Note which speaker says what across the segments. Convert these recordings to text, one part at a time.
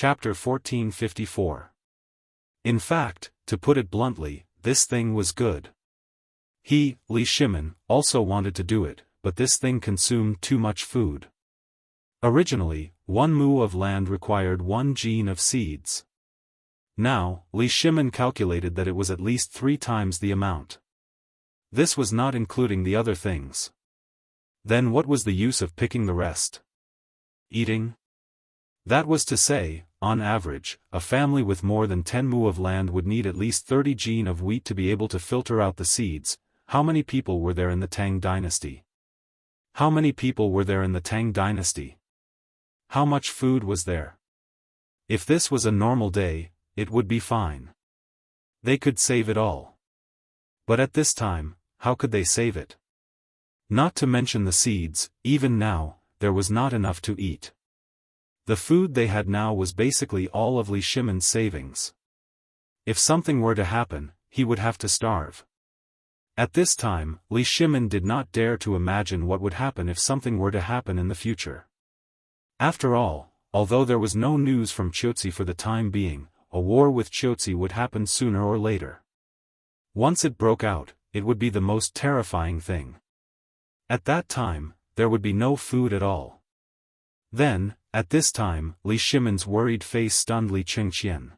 Speaker 1: Chapter 1454. In fact, to put it bluntly, this thing was good. He, Li Shimin, also wanted to do it, but this thing consumed too much food. Originally, 1 mu of land required 1 gene of seeds. Now, Li Shimin calculated that it was at least 3 times the amount. This was not including the other things. Then what was the use of picking the rest? Eating? That was to say, on average, a family with more than 10 mu of land would need at least 30 gene of wheat to be able to filter out the seeds. How many people were there in the Tang dynasty? How many people were there in the Tang dynasty? How much food was there? If this was a normal day, it would be fine. They could save it all. But at this time, how could they save it? Not to mention the seeds, even now, there was not enough to eat. The food they had now was basically all of Li Shimin's savings. If something were to happen, he would have to starve. At this time, Li Shimin did not dare to imagine what would happen if something were to happen in the future. After all, although there was no news from Qiuzi for the time being, a war with Qiuzi would happen sooner or later. Once it broke out, it would be the most terrifying thing. At that time, there would be no food at all. Then, at this time, Li Shimin's worried face stunned Li Qingqian.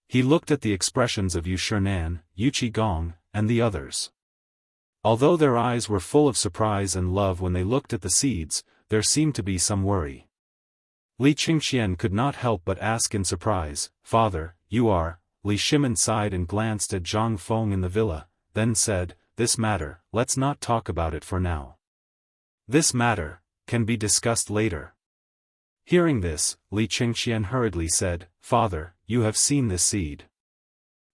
Speaker 1: He looked at the expressions of Yu Shinan, Yu Qigong, and the others. Although their eyes were full of surprise and love when they looked at the seeds, there seemed to be some worry. Li Qingqian could not help but ask in surprise, "Father, you are?" Li Shimin sighed and glanced at Zhang Feng in the villa, then said, "This matter, let's not talk about it for now. This matter can be discussed later." Hearing this, Li Qingqian hurriedly said, "Father, you have seen this seed.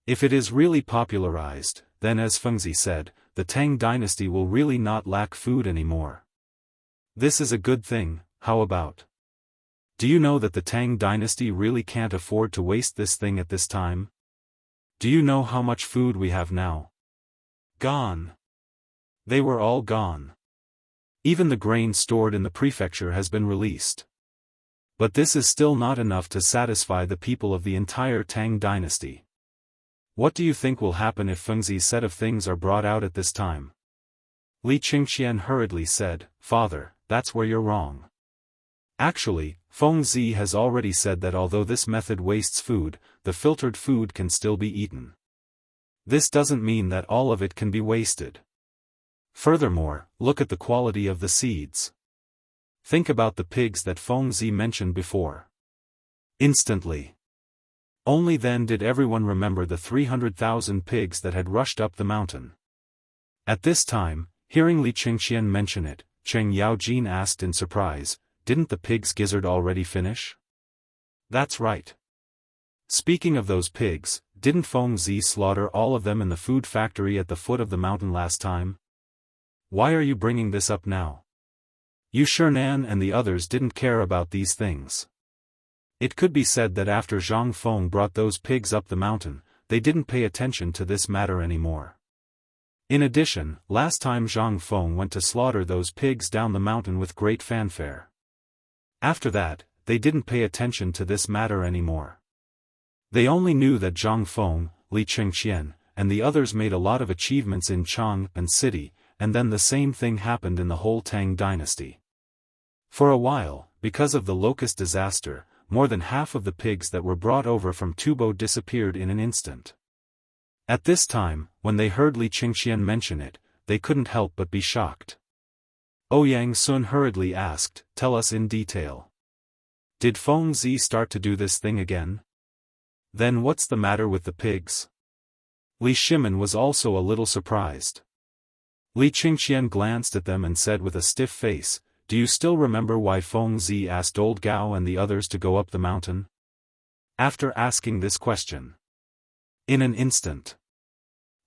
Speaker 1: If it is really popularized, then as Fengzi said, the Tang dynasty will really not lack food anymore. This is a good thing. How about? Do you know that the Tang dynasty really can't afford to waste this thing at this time? Do you know how much food we have now? Gone. They were all gone. Even the grain stored in the prefecture has been released. But this is still not enough to satisfy the people of the entire Tang dynasty. What do you think will happen if Fengzi's set of things are brought out at this time?" Li Qingqian hurriedly said, "Father, that's where you're wrong. Actually, Fengzi has already said that although this method wastes food, the filtered food can still be eaten. This doesn't mean that all of it can be wasted. Furthermore, look at the quality of the seeds. Think about the pigs that Fengzi mentioned before." Instantly. Only then did everyone remember the 300,000 pigs that had rushed up the mountain. At this time, hearing Li Qingqian mention it, Cheng Yaojin asked in surprise, "Didn't the pig's gizzard already finish?" "That's right. Speaking of those pigs, didn't Fengzi slaughter all of them in the food factory at the foot of the mountain last time? Why are you bringing this up now?" Yu Shinan and the others didn't care about these things. It could be said that after Zhang Feng brought those pigs up the mountain, they didn't pay attention to this matter anymore. In addition, last time Zhang Feng went to slaughter those pigs down the mountain with great fanfare. After that, they didn't pay attention to this matter anymore. They only knew that Zhang Feng, Li Qingqian, and the others made a lot of achievements in Chang and city, and then the same thing happened in the whole Tang dynasty. For a while, because of the locust disaster, more than half of the pigs that were brought over from Tubo disappeared in an instant. At this time, when they heard Li Qingqian mention it, they couldn't help but be shocked. Ouyang Sun hurriedly asked, "Tell us in detail. Did Fengzi start to do this thing again? Then what's the matter with the pigs?" Li Shimin was also a little surprised. Li Qingqian glanced at them and said with a stiff face, "Do you still remember why Fengzi asked Old Gao and the others to go up the mountain?" After asking this question, in an instant,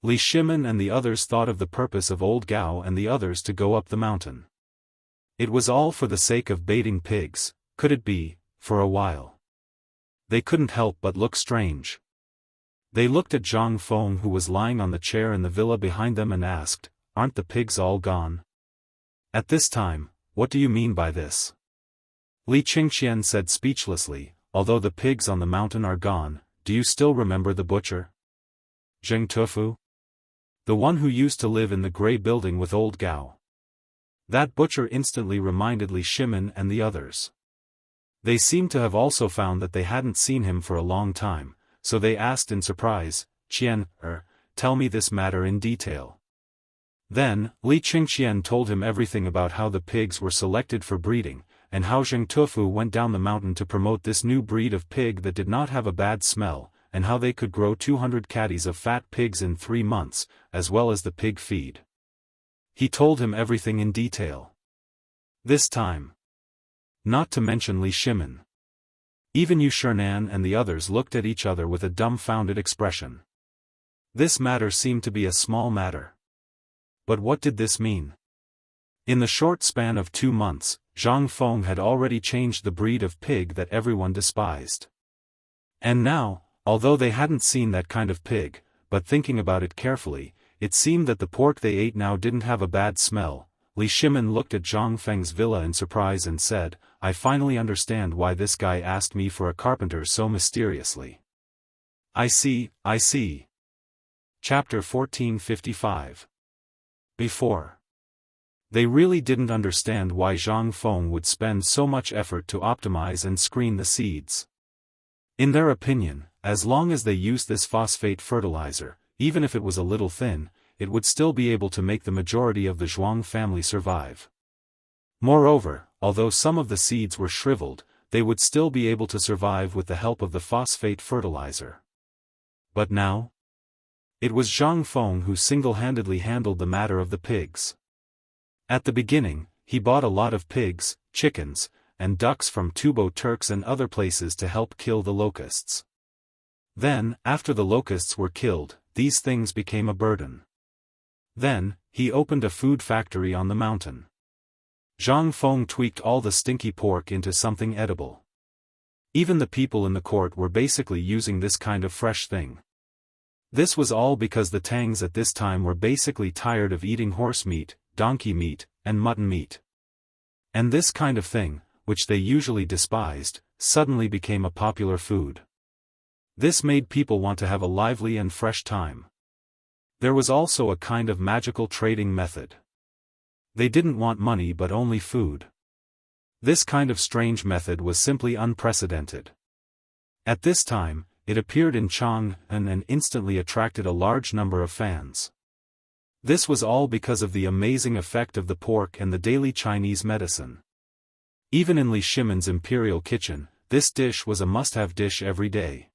Speaker 1: Li Shimin and the others thought of the purpose of Old Gao and the others to go up the mountain. It was all for the sake of baiting pigs, could it be, for a while. They couldn't help but look strange. They looked at Zhang Feng who was lying on the chair in the villa behind them and asked, "Aren't the pigs all gone?" At this time, "What do you mean by this?" Li Qingqian said speechlessly, although the pigs on the mountain are gone, do you still remember the butcher? Zheng Tufu? The one who used to live in the gray building with old Gao. That butcher instantly reminded Li Shimin and the others. They seemed to have also found that they hadn't seen him for a long time, so they asked in surprise, Qian, tell me this matter in detail. Then, Li Qingqian told him everything about how the pigs were selected for breeding, and how Zheng Tufu went down the mountain to promote this new breed of pig that did not have a bad smell, and how they could grow 200 catties of fat pigs in 3 months, as well as the pig feed. He told him everything in detail. This time. Not to mention Li Shimin. Even Yu Shernan and the others looked at each other with a dumbfounded expression. This matter seemed to be a small matter. But what did this mean? In the short span of 2 months, Zhang Feng had already changed the breed of pig that everyone despised. And now, although they hadn't seen that kind of pig, but thinking about it carefully, it seemed that the pork they ate now didn't have a bad smell. Li Shimin looked at Zhang Feng's villa in surprise and said, I finally understand why this guy asked me for a carpenter so mysteriously. I see. Chapter 1455. Before. They really didn't understand why Zhang Feng would spend so much effort to optimize and screen the seeds. In their opinion, as long as they used this phosphate fertilizer, even if it was a little thin, it would still be able to make the majority of the Zhuang family survive. Moreover, although some of the seeds were shriveled, they would still be able to survive with the help of the phosphate fertilizer. But now? It was Zhang Feng who single-handedly handled the matter of the pigs. At the beginning, he bought a lot of pigs, chickens, and ducks from Tubo Turks and other places to help kill the locusts. Then, after the locusts were killed, these things became a burden. Then, he opened a food factory on the mountain. Zhang Feng tweaked all the stinky pork into something edible. Even the people in the court were basically using this kind of fresh thing. This was all because the Tangs at this time were basically tired of eating horse meat, donkey meat, and mutton meat. And this kind of thing, which they usually despised, suddenly became a popular food. This made people want to have a lively and fresh time. There was also a kind of magical trading method. They didn't want money but only food. This kind of strange method was simply unprecedented. At this time, it appeared in Chang'an and instantly attracted a large number of fans. This was all because of the amazing effect of the pork and the daily Chinese medicine. Even in Li Shimin's imperial kitchen, this dish was a must-have dish every day.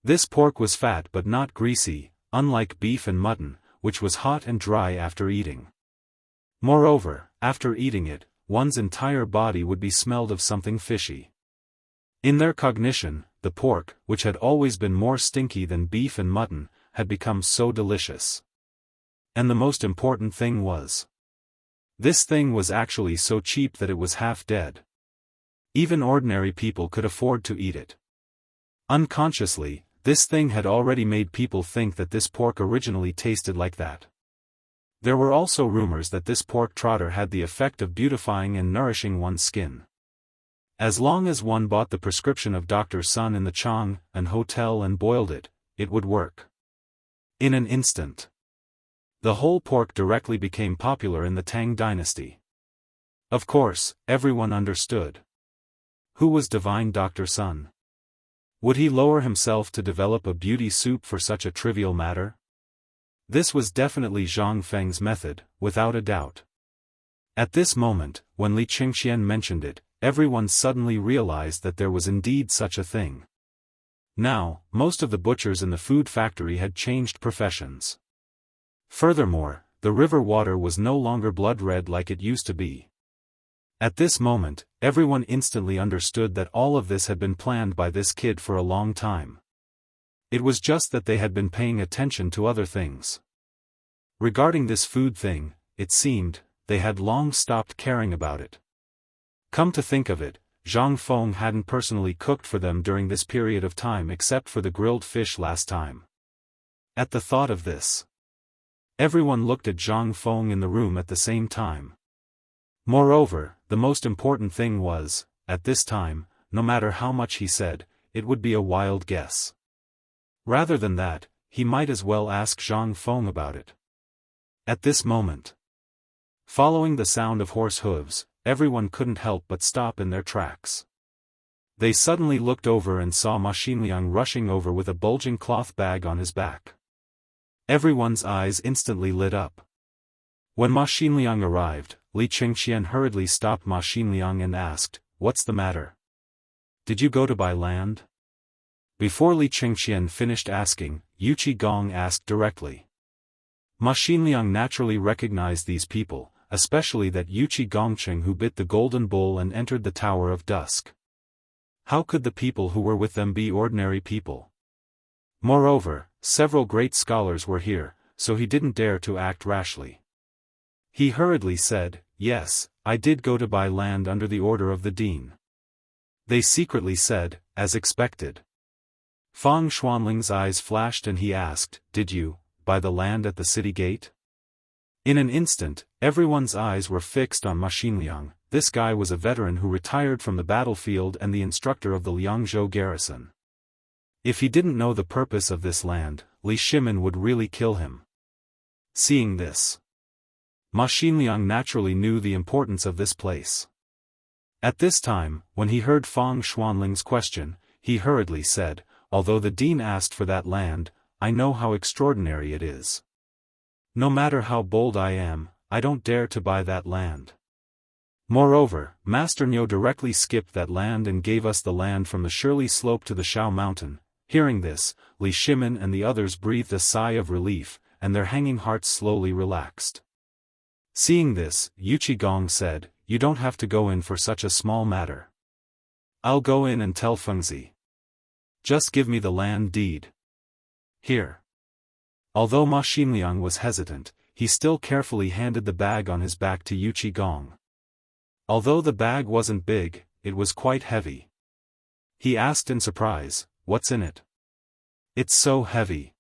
Speaker 1: This pork was fat but not greasy, unlike beef and mutton, which was hot and dry after eating. Moreover, after eating it, one's entire body would be smelled of something fishy. In their cognition, the pork, which had always been more stinky than beef and mutton, had become so delicious. And the most important thing was, this thing was actually so cheap that it was half dead. Even ordinary people could afford to eat it. Unconsciously, this thing had already made people think that this pork originally tasted like that. There were also rumors that this pork trotter had the effect of beautifying and nourishing one's skin. As long as one bought the prescription of Dr. Sun in the Chang'an hotel and boiled it, it would work. In an instant. The whole pork directly became popular in the Tang dynasty. Of course, everyone understood. Who was divine Dr. Sun? Would he lower himself to develop a beauty soup for such a trivial matter? This was definitely Zhang Feng's method, without a doubt. At this moment, when Li Qingqian mentioned it, everyone suddenly realized that there was indeed such a thing. Now, most of the butchers in the food factory had changed professions. Furthermore, the river water was no longer blood-red like it used to be. At this moment, everyone instantly understood that all of this had been planned by this kid for a long time. It was just that they had been paying attention to other things. Regarding this food thing, it seemed, they had long stopped caring about it. Come to think of it, Zhang Feng hadn't personally cooked for them during this period of time except for the grilled fish last time. At the thought of this, everyone looked at Zhang Feng in the room at the same time. Moreover, the most important thing was, at this time, no matter how much he said, it would be a wild guess. Rather than that, he might as well ask Zhang Feng about it. At this moment, following the sound of horse hooves, everyone couldn't help but stop in their tracks. They suddenly looked over and saw Ma Xinliang rushing over with a bulging cloth bag on his back. Everyone's eyes instantly lit up. When Ma Xinliang arrived, Li Qingxian hurriedly stopped Ma Xinliang and asked, "What's the matter? Did you go to buy land?" Before Li Qingxian finished asking, Yu Qigong asked directly. Ma Xinliang naturally recognized these people, especially that Yu Qigongqing who bit the golden bull and entered the Tower of Dusk. How could the people who were with them be ordinary people? Moreover, several great scholars were here, so he didn't dare to act rashly. He hurriedly said, "Yes, I did go to buy land under the order of the dean." They secretly said, as expected. Fang Xuanling's eyes flashed and he asked, "Did you buy the land at the city gate?" In an instant, everyone's eyes were fixed on Ma Xinliang. This guy was a veteran who retired from the battlefield and the instructor of the Liangzhou garrison. If he didn't know the purpose of this land, Li Shimin would really kill him. Seeing this, Ma Xinliang naturally knew the importance of this place. At this time, when he heard Fang Xuanling's question, he hurriedly said, "Although the dean asked for that land, I know how extraordinary it is. No matter how bold I am, I don't dare to buy that land. Moreover, Master Niu directly skipped that land and gave us the land from the Shirley slope to the Shao mountain." Hearing this, Li Shimin and the others breathed a sigh of relief, and their hanging hearts slowly relaxed. Seeing this, Yu Qigong said, "You don't have to go in for such a small matter. I'll go in and tell Fengzi. Just give me the land deed. Here." Although Ma Xinliang was hesitant, he still carefully handed the bag on his back to Yu Qigong. Although the bag wasn't big, it was quite heavy. He asked in surprise, "What's in it?" "It's so heavy.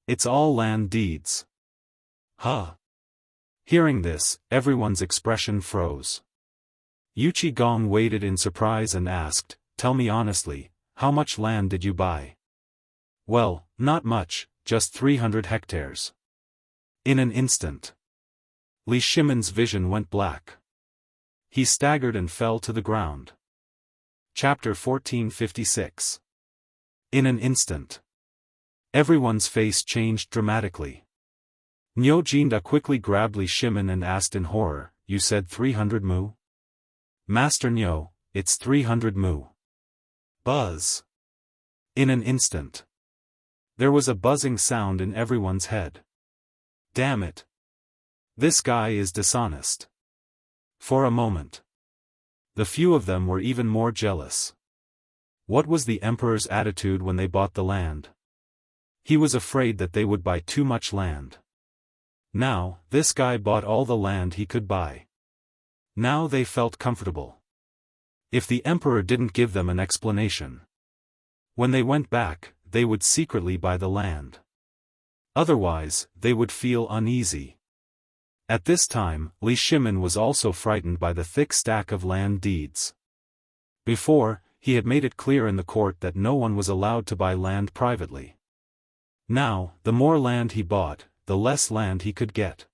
Speaker 1: It's all land deeds." "Huh?" Hearing this, everyone's expression froze. Yu Qigong waited in surprise and asked, "Tell me honestly, how much land did you buy?" "Well, not much, just 300 hectares. In an instant, Li Shimin's vision went black. He staggered and fell to the ground. Chapter 1456. In an instant, everyone's face changed dramatically. Niu Jinda quickly grabbed Li Shimin and asked in horror, "You said 300 mu?" "Master Niu, it's 300 mu." Buzz. In an instant, there was a buzzing sound in everyone's head. Damn it. This guy is dishonest. For a moment, the few of them were even more jealous. What was the emperor's attitude when they bought the land? He was afraid that they would buy too much land. Now, this guy bought all the land he could buy. Now they felt comfortable. If the emperor didn't give them an explanation, when they went back, they would secretly buy the land. Otherwise, they would feel uneasy. At this time, Li Shimin was also frightened by the thick stack of land deeds. Before, he had made it clear in the court that no one was allowed to buy land privately. Now, the more land he bought, the less land he could get.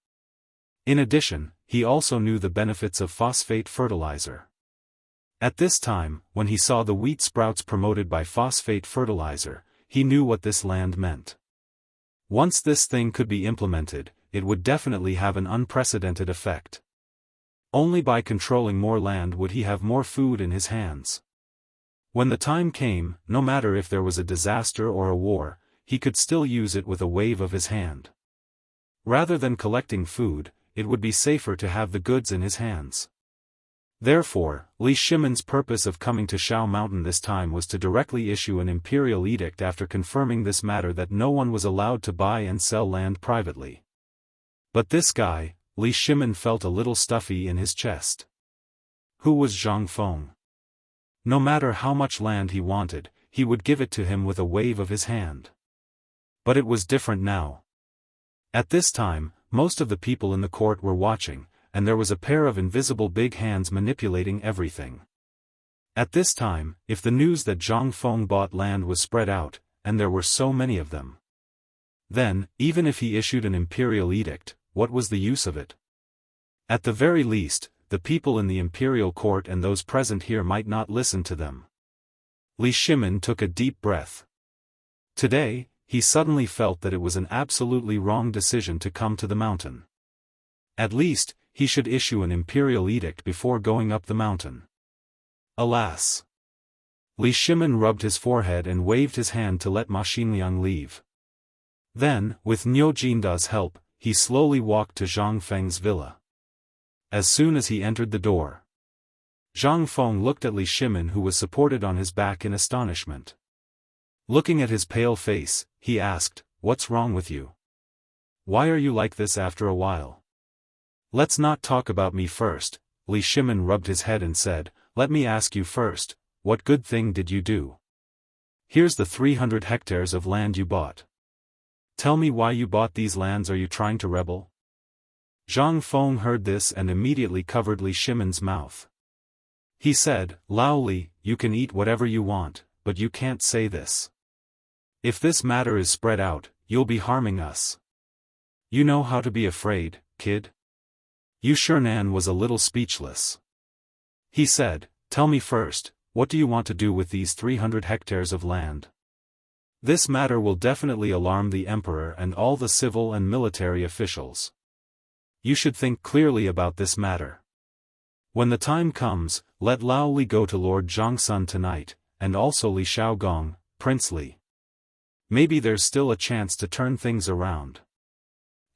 Speaker 1: In addition, he also knew the benefits of phosphate fertilizer. At this time, when he saw the wheat sprouts promoted by phosphate fertilizer, he knew what this land meant. Once this thing could be implemented, it would definitely have an unprecedented effect. Only by controlling more land would he have more food in his hands. When the time came, no matter if there was a disaster or a war, he could still use it with a wave of his hand. Rather than collecting food, it would be safer to have the goods in his hands. Therefore, Li Shimin's purpose of coming to Shao Mountain this time was to directly issue an imperial edict after confirming this matter that no one was allowed to buy and sell land privately. But this guy, Li Shimin felt a little stuffy in his chest. Who was Zhang Feng? No matter how much land he wanted, he would give it to him with a wave of his hand. But it was different now. At this time, most of the people in the court were watching, and there was a pair of invisible big hands manipulating everything. At this time, if the news that Zhang Feng bought land was spread out, and there were so many of them, then, even if he issued an imperial edict, what was the use of it? At the very least, the people in the imperial court and those present here might not listen to them. Li Shimin took a deep breath. Today, he suddenly felt that it was an absolutely wrong decision to come to the mountain. At least, he should issue an imperial edict before going up the mountain. Alas! Li Shimin rubbed his forehead and waved his hand to let Ma Xinliang leave. Then, with Niu Jinda's help, he slowly walked to Zhang Feng's villa. As soon as he entered the door, Zhang Feng looked at Li Shimin, who was supported on his back in astonishment. Looking at his pale face, he asked, "What's wrong with you? Why are you like this after a while?" "Let's not talk about me first," Li Shimin rubbed his head and said, "Let me ask you first, what good thing did you do? Here's the 300 hectares of land you bought. Tell me why you bought these lands. Are you trying to rebel?" Zhang Feng heard this and immediately covered Li Shimin's mouth. He said, "Lao Li, you can eat whatever you want, but you can't say this. If this matter is spread out, you'll be harming us. You know how to be afraid, kid?" Yu Shernan was a little speechless. He said, "Tell me first, what do you want to do with these 300 hectares of land? This matter will definitely alarm the emperor and all the civil and military officials. You should think clearly about this matter. When the time comes, let Lao Li go to Lord Zhangsun tonight, and also Li Shaogong, Prince Li. Maybe there's still a chance to turn things around."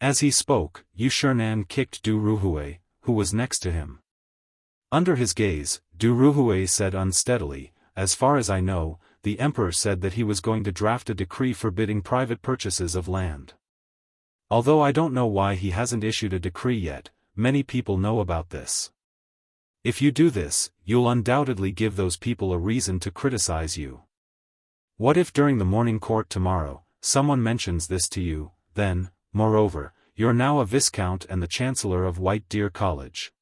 Speaker 1: As he spoke, Yu Shernan kicked Du Ruhui, who was next to him. Under his gaze, Du Ruhui said unsteadily, "As far as I know, the emperor said that he was going to draft a decree forbidding private purchases of land. Although I don't know why he hasn't issued a decree yet, many people know about this. If you do this, you'll undoubtedly give those people a reason to criticize you. What if during the morning court tomorrow, someone mentions this to you, then, moreover, you're now a viscount and the chancellor of White Deer College.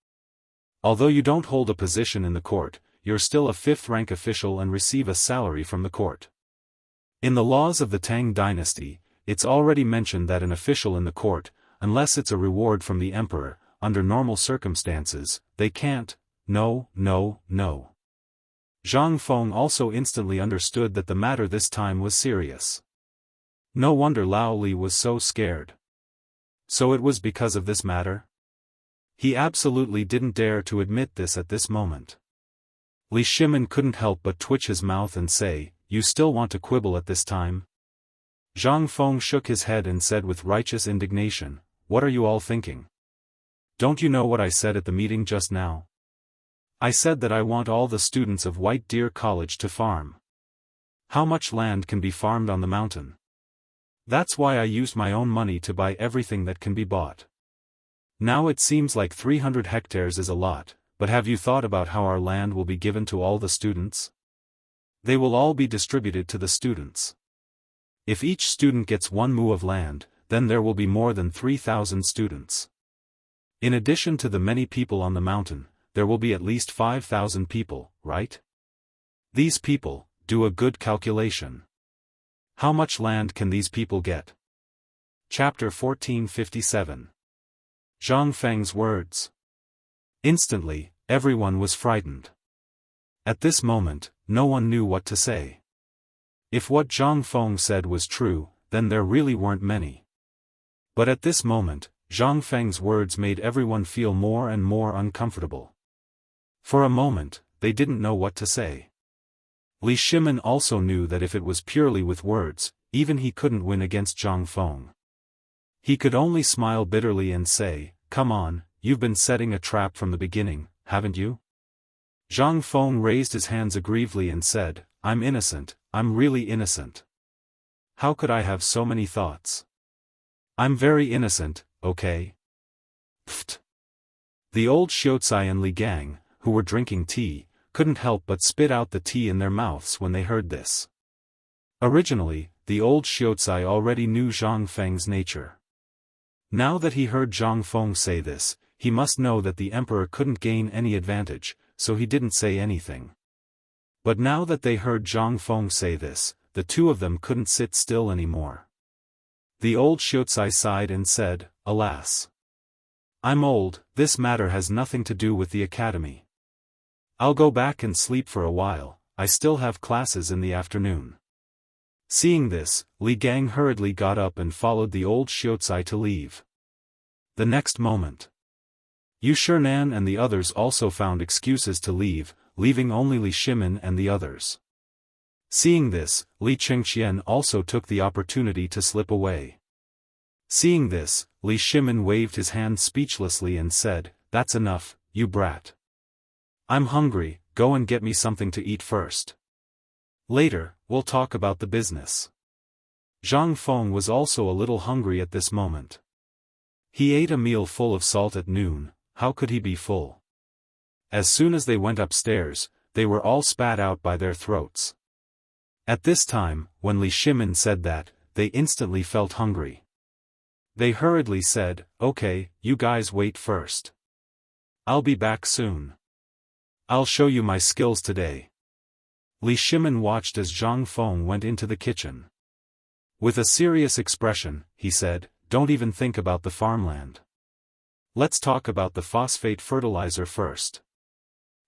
Speaker 1: Although you don't hold a position in the court, you're still a fifth-rank official and receive a salary from the court. In the laws of the Tang dynasty, it's already mentioned that an official in the court, unless it's a reward from the emperor, under normal circumstances, they can't, no. Zhang Feng also instantly understood that the matter this time was serious. No wonder Lao Li was so scared. So it was because of this matter? He absolutely didn't dare to admit this at this moment. Li Shimin couldn't help but twitch his mouth and say, "You still want to quibble at this time?" Zhang Feng shook his head and said with righteous indignation, "What are you all thinking? Don't you know what I said at the meeting just now? I said that I want all the students of White Deer College to farm. How much land can be farmed on the mountain? That's why I used my own money to buy everything that can be bought. Now it seems like 300 hectares is a lot, but have you thought about how our land will be given to all the students? They will all be distributed to the students. If each student gets 1 mu of land, then there will be more than 3,000 students. In addition to the many people on the mountain, there will be at least 5,000 people, right? These people, do a good calculation. How much land can these people get?" Chapter 1457. Zhang Feng's words. Instantly, everyone was frightened. At this moment, no one knew what to say. If what Zhang Feng said was true, then there really weren't many. But at this moment, Zhang Feng's words made everyone feel more and more uncomfortable. For a moment, they didn't know what to say. Li Shimin also knew that if it was purely with words, even he couldn't win against Zhang Feng. He could only smile bitterly and say, "Come on, you've been setting a trap from the beginning, haven't you?" Zhang Feng raised his hands aggrievedly and said, "I'm innocent, I'm really innocent. How could I have so many thoughts? I'm very innocent, okay?" Pfft. The old Xiaotsai and Li Gang, who were drinking tea, couldn't help but spit out the tea in their mouths when they heard this. Originally, the old Xiaotsai already knew Zhang Feng's nature. Now that he heard Zhang Feng say this, he must know that the emperor couldn't gain any advantage, so he didn't say anything. But now that they heard Zhang Feng say this, the two of them couldn't sit still anymore. The old Xiaotsai sighed and said, "Alas! I'm old, this matter has nothing to do with the academy. I'll go back and sleep for a while, I still have classes in the afternoon." Seeing this, Li Gang hurriedly got up and followed the old Xiaotsai to leave. The next moment, Yu Shinan and the others also found excuses to leave, leaving only Li Shimin and the others. Seeing this, Li Chengqian also took the opportunity to slip away. Seeing this, Li Shimin waved his hand speechlessly and said, "That's enough, you brat. I'm hungry, go and get me something to eat first. Later, we'll talk about the business." Zhang Feng was also a little hungry at this moment. He ate a meal full of salt at noon, how could he be full? As soon as they went upstairs, they were all spat out by their throats. At this time, when Li Shimin said that, they instantly felt hungry. They hurriedly said, "Okay, you guys wait first. I'll be back soon. I'll show you my skills today." Li Shimin watched as Zhang Feng went into the kitchen. With a serious expression, he said, "Don't even think about the farmland. Let's talk about the phosphate fertilizer first.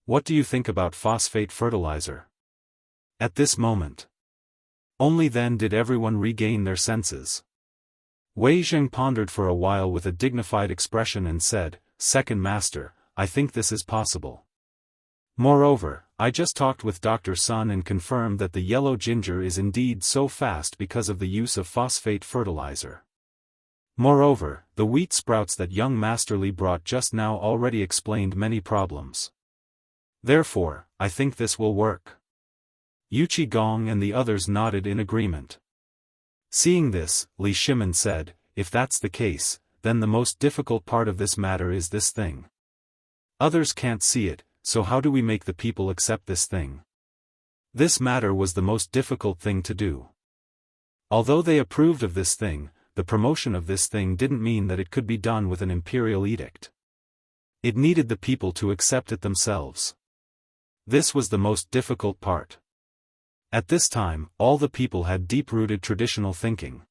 Speaker 1: What do you think about phosphate fertilizer?" At this moment, only then did everyone regain their senses. Wei Zheng pondered for a while with a dignified expression and said, "Second Master, I think this is possible. Moreover, I just talked with Dr. Sun and confirmed that the yellow ginger is indeed so fast because of the use of phosphate fertilizer. Moreover, the wheat sprouts that young Master Li brought just now already explained many problems. Therefore, I think this will work." Yu Qigong and the others nodded in agreement. Seeing this, Li Shimin said, "If that's the case, then the most difficult part of this matter is this thing. Others can't see it, so how do we make the people accept this thing?" This matter was the most difficult thing to do. Although they approved of this thing, the promotion of this thing didn't mean that it could be done with an imperial edict. It needed the people to accept it themselves. This was the most difficult part. At this time, all the people had deep-rooted traditional thinking.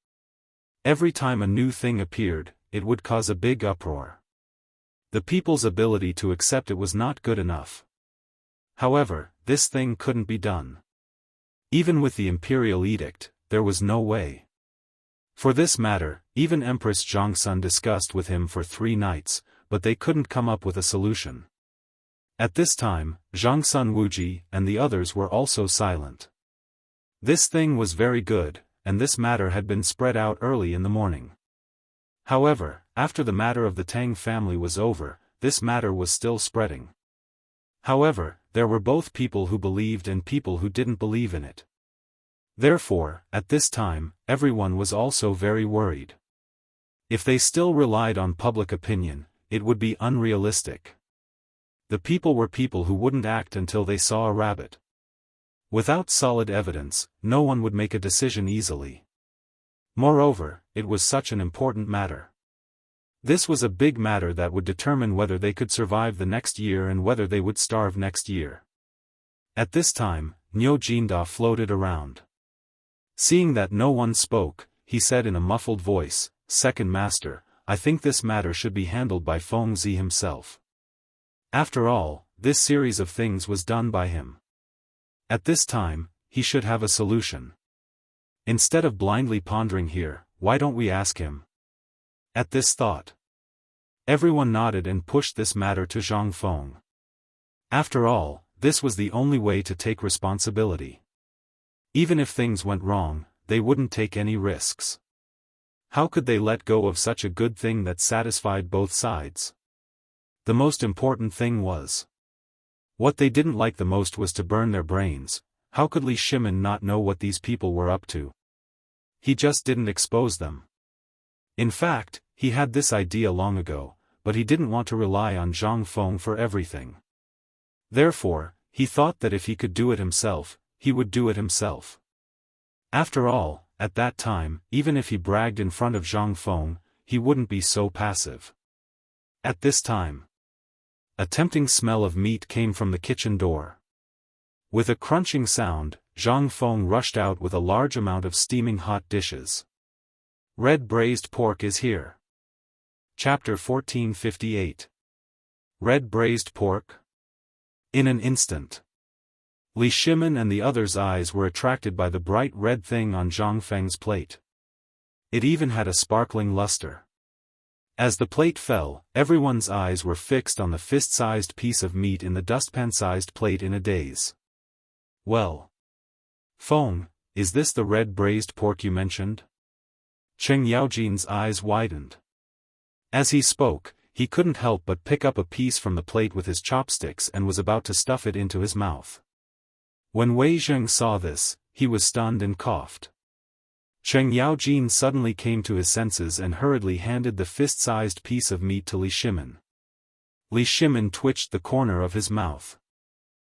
Speaker 1: Every time a new thing appeared, it would cause a big uproar. The people's ability to accept it was not good enough. However, this thing couldn't be done. Even with the imperial edict, there was no way. For this matter, even Empress Zhongsun discussed with him for 3 nights, but they couldn't come up with a solution. At this time, Zhongsun Wuji and the others were also silent. This thing was very good, and this matter had been spread out early in the morning. However, after the matter of the Tang family was over, this matter was still spreading. However, there were both people who believed and people who didn't believe in it. Therefore, at this time, everyone was also very worried. If they still relied on public opinion, it would be unrealistic. The people were people who wouldn't act until they saw a rabbit. Without solid evidence, no one would make a decision easily. Moreover, it was such an important matter. This was a big matter that would determine whether they could survive the next year and whether they would starve next year. At this time, Niu Jinda floated around. Seeing that no one spoke, he said in a muffled voice, "Second Master, I think this matter should be handled by Feng Zi himself. After all, this series of things was done by him. At this time, he should have a solution. Instead of blindly pondering here, why don't we ask him?" At this thought, everyone nodded and pushed this matter to Zhang Feng. After all, this was the only way to take responsibility. Even if things went wrong, they wouldn't take any risks. How could they let go of such a good thing that satisfied both sides? The most important thing was, what they didn't like the most was to burn their brains. How could Li Shimin not know what these people were up to? He just didn't expose them. In fact, he had this idea long ago, but he didn't want to rely on Zhang Feng for everything. Therefore, he thought that if he could do it himself, he would do it himself. After all, at that time, even if he bragged in front of Zhang Feng, he wouldn't be so passive. At this time, a tempting smell of meat came from the kitchen door. With a crunching sound, Zhang Feng rushed out with a large amount of steaming hot dishes. Red braised pork is here. Chapter 1458. Red braised pork? In an instant, Li Shimin and the others' eyes were attracted by the bright red thing on Zhang Feng's plate. It even had a sparkling luster. As the plate fell, everyone's eyes were fixed on the fist-sized piece of meat in the dustpan-sized plate in a daze. Well, Feng, is this the red braised pork you mentioned? Cheng Yaojin's eyes widened. As he spoke, he couldn't help but pick up a piece from the plate with his chopsticks and was about to stuff it into his mouth. When Wei Zheng saw this, he was stunned and coughed. Cheng Yaojin suddenly came to his senses and hurriedly handed the fist-sized piece of meat to Li Shimin. Li Shimin twitched the corner of his mouth.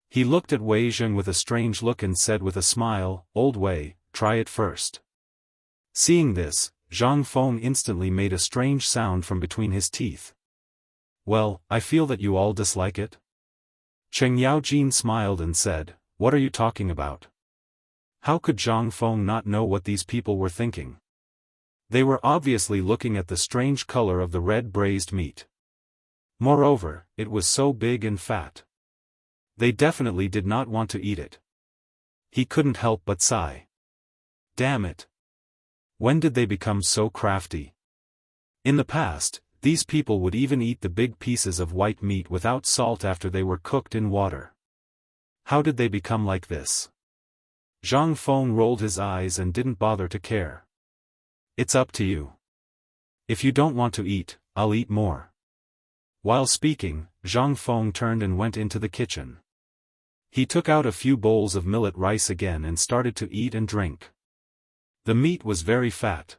Speaker 1: He looked at Wei Zheng with a strange look and said with a smile, "Old Wei, try it first." Seeing this, Zhang Feng instantly made a strange sound from between his teeth. "Well, I feel that you all dislike it." Cheng Yaojin smiled and said, "What are you talking about?" How could Zhang Feng not know what these people were thinking? They were obviously looking at the strange color of the red braised meat. Moreover, it was so big and fat. They definitely did not want to eat it. He couldn't help but sigh. Damn it! When did they become so crafty? In the past, these people would even eat the big pieces of white meat without salt after they were cooked in water. How did they become like this? Zhang Feng rolled his eyes and didn't bother to care. "It's up to you. If you don't want to eat, I'll eat more." While speaking, Zhang Feng turned and went into the kitchen. He took out a few bowls of millet rice again and started to eat and drink. The meat was very fat.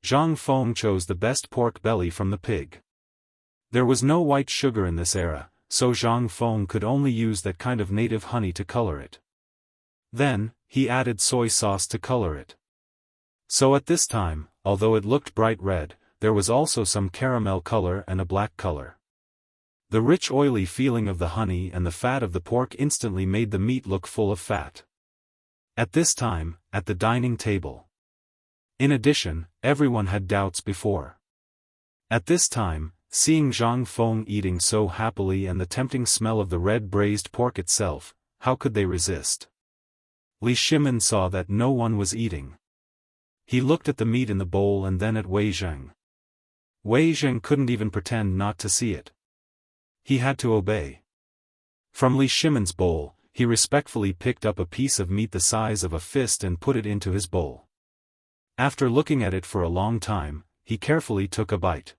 Speaker 1: Zhang Feng chose the best pork belly from the pig. There was no white sugar in this era, so Zhang Feng could only use that kind of native honey to color it. Then, he added soy sauce to color it. So at this time, although it looked bright red, there was also some caramel color and a black color. The rich oily feeling of the honey and the fat of the pork instantly made the meat look full of fat. At this time, at the dining table. In addition, everyone had doubts before. At this time, seeing Zhang Feng eating so happily and the tempting smell of the red braised pork itself, how could they resist? Li Shimin saw that no one was eating. He looked at the meat in the bowl and then at Wei Zheng. Wei Zheng couldn't even pretend not to see it. He had to obey. From Li Shimin's bowl, he respectfully picked up a piece of meat the size of a fist and put it into his bowl. After looking at it for a long time, he carefully took a bite.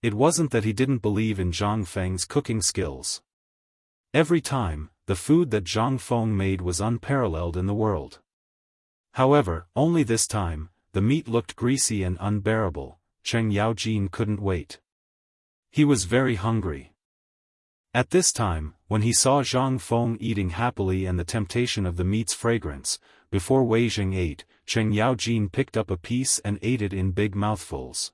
Speaker 1: It wasn't that he didn't believe in Zhang Feng's cooking skills. Every time, the food that Zhang Feng made was unparalleled in the world. However, only this time, the meat looked greasy and unbearable. Cheng Yaojin couldn't wait. He was very hungry. At this time, when he saw Zhang Feng eating happily and the temptation of the meat's fragrance, before Wei Zheng ate, Cheng Yaojin picked up a piece and ate it in big mouthfuls.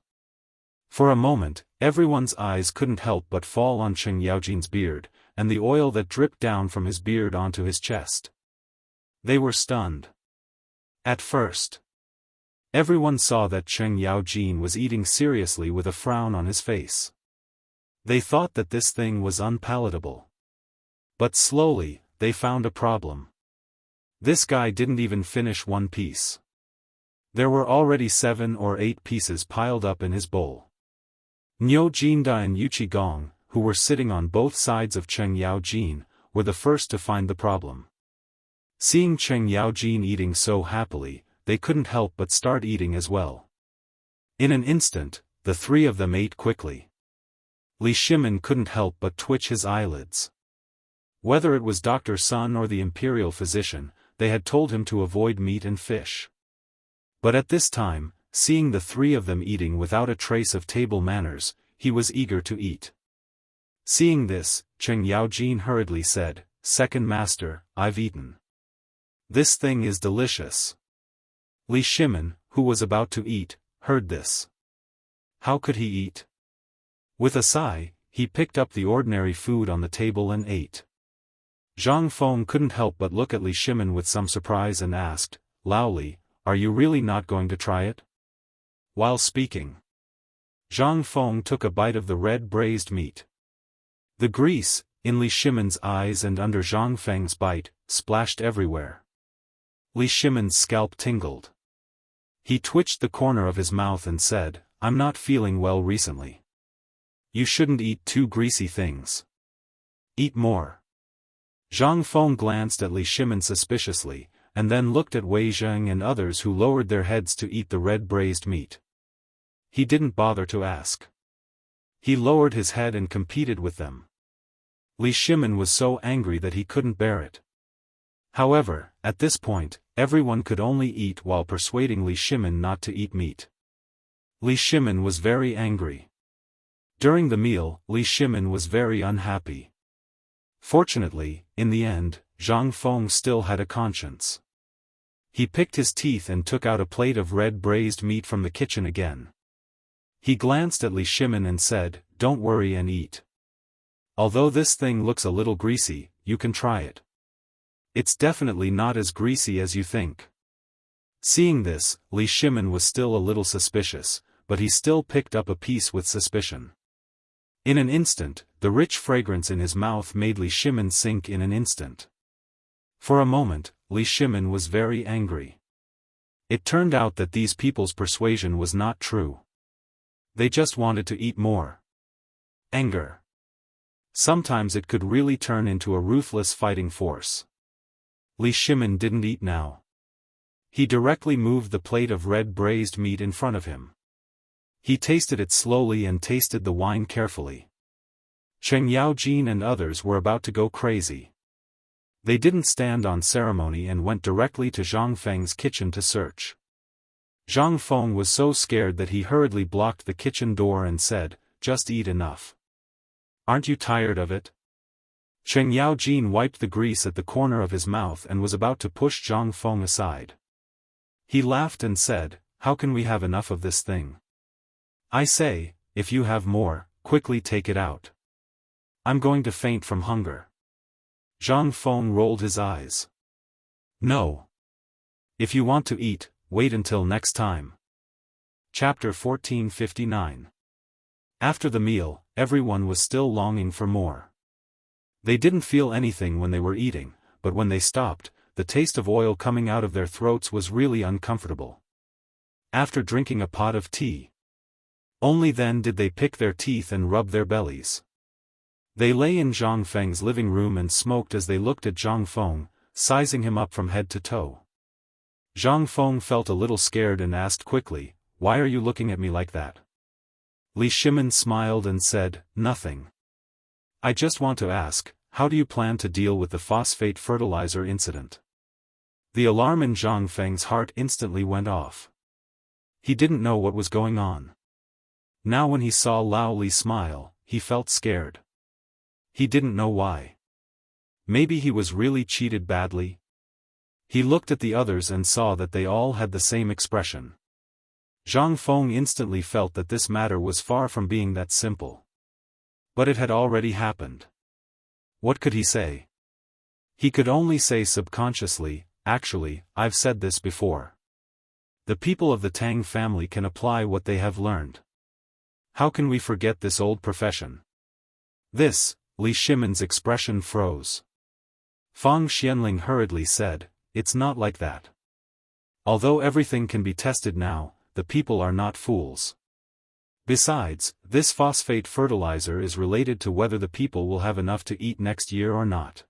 Speaker 1: For a moment, everyone's eyes couldn't help but fall on Cheng Yaojin's beard, and the oil that dripped down from his beard onto his chest. They were stunned. At first, everyone saw that Cheng Yaojin was eating seriously with a frown on his face. They thought that this thing was unpalatable. But slowly, they found a problem. This guy didn't even finish one piece. There were already 7 or 8 pieces piled up in his bowl. Niu Jinda and Yuchi Gong, who were sitting on both sides of Cheng Yaojin, were the first to find the problem. Seeing Cheng Yaojin eating so happily, they couldn't help but start eating as well. In an instant, the 3 of them ate quickly. Li Shimin couldn't help but twitch his eyelids. Whether it was Dr. Sun or the imperial physician, they had told him to avoid meat and fish. But at this time, seeing the 3 of them eating without a trace of table manners, he was eager to eat. Seeing this, Cheng Yaojin hurriedly said, "Second master, I've eaten. This thing is delicious." Li Shimin, who was about to eat, heard this. How could he eat? With a sigh, he picked up the ordinary food on the table and ate. Zhang Feng couldn't help but look at Li Shimin with some surprise and asked, "Lao Li, are you really not going to try it?" While speaking, Zhang Feng took a bite of the red braised meat. The grease, in Li Shimin's eyes and under Zhang Feng's bite, splashed everywhere. Li Shimin's scalp tingled. He twitched the corner of his mouth and said, "I'm not feeling well recently. You shouldn't eat too greasy things. Eat more." Zhang Feng glanced at Li Shimin suspiciously, and then looked at Wei Zheng and others who lowered their heads to eat the red braised meat. He didn't bother to ask. He lowered his head and competed with them. Li Shimin was so angry that he couldn't bear it. However, at this point, everyone could only eat while persuading Li Shimin not to eat meat. Li Shimin was very angry. During the meal, Li Shimin was very unhappy. Fortunately, in the end, Zhang Feng still had a conscience. He picked his teeth and took out a plate of red braised meat from the kitchen again. He glanced at Li Shimin and said, "Don't worry and eat. Although this thing looks a little greasy, you can try it. It's definitely not as greasy as you think." Seeing this, Li Shimin was still a little suspicious, but he still picked up a piece with suspicion. In an instant, the rich fragrance in his mouth made Li Shimin sink in an instant. For a moment, Li Shimin was very angry. It turned out that these people's persuasion was not true. They just wanted to eat more. Anger. Sometimes it could really turn into a ruthless fighting force. Li Shimin didn't eat now. He directly moved the plate of red braised meat in front of him. He tasted it slowly and tasted the wine carefully. Cheng Yaojin and others were about to go crazy. They didn't stand on ceremony and went directly to Zhang Feng's kitchen to search. Zhang Feng was so scared that he hurriedly blocked the kitchen door and said, "Just eat enough. Aren't you tired of it?" Cheng Yaojin wiped the grease at the corner of his mouth and was about to push Zhang Feng aside. He laughed and said, "How can we have enough of this thing? I say, if you have more, quickly take it out. I'm going to faint from hunger." Zhang Feng rolled his eyes. "No. If you want to eat, wait until next time." Chapter 1459. After the meal, everyone was still longing for more. They didn't feel anything when they were eating, but when they stopped, the taste of oil coming out of their throats was really uncomfortable. After drinking a pot of tea, only then did they pick their teeth and rub their bellies. They lay in Zhang Feng's living room and smoked as they looked at Zhang Feng, sizing him up from head to toe. Zhang Feng felt a little scared and asked quickly, "Why are you looking at me like that?" Li Shimin smiled and said, "Nothing. I just want to ask, how do you plan to deal with the phosphate fertilizer incident?" The alarm in Zhang Feng's heart instantly went off. He didn't know what was going on. Now when he saw Lao Li smile, he felt scared. He didn't know why. Maybe he was really cheated badly? He looked at the others and saw that they all had the same expression. Zhang Feng instantly felt that this matter was far from being that simple. But it had already happened. What could he say? He could only say subconsciously, "Actually, I've said this before. The people of the Tang family can apply what they have learned. How can we forget this old profession?" This, Li Shimin's expression froze. Fang Xianling hurriedly said, "It's not like that. Although everything can be tested now, the people are not fools. Besides, this phosphate fertilizer is related to whether the people will have enough to eat next year or not.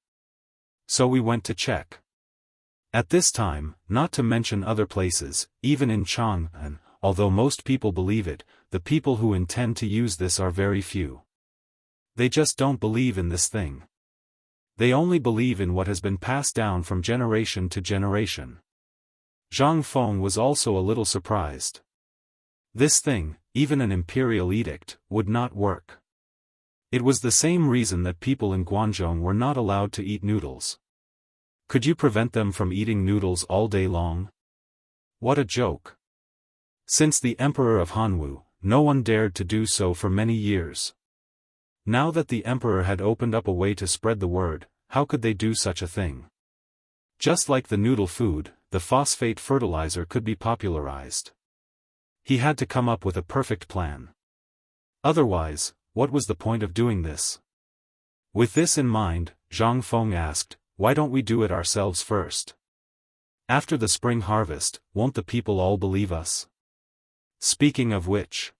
Speaker 1: So we went to check. At this time, not to mention other places, even in Chang'an, although most people believe it, the people who intend to use this are very few. They just don't believe in this thing. They only believe in what has been passed down from generation to generation." Zhang Feng was also a little surprised. This thing, even an imperial edict, would not work. It was the same reason that people in Guangzhou were not allowed to eat noodles. Could you prevent them from eating noodles all day long? What a joke. Since the Emperor of Hanwu, no one dared to do so for many years. Now that the Emperor had opened up a way to spread the word, how could they do such a thing? Just like the noodle food, the phosphate fertilizer could be popularized. He had to come up with a perfect plan. Otherwise, what was the point of doing this? With this in mind, Zhang Feng asked, why don't we do it ourselves first? After the spring harvest, won't the people all believe us? Speaking of which,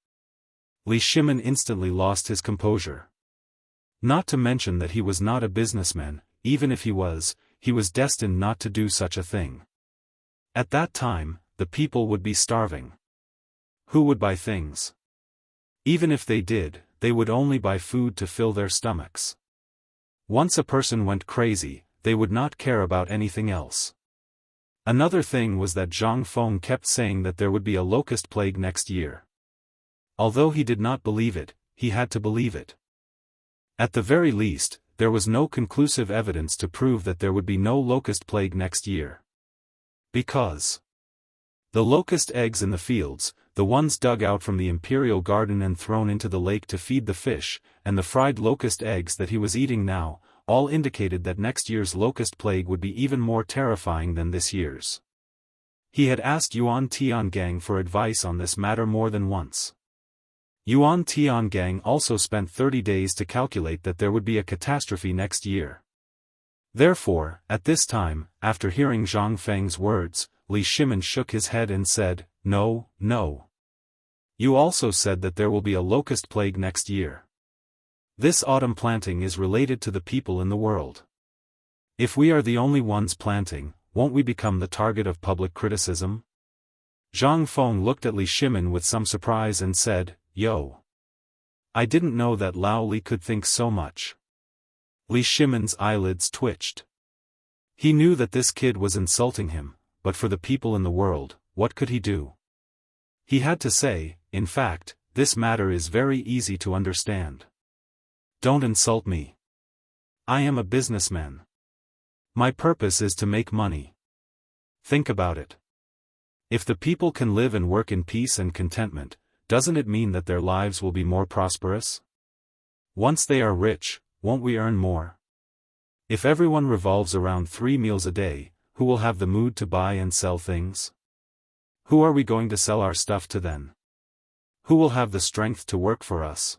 Speaker 1: Li Shimin instantly lost his composure. Not to mention that he was not a businessman, even if he was destined not to do such a thing. At that time, the people would be starving. Who would buy things? Even if they did, they would only buy food to fill their stomachs. Once a person went crazy, they would not care about anything else. Another thing was that Zhang Feng kept saying that there would be a locust plague next year. Although he did not believe it, he had to believe it. At the very least, there was no conclusive evidence to prove that there would be no locust plague next year. Because the locust eggs in the fields, the ones dug out from the imperial garden and thrown into the lake to feed the fish, and the fried locust eggs that he was eating now, all indicated that next year's locust plague would be even more terrifying than this year's. He had asked Yuan Tiangang for advice on this matter more than once. Yuan Tiangang also spent 30 days to calculate that there would be a catastrophe next year. Therefore, at this time, after hearing Zhang Feng's words, Li Shimin shook his head and said, "No, no. You also said that there will be a locust plague next year. This autumn planting is related to the people in the world. If we are the only ones planting, won't we become the target of public criticism?" Zhang Feng looked at Li Shimin with some surprise and said, "Yo. I didn't know that Lao Li could think so much." Li Shimin's eyelids twitched. He knew that this kid was insulting him, but for the people in the world, what could he do? He had to say, in fact, this matter is very easy to understand. Don't insult me. I am a businessman. My purpose is to make money. Think about it. If the people can live and work in peace and contentment, doesn't it mean that their lives will be more prosperous? Once they are rich, won't we earn more? If everyone revolves around 3 meals a day, who will have the mood to buy and sell things? Who are we going to sell our stuff to then? Who will have the strength to work for us?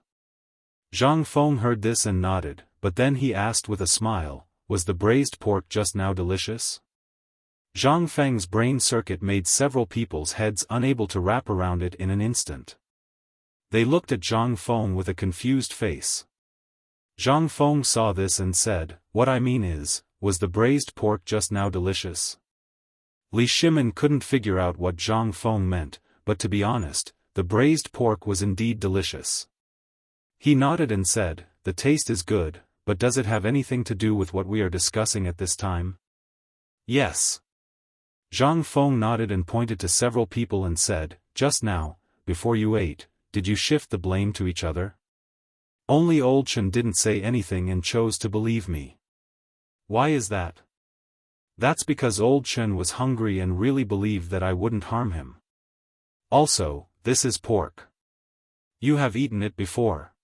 Speaker 1: Zhang Feng heard this and nodded, but then he asked with a smile, was the braised pork just now delicious? Zhang Feng's brain circuit made several people's heads unable to wrap around it in an instant. They looked at Zhang Feng with a confused face. Zhang Feng saw this and said, "What I mean is, was the braised pork just now delicious?" Li Shimin couldn't figure out what Zhang Feng meant, but to be honest, the braised pork was indeed delicious. He nodded and said, "The taste is good, but does it have anything to do with what we are discussing at this time?" "Yes." Zhang Feng nodded and pointed to several people and said, "Just now, before you ate, did you shift the blame to each other?" Only Old Chen didn't say anything and chose to believe me. Why is that? That's because Old Chen was hungry and really believed that I wouldn't harm him. Also, this is pork. You have eaten it before.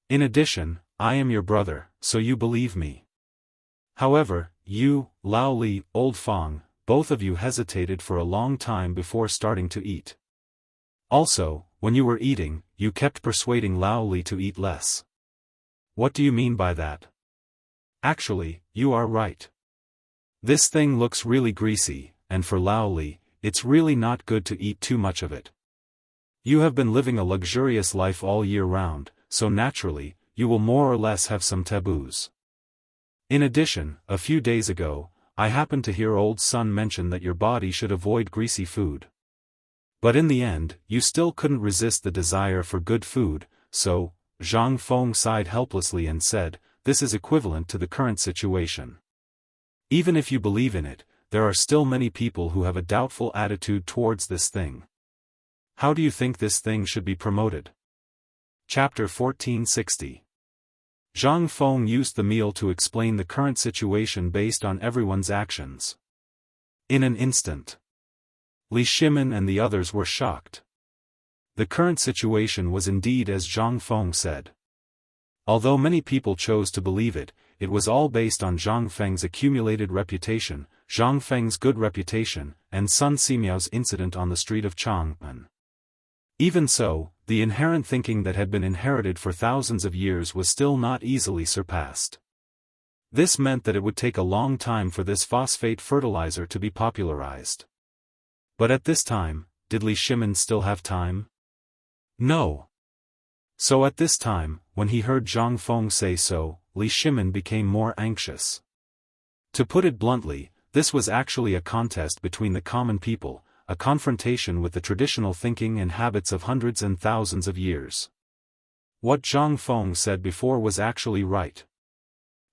Speaker 1: In addition, I am your brother, so you believe me. However, you, Lao Li, Old Fang, both of you hesitated for a long time before starting to eat. Also, when you were eating, you kept persuading Lao Li to eat less. What do you mean by that? Actually, you are right. This thing looks really greasy, and for Lao Li, it's really not good to eat too much of it. You have been living a luxurious life all year round, so naturally, you will more or less have some taboos. In addition, a few days ago, I happened to hear Old Sun mention that your body should avoid greasy food. But in the end, you still couldn't resist the desire for good food, so, Zhang Feng sighed helplessly and said, this is equivalent to the current situation. Even if you believe in it, there are still many people who have a doubtful attitude towards this thing. How do you think this thing should be promoted? Chapter 1460. Zhang Feng used the meal to explain the current situation based on everyone's actions. In an instant, Li Shimin and the others were shocked. The current situation was indeed as Zhang Feng said. Although many people chose to believe it, it was all based on Zhang Feng's accumulated reputation, Zhang Feng's good reputation, and Sun Simiao's incident on the street of Chang'an. Even so, the inherent thinking that had been inherited for thousands of years was still not easily surpassed. This meant that it would take a long time for this phosphate fertilizer to be popularized. But at this time, did Li Shimin still have time? No. So at this time, when he heard Zhang Feng say so, Li Shimin became more anxious. To put it bluntly, this was actually a contest between the common people, a confrontation with the traditional thinking and habits of hundreds and thousands of years. What Zhang Feng said before was actually right.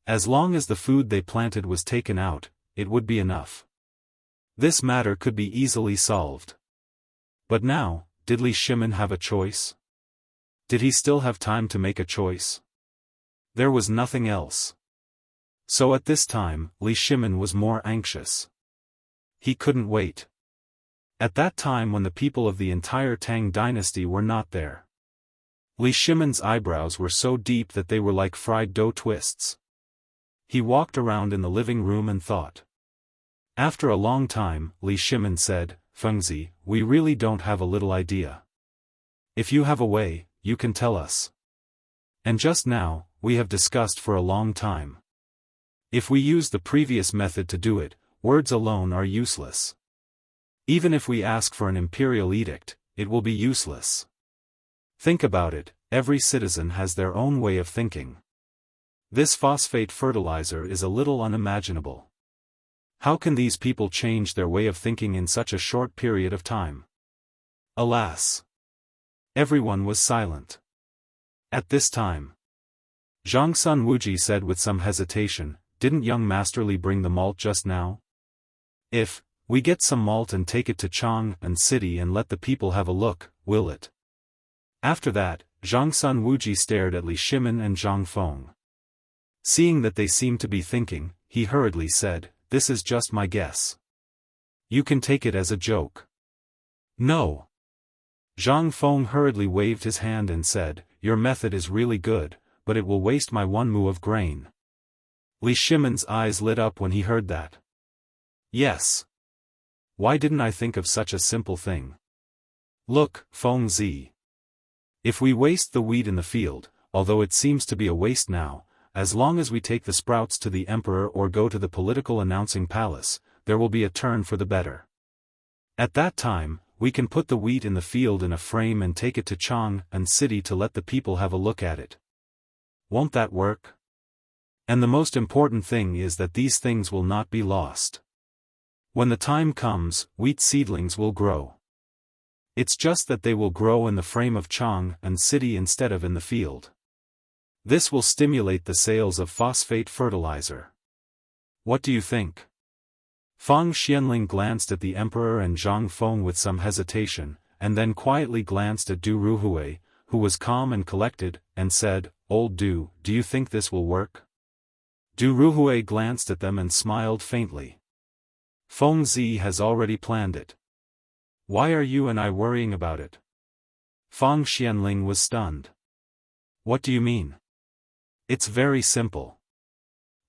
Speaker 1: As long as the food they planted was taken out, it would be enough. This matter could be easily solved. But now, did Li Shimin have a choice? Did he still have time to make a choice? There was nothing else. So at this time, Li Shimin was more anxious. He couldn't wait. At that time when the people of the entire Tang dynasty were not there. Li Shimin's eyebrows were so deep that they were like fried dough twists. He walked around in the living room and thought. After a long time, Li Shimin said, "Fengzi, we really don't have a little idea. If you have a way, you can tell us. And just now, we have discussed for a long time. If we use the previous method to do it, words alone are useless. Even if we ask for an imperial edict, it will be useless. Think about it, every citizen has their own way of thinking. This phosphate fertilizer is a little unimaginable. How can these people change their way of thinking in such a short period of time?" Alas! Everyone was silent. At this time, Zhang Sun Wuji said with some hesitation, "Didn't young Master Li bring the malt just now? If we get some malt and take it to Chang'an city and let the people have a look, will it?" After that, Zhang Sun Wuji stared at Li Shimin and Zhang Feng. Seeing that they seemed to be thinking, he hurriedly said, "This is just my guess. You can take it as a joke." "No." Zhang Feng hurriedly waved his hand and said, "Your method is really good, but it will waste my 1 mu of grain." Li Shimin's eyes lit up when he heard that. "Yes. Why didn't I think of such a simple thing? Look, Feng Zi. If we waste the wheat in the field, although it seems to be a waste now, as long as we take the sprouts to the emperor or go to the political announcing palace, there will be a turn for the better. At that time, we can put the wheat in the field in a frame and take it to Chang'an city to let the people have a look at it. Won't that work? And the most important thing is that these things will not be lost. When the time comes, wheat seedlings will grow. It's just that they will grow in the frame of Chang'an city instead of in the field. This will stimulate the sales of phosphate fertilizer. What do you think?" Fang Xianling glanced at the emperor and Zhang Feng with some hesitation, and then quietly glanced at Du Ruhui, who was calm and collected, and said, "Old Du, do you think this will work?" Du Ruhui glanced at them and smiled faintly. "Feng Zi has already planned it. Why are you and I worrying about it?" Fang Xianling was stunned. "What do you mean?" "It's very simple.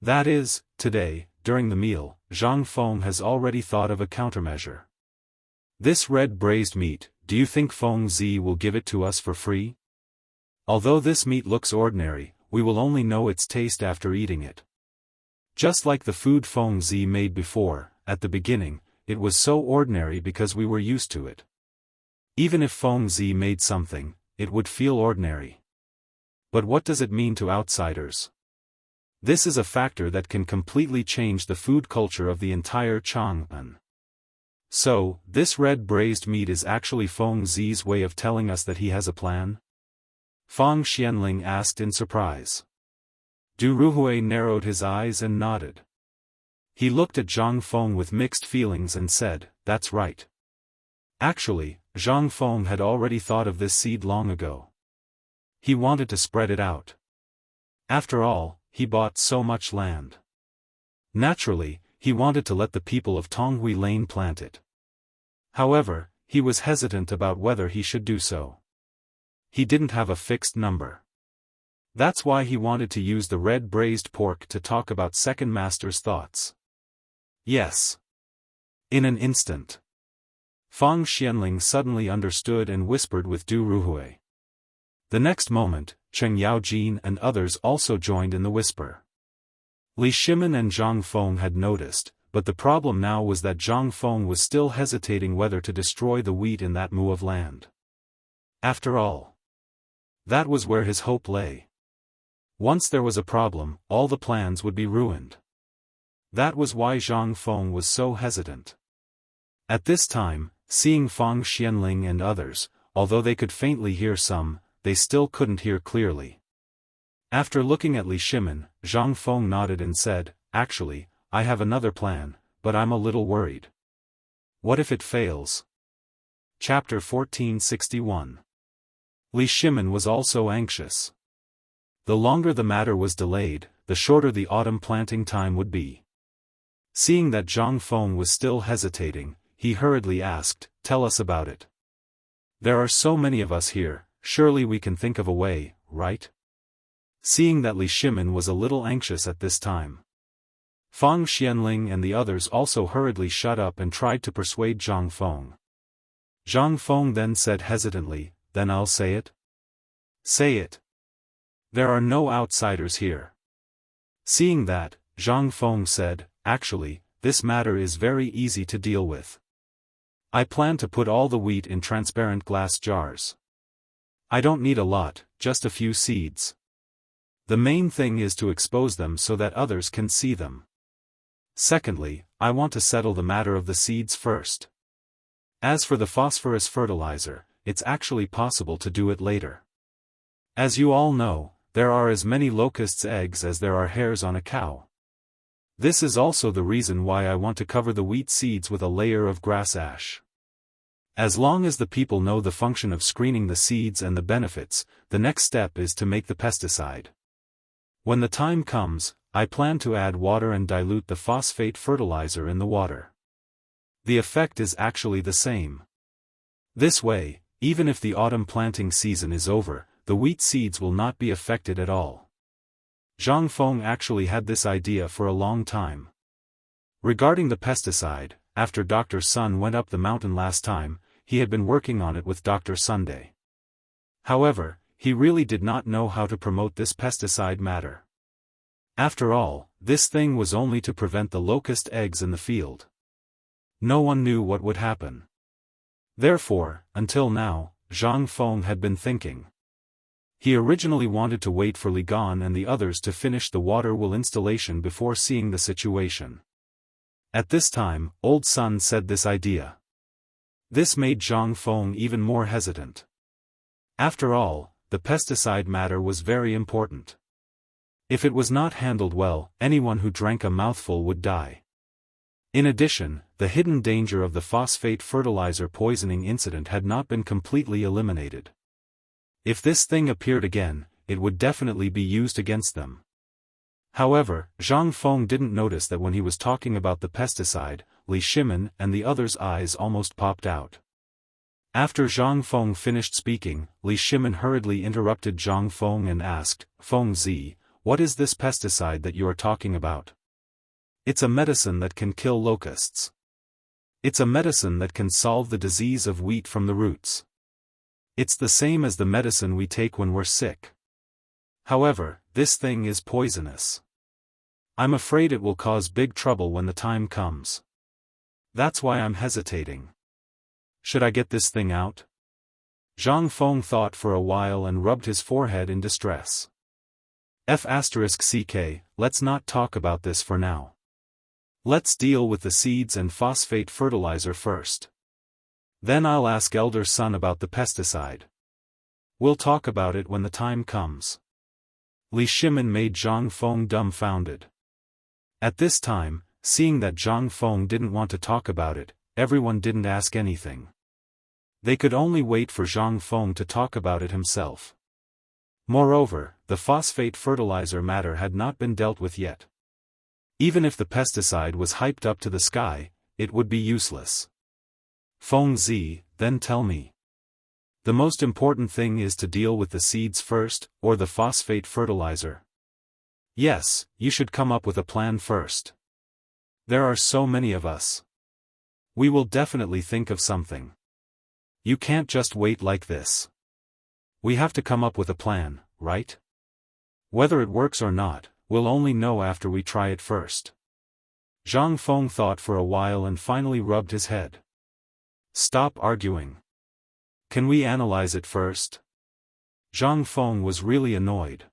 Speaker 1: That is, today, during the meal, Zhang Feng has already thought of a countermeasure. This red braised meat, do you think Feng Zi will give it to us for free? Although this meat looks ordinary, we will only know its taste after eating it. Just like the food Feng Zi made before, at the beginning, it was so ordinary because we were used to it. Even if Feng Zi made something, it would feel ordinary. But what does it mean to outsiders? This is a factor that can completely change the food culture of the entire Chang'an. So, this red braised meat is actually Feng Zi's way of telling us that he has a plan?" Fang Xianling asked in surprise. Du Ruhui narrowed his eyes and nodded. He looked at Zhang Feng with mixed feelings and said, "That's right." Actually, Zhang Feng had already thought of this seed long ago. He wanted to spread it out. After all, he bought so much land. Naturally, he wanted to let the people of Tonghui Lane plant it. However, he was hesitant about whether he should do so. He didn't have a fixed number. That's why he wanted to use the red braised pork to talk about second master's thoughts. Yes. In an instant. Fang Xianling suddenly understood and whispered with Du Ruhui. The next moment, Cheng Yaojin and others also joined in the whisper. Li Shimin and Zhang Feng had noticed, but the problem now was that Zhang Feng was still hesitating whether to destroy the wheat in that mu of land. After all, that was where his hope lay. Once there was a problem, all the plans would be ruined. That was why Zhang Feng was so hesitant. At this time, seeing Fang Xianling and others, although they could faintly hear some, they still couldn't hear clearly. After looking at Li Shimin, Zhang Feng nodded and said, "Actually, I have another plan, but I'm a little worried." What if it fails? Chapter 1461. Li Shimin was also anxious. The longer the matter was delayed, the shorter the autumn planting time would be. Seeing that Zhang Feng was still hesitating, he hurriedly asked, "Tell us about it. There are so many of us here, surely we can think of a way, right?" Seeing that Li Shimin was a little anxious at this time, Fang Xianling and the others also hurriedly shut up and tried to persuade Zhang Feng. Zhang Feng then said hesitantly, "Then I'll say it." "Say it. There are no outsiders here." Seeing that, Zhang Feng said, "Actually, this matter is very easy to deal with. I plan to put all the wheat in transparent glass jars. I don't need a lot, just a few seeds. The main thing is to expose them so that others can see them. Secondly, I want to settle the matter of the seeds first. As for the phosphorus fertilizer, it's actually possible to do it later. As you all know, there are as many locusts' eggs as there are hairs on a cow. This is also the reason why I want to cover the wheat seeds with a layer of grass ash. As long as the people know the function of screening the seeds and the benefits, the next step is to make the pesticide. When the time comes, I plan to add water and dilute the phosphate fertilizer in the water. The effect is actually the same. This way, even if the autumn planting season is over, the wheat seeds will not be affected at all." Zhang Feng actually had this idea for a long time. Regarding the pesticide, after Dr. Sun went up the mountain last time, he had been working on it with Dr. Sunday. However, he really did not know how to promote this pesticide matter. After all, this thing was only to prevent the locust eggs in the field. No one knew what would happen. Therefore, until now, Zhang Feng had been thinking. He originally wanted to wait for Li Gan and the others to finish the water wheel installation before seeing the situation. At this time, Old Sun said this idea. This made Zhang Feng even more hesitant. After all, the pesticide matter was very important. If it was not handled well, anyone who drank a mouthful would die. In addition, the hidden danger of the phosphate fertilizer poisoning incident had not been completely eliminated. If this thing appeared again, it would definitely be used against them. However, Zhang Feng didn't notice that when he was talking about the pesticide, Li Shimin and the others' eyes almost popped out. After Zhang Feng finished speaking, Li Shimin hurriedly interrupted Zhang Feng and asked, "Feng Zi, what is this pesticide that you are talking about?" "It's a medicine that can kill locusts. It's a medicine that can solve the disease of wheat from the roots. It's the same as the medicine we take when we're sick. However, this thing is poisonous. I'm afraid it will cause big trouble when the time comes. That's why I'm hesitating. Should I get this thing out?" Zhang Feng thought for a while and rubbed his forehead in distress. F***ck, let's not talk about this for now. Let's deal with the seeds and phosphate fertilizer first. Then I'll ask Elder Sun about the pesticide. We'll talk about it when the time comes. Li Shimin made Zhang Feng dumbfounded. At this time, seeing that Zhang Feng didn't want to talk about it, everyone didn't ask anything. They could only wait for Zhang Feng to talk about it himself. Moreover, the phosphate fertilizer matter had not been dealt with yet. Even if the pesticide was hyped up to the sky, it would be useless. "Feng Zi, then tell me. The most important thing is to deal with the seeds first, or the phosphate fertilizer. Yes, you should come up with a plan first. There are so many of us. We will definitely think of something. You can't just wait like this. We have to come up with a plan, right? Whether it works or not, we'll only know after we try it first. Zhang Feng thought for a while and finally rubbed his head. Stop arguing. Can we analyze it first? Zhang Feng was really annoyed.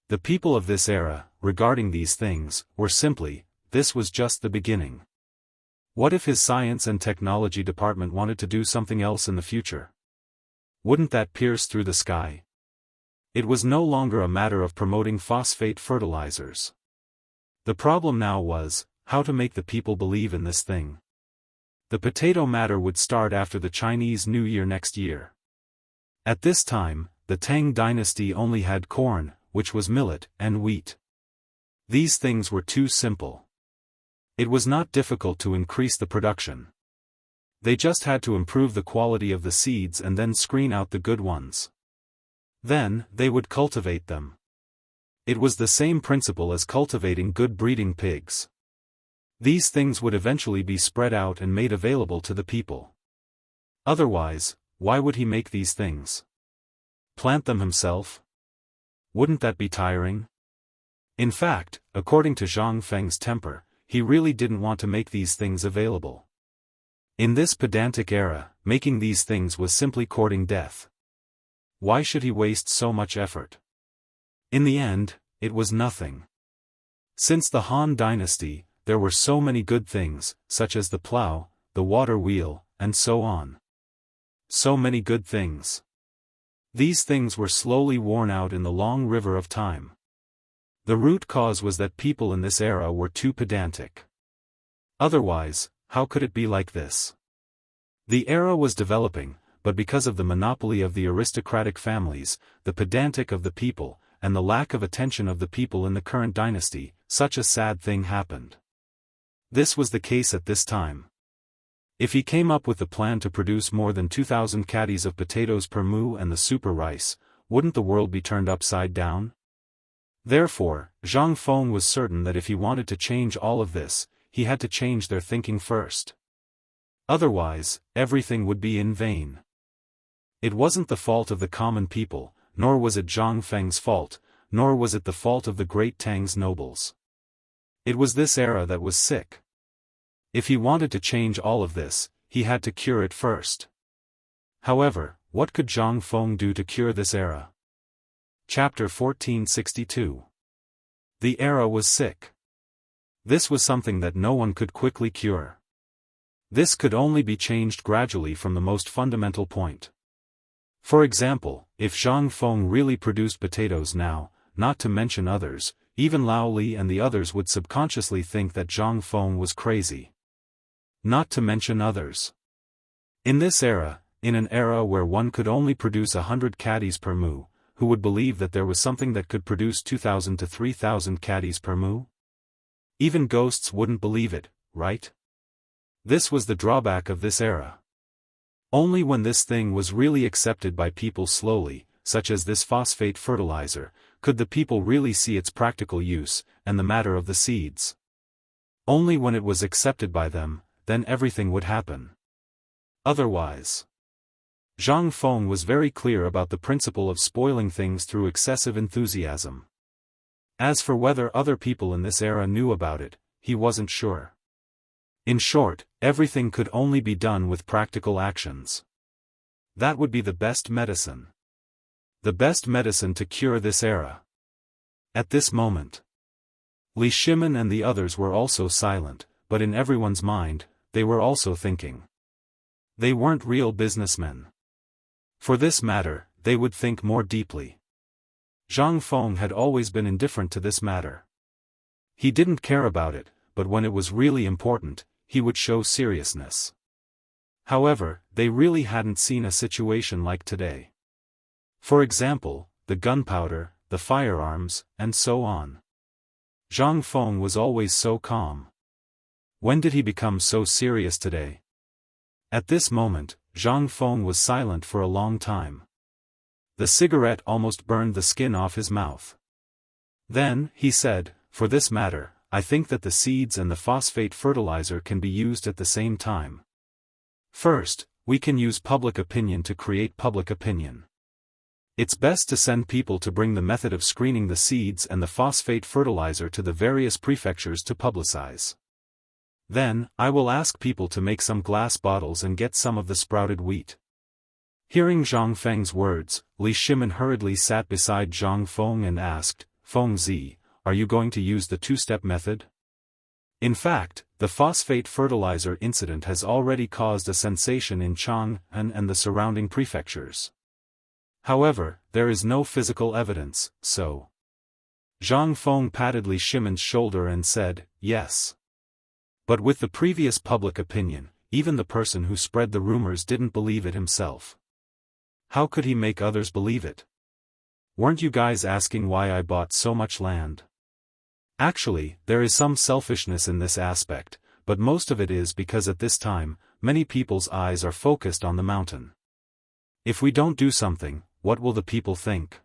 Speaker 1: The people of this era, regarding these things, were simply, this was just the beginning. What if his science and technology department wanted to do something else in the future? Wouldn't that pierce through the sky? It was no longer a matter of promoting phosphate fertilizers. The problem now was, how to make the people believe in this thing. The potato matter would start after the Chinese New Year next year. At this time, the Tang dynasty only had corn, which was millet, and wheat. These things were too simple. It was not difficult to increase the production. They just had to improve the quality of the seeds and then screen out the good ones. Then, they would cultivate them. It was the same principle as cultivating good breeding pigs. These things would eventually be spread out and made available to the people. Otherwise, why would he make these things? Plant them himself? Wouldn't that be tiring? In fact, according to Zhang Feng's temper, he really didn't want to make these things available. In this pedantic era, making these things was simply courting death. Why should he waste so much effort? In the end, it was nothing. Since the Han dynasty, there were so many good things, such as the plow, the water wheel, and so on. So many good things. These things were slowly worn out in the long river of time. The root cause was that people in this era were too pedantic. Otherwise, how could it be like this? The era was developing, but because of the monopoly of the aristocratic families, the pedantic of the people, and the lack of attention of the people in the current dynasty, such a sad thing happened. This was the case at this time. If he came up with the plan to produce more than 2,000 caddies of potatoes per mu and the super rice, wouldn't the world be turned upside down? Therefore, Zhang Feng was certain that if he wanted to change all of this, he had to change their thinking first. Otherwise, everything would be in vain. It wasn't the fault of the common people, nor was it Zhang Feng's fault, nor was it the fault of the great Tang's nobles. It was this era that was sick. If he wanted to change all of this, he had to cure it first. However, what could Zhang Feng do to cure this era? Chapter 1462. The era was sick. This was something that no one could quickly cure. This could only be changed gradually from the most fundamental point. For example, if Zhang Feng really produced potatoes now, not to mention others, even Lao Li and the others would subconsciously think that Zhang Feng was crazy. Not to mention others. In this era, in an era where one could only produce 100 caddies per mu, who would believe that there was something that could produce 2,000 to 3,000 caddies per mu? Even ghosts wouldn't believe it, right? This was the drawback of this era. Only when this thing was really accepted by people slowly, such as this phosphate fertilizer, could the people really see its practical use, and the matter of the seeds. Only when it was accepted by them, then everything would happen. Otherwise. Zhang Feng was very clear about the principle of spoiling things through excessive enthusiasm. As for whether other people in this era knew about it, he wasn't sure. In short, everything could only be done with practical actions. That would be the best medicine. The best medicine to cure this era. At this moment, Li Shimin and the others were also silent, but in everyone's mind, they were also thinking. They weren't real businessmen. For this matter, they would think more deeply. Zhang Feng had always been indifferent to this matter. He didn't care about it, but when it was really important, he would show seriousness. However, they really hadn't seen a situation like today. For example, the gunpowder, the firearms, and so on. Zhang Feng was always so calm. When did he become so serious today? At this moment, Zhang Feng was silent for a long time. The cigarette almost burned the skin off his mouth. Then, he said, "For this matter, I think that the seeds and the phosphate fertilizer can be used at the same time. First, we can use public opinion to create public opinion. It's best to send people to bring the method of screening the seeds and the phosphate fertilizer to the various prefectures to publicize. Then, I will ask people to make some glass bottles and get some of the sprouted wheat." Hearing Zhang Feng's words, Li Shimin hurriedly sat beside Zhang Feng and asked, "Feng Zi, are you going to use the two-step method?" In fact, the phosphate fertilizer incident has already caused a sensation in Chang'an and the surrounding prefectures. However, there is no physical evidence, so. Zhang Feng patted Li Shimin's shoulder and said, "Yes. But with the previous public opinion, even the person who spread the rumors didn't believe it himself. How could he make others believe it? Weren't you guys asking why I bought so much land? Actually, there is some selfishness in this aspect, but most of it is because at this time, many people's eyes are focused on the mountain. If we don't do something, what will the people think?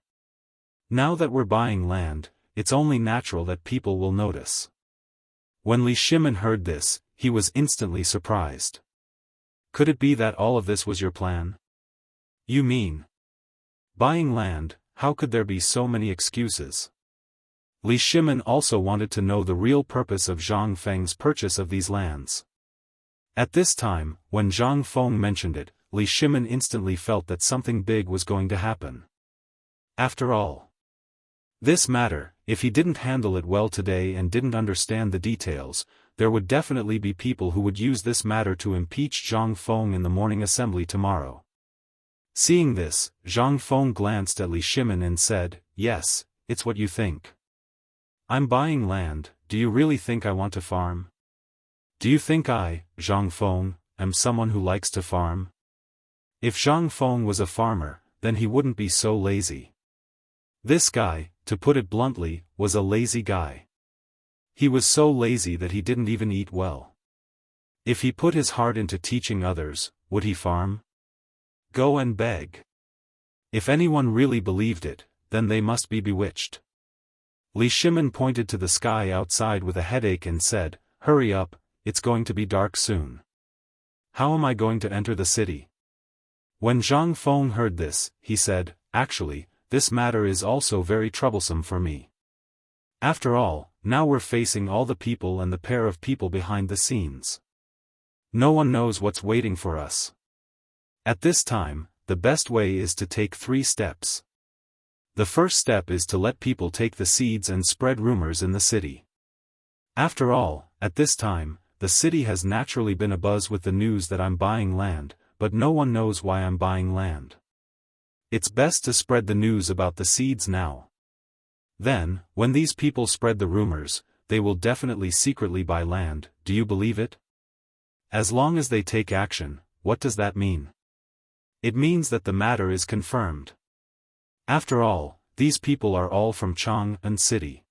Speaker 1: Now that we're buying land, it's only natural that people will notice." When Li Shimin heard this, he was instantly surprised. "Could it be that all of this was your plan? You mean buying land? How could there be so many excuses?" Li Shimin also wanted to know the real purpose of Zhang Feng's purchase of these lands. At this time, when Zhang Feng mentioned it, Li Shimin instantly felt that something big was going to happen. After all, this matter, if he didn't handle it well today and didn't understand the details, there would definitely be people who would use this matter to impeach Zhang Feng in the morning assembly tomorrow. Seeing this, Zhang Feng glanced at Li Shimin and said, "Yes, it's what you think. I'm buying land. Do you really think I want to farm? Do you think I, Zhang Feng, am someone who likes to farm? If Zhang Feng was a farmer, then he wouldn't be so lazy. This guy, to put it bluntly, was a lazy guy. He was so lazy that he didn't even eat well. If he put his heart into teaching others, would he farm? Go and beg. If anyone really believed it, then they must be bewitched." Li Shimin pointed to the sky outside with a headache and said, "Hurry up, it's going to be dark soon. How am I going to enter the city?" When Zhang Feng heard this, he said, "Actually, this matter is also very troublesome for me. After all, now we're facing all the people and the pair of people behind the scenes. No one knows what's waiting for us. At this time, the best way is to take 3 steps. The first step is to let people take the seeds and spread rumors in the city. After all, at this time, the city has naturally been abuzz with the news that I'm buying land, but no one knows why I'm buying land. It's best to spread the news about the seeds now. Then, when these people spread the rumors, they will definitely secretly buy land. Do you believe it? As long as they take action, what does that mean? It means that the matter is confirmed. After all, these people are all from Chang'an City.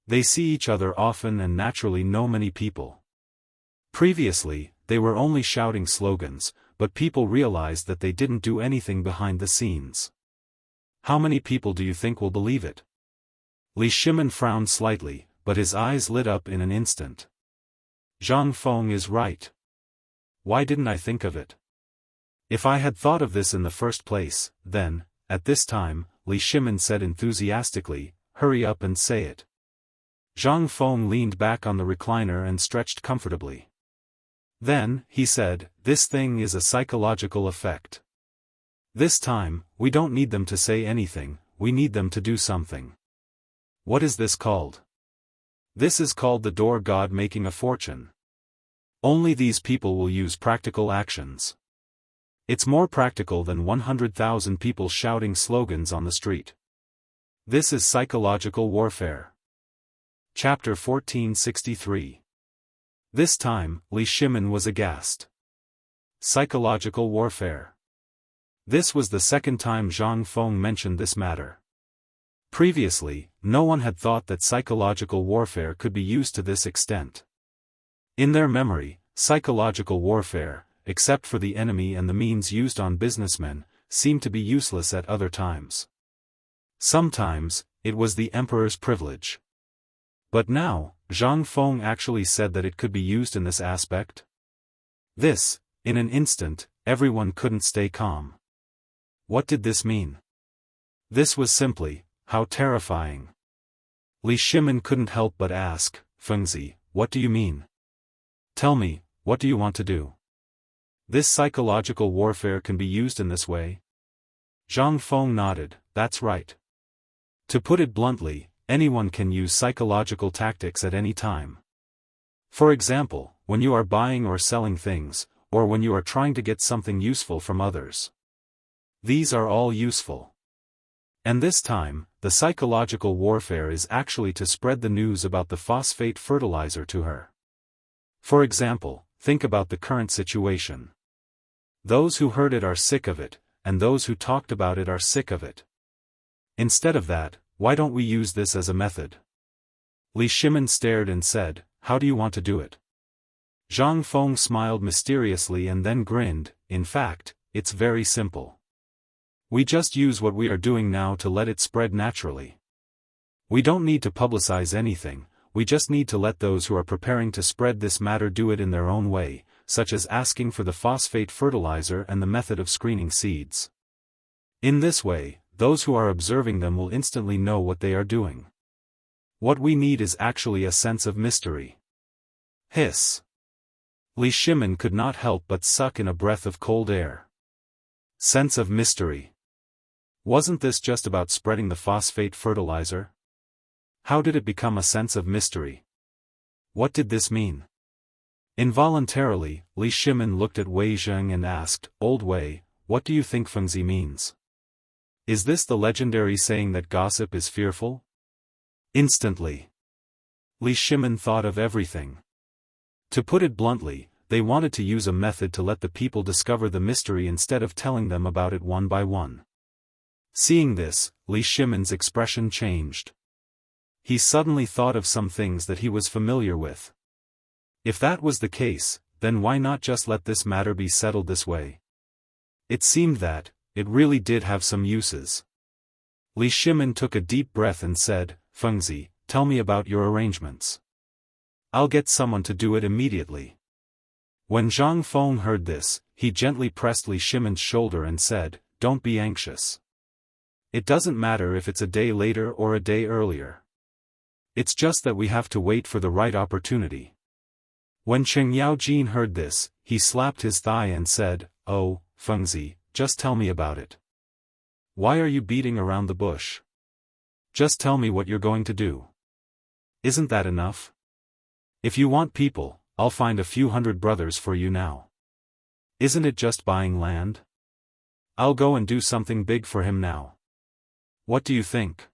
Speaker 1: They see each other often and naturally know many people. Previously, they were only shouting slogans, but people realized that they didn't do anything behind the scenes. How many people do you think will believe it?" Li Shimin frowned slightly, but his eyes lit up in an instant. Zhang Feng is right. Why didn't I think of it? If I had thought of this in the first place, then, at this time, Li Shimin said enthusiastically, "Hurry up and say it." Zhang Feng leaned back on the recliner and stretched comfortably. Then, he said, "This thing is a psychological effect. This time, we don't need them to say anything, we need them to do something." What is this called? This is called the door god making a fortune. Only these people will use practical actions. It's more practical than 100,000 people shouting slogans on the street. This is psychological warfare. Chapter 1463. This time, Li Shimin was aghast. Psychological warfare. This was the second time Zhang Feng mentioned this matter. Previously, no one had thought that psychological warfare could be used to this extent. In their memory, psychological warfare, except for the enemy and the means used on businessmen, seemed to be useless at other times. Sometimes, it was the emperor's privilege. But now, Zhang Feng actually said that it could be used in this aspect. This, in an instant, everyone couldn't stay calm. What did this mean? This was simply, how terrifying. Li Shimin couldn't help but ask, Fengzi, what do you mean? Tell me, what do you want to do? This psychological warfare can be used in this way? Zhang Feng nodded, that's right. To put it bluntly, anyone can use psychological tactics at any time. For example, when you are buying or selling things, or when you are trying to get something useful from others. These are all useful. And this time, the psychological warfare is actually to spread the news about the phosphate fertilizer to her. For example, think about the current situation. Those who heard it are sick of it, and those who talked about it are sick of it. Instead of that, why don't we use this as a method? Li Shimin stared and said, how do you want to do it? Zhang Feng smiled mysteriously and then grinned, in fact, it's very simple. We just use what we are doing now to let it spread naturally. We don't need to publicize anything, we just need to let those who are preparing to spread this matter do it in their own way, such as asking for the phosphate fertilizer and the method of screening seeds. In this way, those who are observing them will instantly know what they are doing. What we need is actually a sense of mystery. Hiss. Li Shimin could not help but suck in a breath of cold air. Sense of mystery. Wasn't this just about spreading the phosphate fertilizer? How did it become a sense of mystery? What did this mean? Involuntarily, Li Shimin looked at Wei Zheng and asked, Old Wei, what do you think Fengzi means? Is this the legendary saying that gossip is fearful? Instantly, Li Shimin thought of everything. To put it bluntly, they wanted to use a method to let the people discover the mystery instead of telling them about it one by one. Seeing this, Li Shimin's expression changed. He suddenly thought of some things that he was familiar with. If that was the case, then why not just let this matter be settled this way? It seemed that, it really did have some uses. Li Shimin took a deep breath and said, Fengzi, tell me about your arrangements. I'll get someone to do it immediately. When Zhang Feng heard this, he gently pressed Li Shimin's shoulder and said, Don't be anxious. It doesn't matter if it's a day later or a day earlier. It's just that we have to wait for the right opportunity. When Cheng Yaojin heard this, he slapped his thigh and said, Oh, Fengzi, just tell me about it. Why are you beating around the bush? Just tell me what you're going to do. Isn't that enough? If you want people, I'll find a few hundred brothers for you now. Isn't it just buying land? I'll go and do something big for him now. What do you think?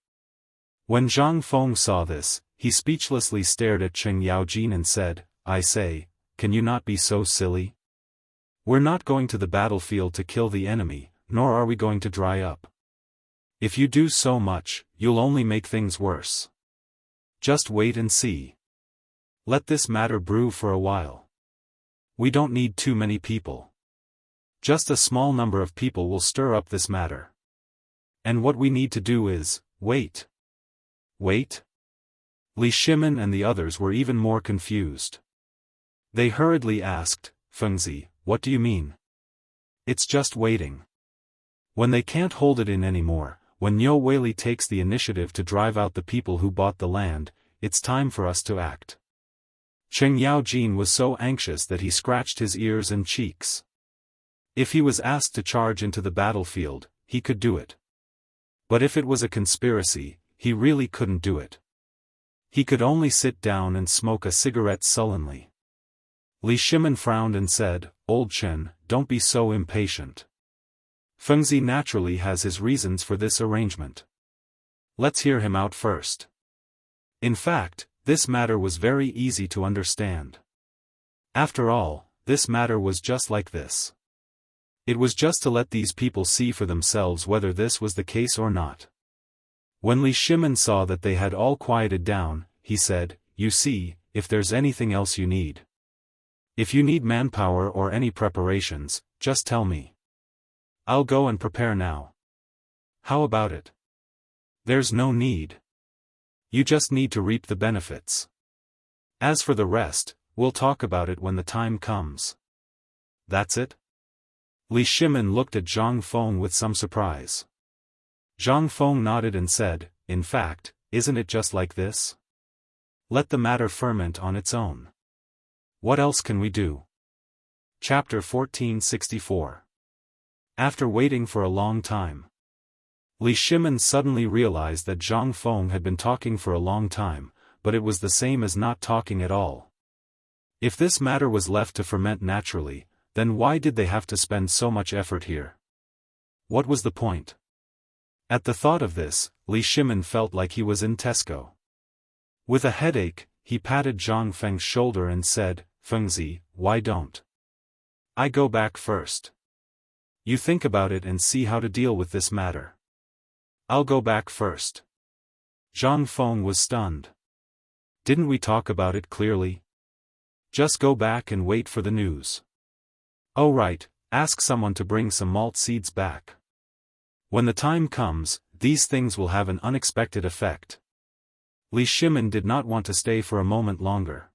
Speaker 1: When Zhang Feng saw this, he speechlessly stared at Cheng Yaojin and said, I say, can you not be so silly? We're not going to the battlefield to kill the enemy, nor are we going to dry up. If you do so much, you'll only make things worse. Just wait and see. Let this matter brew for a while. We don't need too many people. Just a small number of people will stir up this matter. And what we need to do is, wait. Wait? Li Shimin and the others were even more confused. They hurriedly asked, Fengzi, what do you mean? It's just waiting. When they can't hold it in anymore, when Niu Weili takes the initiative to drive out the people who bought the land, it's time for us to act. Cheng Yaojin was so anxious that he scratched his ears and cheeks. If he was asked to charge into the battlefield, he could do it. But if it was a conspiracy, he really couldn't do it. He could only sit down and smoke a cigarette sullenly. Li Shimin frowned and said, Old Chen, don't be so impatient. Fengzi naturally has his reasons for this arrangement. Let's hear him out first. In fact, this matter was very easy to understand. After all, this matter was just like this. It was just to let these people see for themselves whether this was the case or not. When Li Shimin saw that they had all quieted down, he said, You see, if there's anything else you need. If you need manpower or any preparations, just tell me. I'll go and prepare now. How about it? There's no need. You just need to reap the benefits. As for the rest, we'll talk about it when the time comes. That's it? Li Shimin looked at Zhang Feng with some surprise. Zhang Feng nodded and said, in fact, isn't it just like this? Let the matter ferment on its own. What else can we do? Chapter 1464. After waiting for a long time, Li Shimin suddenly realized that Zhang Feng had been talking for a long time, but it was the same as not talking at all. If this matter was left to ferment naturally, then why did they have to spend so much effort here? What was the point? At the thought of this, Li Shimin felt like he was in Tesco. With a headache, he patted Zhang Feng's shoulder and said, Fengzi, why don't I go back first? You think about it and see how to deal with this matter. I'll go back first. Zhang Feng was stunned. Didn't we talk about it clearly? Just go back and wait for the news. Oh right, ask someone to bring some malt seeds back. When the time comes, these things will have an unexpected effect. Li Shimin did not want to stay for a moment longer.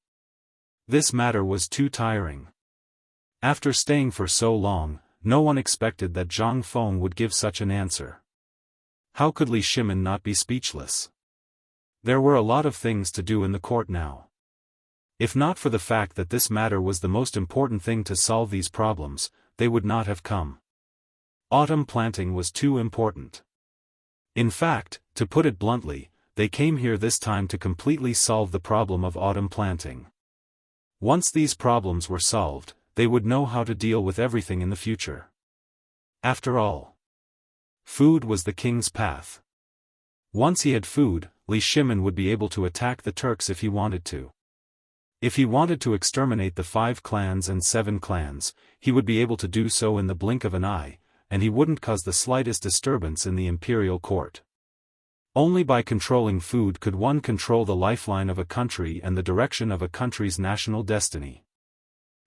Speaker 1: This matter was too tiring. After staying for so long, no one expected that Zhang Feng would give such an answer. How could Li Shimin not be speechless? There were a lot of things to do in the court now. If not for the fact that this matter was the most important thing to solve these problems, they would not have come. Autumn planting was too important. In fact, to put it bluntly, they came here this time to completely solve the problem of autumn planting. Once these problems were solved, they would know how to deal with everything in the future. After all, food was the king's path. Once he had food, Li Shimin would be able to attack the Turks if he wanted to. If he wanted to exterminate the 5 clans and 7 clans, he would be able to do so in the blink of an eye, and he wouldn't cause the slightest disturbance in the imperial court. Only by controlling food could one control the lifeline of a country and the direction of a country's national destiny.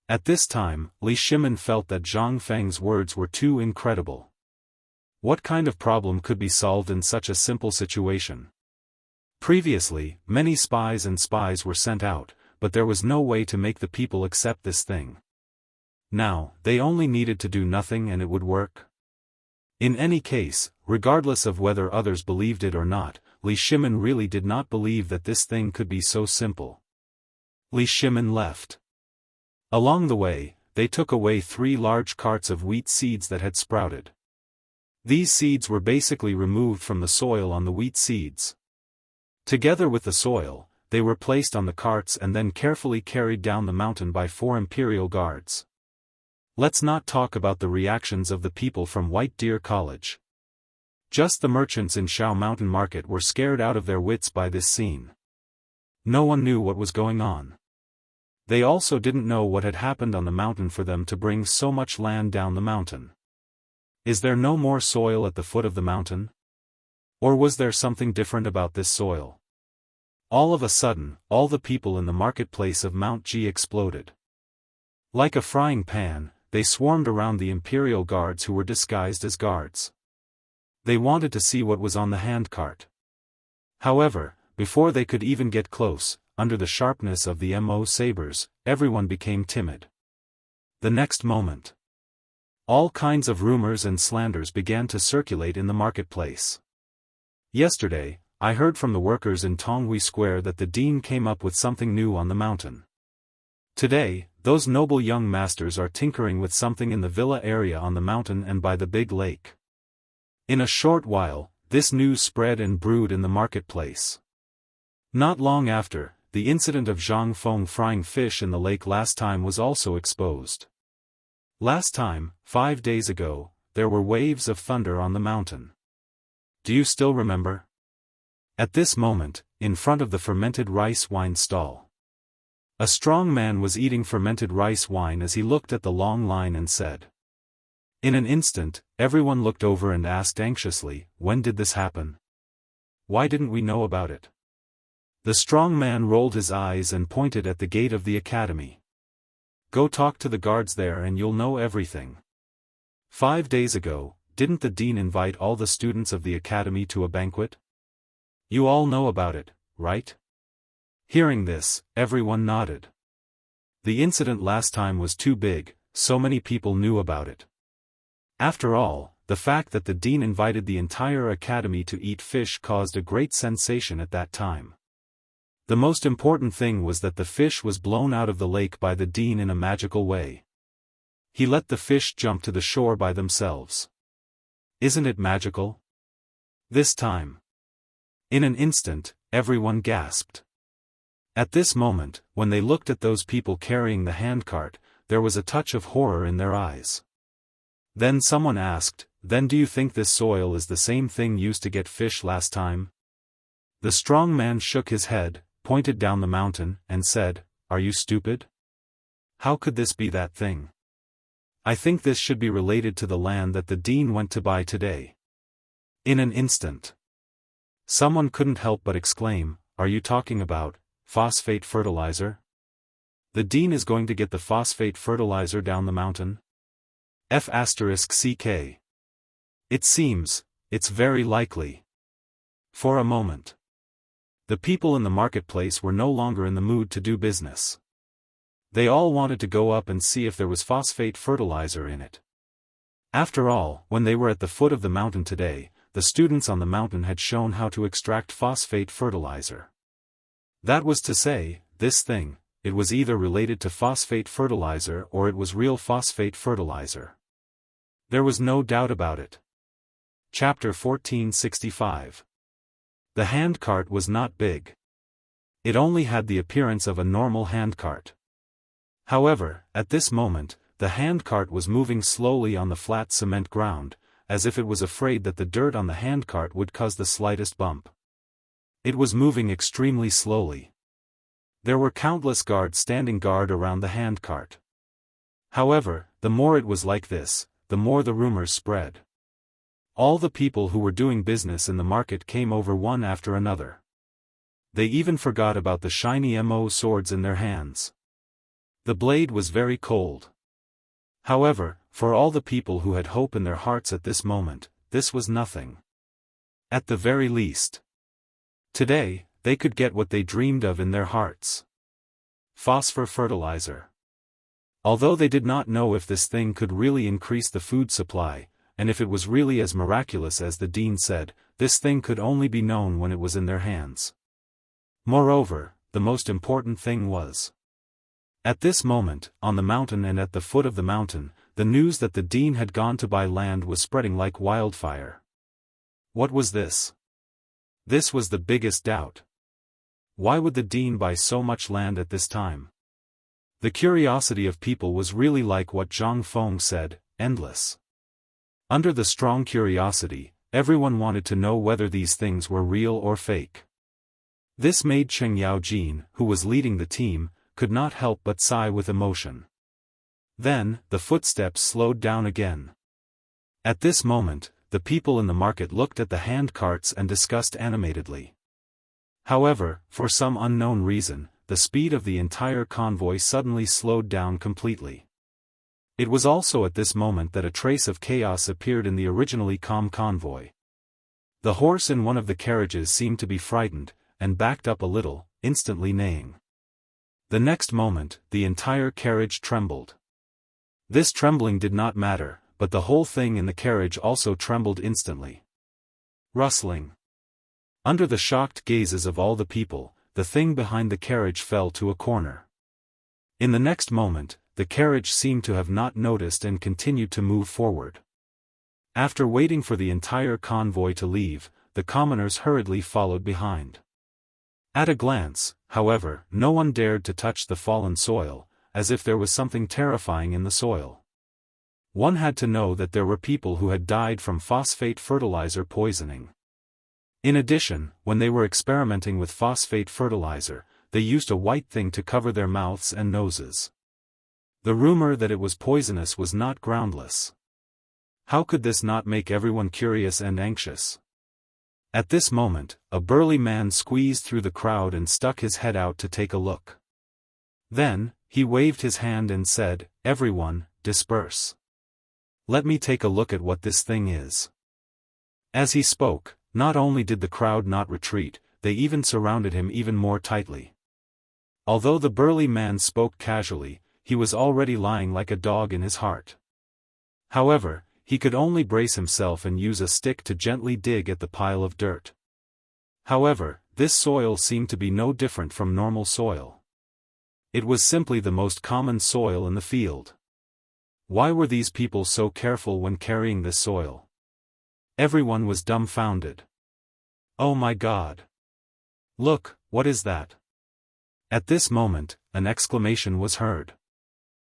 Speaker 1: At this time, Li Shimin felt that Zhang Feng's words were too incredible. What kind of problem could be solved in such a simple situation? Previously, many spies were sent out, but there was no way to make the people accept this thing. Now, they only needed to do nothing and it would work. In any case, regardless of whether others believed it or not, Li Shimin really did not believe that this thing could be so simple. Li Shimin left. Along the way, they took away 3 large carts of wheat seeds that had sprouted. These seeds were basically removed from the soil on the wheat seeds. Together with the soil, they were placed on the carts and then carefully carried down the mountain by 4 imperial guards. Let's not talk about the reactions of the people from White Deer College. Just the merchants in Shao Mountain Market were scared out of their wits by this scene. No one knew what was going on. They also didn't know what had happened on the mountain for them to bring so much land down the mountain. Is there no more soil at the foot of the mountain? Or was there something different about this soil? All of a sudden, all the people in the marketplace of Mount Ji exploded. Like a frying pan, they swarmed around the imperial guards who were disguised as guards. They wanted to see what was on the handcart. However, before they could even get close, under the sharpness of the Mo sabers, everyone became timid. The next moment, all kinds of rumors and slanders began to circulate in the marketplace. Yesterday, I heard from the workers in Tonghui Square that the dean came up with something new on the mountain. Today, those noble young masters are tinkering with something in the villa area on the mountain and by the big lake. In a short while, this news spread and brewed in the marketplace. Not long after, the incident of Zhang Feng frying fish in the lake last time was also exposed. Last time, 5 days ago, there were waves of thunder on the mountain. Do you still remember? At this moment, in front of the fermented rice wine stall, a strong man was eating fermented rice wine as he looked at the long line and said. In an instant, everyone looked over and asked anxiously, when did this happen? Why didn't we know about it? The strong man rolled his eyes and pointed at the gate of the academy. Go talk to the guards there and you'll know everything. 5 days ago, didn't the dean invite all the students of the academy to a banquet? You all know about it, right? Hearing this, everyone nodded. The incident last time was too big, so many people knew about it. After all, the fact that the dean invited the entire academy to eat fish caused a great sensation at that time. The most important thing was that the fish was blown out of the lake by the dean in a magical way. He let the fish jump to the shore by themselves. Isn't it magical? This time. In an instant, everyone gasped. At this moment, when they looked at those people carrying the handcart, there was a touch of horror in their eyes. Then someone asked, "Then do you think this soil is the same thing used to get fish last time?" The strong man shook his head, pointed down the mountain, and said, "Are you stupid? How could this be that thing? I think this should be related to the land that the dean went to buy today." In an instant, someone couldn't help but exclaim, "Are you talking about phosphate fertilizer? The dean is going to get the phosphate fertilizer down the mountain? F***ck. It seems, it's very likely." For a moment, the people in the marketplace were no longer in the mood to do business. They all wanted to go up and see if there was phosphate fertilizer in it. After all, when they were at the foot of the mountain today, the students on the mountain had shown how to extract phosphate fertilizer. That was to say, this thing, it was either related to phosphate fertilizer or it was real phosphate fertilizer. There was no doubt about it. Chapter 1465. The handcart was not big. It only had the appearance of a normal handcart. However, at this moment, the handcart was moving slowly on the flat cement ground, as if it was afraid that the dirt on the handcart would cause the slightest bump. It was moving extremely slowly. There were countless guards standing guard around the handcart. However, the more it was like this, the more the rumors spread. All the people who were doing business in the market came over one after another. They even forgot about the shiny mo swords in their hands. The blade was very cold. However, for all the people who had hope in their hearts at this moment, this was nothing. At the very least, today, they could get what they dreamed of in their hearts. Phosphor fertilizer. Although they did not know if this thing could really increase the food supply, and if it was really as miraculous as the dean said, this thing could only be known when it was in their hands. Moreover, the most important thing was, at this moment, on the mountain and at the foot of the mountain, the news that the dean had gone to buy land was spreading like wildfire. What was this? This was the biggest doubt. Why would the dean buy so much land at this time? The curiosity of people was really like what Zhang Feng said, endless. Under the strong curiosity, everyone wanted to know whether these things were real or fake. This made Cheng Yaojin, who was leading the team, could not help but sigh with emotion. Then, the footsteps slowed down again. At this moment, the people in the market looked at the handcarts and discussed animatedly. However, for some unknown reason, the speed of the entire convoy suddenly slowed down completely. It was also at this moment that a trace of chaos appeared in the originally calm convoy. The horse in one of the carriages seemed to be frightened, and backed up a little, instantly neighing. The next moment, the entire carriage trembled. This trembling did not matter, but the whole thing in the carriage also trembled instantly. Rustling. Under the shocked gazes of all the people, the thing behind the carriage fell to a corner. In the next moment, the carriage seemed to have not noticed and continued to move forward. After waiting for the entire convoy to leave, the commoners hurriedly followed behind. At a glance, however, no one dared to touch the fallen soil, as if there was something terrifying in the soil. One had to know that there were people who had died from phosphate fertilizer poisoning. In addition, when they were experimenting with phosphate fertilizer, they used a white thing to cover their mouths and noses. The rumor that it was poisonous was not groundless. How could this not make everyone curious and anxious? At this moment, a burly man squeezed through the crowd and stuck his head out to take a look. Then, he waved his hand and said, "Everyone, disperse. Let me take a look at what this thing is." As he spoke, not only did the crowd not retreat, they even surrounded him even more tightly. Although the burly man spoke casually, he was already lying like a dog in his heart. However, he could only brace himself and use a stick to gently dig at the pile of dirt. However, this soil seemed to be no different from normal soil. It was simply the most common soil in the field. Why were these people so careful when carrying this soil? Everyone was dumbfounded. "Oh my God! Look, what is that?" At this moment, an exclamation was heard.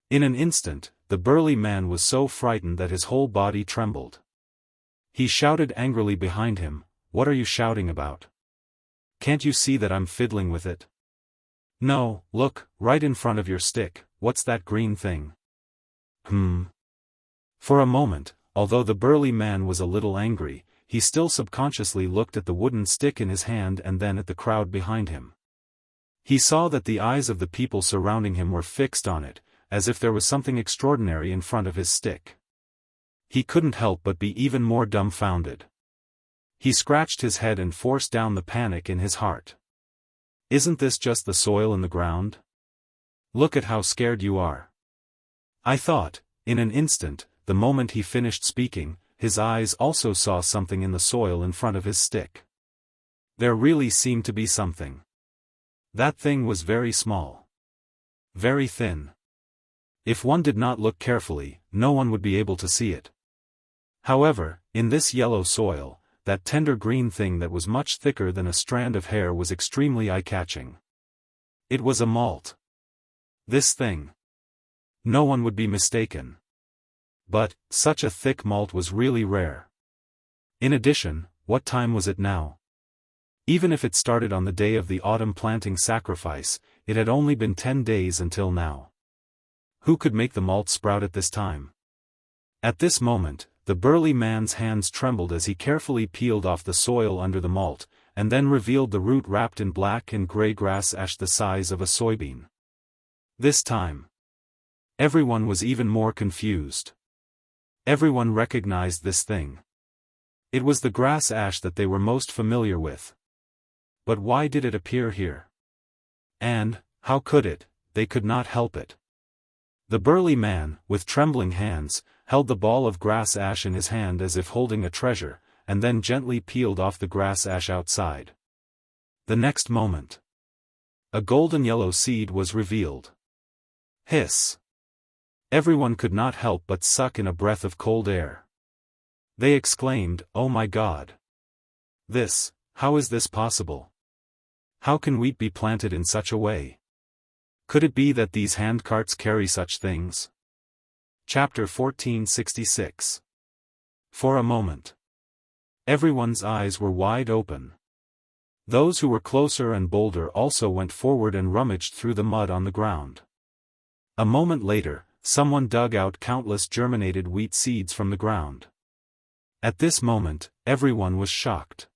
Speaker 1: In an instant, the burly man was so frightened that his whole body trembled. He shouted angrily behind him, "What are you shouting about? Can't you see that I'm fiddling with it? No, look, right in front of your stick, what's that green thing?" For a moment, although the burly man was a little angry, he still subconsciously looked at the wooden stick in his hand and then at the crowd behind him. He saw that the eyes of the people surrounding him were fixed on it, as if there was something extraordinary in front of his stick. He couldn't help but be even more dumbfounded. He scratched his head and forced down the panic in his heart. "Isn't this just the soil in the ground? Look at how scared you are." I thought, in an instant, the moment he finished speaking, his eyes also saw something in the soil in front of his stick. There really seemed to be something. That thing was very small. Very thin. If one did not look carefully, no one would be able to see it. However, in this yellow soil, that tender green thing that was much thicker than a strand of hair was extremely eye-catching. It was a malt. This thing. No one would be mistaken. But, such a thick malt was really rare. In addition, what time was it now? Even if it started on the day of the autumn planting sacrifice, it had only been 10 days until now. Who could make the malt sprout at this time? At this moment, the burly man's hands trembled as he carefully peeled off the soil under the malt, and then revealed the root wrapped in black and gray grass ash the size of a soybean. This time, everyone was even more confused. Everyone recognized this thing. It was the grass ash that they were most familiar with. But why did it appear here? And, how could it? They could not help it. The burly man, with trembling hands, held the ball of grass ash in his hand as if holding a treasure, and then gently peeled off the grass ash outside. The next moment, a golden yellow seed was revealed. Hiss! Everyone could not help but suck in a breath of cold air. They exclaimed, "Oh my God! How is this possible? How can wheat be planted in such a way? Could it be that these handcarts carry such things?" Chapter 1466. For a moment, everyone's eyes were wide open. Those who were closer and bolder also went forward and rummaged through the mud on the ground. A moment later, someone dug out countless germinated wheat seeds from the ground. At this moment, everyone was shocked.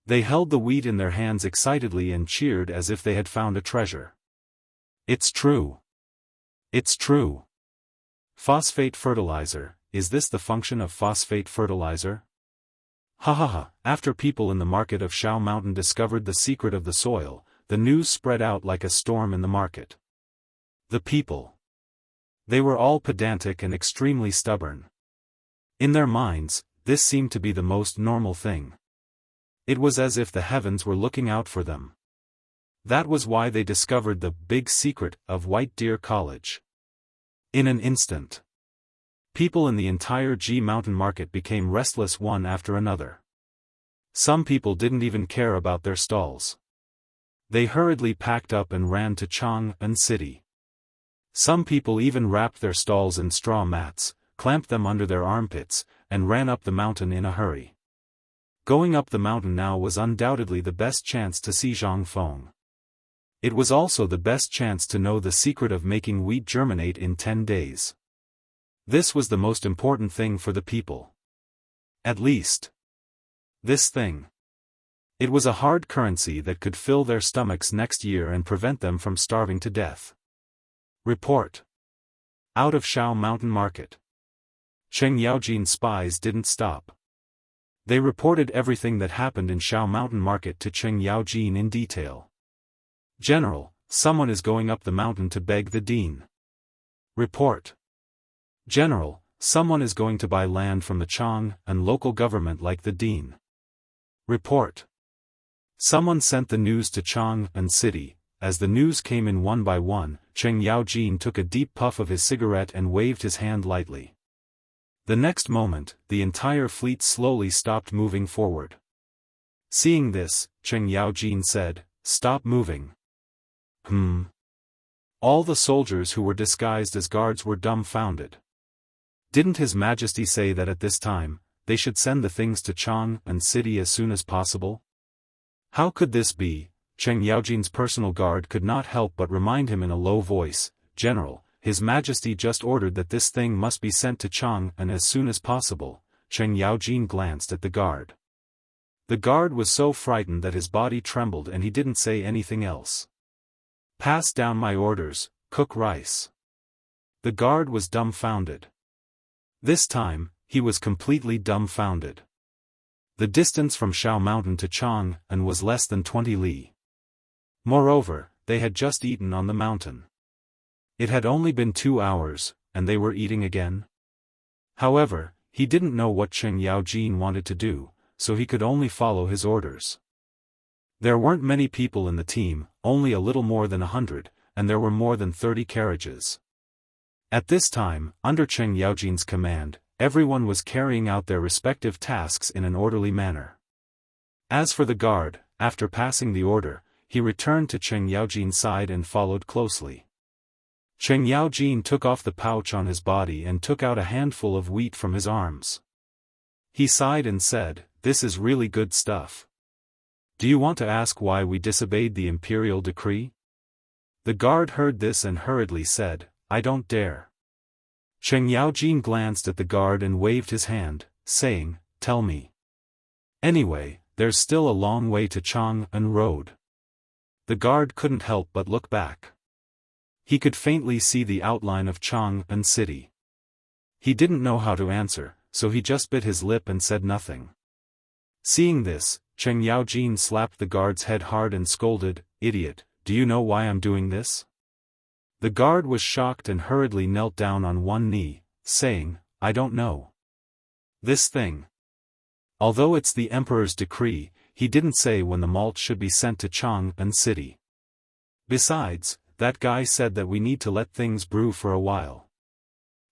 Speaker 1: They held the wheat in their hands excitedly and cheered as if they had found a treasure. "It's true! It's true! Phosphate fertilizer, is this the function of phosphate fertilizer?" Ha ha ha! After people in the market of Shao Mountain discovered the secret of the soil, the news spread out like a storm in the market. The people. They were all pedantic and extremely stubborn. In their minds, this seemed to be the most normal thing. It was as if the heavens were looking out for them. That was why they discovered the big secret of White Deer College. In an instant, people in the entire G Mountain market became restless one after another. Some people didn't even care about their stalls. They hurriedly packed up and ran to Chang'an City. Some people even wrapped their stalls in straw mats, clamped them under their armpits, and ran up the mountain in a hurry. Going up the mountain now was undoubtedly the best chance to see Zhang Feng. It was also the best chance to know the secret of making wheat germinate in 10 days. This was the most important thing for the people. At least, this thing. It was a hard currency that could fill their stomachs next year and prevent them from starving to death. Report. Out of Shao Mountain Market. Cheng Yaojin's spies didn't stop. They reported everything that happened in Shao Mountain Market to Cheng Yaojin in detail. General, someone is going up the mountain to beg the dean. Report. General, someone is going to buy land from the Chang and local government like the dean. Report. Someone sent the news to Chang and city. As the news came in one by one, Cheng Yaojin took a deep puff of his cigarette and waved his hand lightly. The next moment, the entire fleet slowly stopped moving forward. Seeing this, Cheng Yaojin said, "Stop moving." All the soldiers who were disguised as guards were dumbfounded. Didn't His Majesty say that at this time, they should send the things to Chang and city as soon as possible? How could this be? Cheng Yaojin's personal guard could not help but remind him in a low voice, "General, His Majesty just ordered that this thing must be sent to Chang and as soon as possible." Cheng Yaojin glanced at the guard. The guard was so frightened that his body trembled and he didn't say anything else. "Pass down my orders, cook rice." The guard was dumbfounded. This time, he was completely dumbfounded. The distance from Shao Mountain to Chang and was less than 20 li. Moreover, they had just eaten on the mountain. It had only been 2 hours, and they were eating again. However, he didn't know what Cheng Yaojin wanted to do, so he could only follow his orders. There weren't many people in the team, only a little more than 100, and there were more than 30 carriages. At this time, under Cheng Yaojin's command, everyone was carrying out their respective tasks in an orderly manner. As for the guard, after passing the order, he returned to Cheng Yaojin's side and followed closely. Cheng Yaojin took off the pouch on his body and took out a handful of wheat from his arms. He sighed and said, "This is really good stuff. Do you want to ask why we disobeyed the imperial decree?" The guard heard this and hurriedly said, "I don't dare." Cheng Yaojin glanced at the guard and waved his hand, saying, "Tell me. Anyway, there's still a long way to Chang and road." The guard couldn't help but look back. He could faintly see the outline of Chang and city. He didn't know how to answer, so he just bit his lip and said nothing. Seeing this, Cheng Yaojin slapped the guard's head hard and scolded, "Idiot, do you know why I'm doing this?" The guard was shocked and hurriedly knelt down on one knee, saying, "I don't know. This thing. Although it's the emperor's decree, he didn't say when the malt should be sent to Chang and city. Besides, that guy said that we need to let things brew for a while.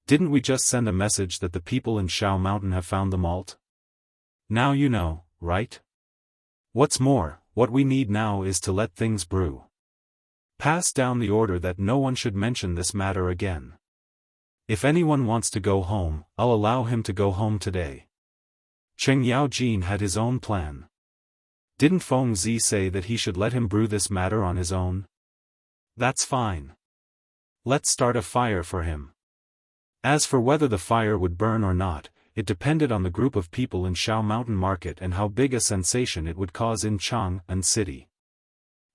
Speaker 1: Didn't we just send a message that the people in Shao Mountain have found the malt? Now you know, right? What's more, what we need now is to let things brew. Pass down the order that no one should mention this matter again. If anyone wants to go home, I'll allow him to go home today." Cheng Yaojin had his own plan. Didn't Feng Zi say that he should let him brew this matter on his own? That's fine. Let's start a fire for him. As for whether the fire would burn or not, it depended on the group of people in Shao Mountain Market and how big a sensation it would cause in Chang and city.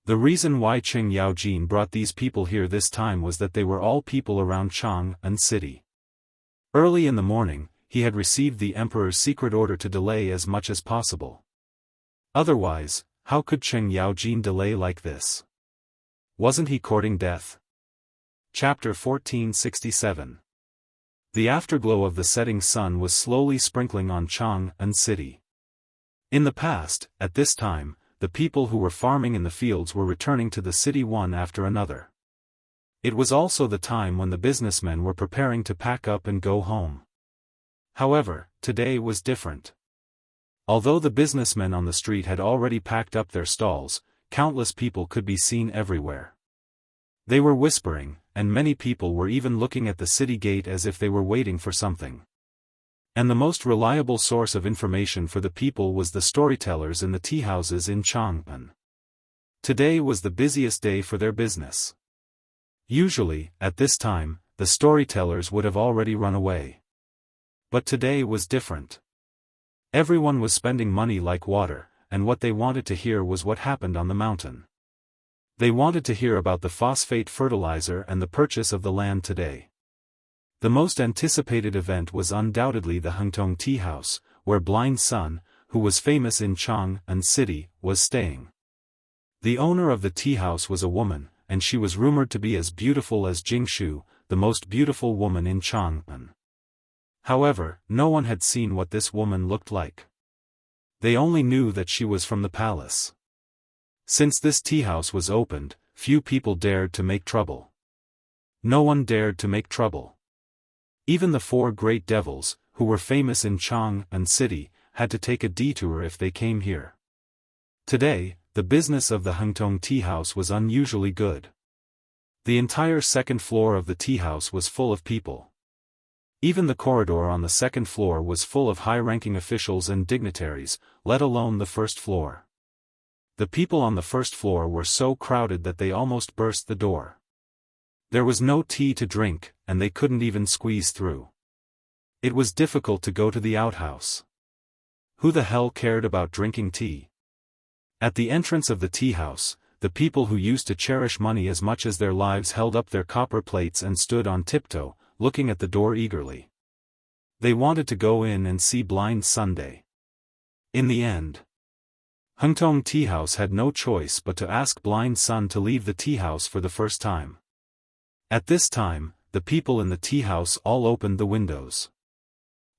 Speaker 1: The reason why Cheng Yaojin brought these people here this time was that they were all people around Chang and city. Early in the morning, he had received the emperor's secret order to delay as much as possible. Otherwise, how could Cheng Yaojin delay like this? Wasn't he courting death? Chapter 1467. The afterglow of the setting sun was slowly sprinkling on Chang and city. In the past, at this time, the people who were farming in the fields were returning to the city one after another. It was also the time when the businessmen were preparing to pack up and go home. However, today was different. Although the businessmen on the street had already packed up their stalls, countless people could be seen everywhere. They were whispering, and many people were even looking at the city gate as if they were waiting for something. And the most reliable source of information for the people was the storytellers in the tea houses in Chang'an. Today was the busiest day for their business. Usually, at this time, the storytellers would have already run away. But today was different. Everyone was spending money like water, and what they wanted to hear was what happened on the mountain. They wanted to hear about the phosphate fertilizer and the purchase of the land today. The most anticipated event was undoubtedly the Hengtong Tea House, where Blind Sun, who was famous in Chang'an City, was staying. The owner of the tea house was a woman, and she was rumored to be as beautiful as Jingshu, the most beautiful woman in Chang'an. However, no one had seen what this woman looked like. They only knew that she was from the palace. Since this tea house was opened, few people dared to make trouble. No one dared to make trouble. Even the 4 great devils, who were famous in Chang'an City, had to take a detour if they came here. Today, the business of the Hengtong Tea House was unusually good. The entire second floor of the tea house was full of people. Even the corridor on the second floor was full of high-ranking officials and dignitaries, let alone the first floor. The people on the first floor were so crowded that they almost burst the door. There was no tea to drink, and they couldn't even squeeze through. It was difficult to go to the outhouse. Who the hell cared about drinking tea? At the entrance of the tea house, the people who used to cherish money as much as their lives held up their copper plates and stood on tiptoe, looking at the door eagerly. They wanted to go in and see Blind Sunday. In the end, Hengtong Tea House had no choice but to ask Blind Sun to leave the tea house for the first time. At this time, the people in the tea house all opened the windows.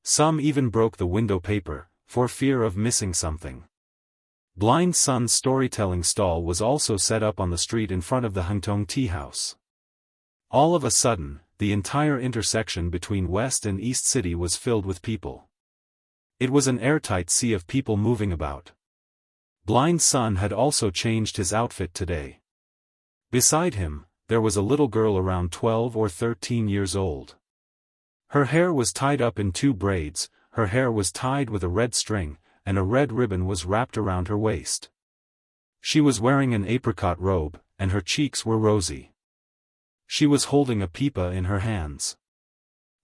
Speaker 1: Some even broke the window paper, for fear of missing something. Blind Sun's storytelling stall was also set up on the street in front of the Hengtong Tea House. All of a sudden, the entire intersection between West and East City was filled with people. It was an airtight sea of people moving about. Blind Sun had also changed his outfit today. Beside him, there was a little girl around 12 or 13 years old. Her hair was tied up in 2 braids, her hair was tied with a red string, and a red ribbon was wrapped around her waist. She was wearing an apricot robe, and her cheeks were rosy. She was holding a pipa in her hands.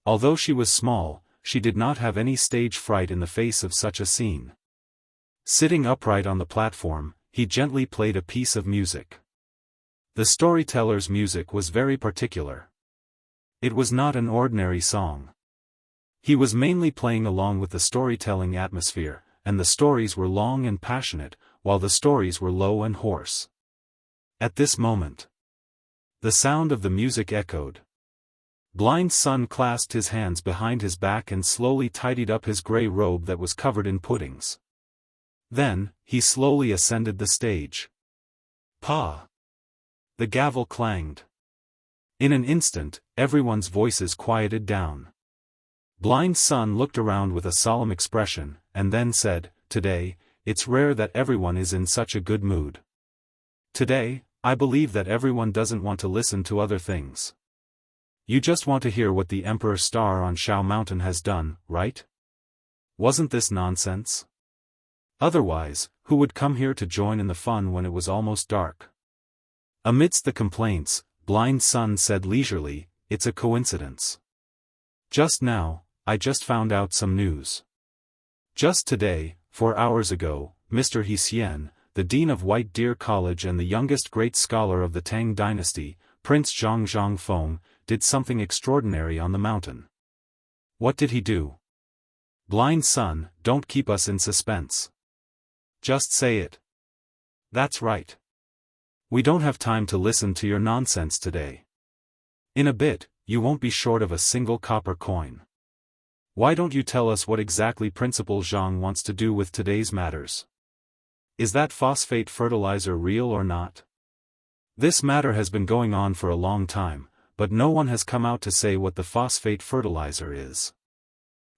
Speaker 1: Although she was small, she did not have any stage fright in the face of such a scene. Sitting upright on the platform, he gently played a piece of music. The storyteller's music was very particular. It was not an ordinary song. He was mainly playing along with the storytelling atmosphere, and the stories were long and passionate, while the stories were low and hoarse. At this moment, the sound of the music echoed. Blind Sun clasped his hands behind his back and slowly tidied up his grey robe that was covered in puddings. Then, he slowly ascended the stage. Pa! The gavel clanged. In an instant, everyone's voices quieted down. Blind Sun looked around with a solemn expression, and then said, "Today, it's rare that everyone is in such a good mood. Today, I believe that everyone doesn't want to listen to other things. You just want to hear what the Emperor Star on Shao Mountain has done, right? Wasn't this nonsense? Otherwise, who would come here to join in the fun when it was almost dark?" Amidst the complaints, Blind Sun said leisurely, "It's a coincidence. Just now, I just found out some news. Just today, 4 hours ago, Mr. He Xian, the Dean of White Deer College and the youngest great scholar of the Tang dynasty, Prince Zhang Feng, did something extraordinary on the mountain." "What did he do?" "Blind Sun, don't keep us in suspense. Just say it." "That's right. We don't have time to listen to your nonsense today. In a bit, you won't be short of a single copper coin. Why don't you tell us what exactly Principal Zhang wants to do with today's matters? Is that phosphate fertilizer real or not? This matter has been going on for a long time, but no one has come out to say what the phosphate fertilizer is.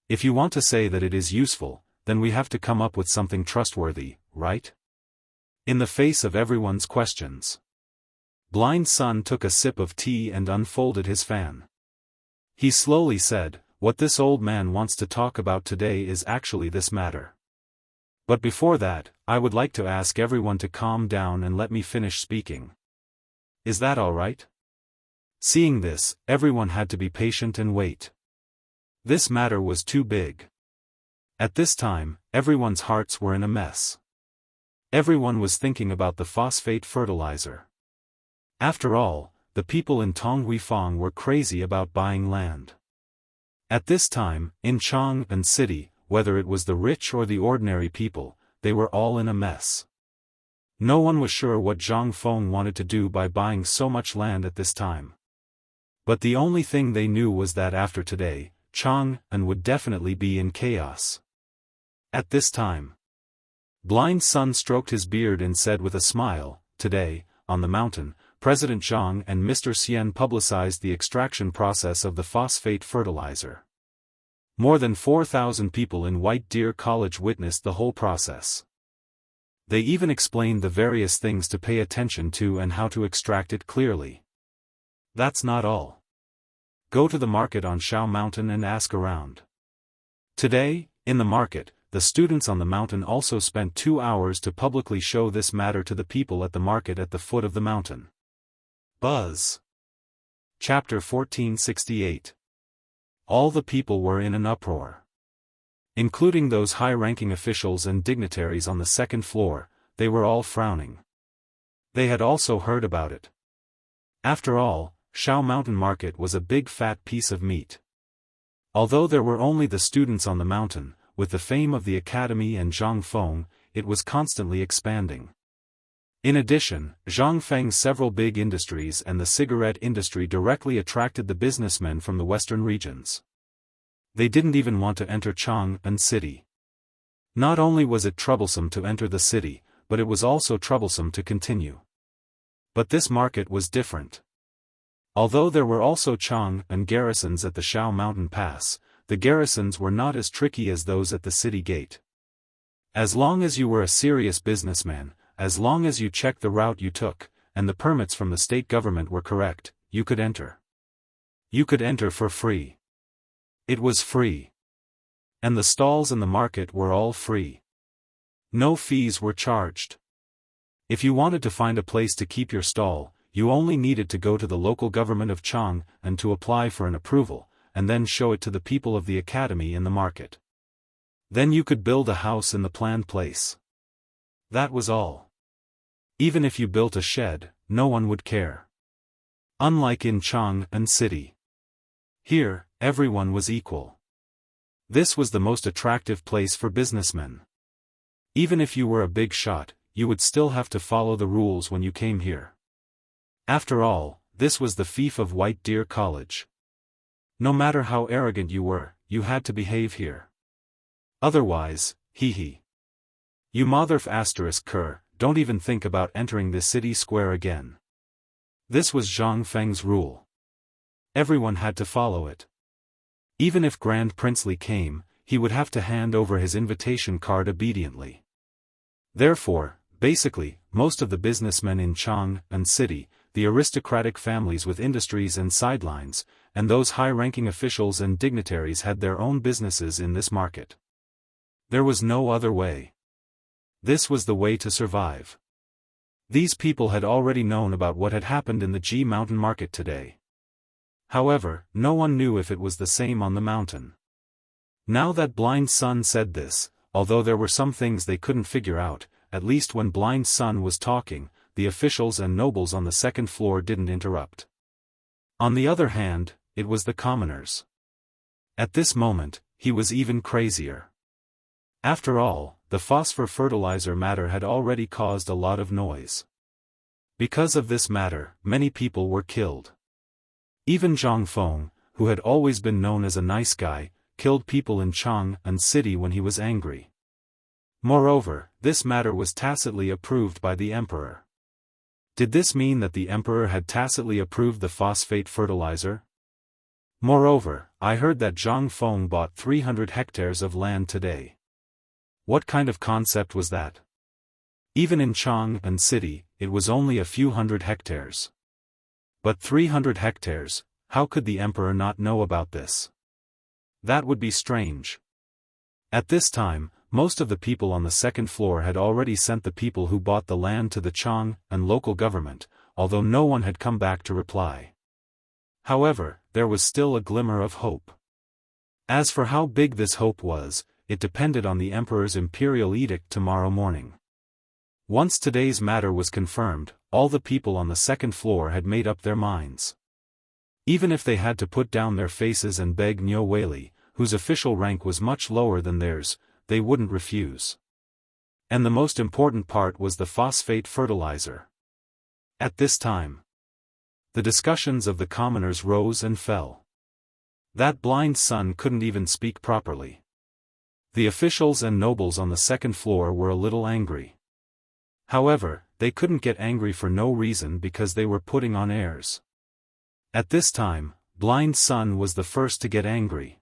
Speaker 1: If you want to say that it is useful, then we have to come up with something trustworthy, right?" In the face of everyone's questions, Blind Sun took a sip of tea and unfolded his fan. He slowly said, "What this old man wants to talk about today is actually this matter. But before that, I would like to ask everyone to calm down and let me finish speaking. Is that all right?" Seeing this, everyone had to be patient and wait. This matter was too big. At this time, everyone's hearts were in a mess. Everyone was thinking about the phosphate fertilizer. After all, the people in Tonghuifang were crazy about buying land. At this time, in Chang and city, whether it was the rich or the ordinary people, they were all in a mess. No one was sure what Zhang Feng wanted to do by buying so much land at this time. But the only thing they knew was that after today, Chang'an would definitely be in chaos. At this time, Blind Sun stroked his beard and said with a smile, "Today, on the mountain, President Zhang and Mr. Xian publicized the extraction process of the phosphate fertilizer. More than 4,000 people in White Deer College witnessed the whole process. They even explained the various things to pay attention to and how to extract it clearly. That's not all. Go to the market on Shao Mountain and ask around." Today, in the market, the students on the mountain also spent 2 hours to publicly show this matter to the people at the market at the foot of the mountain. Buzz. Chapter 1468. All the people were in an uproar. Including those high-ranking officials and dignitaries on the second floor, they were all frowning. They had also heard about it. After all, Shao Mountain Market was a big fat piece of meat. Although there were only the students on the mountain, with the fame of the academy and Zhang Feng, it was constantly expanding. In addition, Zhang Feng's several big industries and the cigarette industry directly attracted the businessmen from the western regions. They didn't even want to enter Chang'an city. Not only was it troublesome to enter the city, but it was also troublesome to continue. But this market was different. Although there were also Chang'an garrisons at the Shao Mountain Pass, the garrisons were not as tricky as those at the city gate. As long as you were a serious businessman, as long as you checked the route you took, and the permits from the state government were correct, you could enter. You could enter for free. It was free. And the stalls in the market were all free. No fees were charged. If you wanted to find a place to keep your stall, you only needed to go to the local government of Chang and to apply for an approval, and then show it to the people of the academy in the market. Then you could build a house in the planned place. That was all. Even if you built a shed, no one would care. Unlike in Chang'an city. Here, everyone was equal. This was the most attractive place for businessmen. Even if you were a big shot, you would still have to follow the rules when you came here. After all, this was the fief of White Deer College. No matter how arrogant you were, you had to behave here. Otherwise, hee. You motherf asterisk cur, don't even think about entering this city square again. This was Zhang Feng's rule. Everyone had to follow it. Even if Grand Princely came, he would have to hand over his invitation card obediently. Therefore, basically, most of the businessmen in Chang'an city, the aristocratic families with industries and sidelines, and those high-ranking officials and dignitaries had their own businesses in this market. There was no other way. This was the way to survive. These people had already known about what had happened in the Ji Mountain Market today. However, no one knew if it was the same on the mountain. Now that Blind Sun said this, although there were some things they couldn't figure out, at least when Blind Sun was talking, the officials and nobles on the second floor didn't interrupt. On the other hand, it was the commoners. At this moment, he was even crazier. After all, the phosphor fertilizer matter had already caused a lot of noise. Because of this matter, many people were killed. Even Zhang Feng, who had always been known as a nice guy, killed people in Chang'an city when he was angry. Moreover, this matter was tacitly approved by the emperor. Did this mean that the emperor had tacitly approved the phosphate fertilizer? Moreover, I heard that Zhang Feng bought 300 hectares of land today. What kind of concept was that? Even in Chang'an city, it was only a few hundred hectares. But 300 hectares, how could the emperor not know about this? That would be strange. At this time, most of the people on the second floor had already sent the people who bought the land to the Chang'an local government, although no one had come back to reply. However, there was still a glimmer of hope. As for how big this hope was, it depended on the emperor's imperial edict tomorrow morning. Once today's matter was confirmed, all the people on the second floor had made up their minds. Even if they had to put down their faces and beg Nyo Weili, whose official rank was much lower than theirs, they wouldn't refuse. And the most important part was the phosphate fertilizer. At this time, the discussions of the commoners rose and fell. That blind son couldn't even speak properly. The officials and nobles on the second floor were a little angry. However, they couldn't get angry for no reason because they were putting on airs. At this time, Blind Sun was the first to get angry.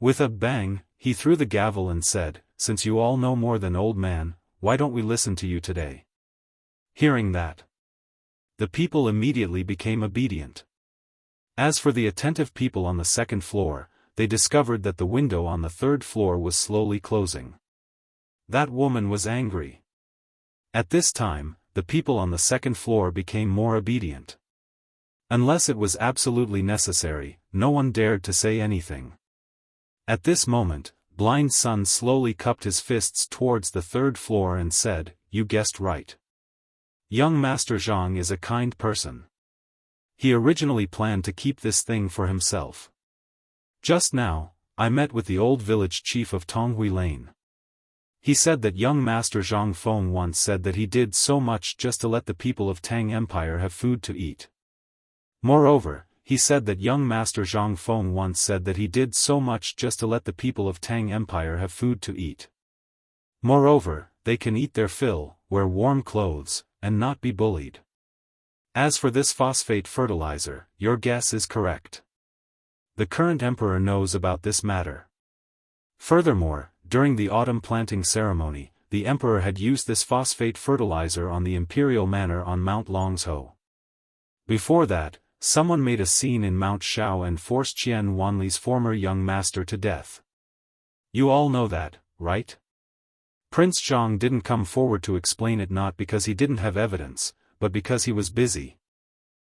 Speaker 1: With a bang, he threw the gavel and said, "Since you all know more than old man, why don't we listen to you today?" Hearing that, the people immediately became obedient. As for the attentive people on the second floor, they discovered that the window on the third floor was slowly closing. That woman was angry. At this time, the people on the second floor became more obedient. Unless it was absolutely necessary, no one dared to say anything. At this moment, Blind Sun slowly cupped his fists towards the third floor and said, "You guessed right. Young Master Zhang is a kind person. He originally planned to keep this thing for himself. Just now, I met with the old village chief of Tonghui Lane. He said that young Master Zhang Feng once said that he did so much just to let the people of Tang Empire have food to eat. Moreover, he said that young Master Zhang Feng once said that he did so much just to let the people of Tang Empire have food to eat. Moreover, they can eat their fill, wear warm clothes, and not be bullied. As for this phosphate fertilizer, your guess is correct. The current emperor knows about this matter. Furthermore, during the autumn planting ceremony, the emperor had used this phosphate fertilizer on the imperial manor on Mount Longzhou. Before that, someone made a scene in Mount Shao and forced Qian Wanli's former young master to death. You all know that, right? Prince Zhang didn't come forward to explain it, not because he didn't have evidence, but because he was busy.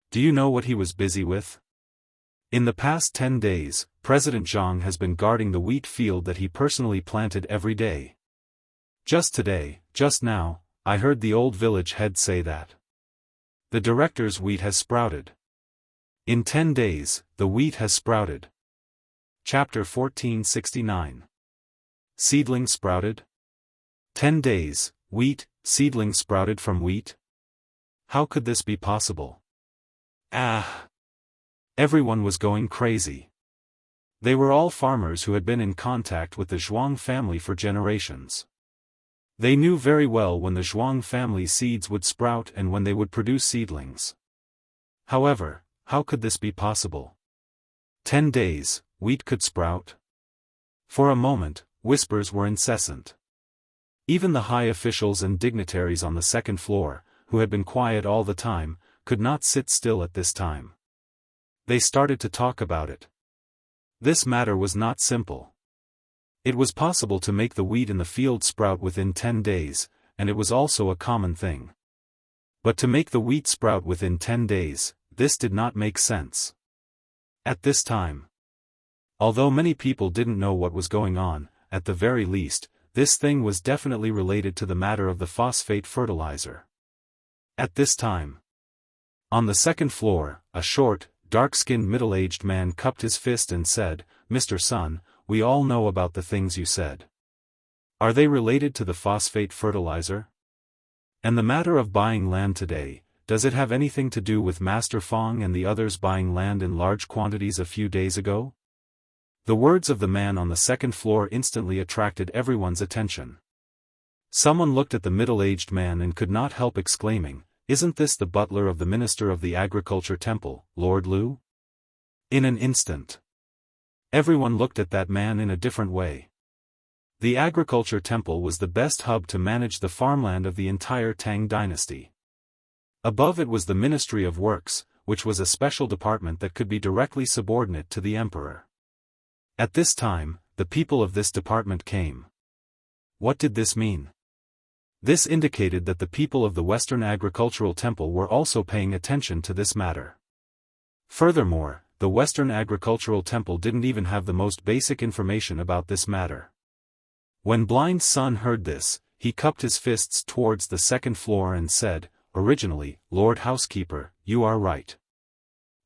Speaker 1: Do you know what he was busy with? In the past 10 days, President Zhang has been guarding the wheat field that he personally planted every day. Just today, just now, I heard the old village head say that the director's wheat has sprouted. In 10 days, the wheat has sprouted. Chapter 1469. Seedling sprouted? 10 days, wheat, seedling sprouted from wheat? How could this be possible? Ah! Everyone was going crazy. They were all farmers who had been in contact with the Zhuang family for generations. They knew very well when the Zhuang family seeds would sprout and when they would produce seedlings. However, how could this be possible? 10 days, wheat could sprout? For a moment, whispers were incessant. Even the high officials and dignitaries on the second floor, who had been quiet all the time, could not sit still at this time. They started to talk about it. This matter was not simple. It was possible to make the wheat in the field sprout within 10 days, and it was also a common thing. But to make the wheat sprout within 10 days, this did not make sense. At this time, although many people didn't know what was going on, at the very least, this thing was definitely related to the matter of the phosphate fertilizer. At this time, on the second floor, a short, dark-skinned middle-aged man cupped his fist and said, "Mr. Sun, we all know about the things you said. Are they related to the phosphate fertilizer? And the matter of buying land today, does it have anything to do with Master Fong and the others buying land in large quantities a few days ago?" The words of the man on the second floor instantly attracted everyone's attention. Someone looked at the middle-aged man and could not help exclaiming, "Isn't this the butler of the Minister of the Agriculture Temple, Lord Liu?" In an instant, everyone looked at that man in a different way. The Agriculture Temple was the best hub to manage the farmland of the entire Tang dynasty. Above it was the Ministry of Works, which was a special department that could be directly subordinate to the emperor. At this time, the people of this department came. What did this mean? This indicated that the people of the Western Agricultural Temple were also paying attention to this matter. Furthermore, the Western Agricultural Temple didn't even have the most basic information about this matter. When Blind Sun heard this, he cupped his fists towards the second floor and said, "Originally, Lord Housekeeper, you are right.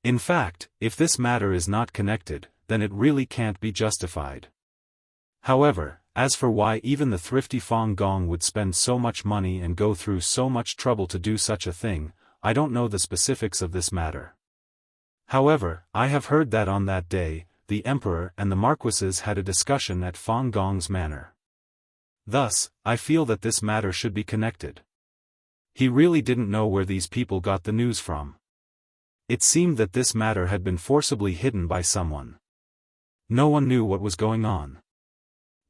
Speaker 1: In fact, if this matter is not connected, then it really can't be justified. However, as for why even the thrifty Fong Gong would spend so much money and go through so much trouble to do such a thing, I don't know the specifics of this matter. However, I have heard that on that day, the Emperor and the Marquises had a discussion at Fong Gong's manor. Thus, I feel that this matter should be connected. He really didn't know where these people got the news from. It seemed that this matter had been forcibly hidden by someone. No one knew what was going on.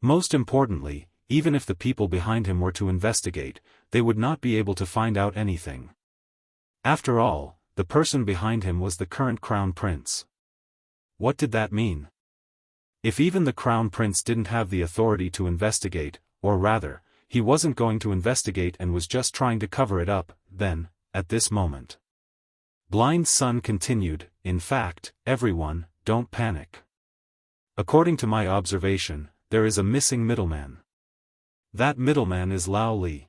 Speaker 1: Most importantly, even if the people behind him were to investigate, they would not be able to find out anything. After all, the person behind him was the current crown prince. What did that mean? If even the crown prince didn't have the authority to investigate, or rather, he wasn't going to investigate and was just trying to cover it up, then, at this moment. Blind Sun continued, "In fact, everyone, don't panic. According to my observation, there is a missing middleman. That middleman is Lao Li.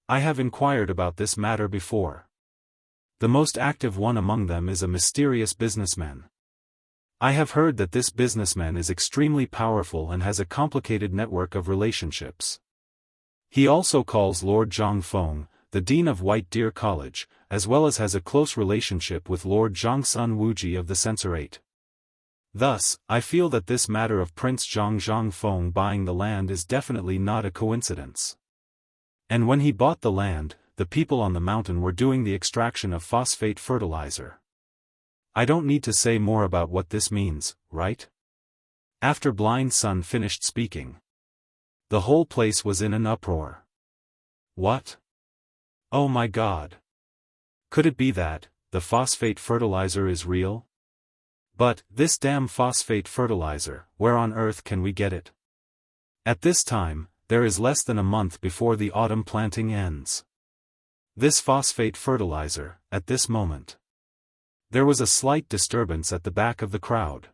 Speaker 1: I have inquired about this matter before. The most active one among them is a mysterious businessman. I have heard that this businessman is extremely powerful and has a complicated network of relationships. He also calls Lord Zhang Feng, the Dean of White Deer College, as well as has a close relationship with Lord Zhangsun Wuji of the Censorate. Thus, I feel that this matter of Prince Zhang Feng buying the land is definitely not a coincidence. And when he bought the land, the people on the mountain were doing the extraction of phosphate fertilizer. I don't need to say more about what this means, right?" After Blind Sun finished speaking, the whole place was in an uproar. What? Oh my God! Could it be that the phosphate fertilizer is real? But, this damn phosphate fertilizer, where on earth can we get it? At this time, there is less than a month before the autumn planting ends. This phosphate fertilizer, at this moment. There was a slight disturbance at the back of the crowd.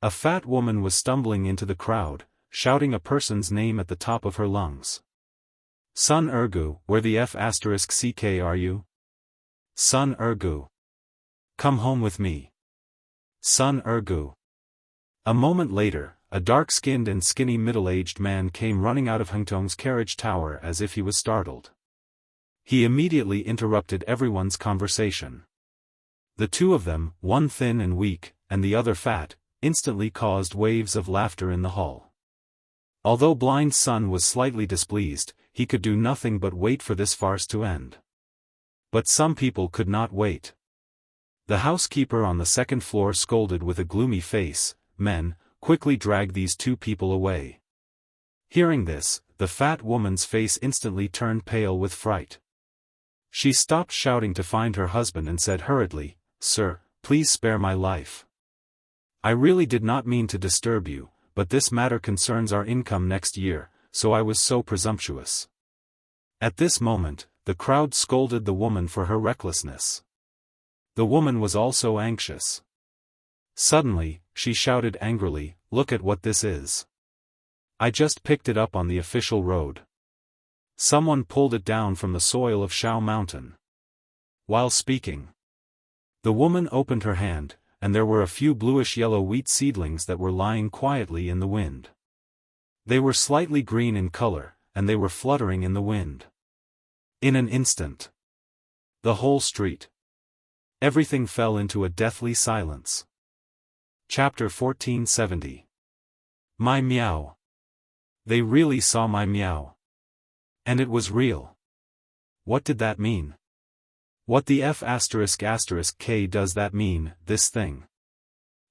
Speaker 1: A fat woman was stumbling into the crowd, shouting a person's name at the top of her lungs. "Sun Ergu, where the F***ck are you? Sun Ergu. Come home with me. Sun Ergu." A moment later, a dark-skinned and skinny middle-aged man came running out of Hengtong's carriage tower as if he was startled. He immediately interrupted everyone's conversation. The two of them, one thin and weak, and the other fat, instantly caused waves of laughter in the hall. Although Blind Sun was slightly displeased, he could do nothing but wait for this farce to end. But some people could not wait. The housekeeper on the second floor scolded with a gloomy face, "Men, quickly drag these two people away." Hearing this, the fat woman's face instantly turned pale with fright. She stopped shouting to find her husband and said hurriedly, "Sir, please spare my life. I really did not mean to disturb you, but this matter concerns our income next year, so I was so presumptuous." At this moment, the crowd scolded the woman for her recklessness. The woman was also anxious. Suddenly, she shouted angrily, "Look at what this is. I just picked it up on the official road. Someone pulled it down from the soil of Shao Mountain." While speaking, the woman opened her hand, and there were a few bluish-yellow wheat seedlings that were lying quietly in the wind. They were slightly green in color, and they were fluttering in the wind. In an instant, the whole street, everything fell into a deathly silence. Chapter 1470. My meow. They really saw my meow. And it was real. What did that mean? What the F***k does that mean, this thing?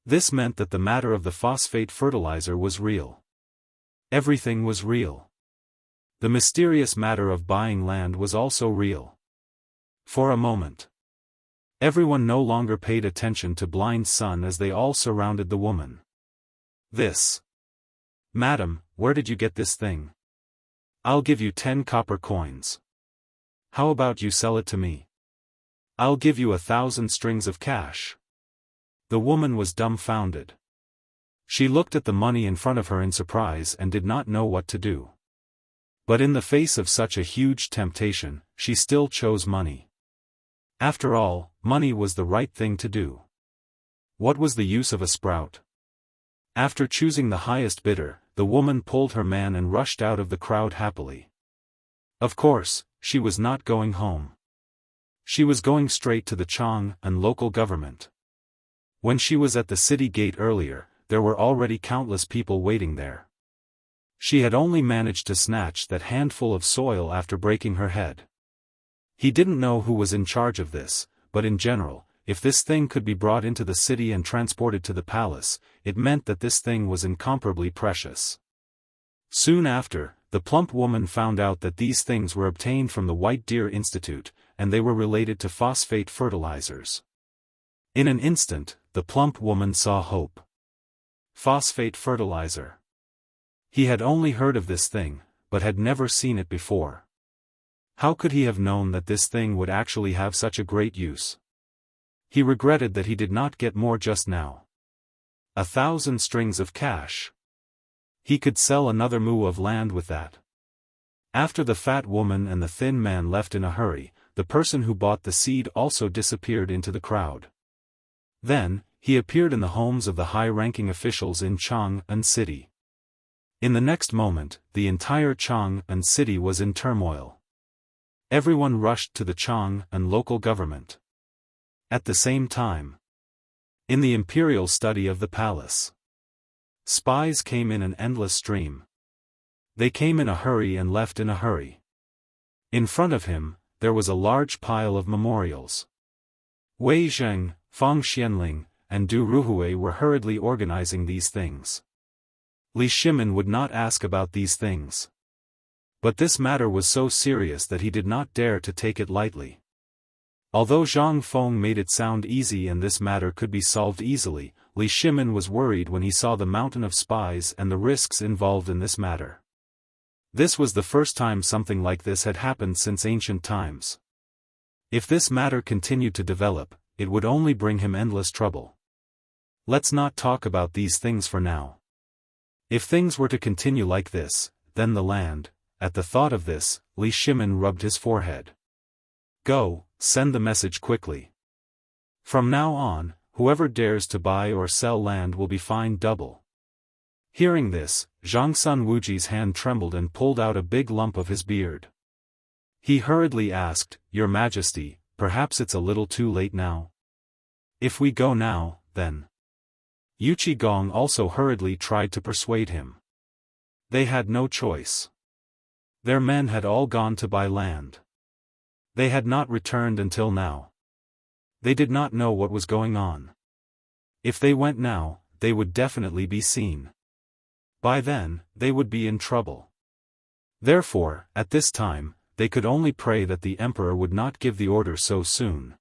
Speaker 1: This meant that the matter of the phosphate fertilizer was real. Everything was real. The mysterious matter of buying land was also real. For a moment, everyone no longer paid attention to Blind Sun as they all surrounded the woman. "This. Madam, where did you get this thing? I'll give you 10 copper coins. How about you sell it to me? I'll give you 1,000 strings of cash." The woman was dumbfounded. She looked at the money in front of her in surprise and did not know what to do. But in the face of such a huge temptation, she still chose money. After all, money was the right thing to do. What was the use of a sprout? After choosing the highest bidder, the woman pulled her man and rushed out of the crowd happily. Of course, she was not going home. She was going straight to the Chang and local government. When she was at the city gate earlier, there were already countless people waiting there. She had only managed to snatch that handful of soil after breaking her head. He didn't know who was in charge of this, but in general, if this thing could be brought into the city and transported to the palace, it meant that this thing was incomparably precious. Soon after, the plump woman found out that these things were obtained from the White Deer Institute, and they were related to phosphate fertilizers. In an instant, the plump woman saw hope. Phosphate fertilizer. He had only heard of this thing, but had never seen it before. How could he have known that this thing would actually have such a great use? He regretted that he did not get more just now. 1,000 strings of cash. He could sell another mu of land with that. After the fat woman and the thin man left in a hurry, the person who bought the seed also disappeared into the crowd. Then, he appeared in the homes of the high-ranking officials in Chang'an City. In the next moment, the entire Chang'an City was in turmoil. Everyone rushed to the Chang'an local government. At the same time, in the imperial study of the palace, spies came in an endless stream. They came in a hurry and left in a hurry. In front of him, there was a large pile of memorials. Wei Zheng, Fang Xianling, and Du Ruhui were hurriedly organizing these things. Li Shimin would not ask about these things. But this matter was so serious that he did not dare to take it lightly. Although Zhang Feng made it sound easy and this matter could be solved easily, Li Shimin was worried when he saw the mountain of spies and the risks involved in this matter. This was the first time something like this had happened since ancient times. If this matter continued to develop, it would only bring him endless trouble. Let's not talk about these things for now. If things were to continue like this, then the land. At the thought of this, Li Shimin rubbed his forehead. Go, send the message quickly. From now on, whoever dares to buy or sell land will be fined double. Hearing this, Zhang Sun Wuji's hand trembled and pulled out a big lump of his beard. He hurriedly asked, Your Majesty, perhaps it's a little too late now? If we go now, then. Yu Qigong also hurriedly tried to persuade him. They had no choice. Their men had all gone to buy land. They had not returned until now. They did not know what was going on. If they went now, they would definitely be seen. By then, they would be in trouble. Therefore, at this time, they could only pray that the emperor would not give the order so soon.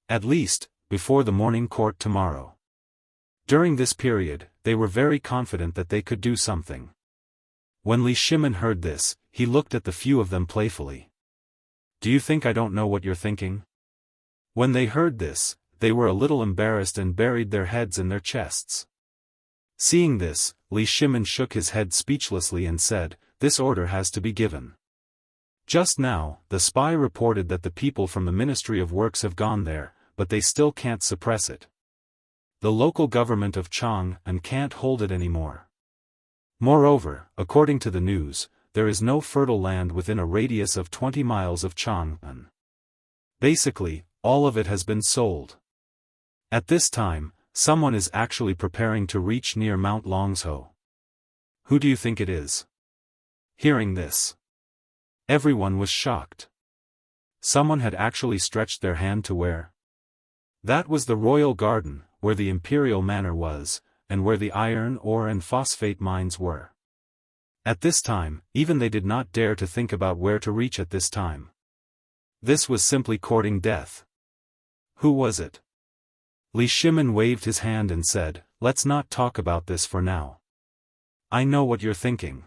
Speaker 1: At least, before the morning court tomorrow. During this period, they were very confident that they could do something. When Li Shimin heard this, he looked at the few of them playfully. Do you think I don't know what you're thinking? When they heard this, they were a little embarrassed and buried their heads in their chests. Seeing this, Li Shimin shook his head speechlessly and said, This order has to be given. Just now, the spy reported that the people from the Ministry of Works have gone there, but they still can't suppress it. The local government of Chang'an can't hold it anymore. Moreover, according to the news, there is no fertile land within a radius of 20 miles of Chang'an. Basically, all of it has been sold. At this time, someone is actually preparing to reach near Mount Longsho. Who do you think it is? Hearing this, everyone was shocked. Someone had actually stretched their hand to where? That was the royal garden, where the imperial manor was, and where the iron ore and phosphate mines were. At this time, even they did not dare to think about where to reach at this time. This was simply courting death. Who was it? Li Shimin waved his hand and said, Let's not talk about this for now. I know what you're thinking.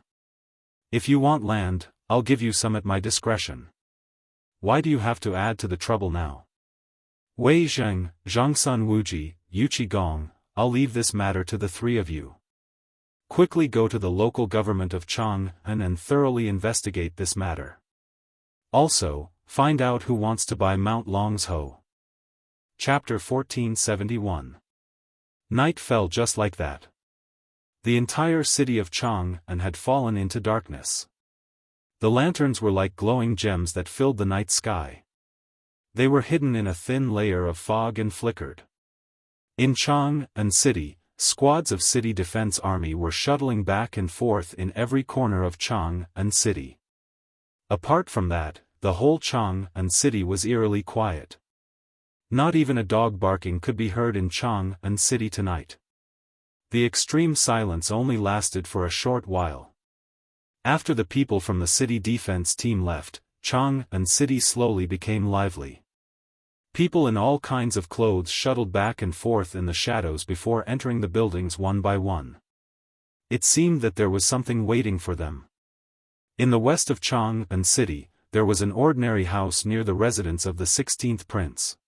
Speaker 1: If you want land, I'll give you some at my discretion. Why do you have to add to the trouble now? Wei Zheng, Zhangsun Wuji, Yu Qigong, I'll leave this matter to the three of you. Quickly go to the local government of Chang'an and thoroughly investigate this matter. Also, find out who wants to buy Mount Longsho. Chapter 1471. Night fell just like that. The entire city of Chang'an had fallen into darkness. The lanterns were like glowing gems that filled the night sky. They were hidden in a thin layer of fog and flickered. In Chang'an City, squads of city defense army were shuttling back and forth in every corner of Chang'an City. Apart from that, the whole Chang'an City was eerily quiet. Not even a dog barking could be heard in Chang'an City tonight. The extreme silence only lasted for a short while. After the people from the city defense team left, Chang'an City slowly became lively. People in all kinds of clothes shuttled back and forth in the shadows before entering the buildings one by one. It seemed that there was something waiting for them. In the west of Chang'an City, there was an ordinary house near the residence of the 16th prince.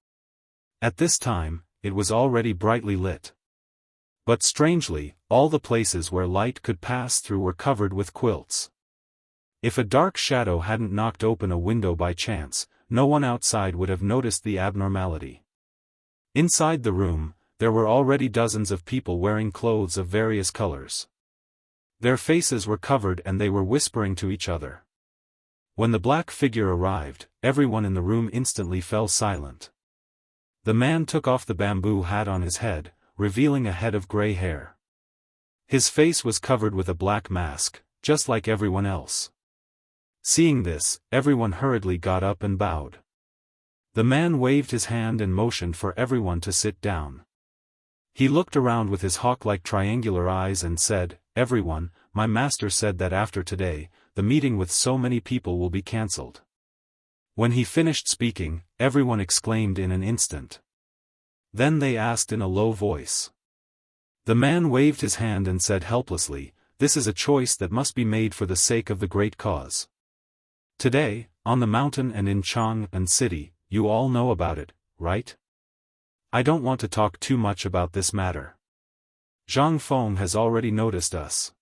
Speaker 1: At this time, it was already brightly lit. But strangely, all the places where light could pass through were covered with quilts. If a dark shadow hadn't knocked open a window by chance, no one outside would have noticed the abnormality. Inside the room, there were already dozens of people wearing clothes of various colors. Their faces were covered and they were whispering to each other. When the black figure arrived, everyone in the room instantly fell silent. The man took off the bamboo hat on his head, revealing a head of gray hair. His face was covered with a black mask, just like everyone else. Seeing this, everyone hurriedly got up and bowed. The man waved his hand and motioned for everyone to sit down. He looked around with his hawk-like triangular eyes and said, "Everyone, my master said that after today, the meeting with so many people will be cancelled." When he finished speaking, everyone exclaimed in an instant. Then they asked in a low voice. The man waved his hand and said helplessly, "This is a choice that must be made for the sake of the great cause. Today, on the mountain and in Chang'an City, you all know about it, right? I don't want to talk too much about this matter. Zhang Feng has already noticed us.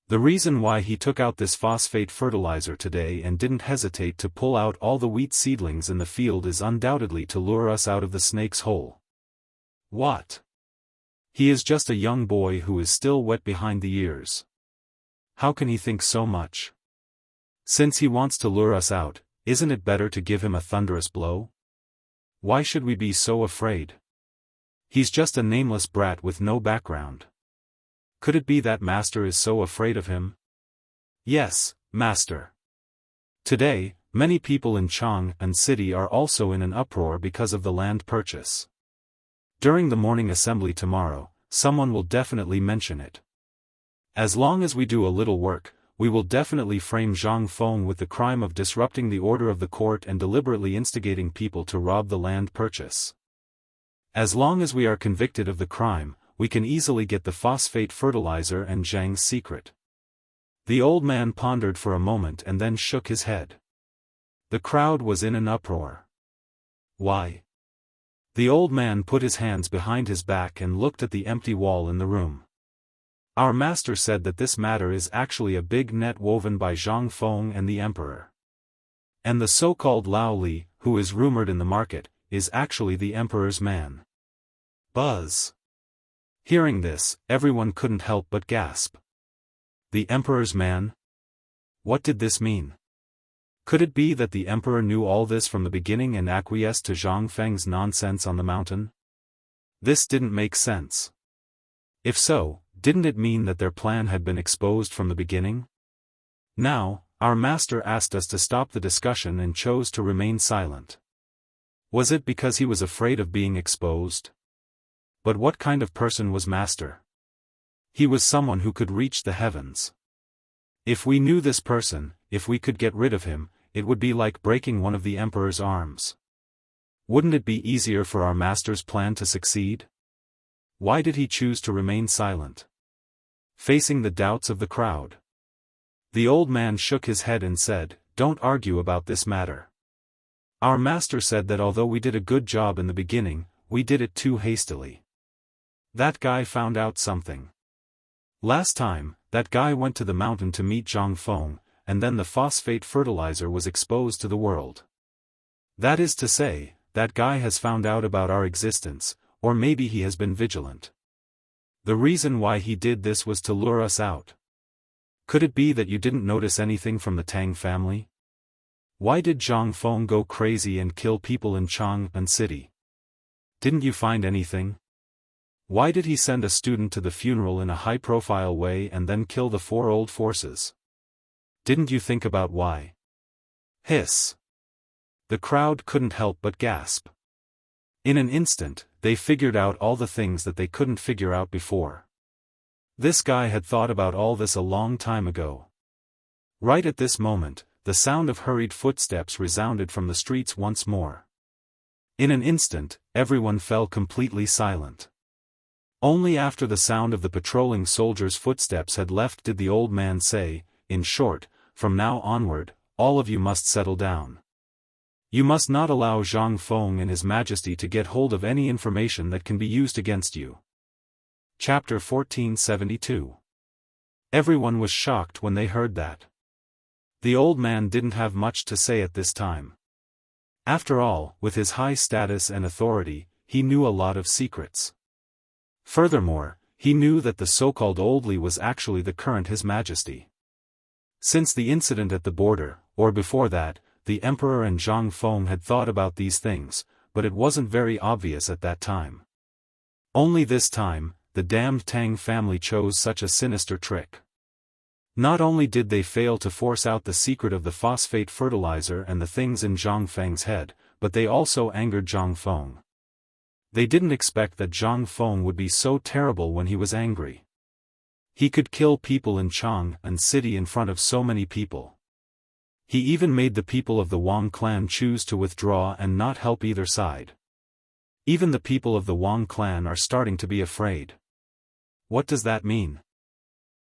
Speaker 1: The reason why he took out this phosphate fertilizer today and didn't hesitate to pull out all the wheat seedlings in the field is undoubtedly to lure us out of the snake's hole. What? He is just a young boy who is still wet behind the ears. How can he think so much? Since he wants to lure us out, isn't it better to give him a thunderous blow? Why should we be so afraid? He's just a nameless brat with no background. Could it be that master is so afraid of him? Yes, master. Today, many people in Chang'an City are also in an uproar because of the land purchase. During the morning assembly tomorrow, someone will definitely mention it. As long as we do a little work, we will definitely frame Zhang Feng with the crime of disrupting the order of the court and deliberately instigating people to rob the land purchase. As long as we are convicted of the crime, we can easily get the phosphate fertilizer and Zhang's secret. The old man pondered for a moment and then shook his head. The crowd was in an uproar. Why? The old man put his hands behind his back and looked at the empty wall in the room. Our master said that this matter is actually a big net woven by Zhang Feng and the emperor. And the so-called Lao Li, who is rumored in the market, is actually the emperor's man. Buzz. Hearing this, everyone couldn't help but gasp. The emperor's man? What did this mean? Could it be that the emperor knew all this from the beginning and acquiesced to Zhang Feng's nonsense on the mountain? This didn't make sense. If so, didn't it mean that their plan had been exposed from the beginning? Now, our master asked us to stop the discussion and chose to remain silent. Was it because he was afraid of being exposed? But what kind of person was master? He was someone who could reach the heavens. If we knew this person, if we could get rid of him, it would be like breaking one of the emperor's arms. Wouldn't it be easier for our master's plan to succeed? Why did he choose to remain silent? Facing the doubts of the crowd. The old man shook his head and said, "Don't argue about this matter. Our master said that although we did a good job in the beginning, we did it too hastily. That guy found out something. Last time, that guy went to the mountain to meet Zhang Feng, and then the phosphate fertilizer was exposed to the world. That is to say, that guy has found out about our existence, or maybe he has been vigilant. The reason why he did this was to lure us out. Could it be that you didn't notice anything from the Tang family? Why did Zhang Feng go crazy and kill people in Chang'an City? Didn't you find anything? Why did he send a student to the funeral in a high-profile way and then kill the 4 old forces? Didn't you think about why? Hiss. The crowd couldn't help but gasp. In an instant, they figured out all the things that they couldn't figure out before. This guy had thought about all this a long time ago. Right at this moment, the sound of hurried footsteps resounded from the streets once more. In an instant, everyone fell completely silent. Only after the sound of the patrolling soldiers' footsteps had left did the old man say, in short, from now onward, all of you must settle down. You must not allow Zhang Feng and His Majesty to get hold of any information that can be used against you. Chapter 1472. Everyone was shocked when they heard that. The old man didn't have much to say at this time. After all, with his high status and authority, he knew a lot of secrets. Furthermore, he knew that the so-called Old Li was actually the current His Majesty. Since the incident at the border, or before that, the Emperor and Zhang Feng had thought about these things, but it wasn't very obvious at that time. Only this time, the damned Tang family chose such a sinister trick. Not only did they fail to force out the secret of the phosphate fertilizer and the things in Zhang Feng's head, but they also angered Zhang Feng. They didn't expect that Zhang Feng would be so terrible when he was angry. He could kill people in Chang'an City in front of so many people. He even made the people of the Wang clan choose to withdraw and not help either side. Even the people of the Wang clan are starting to be afraid. What does that mean?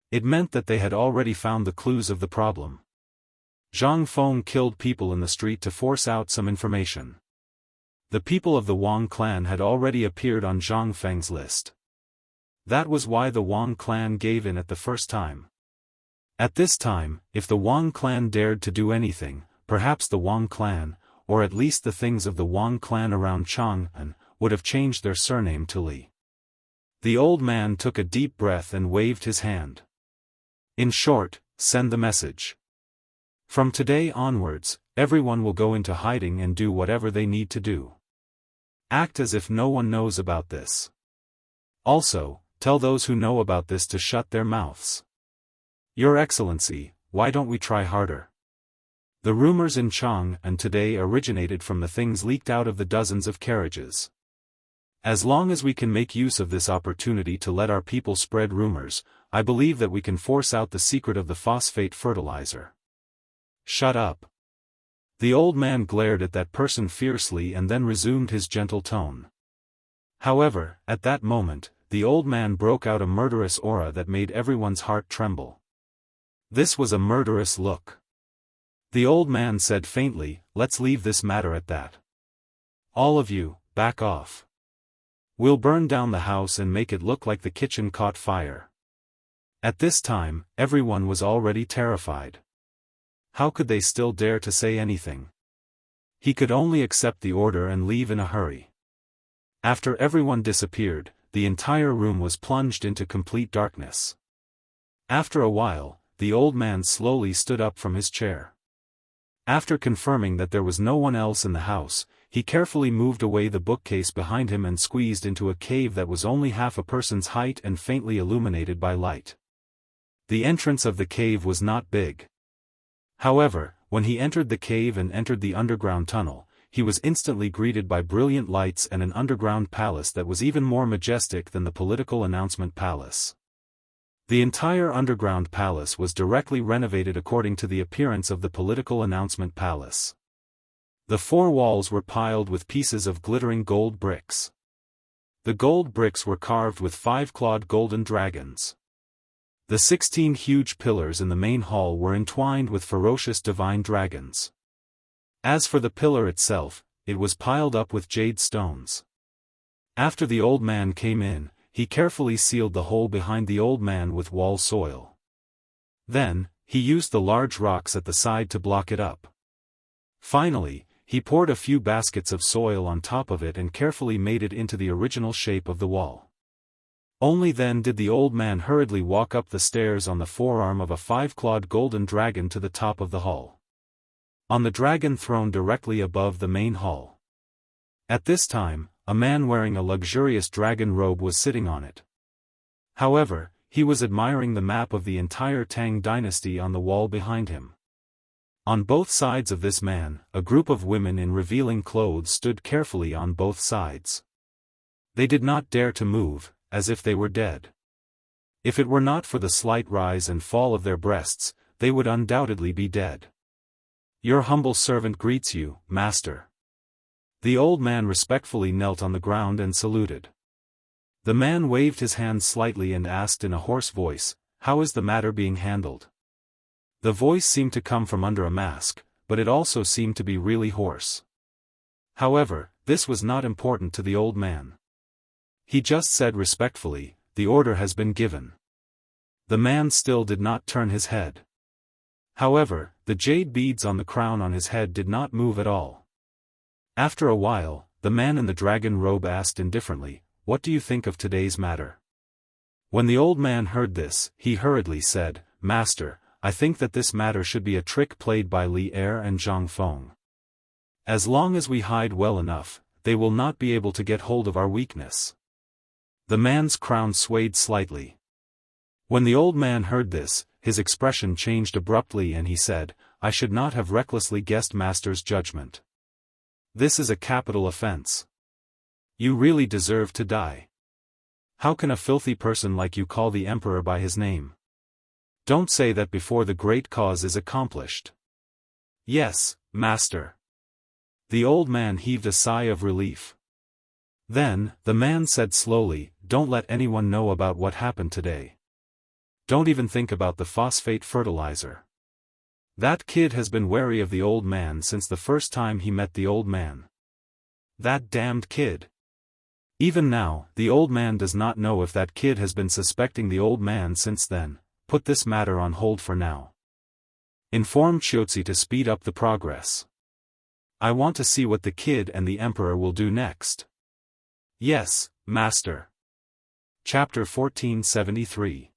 Speaker 1: It meant that they had already found the clues of the problem. Zhang Feng killed people in the street to force out some information. The people of the Wang clan had already appeared on Zhang Feng's list. That was why the Wang clan gave in at the first time. At this time, if the Wang clan dared to do anything, perhaps the Wang clan, or at least the things of the Wang clan around Chang'an, would have changed their surname to Li. The old man took a deep breath and waved his hand. In short, send the message. From today onwards, everyone will go into hiding and do whatever they need to do. Act as if no one knows about this. Also, tell those who know about this to shut their mouths. Your Excellency, why don't we try harder? The rumors in Chang'an today originated from the things leaked out of the dozens of carriages. As long as we can make use of this opportunity to let our people spread rumors, I believe that we can force out the secret of the phosphate fertilizer. Shut up. The old man glared at that person fiercely and then resumed his gentle tone. However, at that moment, the old man broke out a murderous aura that made everyone's heart tremble. This was a murderous look. The old man said faintly, "Let's leave this matter at that. All of you, back off. We'll burn down the house and make it look like the kitchen caught fire." At this time, everyone was already terrified. How could they still dare to say anything? He could only accept the order and leave in a hurry. After everyone disappeared, the entire room was plunged into complete darkness. After a while, the old man slowly stood up from his chair. After confirming that there was no one else in the house, he carefully moved away the bookcase behind him and squeezed into a cave that was only half a person's height and faintly illuminated by light. The entrance of the cave was not big. However, when he entered the cave and entered the underground tunnel, he was instantly greeted by brilliant lights and an underground palace that was even more majestic than the political announcement palace. The entire underground palace was directly renovated according to the appearance of the political announcement palace. The 4 walls were piled with pieces of glittering gold bricks. The gold bricks were carved with 5-clawed golden dragons. The 16 huge pillars in the main hall were entwined with ferocious divine dragons. As for the pillar itself, it was piled up with jade stones. After the old man came in, he carefully sealed the hole behind the old man with wall soil. Then, he used the large rocks at the side to block it up. Finally, he poured a few baskets of soil on top of it and carefully made it into the original shape of the wall. Only then did the old man hurriedly walk up the stairs on the forearm of a 5-clawed golden dragon to the top of the hall. On the dragon throne directly above the main hall. At this time, a man wearing a luxurious dragon robe was sitting on it. However, he was admiring the map of the entire Tang dynasty on the wall behind him. On both sides of this man, a group of women in revealing clothes stood carefully on both sides. They did not dare to move, as if they were dead. If it were not for the slight rise and fall of their breasts, they would undoubtedly be dead. "Your humble servant greets you, master." The old man respectfully knelt on the ground and saluted. The man waved his hand slightly and asked in a hoarse voice, "How is the matter being handled?" The voice seemed to come from under a mask, but it also seemed to be really hoarse. However, this was not important to the old man. He just said respectfully, "The order has been given." The man still did not turn his head. However, the jade beads on the crown on his head did not move at all. After a while, the man in the dragon robe asked indifferently, "What do you think of today's matter?" When the old man heard this, he hurriedly said, "Master, I think that this matter should be a trick played by Li Er and Zhang Feng. As long as we hide well enough, they will not be able to get hold of our weakness." The man's crown swayed slightly. When the old man heard this, his expression changed abruptly and he said, "I should not have recklessly guessed master's judgment. This is a capital offense. You really deserve to die. How can a filthy person like you call the emperor by his name? Don't say that before the great cause is accomplished." "Yes, master." The old man heaved a sigh of relief. Then, the man said slowly, "Don't let anyone know about what happened today. Don't even think about the phosphate fertilizer. That kid has been wary of the old man since the first time he met the old man. That damned kid. Even now, the old man does not know if that kid has been suspecting the old man since then. Put this matter on hold for now. Inform Qiuzi to speed up the progress. I want to see what the kid and the emperor will do next." "Yes, master." Chapter 1473.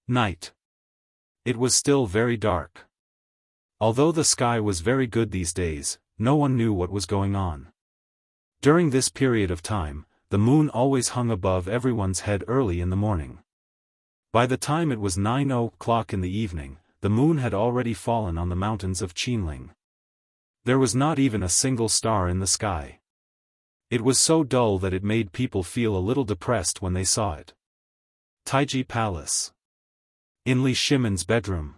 Speaker 1: Night. It was still very dark. Although the sky was very good these days, no one knew what was going on. During this period of time, the moon always hung above everyone's head early in the morning. By the time it was 9 o'clock in the evening, the moon had already fallen on the mountains of Qinling. There was not even a single star in the sky. It was so dull that it made people feel a little depressed when they saw it. Taiji Palace. In Li Shimen's bedroom.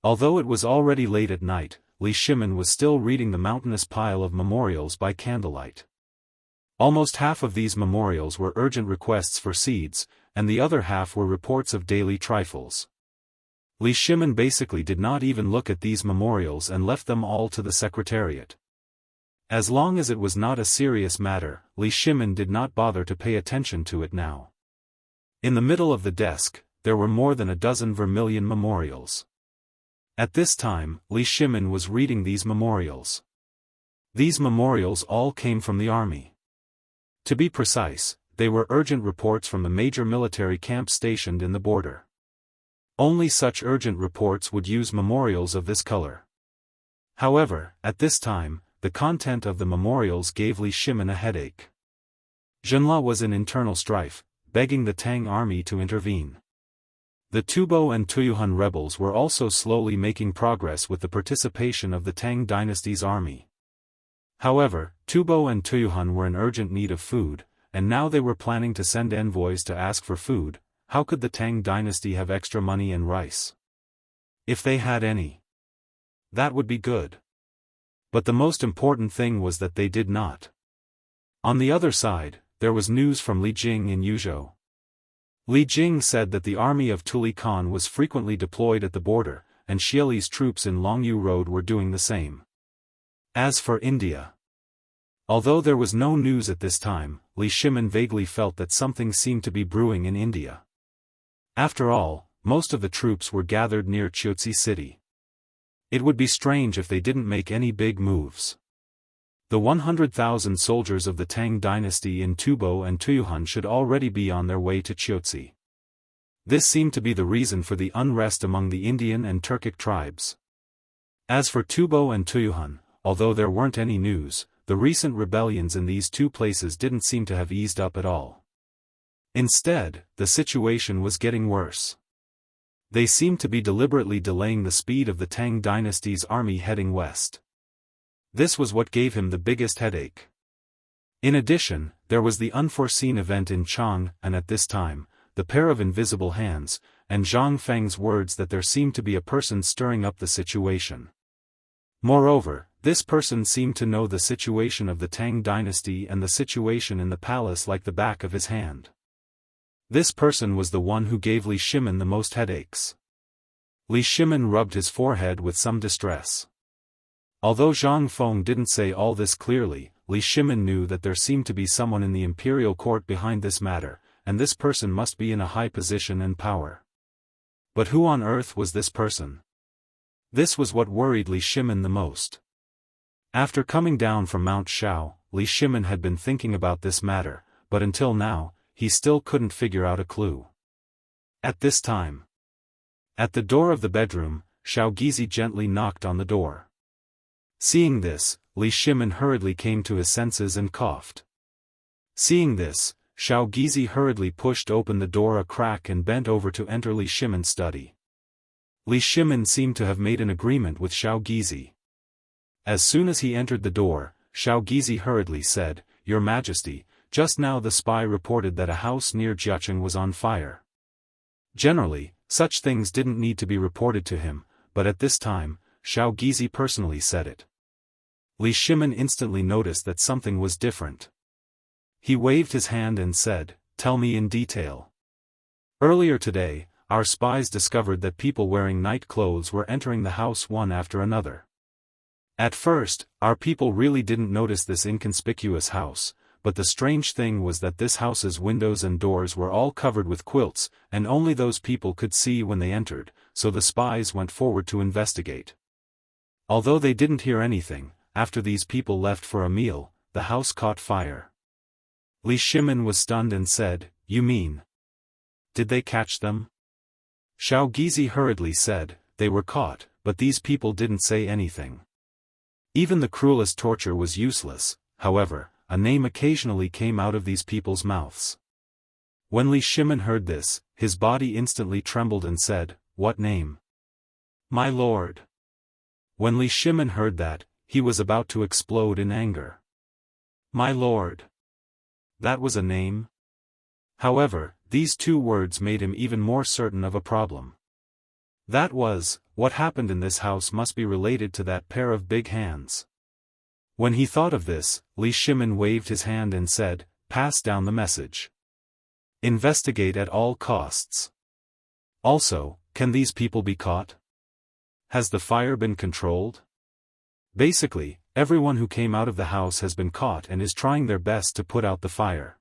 Speaker 1: Although it was already late at night, Li Shimen was still reading the mountainous pile of memorials by candlelight. Almost half of these memorials were urgent requests for seeds, and the other half were reports of daily trifles. Li Shimen basically did not even look at these memorials and left them all to the secretariat. As long as it was not a serious matter, Li Shimen did not bother to pay attention to it now. In the middle of the desk, there were more than a dozen vermilion memorials. At this time, Li Shimen was reading these memorials. These memorials all came from the army. To be precise, they were urgent reports from the major military camps stationed in the border. Only such urgent reports would use memorials of this color. However, at this time, the content of the memorials gave Li Shimen a headache. Zhenla was in internal strife, begging the Tang army to intervene. The Tubo and Tuyuhun rebels were also slowly making progress with the participation of the Tang dynasty's army. However, Tubo and Tuyuhun were in urgent need of food, and now they were planning to send envoys to ask for food. How could the Tang dynasty have extra money and rice? If they had any, that would be good. But the most important thing was that they did not. On the other side, there was news from Li Jing in Yuzhou. Li Jing said that the army of Tuli Khan was frequently deployed at the border, and Xieli's troops in Longyu Road were doing the same. As for India, Although there was no news at this time, Li Shimin vaguely felt that something seemed to be brewing in India. After all, most of the troops were gathered near Chiuzi city. It would be strange if they didn't make any big moves. The 100,000 soldiers of the Tang dynasty in Tubo and Tuyuhan should already be on their way to Chiuzi. This seemed to be the reason for the unrest among the Indian and Turkic tribes. As for Tubo and Tuyuhan, although there weren't any news, the recent rebellions in these two places didn't seem to have eased up at all. Instead, the situation was getting worse. They seemed to be deliberately delaying the speed of the Tang dynasty's army heading west. This was what gave him the biggest headache. In addition, there was the unforeseen event in Chang, and at this time, the pair of invisible hands, and Zhang Feng's words that there seemed to be a person stirring up the situation. Moreover, this person seemed to know the situation of the Tang dynasty and the situation in the palace like the back of his hand. This person was the one who gave Li Shimin the most headaches. Li Shimin rubbed his forehead with some distress. Although Zhang Feng didn't say all this clearly, Li Shimin knew that there seemed to be someone in the imperial court behind this matter, and this person must be in a high position and power. But who on earth was this person? This was what worried Li Shimin the most. After coming down from Mount Shao, Li Shimin had been thinking about this matter, but until now, he still couldn't figure out a clue. At this time, at the door of the bedroom, Shao Gizi gently knocked on the door. Seeing this, Li Shimin hurriedly came to his senses and coughed. Seeing this, Shao Gizi hurriedly pushed open the door a crack and bent over to enter Li Shimin's study. Li Shimin seemed to have made an agreement with Shao Gizi. As soon as he entered the door, Shao Gizi hurriedly said, "Your Majesty, just now the spy reported that a house near Jianghu was on fire." Generally, such things didn't need to be reported to him, but at this time, Shao Gizi personally said it. Li Shimin instantly noticed that something was different. He waved his hand and said, "Tell me in detail." Earlier today, our spies discovered that people wearing night clothes were entering the house one after another. At first, our people really didn't notice this inconspicuous house, but the strange thing was that this house's windows and doors were all covered with quilts, and only those people could see when they entered, so the spies went forward to investigate. Although they didn't hear anything, after these people left for a meal, the house caught fire. Li Shimin was stunned and said, "You mean? Did they catch them?" Shao Gizi hurriedly said, "They were caught, but these people didn't say anything." Even the cruelest torture was useless, however, a name occasionally came out of these people's mouths. When Li Shimin heard this, his body instantly trembled and said, "What name?" "My lord." When Li Shimin heard that, he was about to explode in anger. "My lord." That was a name? However, these two words made him even more certain of a problem. That was, what happened in this house must be related to that pair of big hands. When he thought of this, Li Shimin waved his hand and said, "Pass down the message. Investigate at all costs. Also, can these people be caught? Has the fire been controlled?" Basically, everyone who came out of the house has been caught and is trying their best to put out the fire.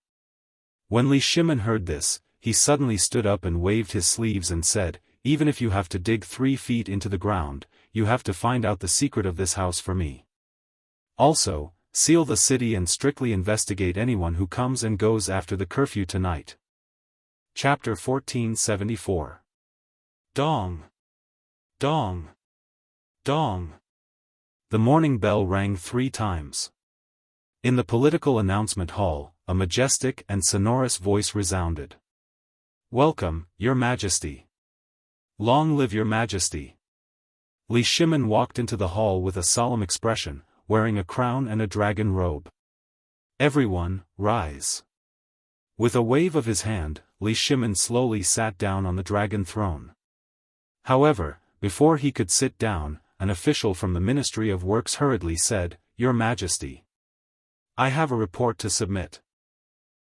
Speaker 1: When Li Shimin heard this, he suddenly stood up and waved his sleeves and said, "Even if you have to dig 3 feet into the ground, you have to find out the secret of this house for me. Also, seal the city and strictly investigate anyone who comes and goes after the curfew tonight." Chapter 1474. Dong! Dong! Dong! The morning bell rang 3 times. In the political announcement hall, a majestic and sonorous voice resounded. "Welcome, Your Majesty. Long live Your Majesty." Li Shimin walked into the hall with a solemn expression, wearing a crown and a dragon robe. "Everyone, rise." With a wave of his hand, Li Shimin slowly sat down on the dragon throne. However, before he could sit down, an official from the Ministry of Works hurriedly said, "Your Majesty, I have a report to submit."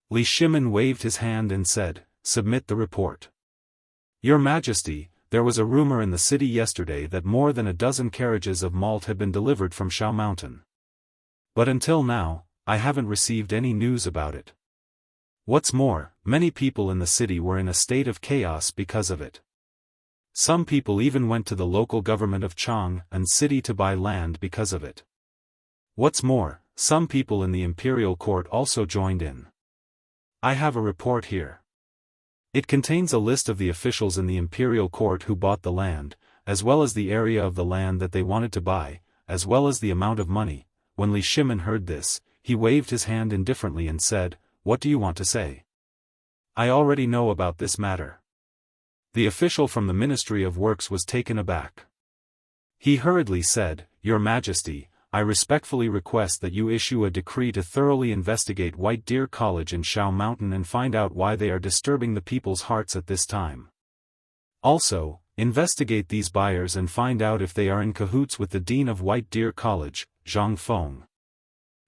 Speaker 1: Li Shimin waved his hand and said, "Submit the report." "Your Majesty, there was a rumor in the city yesterday that more than a dozen carriages of malt had been delivered from Shao Mountain. But until now, I haven't received any news about it. What's more, many people in the city were in a state of chaos because of it. Some people even went to the local government of Chang'an City to buy land because of it. What's more, some people in the imperial court also joined in. I have a report here. It contains a list of the officials in the imperial court who bought the land, as well as the area of the land that they wanted to buy, as well as the amount of money. When Li Shimin heard this, he waved his hand indifferently and said, "What do you want to say?" "I already know about this matter." The official from the Ministry of Works was taken aback. He hurriedly said, "Your Majesty, I respectfully request that you issue a decree to thoroughly investigate White Deer College in Shao Mountain and find out why they are disturbing the people's hearts at this time. Also, investigate these buyers and find out if they are in cahoots with the Dean of White Deer College, Zhang Feng.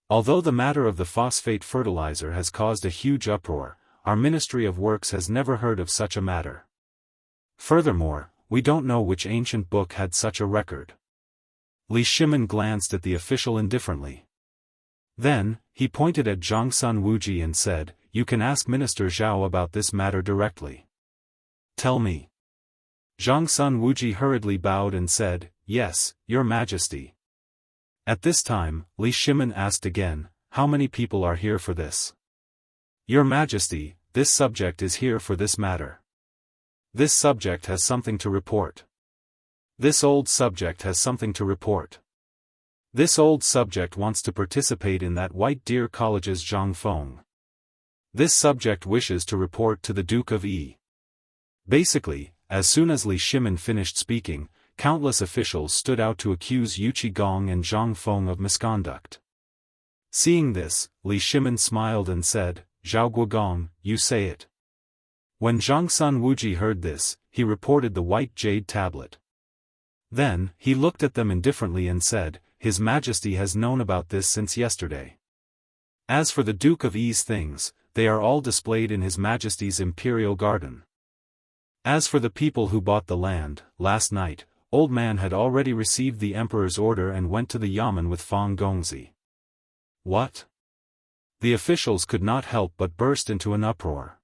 Speaker 1: Although the matter of the phosphate fertilizer has caused a huge uproar, our Ministry of Works has never heard of such a matter. Furthermore, we don't know which ancient book had such a record." Li Shimin glanced at the official indifferently. Then, he pointed at Zhangsun Wuji and said, "You can ask Minister Zhao about this matter directly." "Tell me." Zhangsun Wuji hurriedly bowed and said, "Yes, Your Majesty." At this time, Li Shimin asked again, "How many people are here for this?" "Your Majesty, this subject is here for this matter. This subject has something to report. This old subject has something to report. This old subject wants to participate in that White Deer College's Zhang Feng. This subject wishes to report to the Duke of Yi." Basically, as soon as Li Shimin finished speaking, countless officials stood out to accuse Yu Qigong and Zhang Feng of misconduct. Seeing this, Li Shimin smiled and said, "Zhao Guogong, you say it." When Zhangsun Wuji heard this, he reported the white jade tablet. Then, he looked at them indifferently and said, "His Majesty has known about this since yesterday. As for the Duke of Yi's things, they are all displayed in His Majesty's imperial garden. As for the people who bought the land, last night, Old Man had already received the Emperor's order and went to the Yamen with Fang Gongzi." "What?" The officials could not help but burst into an uproar.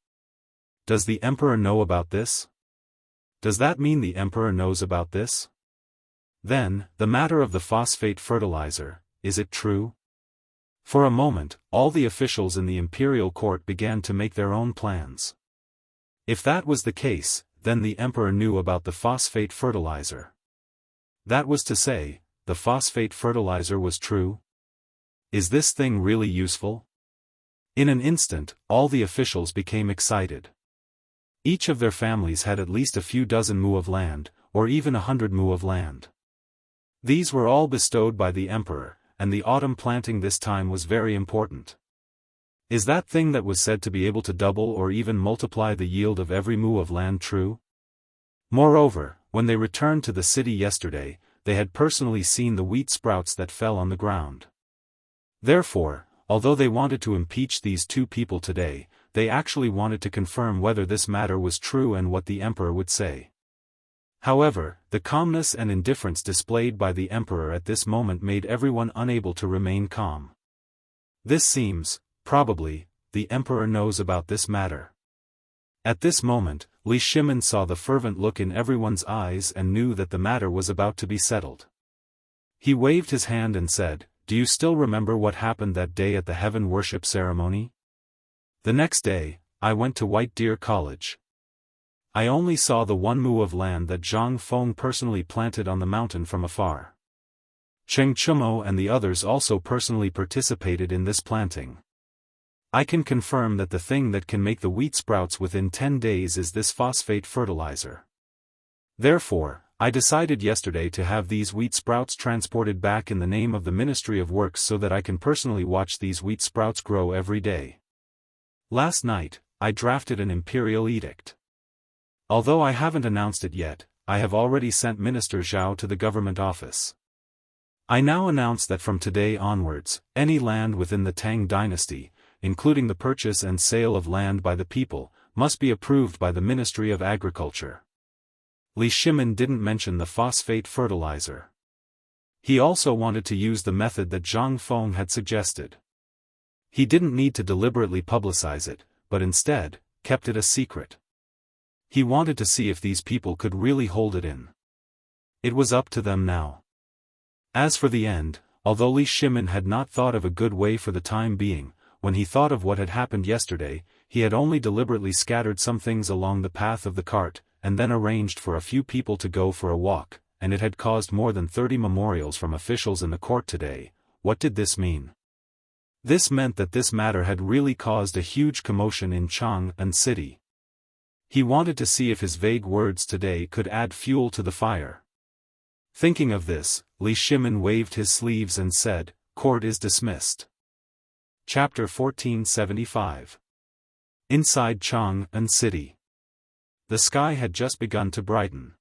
Speaker 1: Does the Emperor know about this? Does that mean the Emperor knows about this? Then, the matter of the phosphate fertilizer, is it true? For a moment, all the officials in the imperial court began to make their own plans. If that was the case, then the Emperor knew about the phosphate fertilizer. That was to say, the phosphate fertilizer was true? Is this thing really useful? In an instant, all the officials became excited. Each of their families had at least a few dozen mu of land, or even 100 mu of land. These were all bestowed by the Emperor, and the autumn planting this time was very important. Is that thing that was said to be able to double or even multiply the yield of every mu of land true? Moreover, when they returned to the city yesterday, they had personally seen the wheat sprouts that fell on the ground. Therefore, although they wanted to impeach these two people today, they actually wanted to confirm whether this matter was true and what the Emperor would say. However, the calmness and indifference displayed by the Emperor at this moment made everyone unable to remain calm. This seems, probably, the Emperor knows about this matter. At this moment, Li Shimin saw the fervent look in everyone's eyes and knew that the matter was about to be settled. He waved his hand and said, "Do you still remember what happened that day at the heaven worship ceremony? The next day, I went to White Deer College. I only saw the 1 mu of land that Zhang Feng personally planted on the mountain from afar. Cheng Chumo and the others also personally participated in this planting. I can confirm that the thing that can make the wheat sprouts within 10 days is this phosphate fertilizer. Therefore, I decided yesterday to have these wheat sprouts transported back in the name of the Ministry of Works so that I can personally watch these wheat sprouts grow every day. Last night, I drafted an imperial edict. Although I haven't announced it yet, I have already sent Minister Zhao to the government office. I now announce that from today onwards, any land within the Tang dynasty, including the purchase and sale of land by the people, must be approved by the Ministry of Agriculture." Li Shimin didn't mention the phosphate fertilizer. He also wanted to use the method that Zhang Feng had suggested. He didn't need to deliberately publicize it, but instead, kept it a secret. He wanted to see if these people could really hold it in. It was up to them now. As for the end, although Li Shimin had not thought of a good way for the time being, when he thought of what had happened yesterday, he had only deliberately scattered some things along the path of the cart, and then arranged for a few people to go for a walk, and it had caused more than 30 memorials from officials in the court today. What did this mean? This meant that this matter had really caused a huge commotion in Jianghu city. He wanted to see if his vague words today could add fuel to the fire. Thinking of this, Li Shimin waved his sleeves and said, "Court is dismissed." Chapter 1475. Inside Jianghu city. The sky had just begun to brighten.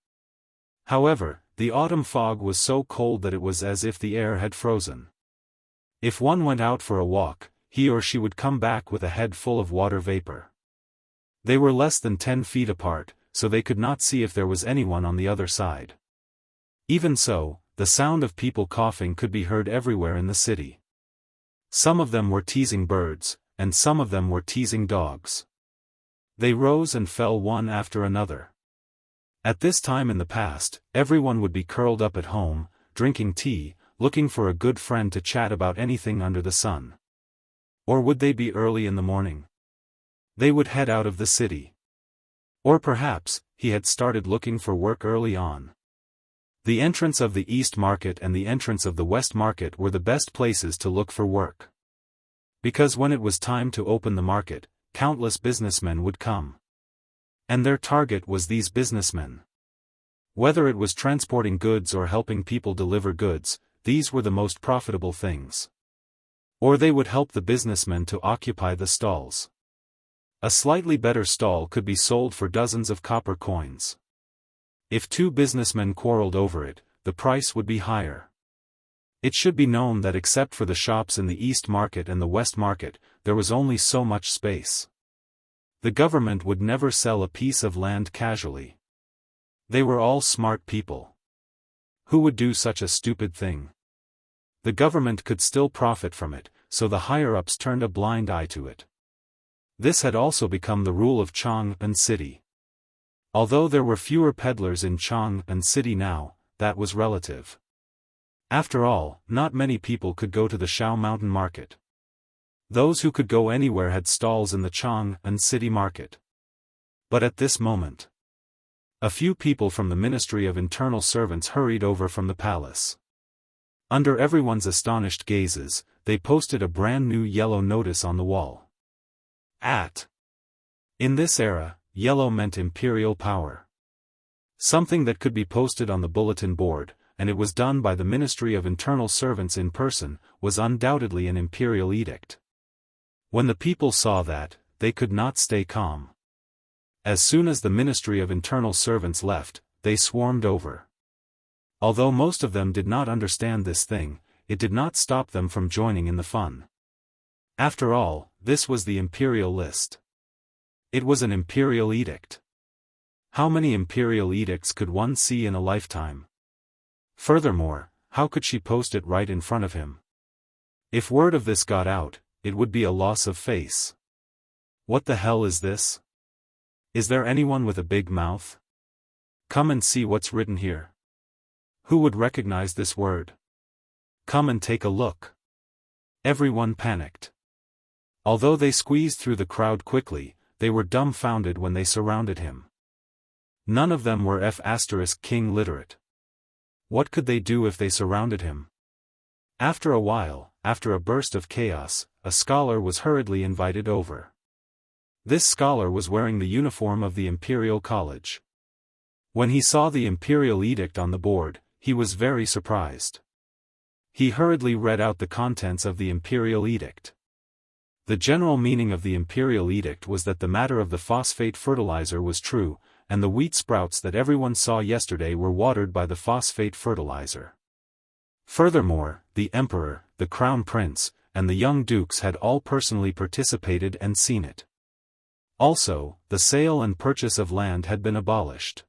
Speaker 1: However, the autumn fog was so cold that it was as if the air had frozen. If one went out for a walk, he or she would come back with a head full of water vapor. They were less than 10 feet apart, so they could not see if there was anyone on the other side. Even so, the sound of people coughing could be heard everywhere in the city. Some of them were teasing birds, and some of them were teasing dogs. They rose and fell one after another. At this time in the past, everyone would be curled up at home, drinking tea, looking for a good friend to chat about anything under the sun. Or would they be early in the morning? They would head out of the city. Or perhaps, he had started looking for work early on. The entrance of the East Market and the entrance of the West Market were the best places to look for work. Because when it was time to open the market, countless businessmen would come. And their target was these businessmen. Whether it was transporting goods or helping people deliver goods, these were the most profitable things. Or they would help the businessmen to occupy the stalls. A slightly better stall could be sold for dozens of copper coins. If two businessmen quarreled over it, the price would be higher. It should be known that except for the shops in the East Market and the West Market, there was only so much space. The government would never sell a piece of land casually. They were all smart people. Who would do such a stupid thing? The government could still profit from it, so the higher-ups turned a blind eye to it. This had also become the rule of Jianghu city. Although there were fewer peddlers in Jianghu city now, that was relative. After all, not many people could go to the Shao Mountain Market. Those who could go anywhere had stalls in the Jianghu city market. But at this moment, a few people from the Ministry of Internal Servants hurried over from the palace. Under everyone's astonished gazes, they posted a brand new yellow notice on the wall. In this era, yellow meant imperial power. Something that could be posted on the bulletin board, and it was done by the Ministry of Internal Servants in person, was undoubtedly an imperial edict. When the people saw that, they could not stay calm. As soon as the Ministry of Internal Servants left, they swarmed over. Although most of them did not understand this thing, it did not stop them from joining in the fun. After all, this was the imperial list. It was an imperial edict. How many imperial edicts could one see in a lifetime? Furthermore, how could she post it right in front of him? If word of this got out, it would be a loss of face. What the hell is this? Is there anyone with a big mouth? Come and see what's written here. Who would recognize this word? Come and take a look. Everyone panicked. Although they squeezed through the crowd quickly, they were dumbfounded when they surrounded him. None of them were King literate. What could they do if they surrounded him? After a while, after a burst of chaos, a scholar was hurriedly invited over. This scholar was wearing the uniform of the Imperial College. When he saw the Imperial Edict on the board, he was very surprised. He hurriedly read out the contents of the Imperial Edict. The general meaning of the Imperial Edict was that the matter of the phosphate fertilizer was true, and the wheat sprouts that everyone saw yesterday were watered by the phosphate fertilizer. Furthermore, the Emperor, the Crown Prince, and the young dukes had all personally participated and seen it. Also, the sale and purchase of land had been abolished.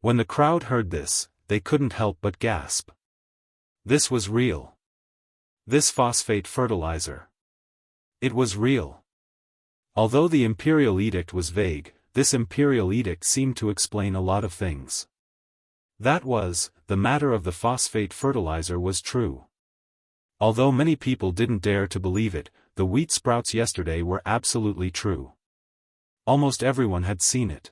Speaker 1: When the crowd heard this, they couldn't help but gasp. This was real. This phosphate fertilizer. It was real. Although the imperial edict was vague, this imperial edict seemed to explain a lot of things. That was, the matter of the phosphate fertilizer was true. Although many people didn't dare to believe it, the wheat sprouts yesterday were absolutely true. Almost everyone had seen it.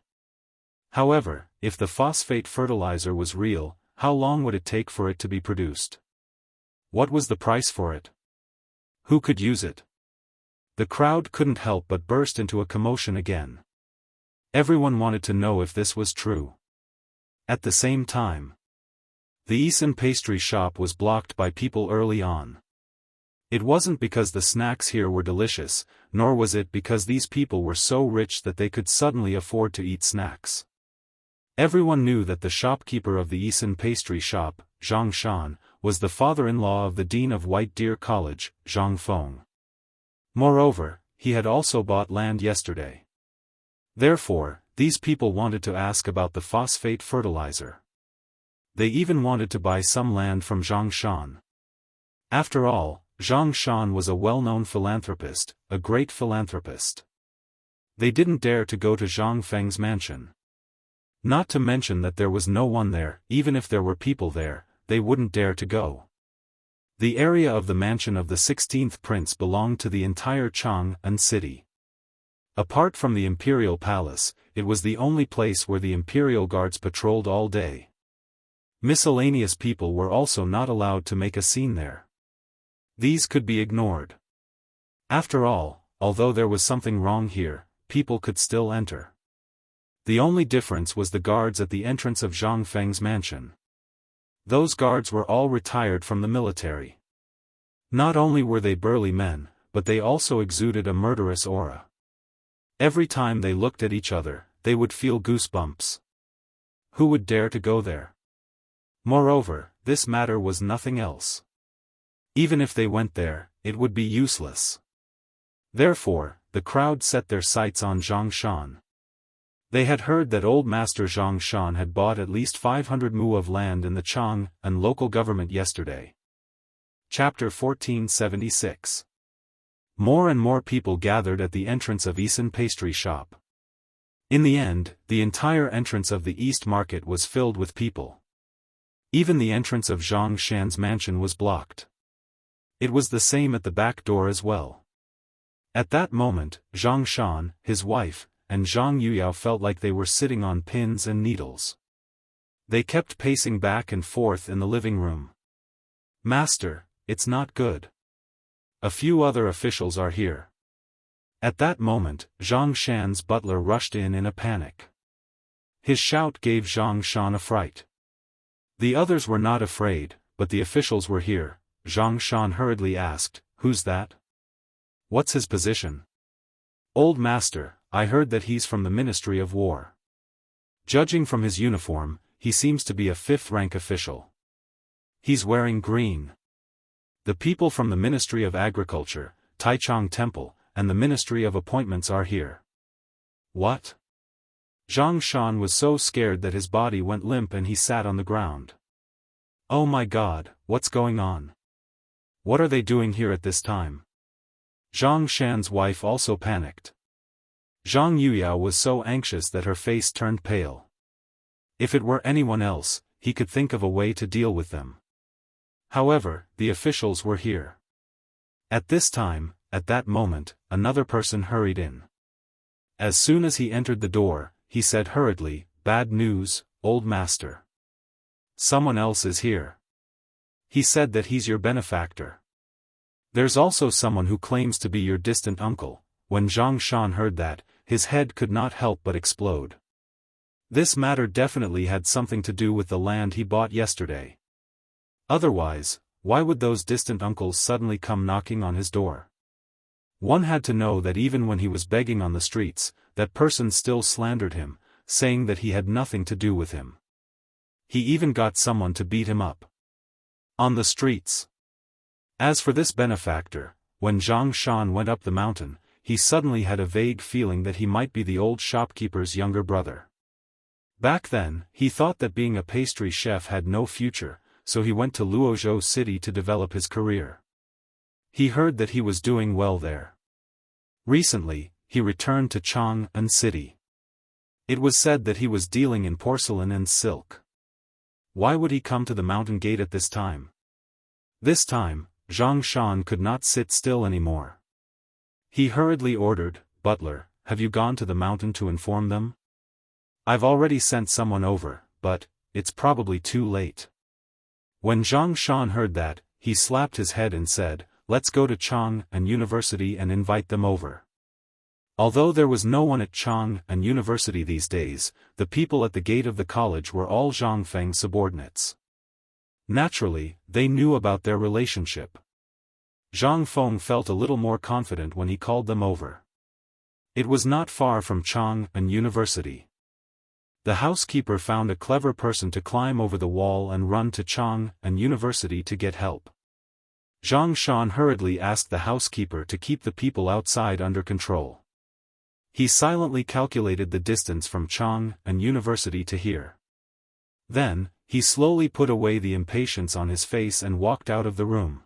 Speaker 1: However, if the phosphate fertilizer was real, how long would it take for it to be produced? What was the price for it? Who could use it? The crowd couldn't help but burst into a commotion again. Everyone wanted to know if this was true. At the same time, the Isan pastry shop was blocked by people early on. It wasn't because the snacks here were delicious, nor was it because these people were so rich that they could suddenly afford to eat snacks. Everyone knew that the shopkeeper of the Isan pastry shop, Zhang Shan, was the father-in-law of the dean of White Deer College, Zhang Feng. Moreover, he had also bought land yesterday. Therefore, these people wanted to ask about the phosphate fertilizer. They even wanted to buy some land from Zhang Shan. After all, Zhang Shan was a well-known philanthropist, a great philanthropist. They didn't dare to go to Zhang Feng's mansion. Not to mention that there was no one there. Even if there were people there, they wouldn't dare to go. The area of the mansion of the 16th prince belonged to the entire Chang'an city. Apart from the imperial palace, it was the only place where the imperial guards patrolled all day. Miscellaneous people were also not allowed to make a scene there. These could be ignored. After all, although there was something wrong here, people could still enter. The only difference was the guards at the entrance of Zhang Feng's mansion. Those guards were all retired from the military. Not only were they burly men, but they also exuded a murderous aura. Every time they looked at each other, they would feel goosebumps. Who would dare to go there? Moreover, this matter was nothing else. Even if they went there, it would be useless. Therefore, the crowd set their sights on Zhang Shan. They had heard that old master Zhang Shan had bought at least 500 mu of land in the Chang'an local government yesterday. Chapter 1476. More and more people gathered at the entrance of Isan pastry shop. In the end, the entire entrance of the East Market was filled with people. Even the entrance of Zhang Shan's mansion was blocked. It was the same at the back door as well. At that moment, Zhang Shan, his wife, and Zhang Yuyao felt like they were sitting on pins and needles. They kept pacing back and forth in the living room. "Master, it's not good. A few other officials are here." At that moment, Zhang Shan's butler rushed in a panic. His shout gave Zhang Shan a fright. The others were not afraid, but the officials were here. Zhang Shan hurriedly asked, "Who's that? What's his position?" "Old master, I heard that he's from the Ministry of War. Judging from his uniform, he seems to be a 5th-rank official. He's wearing green. The people from the Ministry of Agriculture, Taichung Temple, and the Ministry of Appointments are here." "What?" Zhang Shan was so scared that his body went limp and he sat on the ground. "Oh my God, what's going on? What are they doing here at this time?" Zhang Shan's wife also panicked. Zhang Yuyao was so anxious that her face turned pale. If it were anyone else, he could think of a way to deal with them. However, the officials were here. At this time, at that moment, another person hurried in. As soon as he entered the door, he said hurriedly, "Bad news, old master. Someone else is here. He said that he's your benefactor. There's also someone who claims to be your distant uncle." When Zhang Shan heard that, his head could not help but explode. This matter definitely had something to do with the land he bought yesterday. Otherwise, why would those distant uncles suddenly come knocking on his door? One had to know that even when he was begging on the streets, that person still slandered him, saying that he had nothing to do with him. He even got someone to beat him up on the streets. As for this benefactor, when Zhang Shan went up the mountain, he suddenly had a vague feeling that he might be the old shopkeeper's younger brother. Back then, he thought that being a pastry chef had no future, so he went to Luozhou City to develop his career. He heard that he was doing well there. Recently, he returned to Chang'an City. It was said that he was dealing in porcelain and silk. Why would he come to the mountain gate at this time? This time, Zhang Shan could not sit still anymore. He hurriedly ordered, "Butler, have you gone to the mountain to inform them?" "I've already sent someone over, but it's probably too late." When Zhang Shan heard that, he slapped his head and said, "Let's go to Chang'an University and invite them over." Although there was no one at Chang'an University these days, the people at the gate of the college were all Zhang Feng's subordinates. Naturally, they knew about their relationship. Zhang Feng felt a little more confident when he called them over. It was not far from Chang'an University. The housekeeper found a clever person to climb over the wall and run to Chang'an University to get help. Zhang Shan hurriedly asked the housekeeper to keep the people outside under control. He silently calculated the distance from Chang'an University to here. Then, he slowly put away the impatience on his face and walked out of the room.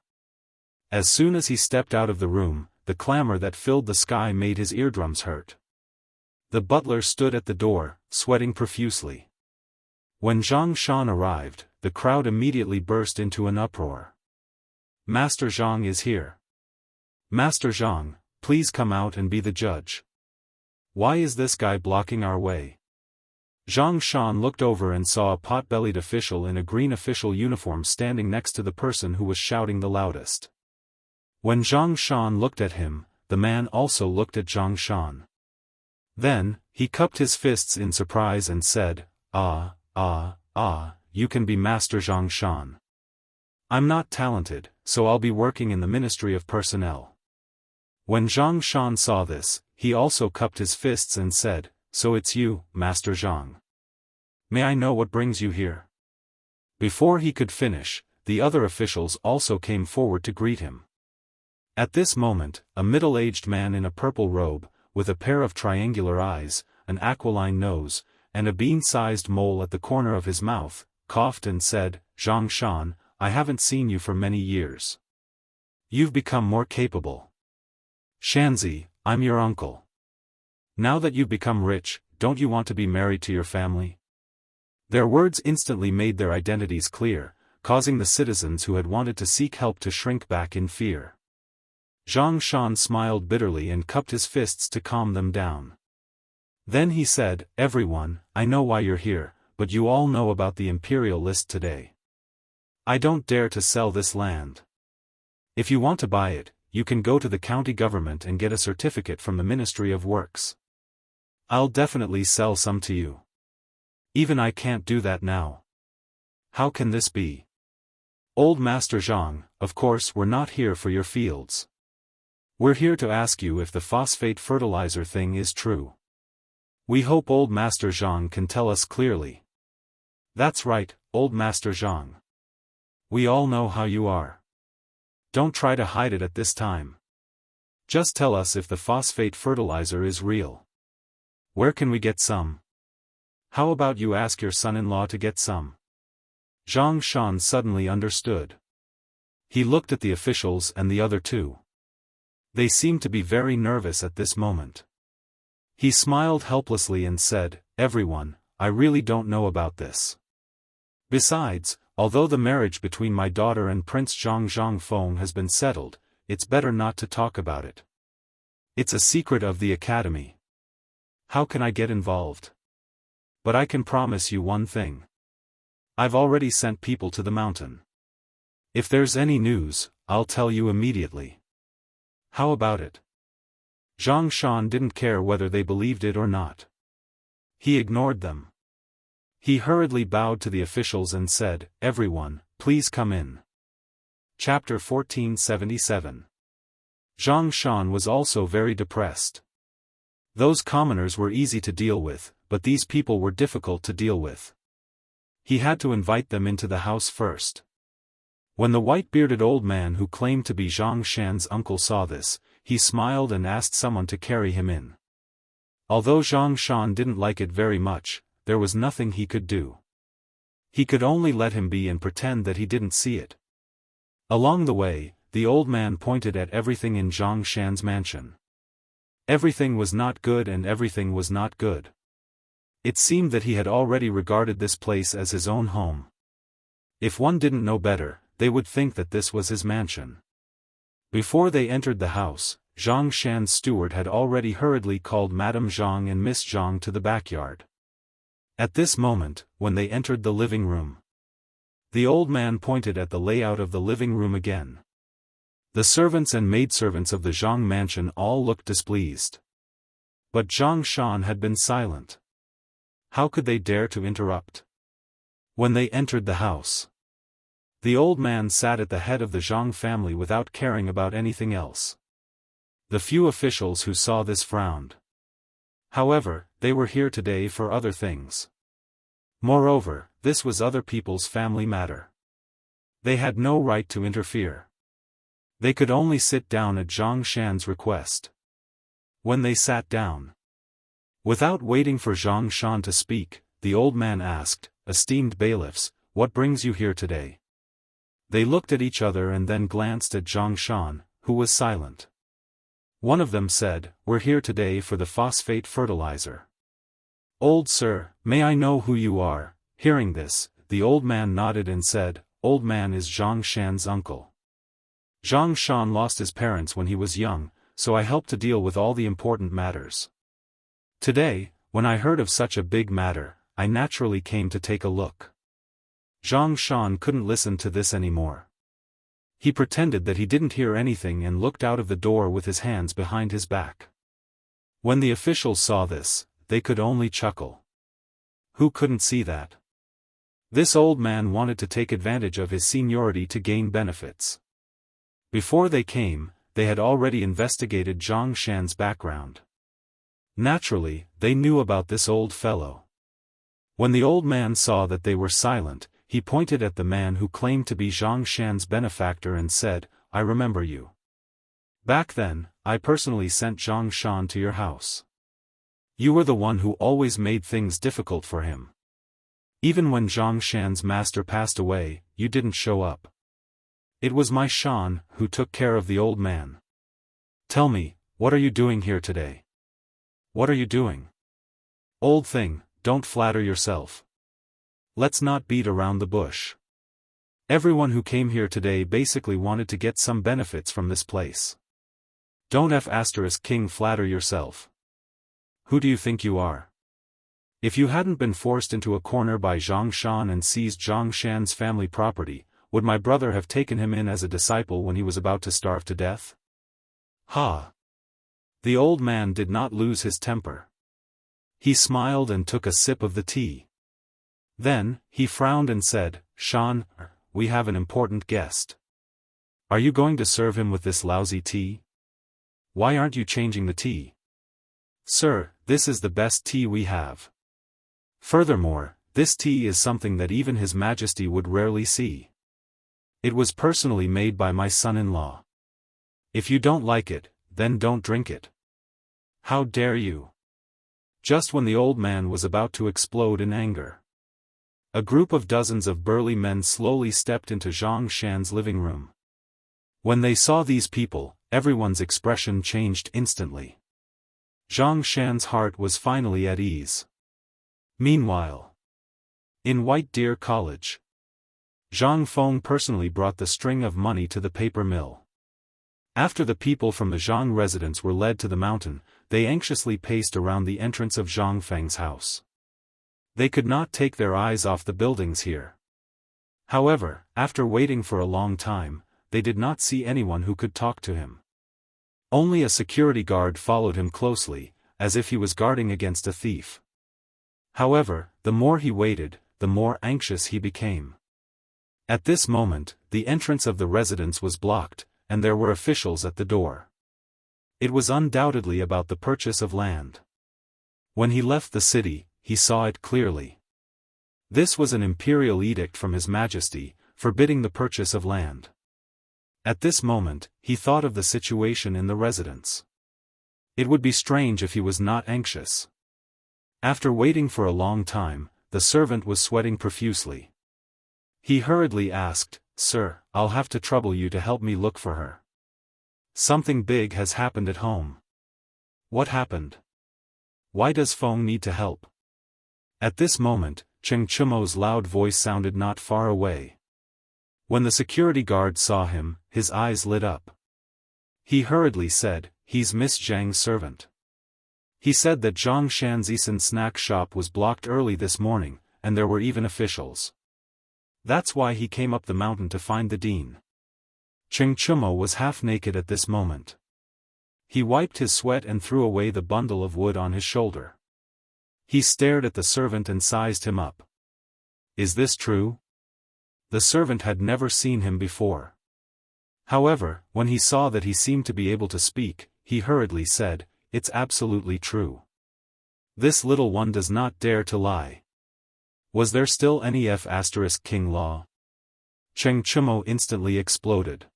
Speaker 1: As soon as he stepped out of the room, the clamor that filled the sky made his eardrums hurt. The butler stood at the door, sweating profusely. When Zhang Shan arrived, the crowd immediately burst into an uproar. "Master Zhang is here. Master Zhang, please come out and be the judge. Why is this guy blocking our way?" Zhang Shan looked over and saw a pot-bellied official in a green official uniform standing next to the person who was shouting the loudest. When Zhang Shan looked at him, the man also looked at Zhang Shan. Then, he cupped his fists in surprise and said, You can be Master Zhang Shan. I'm not talented, so I'll be working in the Ministry of Personnel." When Zhang Shan saw this, he also cupped his fists and said, "So it's you, Master Zhang. May I know what brings you here?" Before he could finish, the other officials also came forward to greet him. At this moment, a middle-aged man in a purple robe, with a pair of triangular eyes, an aquiline nose, and a bean-sized mole at the corner of his mouth, coughed and said, "Zhang Shan, I haven't seen you for many years. You've become more capable. Shanzi, I'm your uncle. Now that you've become rich, don't you want to be married to your family?" Their words instantly made their identities clear, causing the citizens who had wanted to seek help to shrink back in fear. Zhang Shan smiled bitterly and cupped his fists to calm them down. Then he said, "Everyone, I know why you're here, but you all know about the imperial list today. I don't dare to sell this land. If you want to buy it, you can go to the county government and get a certificate from the Ministry of Works. I'll definitely sell some to you. Even I can't do that now. How can this be? Old Master Zhang, of course we're not here for your fields. We're here to ask you if the phosphate fertilizer thing is true. We hope Old Master Zhang can tell us clearly." "That's right, Old Master Zhang. We all know how you are. Don't try to hide it at this time. Just tell us if the phosphate fertilizer is real. Where can we get some? How about you ask your son-in-law to get some?" Zhang Shan suddenly understood. He looked at the officials and the other two. They seemed to be very nervous at this moment. He smiled helplessly and said, "Everyone, I really don't know about this. Besides, although the marriage between my daughter and Prince Zhang Feng has been settled, it's better not to talk about it. It's a secret of the academy. How can I get involved? But I can promise you one thing. I've already sent people to the mountain. If there's any news, I'll tell you immediately. How about it?" Zhang Shan didn't care whether they believed it or not. He ignored them. He hurriedly bowed to the officials and said, "Everyone, please come in." Chapter 1477. Zhang Shan was also very depressed. Those commoners were easy to deal with, but these people were difficult to deal with. He had to invite them into the house first. When the white-bearded old man who claimed to be Zhang Shan's uncle saw this, he smiled and asked someone to carry him in. Although Zhang Shan didn't like it very much, there was nothing he could do. He could only let him be and pretend that he didn't see it. Along the way, the old man pointed at everything in Zhang Shan's mansion. Everything was not good and everything was not good. It seemed that he had already regarded this place as his own home. If one didn't know better, they would think that this was his mansion. Before they entered the house, Zhang Shan's steward had already hurriedly called Madame Zhang and Miss Zhang to the backyard. At this moment, when they entered the living room, the old man pointed at the layout of the living room again. The servants and maidservants of the Zhang mansion all looked displeased. But Zhang Shan had been silent. How could they dare to interrupt? When they entered the house, the old man sat at the head of the Zhang family without caring about anything else. The few officials who saw this frowned. However, they were here today for other things. Moreover, this was other people's family matter. They had no right to interfere. They could only sit down at Zhang Shan's request. When they sat down, without waiting for Zhang Shan to speak, the old man asked, "Esteemed bailiffs, what brings you here today?" They looked at each other and then glanced at Zhang Shan, who was silent. One of them said, "We're here today for the phosphate fertilizer." "Old sir, may I know who you are?" Hearing this, the old man nodded and said, "Old man is Zhang Shan's uncle. Zhang Shan lost his parents when he was young, so I helped to deal with all the important matters. Today, when I heard of such a big matter, I naturally came to take a look." Zhang Shan couldn't listen to this anymore. He pretended that he didn't hear anything and looked out of the door with his hands behind his back. When the officials saw this, they could only chuckle. Who couldn't see that? This old man wanted to take advantage of his seniority to gain benefits. Before they came, they had already investigated Zhang Shan's background. Naturally, they knew about this old fellow. When the old man saw that they were silent, he pointed at the man who claimed to be Zhang Shan's benefactor and said, "I remember you. Back then, I personally sent Zhang Shan to your house. You were the one who always made things difficult for him. Even when Zhang Shan's master passed away, you didn't show up. It was my Shan who took care of the old man. Tell me, what are you doing here today? What are you doing? Old thing, don't flatter yourself. Let's not beat around the bush. Everyone who came here today basically wanted to get some benefits from this place. Don't *king flatter yourself. Who do you think you are? If you hadn't been forced into a corner by Zhang Shan and seized Zhang Shan's family property, would my brother have taken him in as a disciple when he was about to starve to death? Ha! The old man did not lose his temper. He smiled and took a sip of the tea. Then, he frowned and said, "Shan, we have an important guest. Are you going to serve him with this lousy tea? Why aren't you changing the tea? Sir, this is the best tea we have. Furthermore, this tea is something that even His Majesty would rarely see. It was personally made by my son-in-law. If you don't like it, then don't drink it. How dare you?" Just when the old man was about to explode in anger, a group of dozens of burly men slowly stepped into Zhang Shan's living room. When they saw these people, everyone's expression changed instantly. Zhang Shan's heart was finally at ease. Meanwhile, in White Deer College, Zhang Feng personally brought the string of money to the paper mill. After the people from the Zhang residence were led to the mountain, they anxiously paced around the entrance of Zhang Feng's house. They could not take their eyes off the buildings here. However, after waiting for a long time, they did not see anyone who could talk to him. Only a security guard followed him closely, as if he was guarding against a thief. However, the more he waited, the more anxious he became. At this moment, the entrance of the residence was blocked, and there were officials at the door. It was undoubtedly about the purchase of land. When he left the city, he saw it clearly. This was an imperial edict from His Majesty, forbidding the purchase of land. At this moment, he thought of the situation in the residence. It would be strange if he was not anxious. After waiting for a long time, the servant was sweating profusely. He hurriedly asked, "Sir, I'll have to trouble you to help me look for her. Something big has happened at home." What happened? Why does Feng need to help? At this moment, Cheng Chumo's loud voice sounded not far away. When the security guard saw him, his eyes lit up. He hurriedly said, "He's Miss Zhang's servant." He said that Zhang Shanzi's snack shop was blocked early this morning, and there were even officials. That's why he came up the mountain to find the dean. Cheng Chumo was half naked at this moment. He wiped his sweat and threw away the bundle of wood on his shoulder. He stared at the servant and sized him up. Is this true? The servant had never seen him before. However, when he saw that he seemed to be able to speak, he hurriedly said, "It's absolutely true. This little one does not dare to lie." Was there still any King law? Cheng Chumo instantly exploded.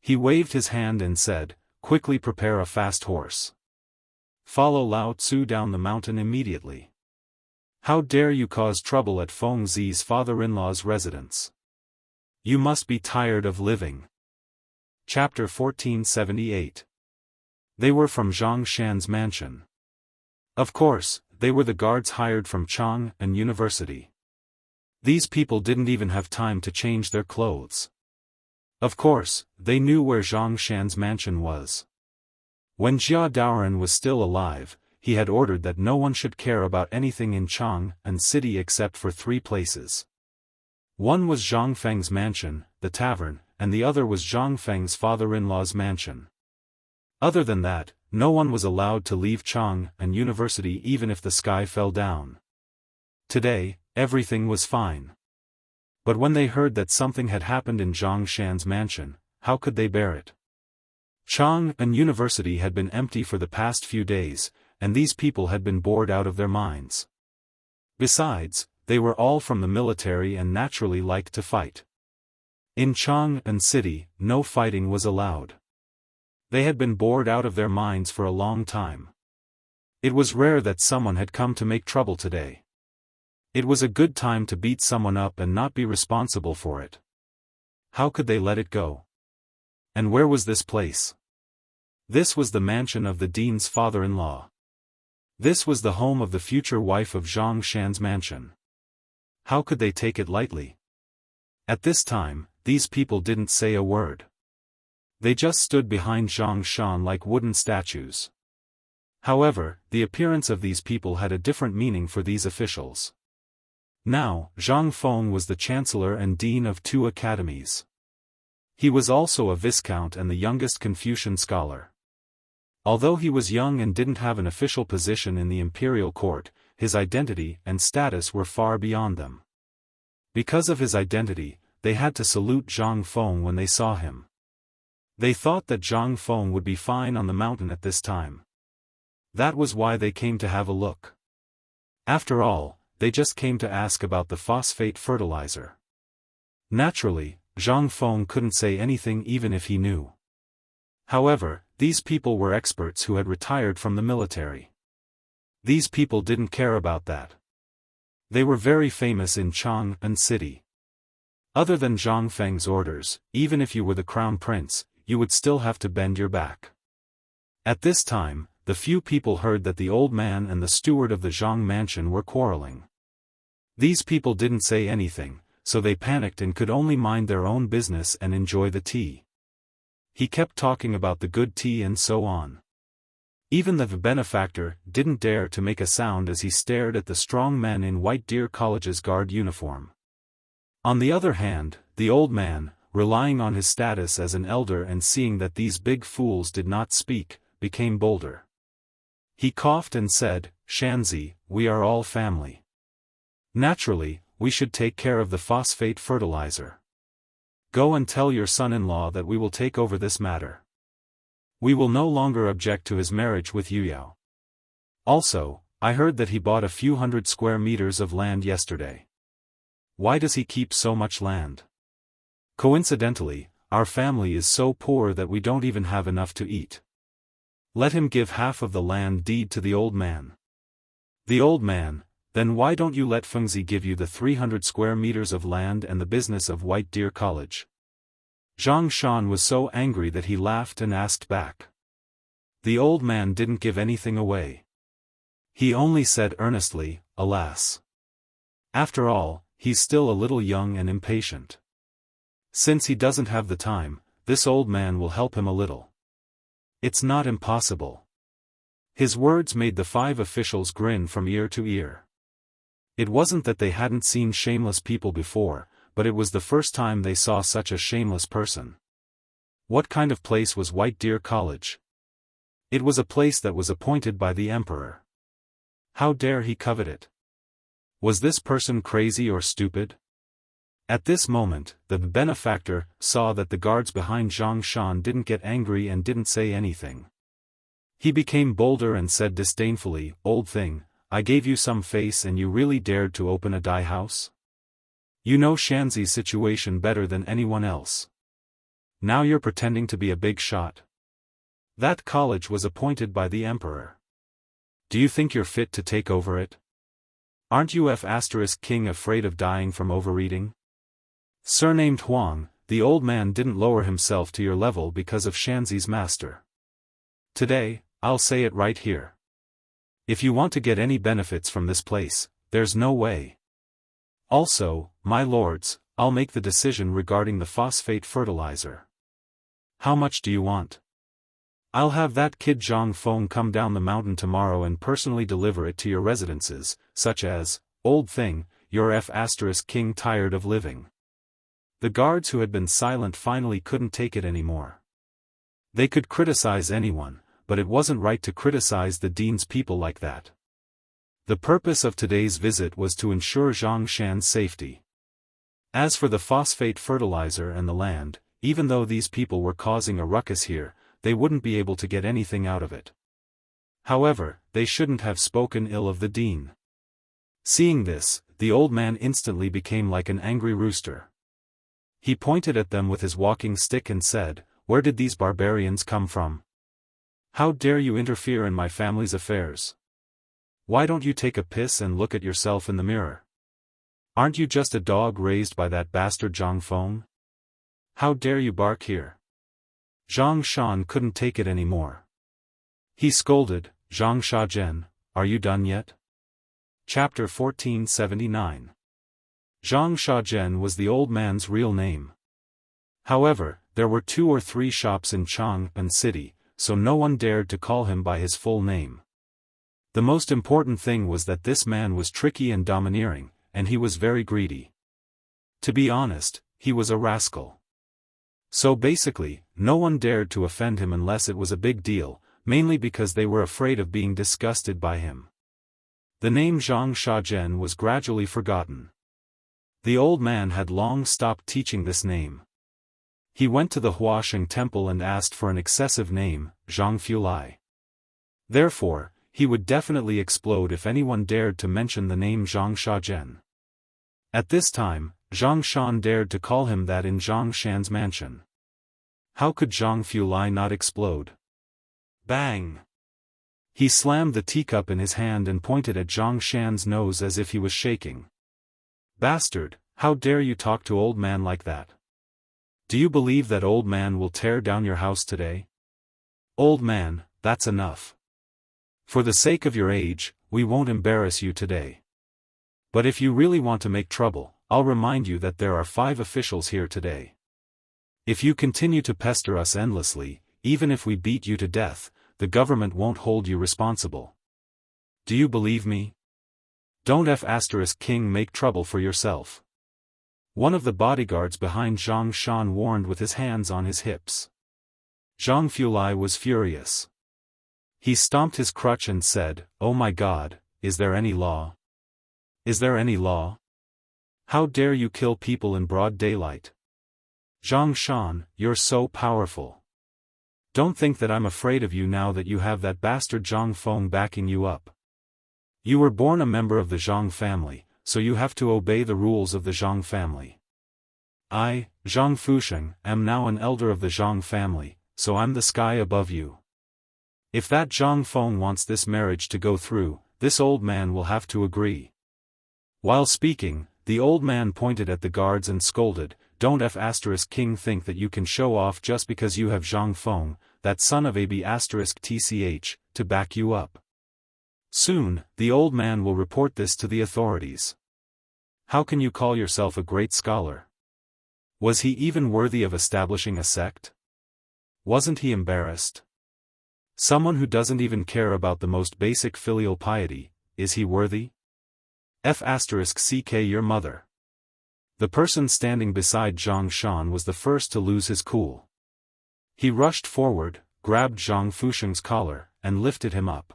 Speaker 1: He waved his hand and said, "Quickly prepare a fast horse. Follow Lao Tzu down the mountain immediately. How dare you cause trouble at Feng Zi's father-in-law's residence? You must be tired of living." Chapter 1478. They were from Zhang Shan's mansion. Of course, they were the guards hired from Chang and University. These people didn't even have time to change their clothes. Of course, they knew where Zhang Shan's mansion was. When Jia Daoran was still alive, he had ordered that no one should care about anything in Chang and city except for 3 places. One was Zhang Feng's mansion, the tavern, and the other was Zhang Feng's father-in-law's mansion. Other than that, no one was allowed to leave Chang and University even if the sky fell down. Today, everything was fine. But when they heard that something had happened in Zhang Shan's mansion, how could they bear it? Chang and University had been empty for the past few days, and these people had been bored out of their minds. Besides, they were all from the military and naturally liked to fight. In Chang and city, no fighting was allowed. They had been bored out of their minds for a long time. It was rare that someone had come to make trouble today. It was a good time to beat someone up and not be responsible for it. How could they let it go? And where was this place? This was the mansion of the dean's father-in-law. This was the home of the future wife of Zhang Shan's mansion. How could they take it lightly? At this time, these people didn't say a word. They just stood behind Zhang Shan like wooden statues. However, the appearance of these people had a different meaning for these officials. Now, Zhang Feng was the chancellor and dean of 2 academies. He was also a viscount and the youngest Confucian scholar. Although he was young and didn't have an official position in the imperial court, his identity and status were far beyond them. Because of his identity, they had to salute Zhang Feng when they saw him. They thought that Zhang Feng would be fine on the mountain at this time. That was why they came to have a look. After all, they just came to ask about the phosphate fertilizer. Naturally, Zhang Feng couldn't say anything even if he knew. However, these people were experts who had retired from the military. These people didn't care about that. They were very famous in Chang and city. Other than Zhang Feng's orders, even if you were the crown prince, you would still have to bend your back. At this time, the few people heard that the old man and the steward of the Zhang mansion were quarreling. These people didn't say anything, so they panicked and could only mind their own business and enjoy the tea. He kept talking about the good tea and so on. Even the benefactor didn't dare to make a sound as he stared at the strong men in White Deer College's guard uniform. On the other hand, the old man, relying on his status as an elder and seeing that these big fools did not speak, became bolder. He coughed and said, "Shanzi, we are all family. Naturally, we should take care of the phosphate fertilizer. Go and tell your son-in-law that we will take over this matter. We will no longer object to his marriage with Yuyao. Also, I heard that he bought a few 100 square meters of land yesterday. Why does he keep so much land? Coincidentally, our family is so poor that we don't even have enough to eat. Let him give half of the land deed to the old man." The old man, "Then why don't you let Fengzi give you the 300 square meters of land and the business of White Deer College?" Zhang Shan was so angry that he laughed and asked back. The old man didn't give anything away. He only said earnestly, alas. After all, he's still a little young and impatient. Since he doesn't have the time, this old man will help him a little. It's not impossible. His words made the 5 officials grin from ear to ear. It wasn't that they hadn't seen shameless people before, but it was the first time they saw such a shameless person. What kind of place was White Deer College? It was a place that was appointed by the emperor. How dare he covet it? Was this person crazy or stupid? At this moment, the benefactor saw that the guards behind Zhang Shan didn't get angry and didn't say anything. He became bolder and said disdainfully, "Old thing, I gave you some face and you really dared to open a dye house? You know Shanxi's situation better than anyone else. Now you're pretending to be a big shot. That college was appointed by the emperor. Do you think you're fit to take over it? Aren't you King afraid of dying from overeating?" Surnamed Huang, the old man didn't lower himself to your level because of Shanxi's master. Today, I'll say it right here. If you want to get any benefits from this place, there's no way. Also, my lords, I'll make the decision regarding the phosphate fertilizer. How much do you want? I'll have that kid Zhang Feng come down the mountain tomorrow and personally deliver it to your residences, such as, "Old thing, you're King tired of living." The guards who had been silent finally couldn't take it anymore. They could criticize anyone, but it wasn't right to criticize the dean's people like that. The purpose of today's visit was to ensure Zhang Shan's safety. As for the phosphate fertilizer and the land, even though these people were causing a ruckus here, they wouldn't be able to get anything out of it. However, they shouldn't have spoken ill of the dean. Seeing this, the old man instantly became like an angry rooster. He pointed at them with his walking stick and said, "Where did these barbarians come from? How dare you interfere in my family's affairs? Why don't you take a piss and look at yourself in the mirror? Aren't you just a dog raised by that bastard Zhang Feng? How dare you bark here?" Zhang Shan couldn't take it anymore. He scolded, "Zhang Shajian, are you done yet?" Chapter 1479. Zhang Shajian was the old man's real name. However, there were 2 or 3 shops in Chang'an City, so no one dared to call him by his full name. The most important thing was that this man was tricky and domineering, and he was very greedy. To be honest, he was a rascal. So basically, no one dared to offend him unless it was a big deal, mainly because they were afraid of being disgusted by him. The name Zhang Shajian was gradually forgotten. The old man had long stopped teaching this name. He went to the Huasheng temple and asked for an excessive name, Zhang Fulai. Therefore, he would definitely explode if anyone dared to mention the name Zhang Shajian. At this time, Zhang Shan dared to call him that in Zhang Shan's mansion. How could Zhang Fulai not explode? Bang! He slammed the teacup in his hand and pointed at Zhang Shan's nose as if he was shaking. "Bastard, how dare you talk to old man like that? Do you believe that old man will tear down your house today? Old man, that's enough. For the sake of your age, we won't embarrass you today. But if you really want to make trouble, I'll remind you that there are 5 officials here today. If you continue to pester us endlessly, even if we beat you to death, the government won't hold you responsible. Do you believe me? Don't King make trouble for yourself." One of the bodyguards behind Zhang Shan warned with his hands on his hips. Zhang Fulai was furious. He stomped his crutch and said, "Oh my God, is there any law? Is there any law? How dare you kill people in broad daylight? Zhang Shan, you're so powerful. Don't think that I'm afraid of you now that you have that bastard Zhang Feng backing you up. You were born a member of the Zhang family, so you have to obey the rules of the Zhang family. I, Zhang Fusheng, am now an elder of the Zhang family, so I'm the sky above you. If that Zhang Feng wants this marriage to go through, this old man will have to agree." While speaking, the old man pointed at the guards and scolded, don't King think that you can show off just because you have Zhang Feng, that son of Tch, to back you up. Soon, the old man will report this to the authorities. How can you call yourself a great scholar? Was he even worthy of establishing a sect? Wasn't he embarrassed? Someone who doesn't even care about the most basic filial piety, is he worthy? Ck your mother. The person standing beside Zhang Shan was the first to lose his cool. He rushed forward, grabbed Zhang Fusheng's collar, and lifted him up.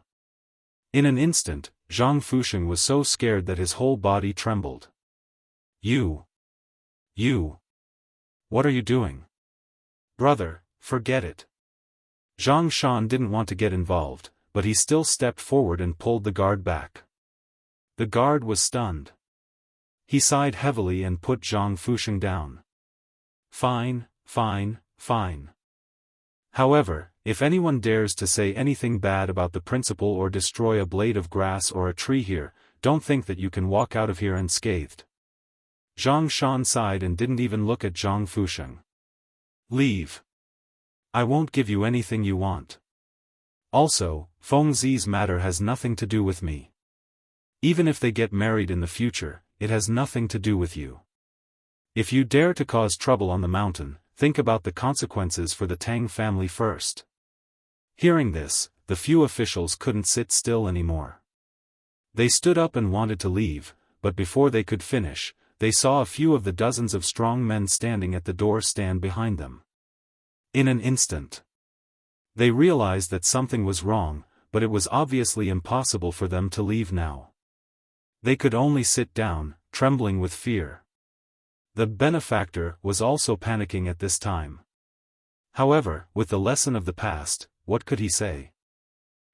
Speaker 1: In an instant, Zhang Fusheng was so scared that his whole body trembled. You. What are you doing? Brother, forget it. Zhang Shan didn't want to get involved, but he still stepped forward and pulled the guard back. The guard was stunned. He sighed heavily and put Zhang Fusheng down. Fine. However, if anyone dares to say anything bad about the principal or destroy a blade of grass or a tree here, don't think that you can walk out of here unscathed. Zhang Shan sighed and didn't even look at Zhang Fusheng. Leave. I won't give you anything you want. Also, Feng Zi's matter has nothing to do with me. Even if they get married in the future, it has nothing to do with you. If you dare to cause trouble on the mountain, think about the consequences for the Tang family first. Hearing this, the few officials couldn't sit still anymore. They stood up and wanted to leave, but before they could finish, they saw a few of the dozens of strong men standing at the door stand behind them. In an instant, they realized that something was wrong, but it was obviously impossible for them to leave now. They could only sit down, trembling with fear. The benefactor was also panicking at this time. However, with the lesson of the past, what could he say?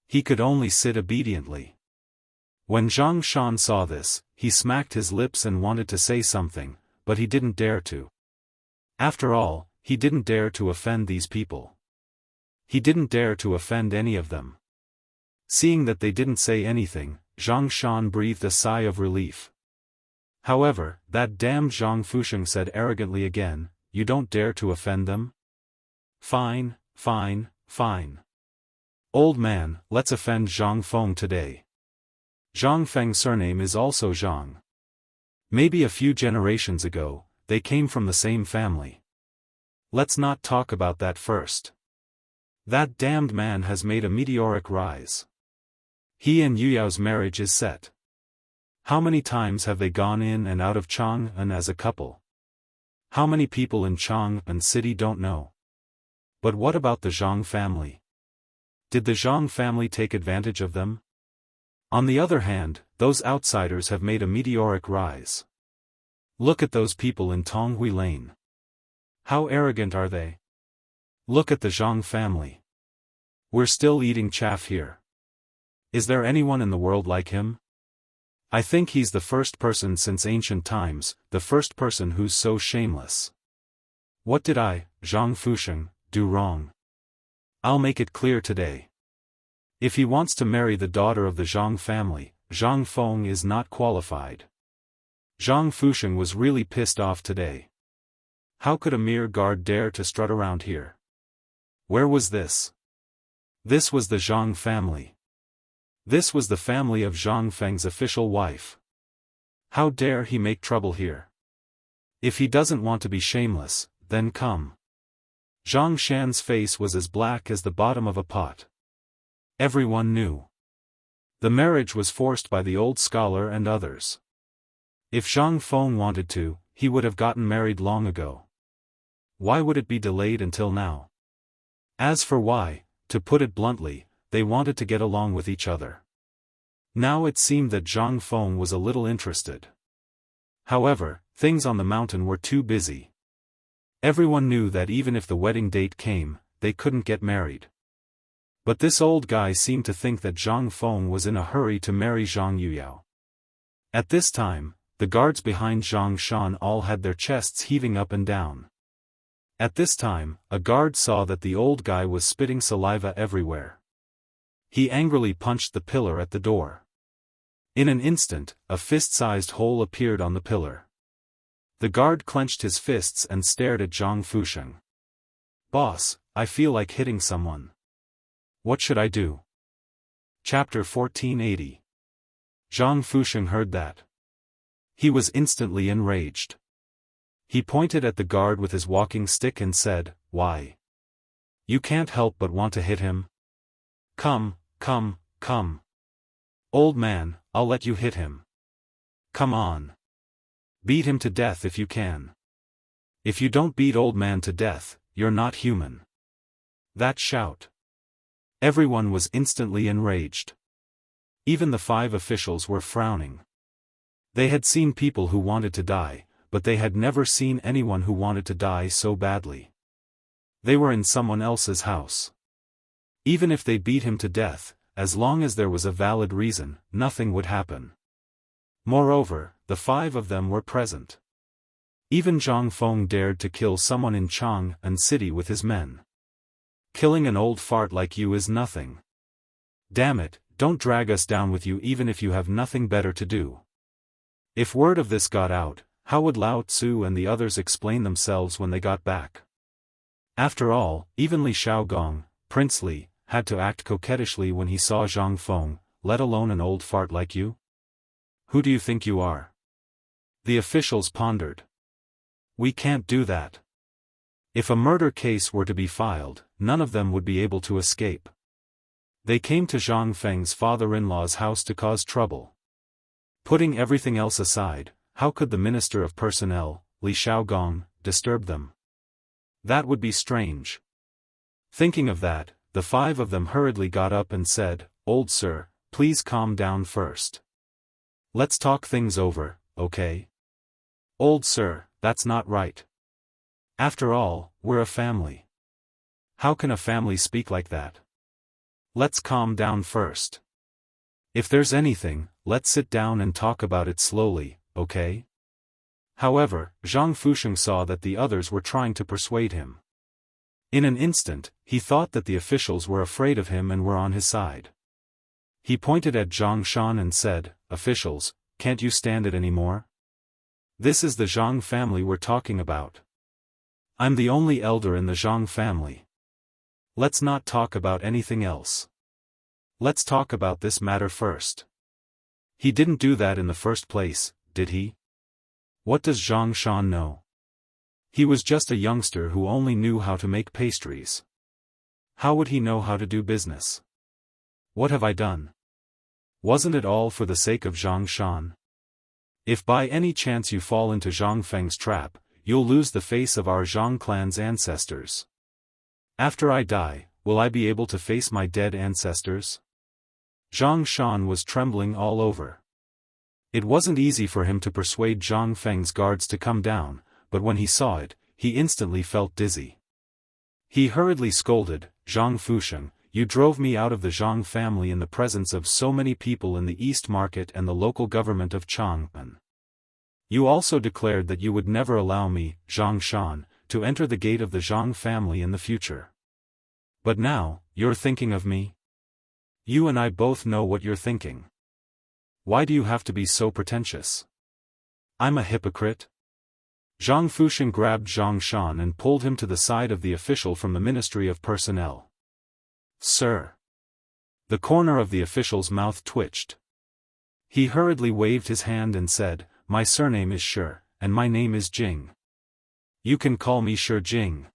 Speaker 1: He could only sit obediently. When Zhang Shan saw this, he smacked his lips and wanted to say something, but he didn't dare to. After all, he didn't dare to offend these people. He didn't dare to offend any of them. Seeing that they didn't say anything, Zhang Shan breathed a sigh of relief. However, that damned Zhang Fusheng said arrogantly again, "You don't dare to offend them?" Fine. Old man, let's offend Zhang Feng today. Zhang Feng's surname is also Zhang. Maybe a few generations ago, they came from the same family. Let's not talk about that first. That damned man has made a meteoric rise. He and Yuyao's marriage is set. How many times have they gone in and out of Chang'an as a couple? How many people in Chang'an city don't know? But what about the Zhang family? Did the Zhang family take advantage of them? On the other hand, those outsiders have made a meteoric rise. Look at those people in Tonghui Lane. How arrogant are they? Look at the Zhang family. We're still eating chaff here. Is there anyone in the world like him? I think he's the first person since ancient times, the first person who's so shameless. What did I, Zhang Fusheng, do wrong? I'll make it clear today. If he wants to marry the daughter of the Zhang family, Zhang Feng is not qualified. Zhang Fusheng was really pissed off today. How could a mere guard dare to strut around here? Where was this? This was the Zhang family. This was the family of Zhang Feng's official wife. How dare he make trouble here? If he doesn't want to be shameless, then come. Zhang Shan's face was as black as the bottom of a pot. Everyone knew. The marriage was forced by the old scholar and others. If Zhang Feng wanted to, he would have gotten married long ago. Why would it be delayed until now? As for why, to put it bluntly, they wanted to get along with each other. Now it seemed that Zhang Feng was a little interested. However, things on the mountain were too busy. Everyone knew that even if the wedding date came, they couldn't get married. But this old guy seemed to think that Zhang Feng was in a hurry to marry Zhang Yuyao. At this time, the guards behind Zhang Shan all had their chests heaving up and down. At this time, a guard saw that the old guy was spitting saliva everywhere. He angrily punched the pillar at the door. In an instant, a fist-sized hole appeared on the pillar. The guard clenched his fists and stared at Zhang Fusheng. Boss, I feel like hitting someone. What should I do? Chapter 1480. Zhang Fusheng heard that. He was instantly enraged. He pointed at the guard with his walking stick and said, "Why? You can't help but want to hit him? Come, come, come. Old man, I'll let you hit him. Come on. Beat him to death if you can. If you don't beat old man to death, you're not human." That shout. Everyone was instantly enraged. Even the 5 officials were frowning. They had seen people who wanted to die, but they had never seen anyone who wanted to die so badly. They were in someone else's house. Even if they beat him to death, as long as there was a valid reason, nothing would happen. Moreover, the 5 of them were present. Even Zhang Feng dared to kill someone in Chang'an City with his men. Killing an old fart like you is nothing. Damn it, don't drag us down with you even if you have nothing better to do. If word of this got out, how would Lao Tzu and the others explain themselves when they got back? After all, even Li Shaogong, Prince Li, had to act coquettishly when he saw Zhang Feng, let alone an old fart like you? Who do you think you are? The officials pondered. We can't do that. If a murder case were to be filed, none of them would be able to escape. They came to Zhang Feng's father-in-law's house to cause trouble. Putting everything else aside, how could the Minister of Personnel, Li Shaogong, disturb them? That would be strange. Thinking of that, the 5 of them hurriedly got up and said, "Old sir, please calm down first. Let's talk things over, okay? Old sir, that's not right. After all, we're a family. How can a family speak like that? Let's calm down first. If there's anything, let's sit down and talk about it slowly, okay?" However, Zhang Fusheng saw that the others were trying to persuade him. In an instant, he thought that the officials were afraid of him and were on his side. He pointed at Zhang Shan and said, "Officials, can't you stand it anymore? This is the Zhang family we're talking about. I'm the only elder in the Zhang family. Let's not talk about anything else. Let's talk about this matter first." He didn't do that in the first place, did he? What does Zhang Shan know? He was just a youngster who only knew how to make pastries. How would he know how to do business? What have I done? Wasn't it all for the sake of Zhang Shan? If by any chance you fall into Zhang Feng's trap, you'll lose the face of our Zhang clan's ancestors. After I die, will I be able to face my dead ancestors? Zhang Shan was trembling all over. It wasn't easy for him to persuade Zhang Feng's guards to come down, but when he saw it, he instantly felt dizzy. He hurriedly scolded, "Zhang Fusheng, you drove me out of the Zhang family in the presence of so many people in the East Market and the local government of Chang'an. You also declared that you would never allow me, Zhang Shan, to enter the gate of the Zhang family in the future. But now, you're thinking of me? You and I both know what you're thinking. Why do you have to be so pretentious? I'm a hypocrite?" Zhang Fusheng grabbed Zhang Shan and pulled him to the side of the official from the Ministry of Personnel. "Sir." The corner of the official's mouth twitched. He hurriedly waved his hand and said, "My surname is Shi, and my name is Jing. You can call me Shi Jing.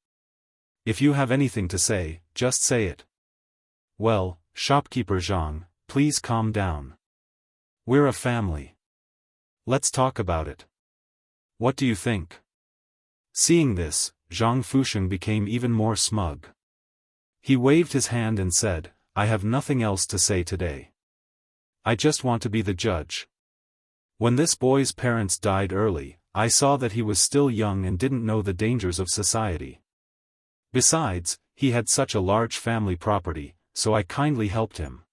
Speaker 1: If you have anything to say, just say it." "Well, shopkeeper Zhang, please calm down. We're a family. Let's talk about it. What do you think?" Seeing this, Zhang Fusheng became even more smug. He waved his hand and said, "I have nothing else to say today. I just want to be the judge. When this boy's parents died early, I saw that he was still young and didn't know the dangers of society. Besides, he had such a large family property, so I kindly helped him.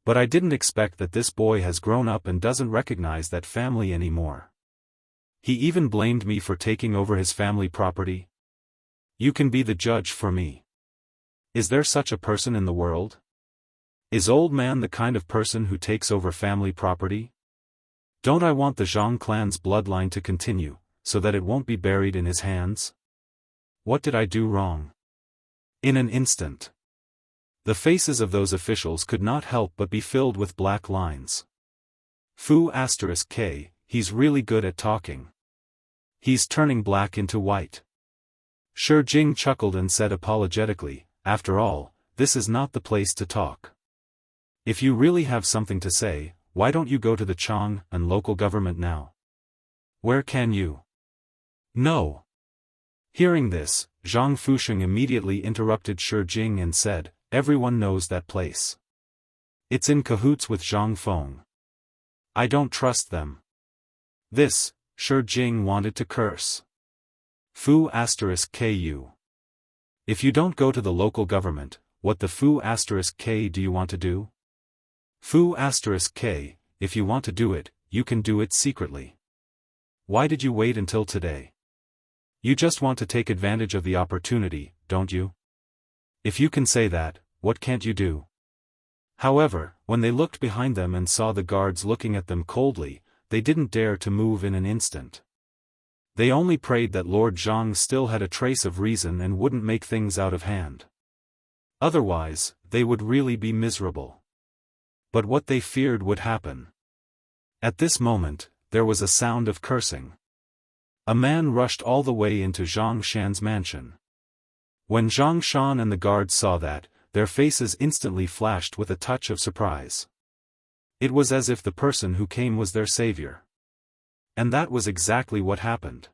Speaker 1: But I didn't expect that this boy has grown up and doesn't recognize that family anymore. He even blamed me for taking over his family property. You can be the judge for me. Is there such a person in the world? Is old man the kind of person who takes over family property? Don't I want the Zhang clan's bloodline to continue, so that it won't be buried in his hands? What did I do wrong? In an instant, the faces of those officials could not help but be filled with black lines. Fu *K, he's really good at talking. He's turning black into white. Shi Jing chuckled and said apologetically, after all, this is not the place to talk. If you really have something to say, why don't you go to the Chang and local government now? Where can you? No. Hearing this, Zhang Fusheng immediately interrupted Shi Jing and said, everyone knows that place. It's in cahoots with Zhang Feng. I don't trust them. This, Shi Jing wanted to curse. Fu *Ku. If you don't go to the local government, what the Fu *K do you want to do? Fu *K, if you want to do it, you can do it secretly. Why did you wait until today? You just want to take advantage of the opportunity, don't you? If you can say that, what can't you do? However, when they looked behind them and saw the guards looking at them coldly, they didn't dare to move in an instant. They only prayed that Lord Zhang still had a trace of reason and wouldn't make things out of hand. Otherwise, they would really be miserable. But what they feared would happen. At this moment, there was a sound of cursing. A man rushed all the way into Zhang Shan's mansion. When Zhang Shan and the guards saw that, their faces instantly flashed with a touch of surprise. It was as if the person who came was their savior. And that was exactly what happened.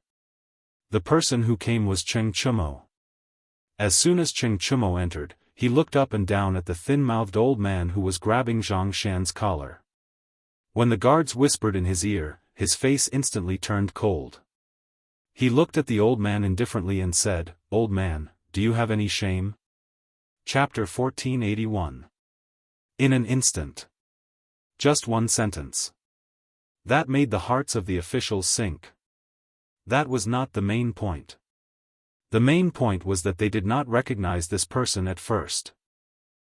Speaker 1: The person who came was Cheng Chumo. As soon as Cheng Chumo entered, he looked up and down at the thin-mouthed old man who was grabbing Zhang Shan's collar. When the guards whispered in his ear, his face instantly turned cold. He looked at the old man indifferently and said, "Old man, do you have any shame?" Chapter 1481. In an instant. Just one sentence. That made the hearts of the officials sink. That was not the main point. The main point was that they did not recognize this person at first.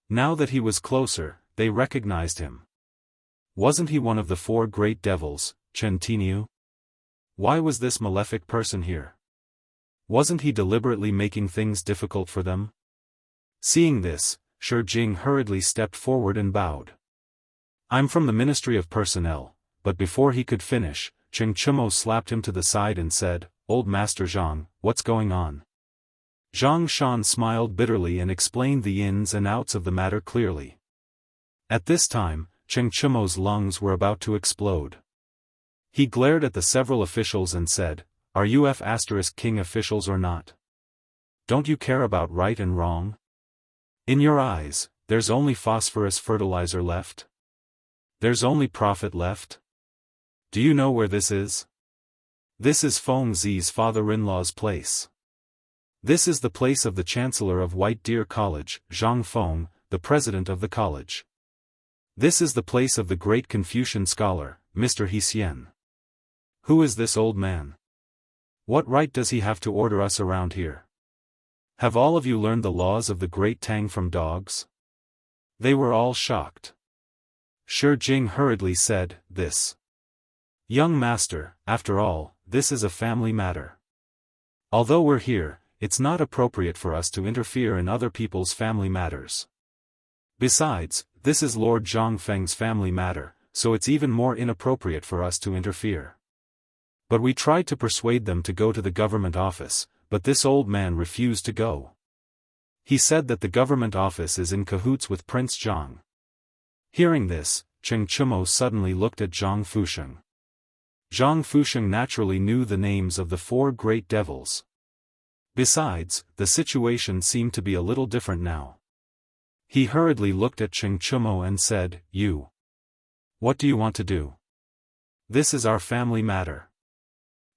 Speaker 1: Now that he was closer, they recognized him. Wasn't he one of the four great devils, Chen Tiniu? Why was this malefic person here? Wasn't he deliberately making things difficult for them? Seeing this, Shi Jing hurriedly stepped forward and bowed. "I'm from the Ministry of Personnel," but before he could finish, Cheng Chumo slapped him to the side and said, "Old Master Zhang, what's going on?" Zhang Shan smiled bitterly and explained the ins and outs of the matter clearly. At this time, Cheng Chumo's lungs were about to explode. He glared at the several officials and said, "Are you F***king officials or not? Don't you care about right and wrong? In your eyes, there's only phosphorus fertilizer left? There's only profit left? Do you know where this is? This is Feng Zi's father-in-law's place. This is the place of the Chancellor of White Deer College, Zhang Feng, the president of the college. This is the place of the great Confucian scholar, Mr. He Xian. Who is this old man? What right does he have to order us around here? Have all of you learned the laws of the great Tang from dogs?" They were all shocked. Shi Jing hurriedly said, "This. Young master, after all, this is a family matter. Although we're here, it's not appropriate for us to interfere in other people's family matters. Besides, this is Lord Zhang Feng's family matter, so it's even more inappropriate for us to interfere." But we tried to persuade them to go to the government office, but this old man refused to go. He said that the government office is in cahoots with Prince Zhang. Hearing this, Cheng Chumo suddenly looked at Zhang Fusheng. Zhang Fusheng naturally knew the names of the four great devils. Besides, the situation seemed to be a little different now. He hurriedly looked at Cheng Chumo and said, "You. What do you want to do? This is our family matter.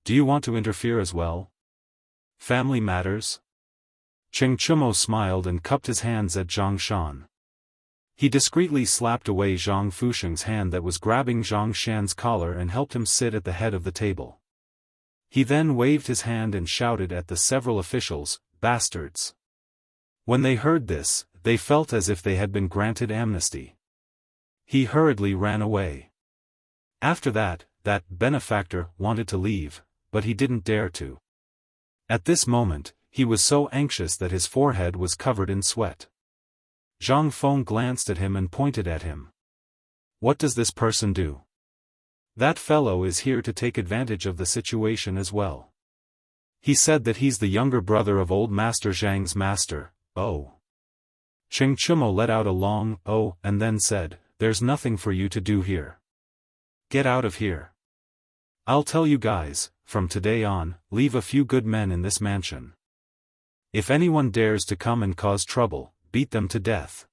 Speaker 1: Do you want to interfere as well? Family matters?" Cheng Chumo smiled and cupped his hands at Zhang Shan. He discreetly slapped away Zhang Fusheng's hand that was grabbing Zhang Shan's collar and helped him sit at the head of the table. He then waved his hand and shouted at the several officials, "Bastards!" When they heard this, they felt as if they had been granted amnesty. He hurriedly ran away. After that, that benefactor wanted to leave, but he didn't dare to. At this moment, he was so anxious that his forehead was covered in sweat. Zhang Feng glanced at him and pointed at him. "What does this person do?" "That fellow is here to take advantage of the situation as well. He said that he's the younger brother of old Master Zhang's master." "Oh." Cheng Chumo let out a long "oh" and then said, "There's nothing for you to do here. Get out of here. I'll tell you guys, from today on, leave a few good men in this mansion. If anyone dares to come and cause trouble, beat them to death.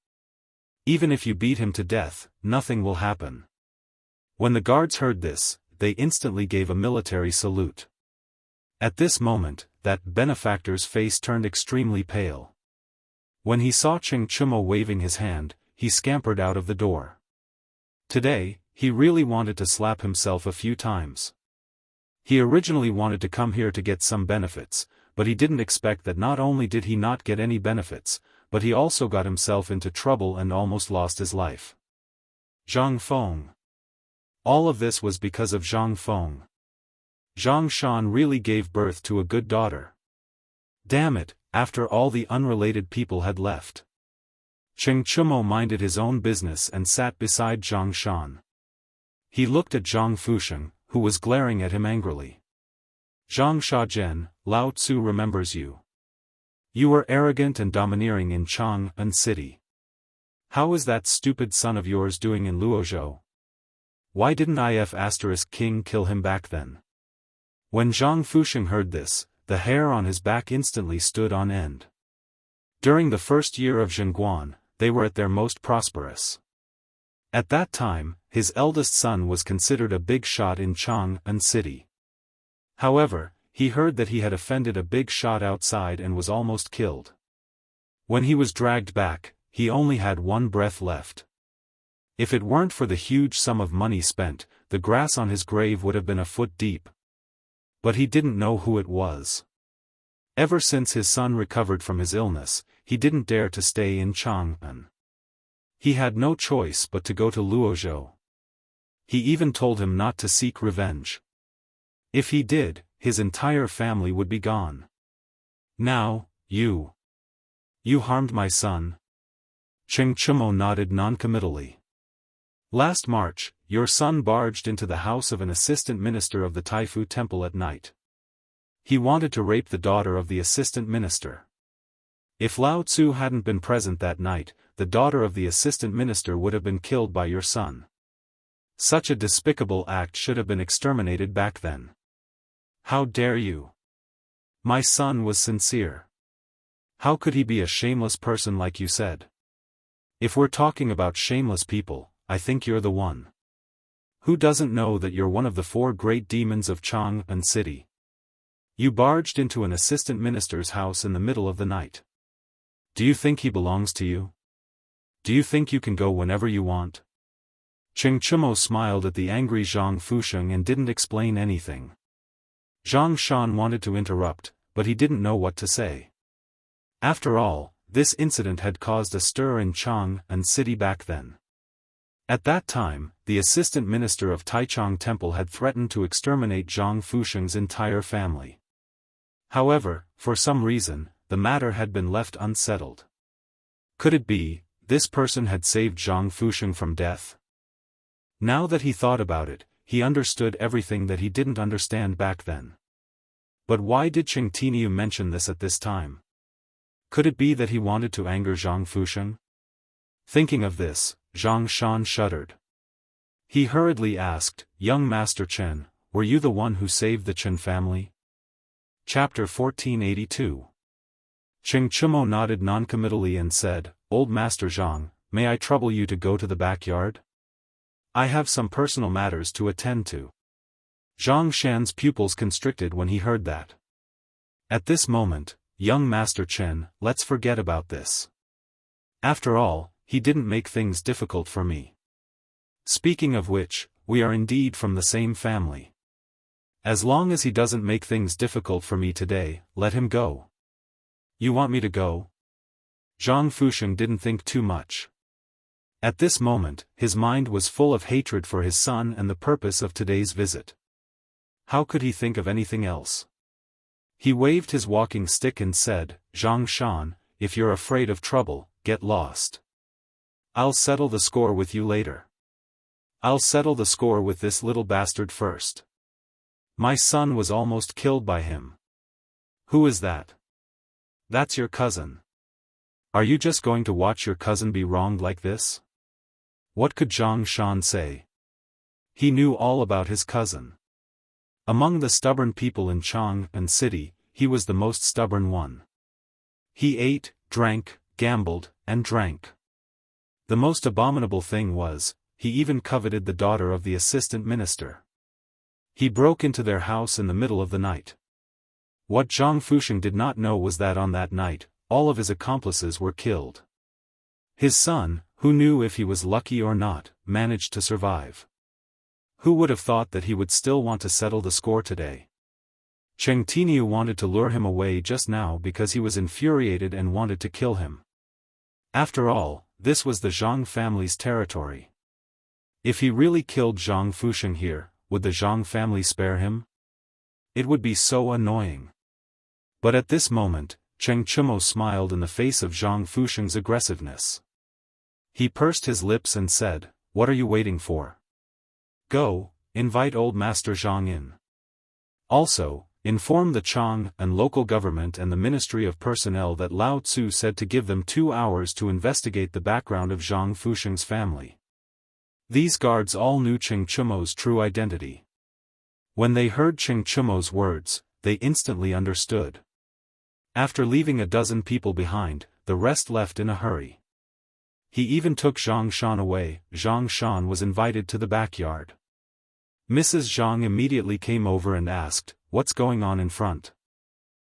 Speaker 1: Even if you beat him to death, nothing will happen." When the guards heard this, they instantly gave a military salute. At this moment, that benefactor's face turned extremely pale. When he saw Cheng Chumo waving his hand, he scampered out of the door. Today, he really wanted to slap himself a few times. He originally wanted to come here to get some benefits, but he didn't expect that not only did he not get any benefits, but he also got himself into trouble and almost lost his life. Zhang Feng. All of this was because of Zhang Feng. Zhang Shan really gave birth to a good daughter. Damn it, after all the unrelated people had left. Cheng Chumo minded his own business and sat beside Zhang Shan. He looked at Zhang Fusheng, who was glaring at him angrily. "Zhang Shajian, Lao Tzu remembers you. You were arrogant and domineering in Chang'an City. How is that stupid son of yours doing in Luozhou? Why didn't King kill him back then?" When Zhang Fusheng heard this, the hair on his back instantly stood on end. During the first year of Zhenguan, they were at their most prosperous. At that time, his eldest son was considered a big shot in Chang'an City. However, he heard that he had offended a big shot outside and was almost killed. When he was dragged back, he only had one breath left. If it weren't for the huge sum of money spent, the grass on his grave would have been a foot deep. But he didn't know who it was. Ever since his son recovered from his illness, he didn't dare to stay in Chang'an. He had no choice but to go to Luozhou. He even told him not to seek revenge. If he did, his entire family would be gone. "Now, you harmed my son?" Cheng Chumo nodded noncommittally. "Last March, your son barged into the house of an assistant minister of the Taifu temple at night. He wanted to rape the daughter of the assistant minister. If Lao Tzu hadn't been present that night, the daughter of the assistant minister would have been killed by your son. Such a despicable act should have been exterminated back then. How dare you? My son was sincere. How could he be a shameless person like you said? If we're talking about shameless people, I think you're the one. Who doesn't know that you're one of the 4 great demons of Chang'an City? You barged into an assistant minister's house in the middle of the night. Do you think he belongs to you? Do you think you can go whenever you want?" Cheng Chumo smiled at the angry Zhang Fusheng and didn't explain anything. Zhang Shan wanted to interrupt, but he didn't know what to say. After all, this incident had caused a stir in Chang'an City back then. At that time, the assistant minister of Taichung Temple had threatened to exterminate Zhang Fusheng's entire family. However, for some reason, the matter had been left unsettled. Could it be, this person had saved Zhang Fusheng from death? Now that he thought about it, he understood everything that he didn't understand back then. But why did Cheng Tiniu mention this at this time? Could it be that he wanted to anger Zhang Fusheng? Thinking of this, Zhang Shan shuddered. He hurriedly asked, "Young Master Chen, were you the one who saved the Chen family?" Chapter 1482. Cheng Chumo nodded noncommittally and said, "Old Master Zhang, may I trouble you to go to the backyard? I have some personal matters to attend to." Zhang Shan's pupils constricted when he heard that. At this moment, "Young Master Chen, let's forget about this. After all, he didn't make things difficult for me. Speaking of which, we are indeed from the same family. As long as he doesn't make things difficult for me today, let him go." "You want me to go?" Zhang Fusheng didn't think too much. At this moment, his mind was full of hatred for his son and the purpose of today's visit. How could he think of anything else? He waved his walking stick and said, "Zhang Shan, if you're afraid of trouble, get lost. I'll settle the score with you later. I'll settle the score with this little bastard first. My son was almost killed by him." "Who is that?" "That's your cousin." "Are you just going to watch your cousin be wronged like this?" What could Zhang Shan say? He knew all about his cousin. Among the stubborn people in Chang'an City, he was the most stubborn one. He ate, drank, gambled, and drank. The most abominable thing was, he even coveted the daughter of the assistant minister. He broke into their house in the middle of the night. What Zhang Fusheng did not know was that on that night, all of his accomplices were killed. His son, who knew if he was lucky or not, managed to survive. Who would have thought that he would still want to settle the score today? Cheng Tiniu wanted to lure him away just now because he was infuriated and wanted to kill him. After all, this was the Zhang family's territory. If he really killed Zhang Fusheng here, would the Zhang family spare him? It would be so annoying. But at this moment, Cheng Chumo smiled in the face of Zhang Fusheng's aggressiveness. He pursed his lips and said, "What are you waiting for? Go, invite old Master Zhang in. Also, inform the Chang and local government and the Ministry of Personnel that Lao Tzu said to give them 2 hours to investigate the background of Zhang Fusheng's family." These guards all knew Cheng Chumo's true identity. When they heard Cheng Chumo's words, they instantly understood. After leaving a dozen people behind, the rest left in a hurry. He even took Zhang Shan away. Zhang Shan was invited to the backyard. Mrs. Zhang immediately came over and asked, "What's going on in front?"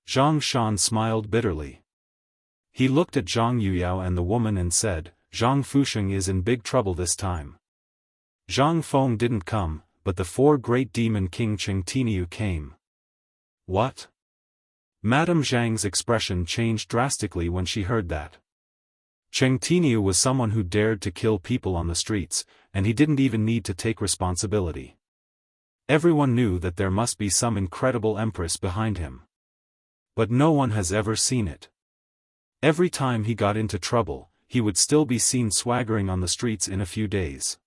Speaker 1: Zhang Shan smiled bitterly. He looked at Zhang Yuyao and the woman and said, "Zhang Fusheng is in big trouble this time." Zhang Feng didn't come, but the 4 great demon king Cheng Tiniu came. What? Madame Zhang's expression changed drastically when she heard that. Cheng Tiniu was someone who dared to kill people on the streets, and he didn't even need to take responsibility. Everyone knew that there must be some incredible empress behind him. But no one has ever seen it. Every time he got into trouble, he would still be seen swaggering on the streets in a few days.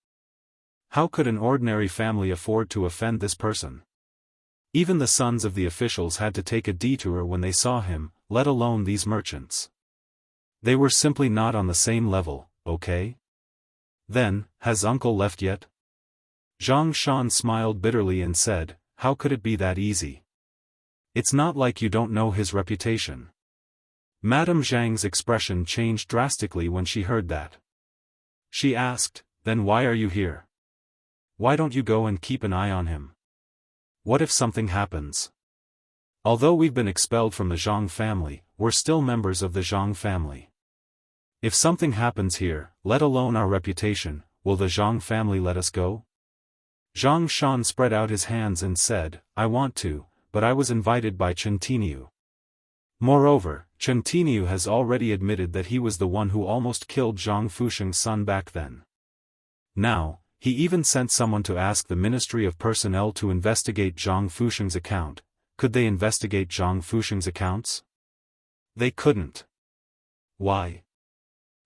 Speaker 1: How could an ordinary family afford to offend this person? Even the sons of the officials had to take a detour when they saw him, let alone these merchants. They were simply not on the same level, okay? Then, has uncle left yet? Zhang Shan smiled bitterly and said, "How could it be that easy? It's not like you don't know his reputation." Madame Zhang's expression changed drastically when she heard that. She asked, "Then why are you here? Why don't you go and keep an eye on him? What if something happens? Although we've been expelled from the Zhang family, we're still members of the Zhang family. If something happens here, let alone our reputation, will the Zhang family let us go?" Zhang Shan spread out his hands and said, "I want to, but I was invited by Cheng Tiniu. Moreover, Cheng Tiniu has already admitted that he was the one who almost killed Zhang Fusheng's son back then. Now, he even sent someone to ask the Ministry of Personnel to investigate Zhang Fusheng's account. Could they investigate Zhang Fusheng's accounts? They couldn't. Why?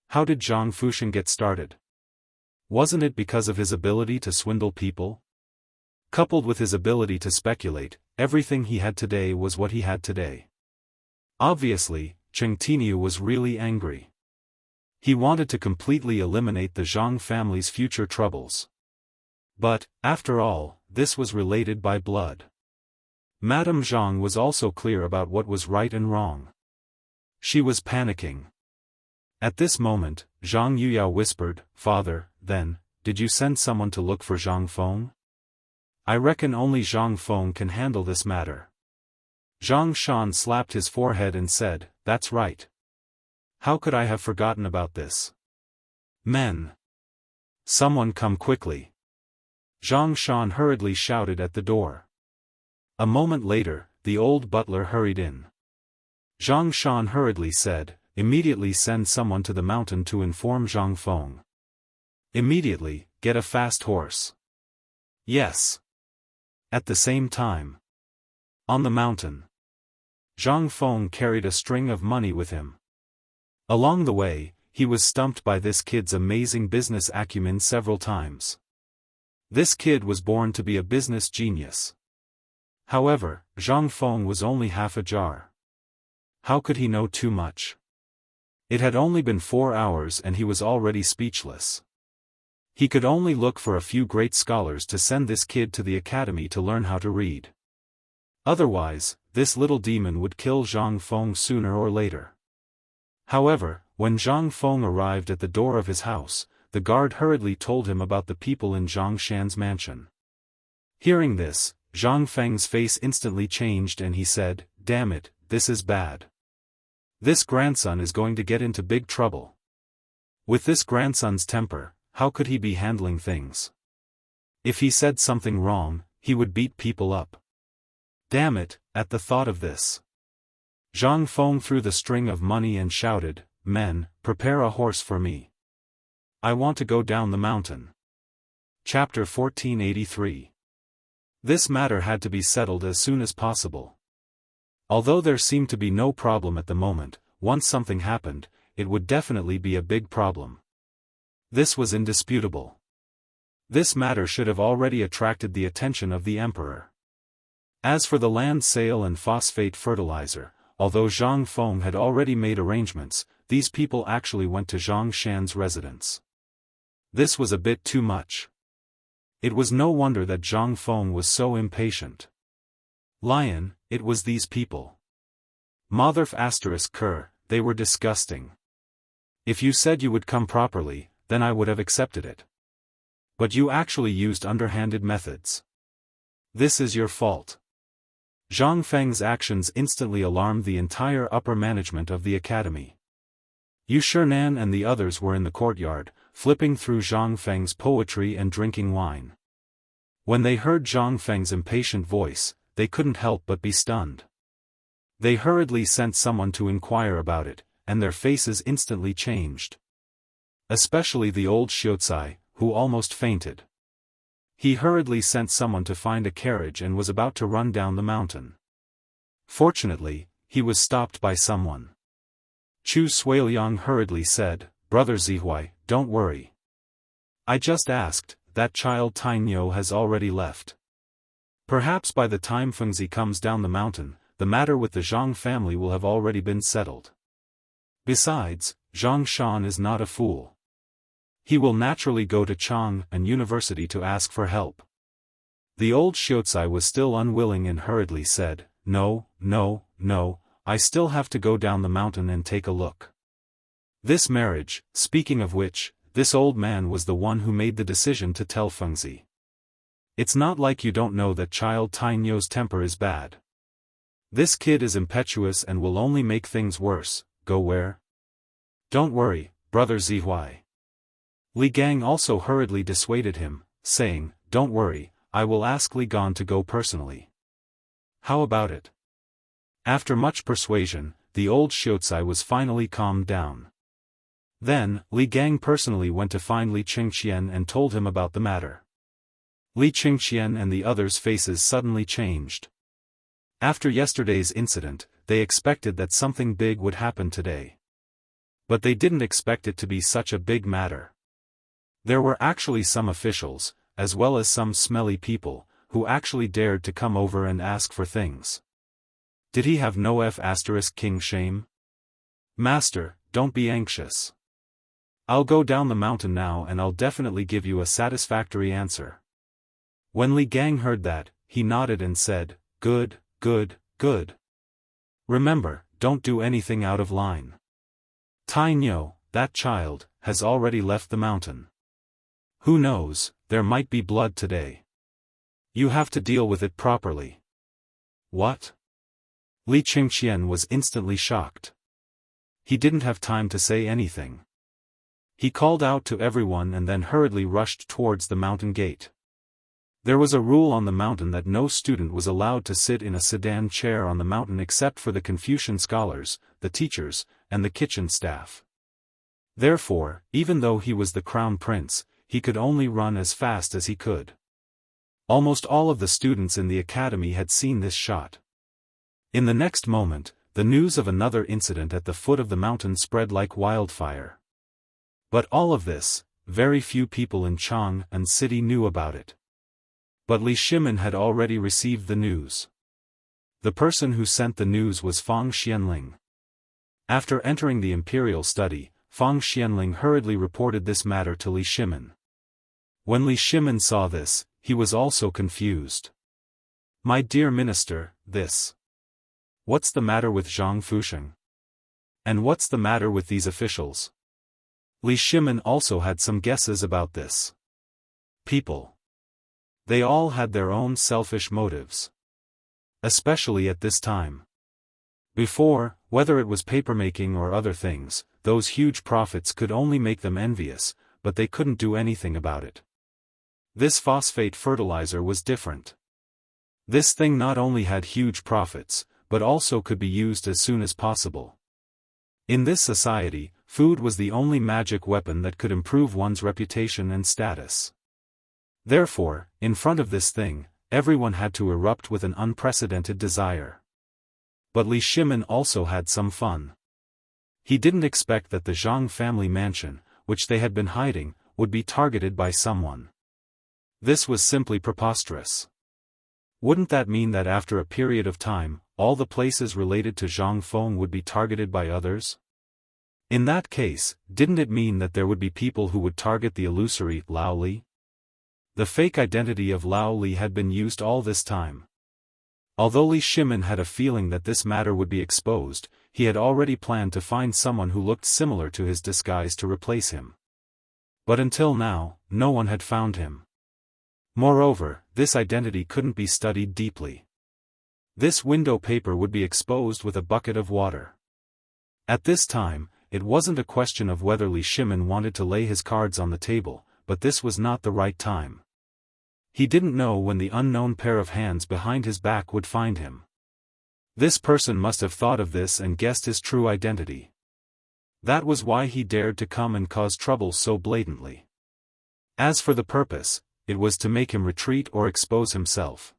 Speaker 1: How did Zhang Fusheng get started? Wasn't it because of his ability to swindle people? Coupled with his ability to speculate, everything he had today was what he had today. Obviously, Cheng Tiniu was really angry. He wanted to completely eliminate the Zhang family's future troubles. But, after all, this was related by blood. Madame Zhang was also clear about what was right and wrong. She was panicking. At this moment, Zhang Yuyao whispered, "Father, then, did you send someone to look for Zhang Feng? I reckon only Zhang Feng can handle this matter." Zhang Shan slapped his forehead and said, "That's right. How could I have forgotten about this? Men! Someone come quickly." Zhang Shan hurriedly shouted at the door. A moment later, the old butler hurried in. Zhang Shan hurriedly said, "Immediately send someone to the mountain to inform Zhang Feng. Immediately, get a fast horse." "Yes." At the same time, on the mountain, Zhang Feng carried a string of money with him. Along the way, he was stumped by this kid's amazing business acumen several times. This kid was born to be a business genius. However, Zhang Feng was only half a jar. How could he know too much? It had only been 4 hours and he was already speechless. He could only look for a few great scholars to send this kid to the academy to learn how to read. Otherwise, this little demon would kill Zhang Feng sooner or later. However, when Zhang Feng arrived at the door of his house, the guard hurriedly told him about the people in Zhang Shan's mansion. Hearing this, Zhang Feng's face instantly changed and he said, "Damn it, this is bad. This grandson is going to get into big trouble. With this grandson's temper, how could he be handling things? If he said something wrong, he would beat people up. Damn it." At the thought of this, Zhang Feng threw the string of money and shouted, "Men, prepare a horse for me. I want to go down the mountain." Chapter 1483. This matter had to be settled as soon as possible. Although there seemed to be no problem at the moment, once something happened, it would definitely be a big problem. This was indisputable. This matter should have already attracted the attention of the emperor. As for the land sale and phosphate fertilizer, although Zhang Feng had already made arrangements, these people actually went to Zhang Shan's residence. This was a bit too much. It was no wonder that Zhang Feng was so impatient. Lion, it was these people. Motherf ***, they were disgusting. If you said you would come properly, then I would have accepted it. But you actually used underhanded methods. This is your fault. Zhang Feng's actions instantly alarmed the entire upper management of the academy. Yu Shinan and the others were in the courtyard, flipping through Zhang Feng's poetry and drinking wine. When they heard Zhang Feng's impatient voice, they couldn't help but be stunned. They hurriedly sent someone to inquire about it, and their faces instantly changed. Especially the old Xiaotsai, who almost fainted. He hurriedly sent someone to find a carriage and was about to run down the mountain. Fortunately, he was stopped by someone. Chu Suiliang hurriedly said, "Brother Zihuai, don't worry. I just asked, that child Tainyo has already left. Perhaps by the time Fengzi comes down the mountain, the matter with the Zhang family will have already been settled. Besides, Zhang Shan is not a fool. He will naturally go to Chang and University to ask for help." The old Xiaotsai was still unwilling and hurriedly said, No, I still have to go down the mountain and take a look." This marriage, speaking of which, this old man was the one who made the decision to tell Fengzi. It's not like you don't know that child Tainyo's temper is bad. This kid is impetuous and will only make things worse. Go where? Don't worry, brother Zihuai. Li Gang also hurriedly dissuaded him, saying, "Don't worry, I will ask Li Gan to go personally." How about it? After much persuasion, the old Xiaotsai was finally calmed down. Then, Li Gang personally went to find Li Qingxian and told him about the matter. Li Qingxian and the others' faces suddenly changed. After yesterday's incident, they expected that something big would happen today. But they didn't expect it to be such a big matter. There were actually some officials, as well as some smelly people, who actually dared to come over and ask for things. Did he have no **king shame? Master, don't be anxious. I'll go down the mountain now and I'll definitely give you a satisfactory answer. When Li Gang heard that, he nodded and said, Good. Remember, don't do anything out of line. Tainyo, that child, has already left the mountain. Who knows, there might be blood today. You have to deal with it properly. What? Li Qingxian was instantly shocked. He didn't have time to say anything. He called out to everyone and then hurriedly rushed towards the mountain gate. There was a rule on the mountain that no student was allowed to sit in a sedan chair on the mountain except for the Confucian scholars, the teachers, and the kitchen staff. Therefore, even though he was the crown prince, he could only run as fast as he could. Almost all of the students in the academy had seen this shot. In the next moment, the news of another incident at the foot of the mountain spread like wildfire. But all of this, very few people in Chang'an city knew about it. But Li Shimin had already received the news. The person who sent the news was Fang Xianling. After entering the imperial study, Fang Xianling hurriedly reported this matter to Li Shimin. When Li Shimin saw this, he was also confused. "My dear minister, what's the matter with Zhang Fusheng? And what's the matter with these officials?" Li Shimin also had some guesses about this. People. They all had their own selfish motives. Especially at this time. Before, whether it was papermaking or other things, those huge profits could only make them envious, but they couldn't do anything about it. This phosphate fertilizer was different. This thing not only had huge profits, but also could be used as soon as possible. In this society, food was the only magic weapon that could improve one's reputation and status. Therefore, in front of this thing, everyone had to erupt with an unprecedented desire. But Li Shimin also had some fun. He didn't expect that the Zhang family mansion, which they had been hiding, would be targeted by someone. This was simply preposterous. Wouldn't that mean that after a period of time, all the places related to Zhang Feng would be targeted by others? In that case, didn't it mean that there would be people who would target the illusory Lao Li? The fake identity of Lao Li had been used all this time. Although Li Shimin had a feeling that this matter would be exposed, he had already planned to find someone who looked similar to his disguise to replace him. But until now, no one had found him. Moreover, this identity couldn't be studied deeply. This window paper would be exposed with a bucket of water. At this time, it wasn't a question of whether Li Shimin wanted to lay his cards on the table, but this was not the right time. He didn't know when the unknown pair of hands behind his back would find him. This person must have thought of this and guessed his true identity. That was why he dared to come and cause trouble so blatantly. As for the purpose, it was to make him retreat or expose himself.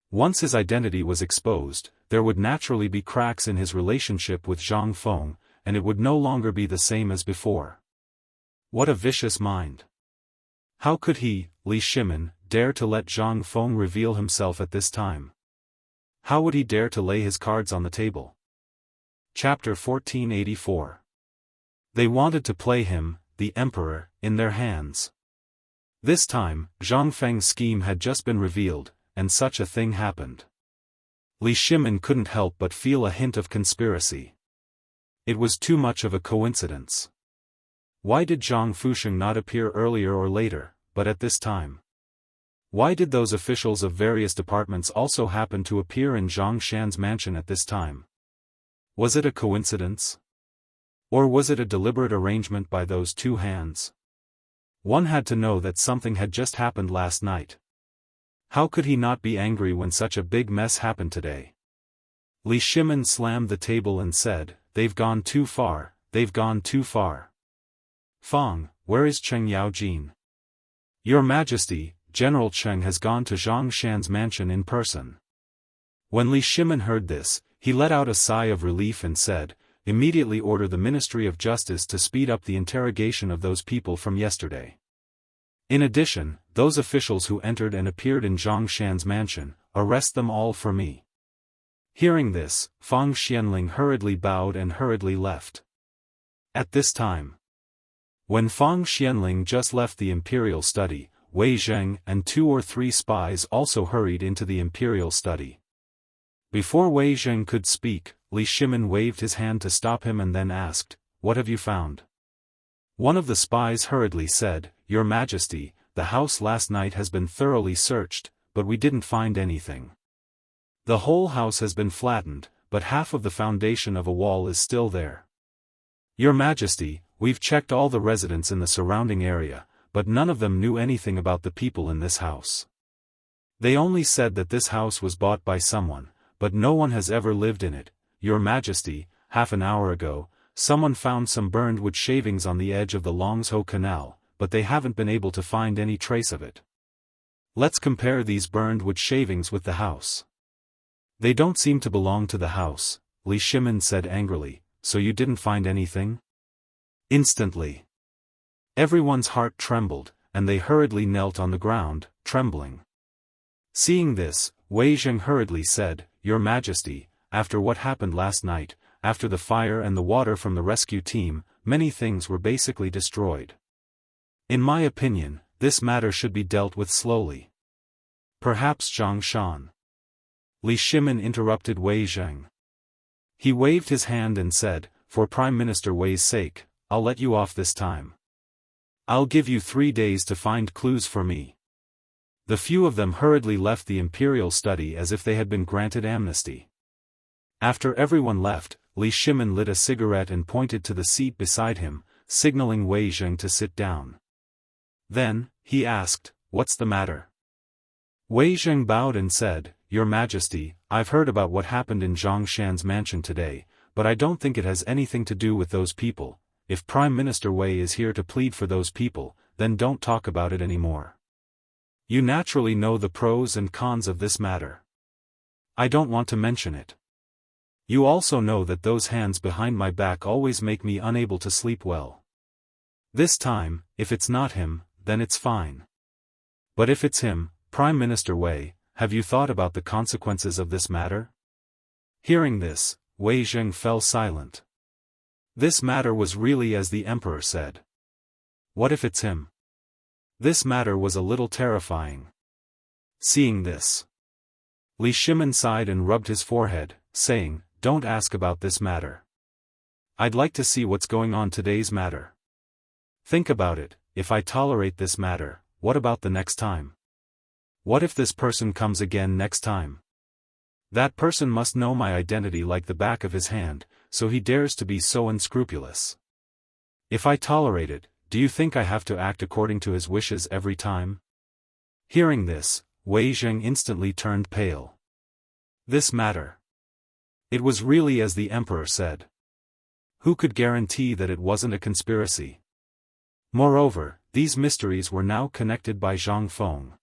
Speaker 1: Once his identity was exposed, there would naturally be cracks in his relationship with Zhang Feng, and it would no longer be the same as before. What a vicious mind! How could he, Li Shimin, dare to let Zhang Feng reveal himself at this time? How would he dare to lay his cards on the table? Chapter 1484. They wanted to play him, the emperor, in their hands. This time, Zhang Feng's scheme had just been revealed, and such a thing happened. Li Shimin couldn't help but feel a hint of conspiracy. It was too much of a coincidence. Why did Zhang Fusheng not appear earlier or later, but at this time? Why did those officials of various departments also happen to appear in Zhang Shan's mansion at this time? Was it a coincidence? Or was it a deliberate arrangement by those two hands? One had to know that something had just happened last night. How could he not be angry when such a big mess happened today? Li Shimin slammed the table and said, "They've gone too far, they've gone too far. Fang, where is Cheng Yaojin? Your Majesty, General Cheng has gone to Zhang Shan's mansion in person." When Li Shimin heard this, he let out a sigh of relief and said, "Immediately order the Ministry of Justice to speed up the interrogation of those people from yesterday. In addition, those officials who entered and appeared in Zhang Shan's mansion, arrest them all for me." Hearing this, Fang Xianling hurriedly bowed and hurriedly left. At this time, when Fang Xianling just left the imperial study, Wei Zheng and 2 or 3 spies also hurried into the imperial study. Before Wei Zheng could speak, Li Shimin waved his hand to stop him and then asked, "What have you found?" One of the spies hurriedly said, "Your Majesty, the house last night has been thoroughly searched, but we didn't find anything. The whole house has been flattened, but half of the foundation of a wall is still there. Your Majesty, we've checked all the residents in the surrounding area, but none of them knew anything about the people in this house. They only said that this house was bought by someone, but no one has ever lived in it. Your Majesty, half an hour ago, someone found some burned wood shavings on the edge of the Longzhou Canal, but they haven't been able to find any trace of it." Let's compare these burned wood shavings with the house. They don't seem to belong to the house, Li Shimin said angrily, so you didn't find anything? Instantly, everyone's heart trembled, and they hurriedly knelt on the ground, trembling. Seeing this, Wei Zheng hurriedly said, Your Majesty, after what happened last night, after the fire and the water from the rescue team, many things were basically destroyed. In my opinion, this matter should be dealt with slowly. Perhaps Zhang Shan. Li Shimin interrupted Wei Zheng. He waved his hand and said, For Prime Minister Wei's sake, I'll let you off this time. I'll give you 3 days to find clues for me. The few of them hurriedly left the imperial study as if they had been granted amnesty. After everyone left, Li Shimin lit a cigarette and pointed to the seat beside him, signaling Wei Zheng to sit down. Then, he asked, What's the matter? Wei Zheng bowed and said, Your Majesty, I've heard about what happened in Zhang Shan's mansion today, but I don't think it has anything to do with those people. If Prime Minister Wei is here to plead for those people, then don't talk about it anymore. You naturally know the pros and cons of this matter. I don't want to mention it. You also know that those hands behind my back always make me unable to sleep well. This time, if it's not him, then it's fine. But if it's him, Prime Minister Wei, have you thought about the consequences of this matter? Hearing this, Wei Zheng fell silent. This matter was really as the emperor said. What if it's him? This matter was a little terrifying. Seeing this, Li Shimin sighed and rubbed his forehead, saying, Don't ask about this matter. I'd like to see what's going on today's matter. Think about it, if I tolerate this matter, what about the next time? What if this person comes again next time? That person must know my identity like the back of his hand, so he dares to be so unscrupulous. If I tolerate it, do you think I have to act according to his wishes every time? Hearing this, Wei Zheng instantly turned pale. This matter. It was really as the emperor said. Who could guarantee that it wasn't a conspiracy? Moreover, these mysteries were now connected by Zhang Feng.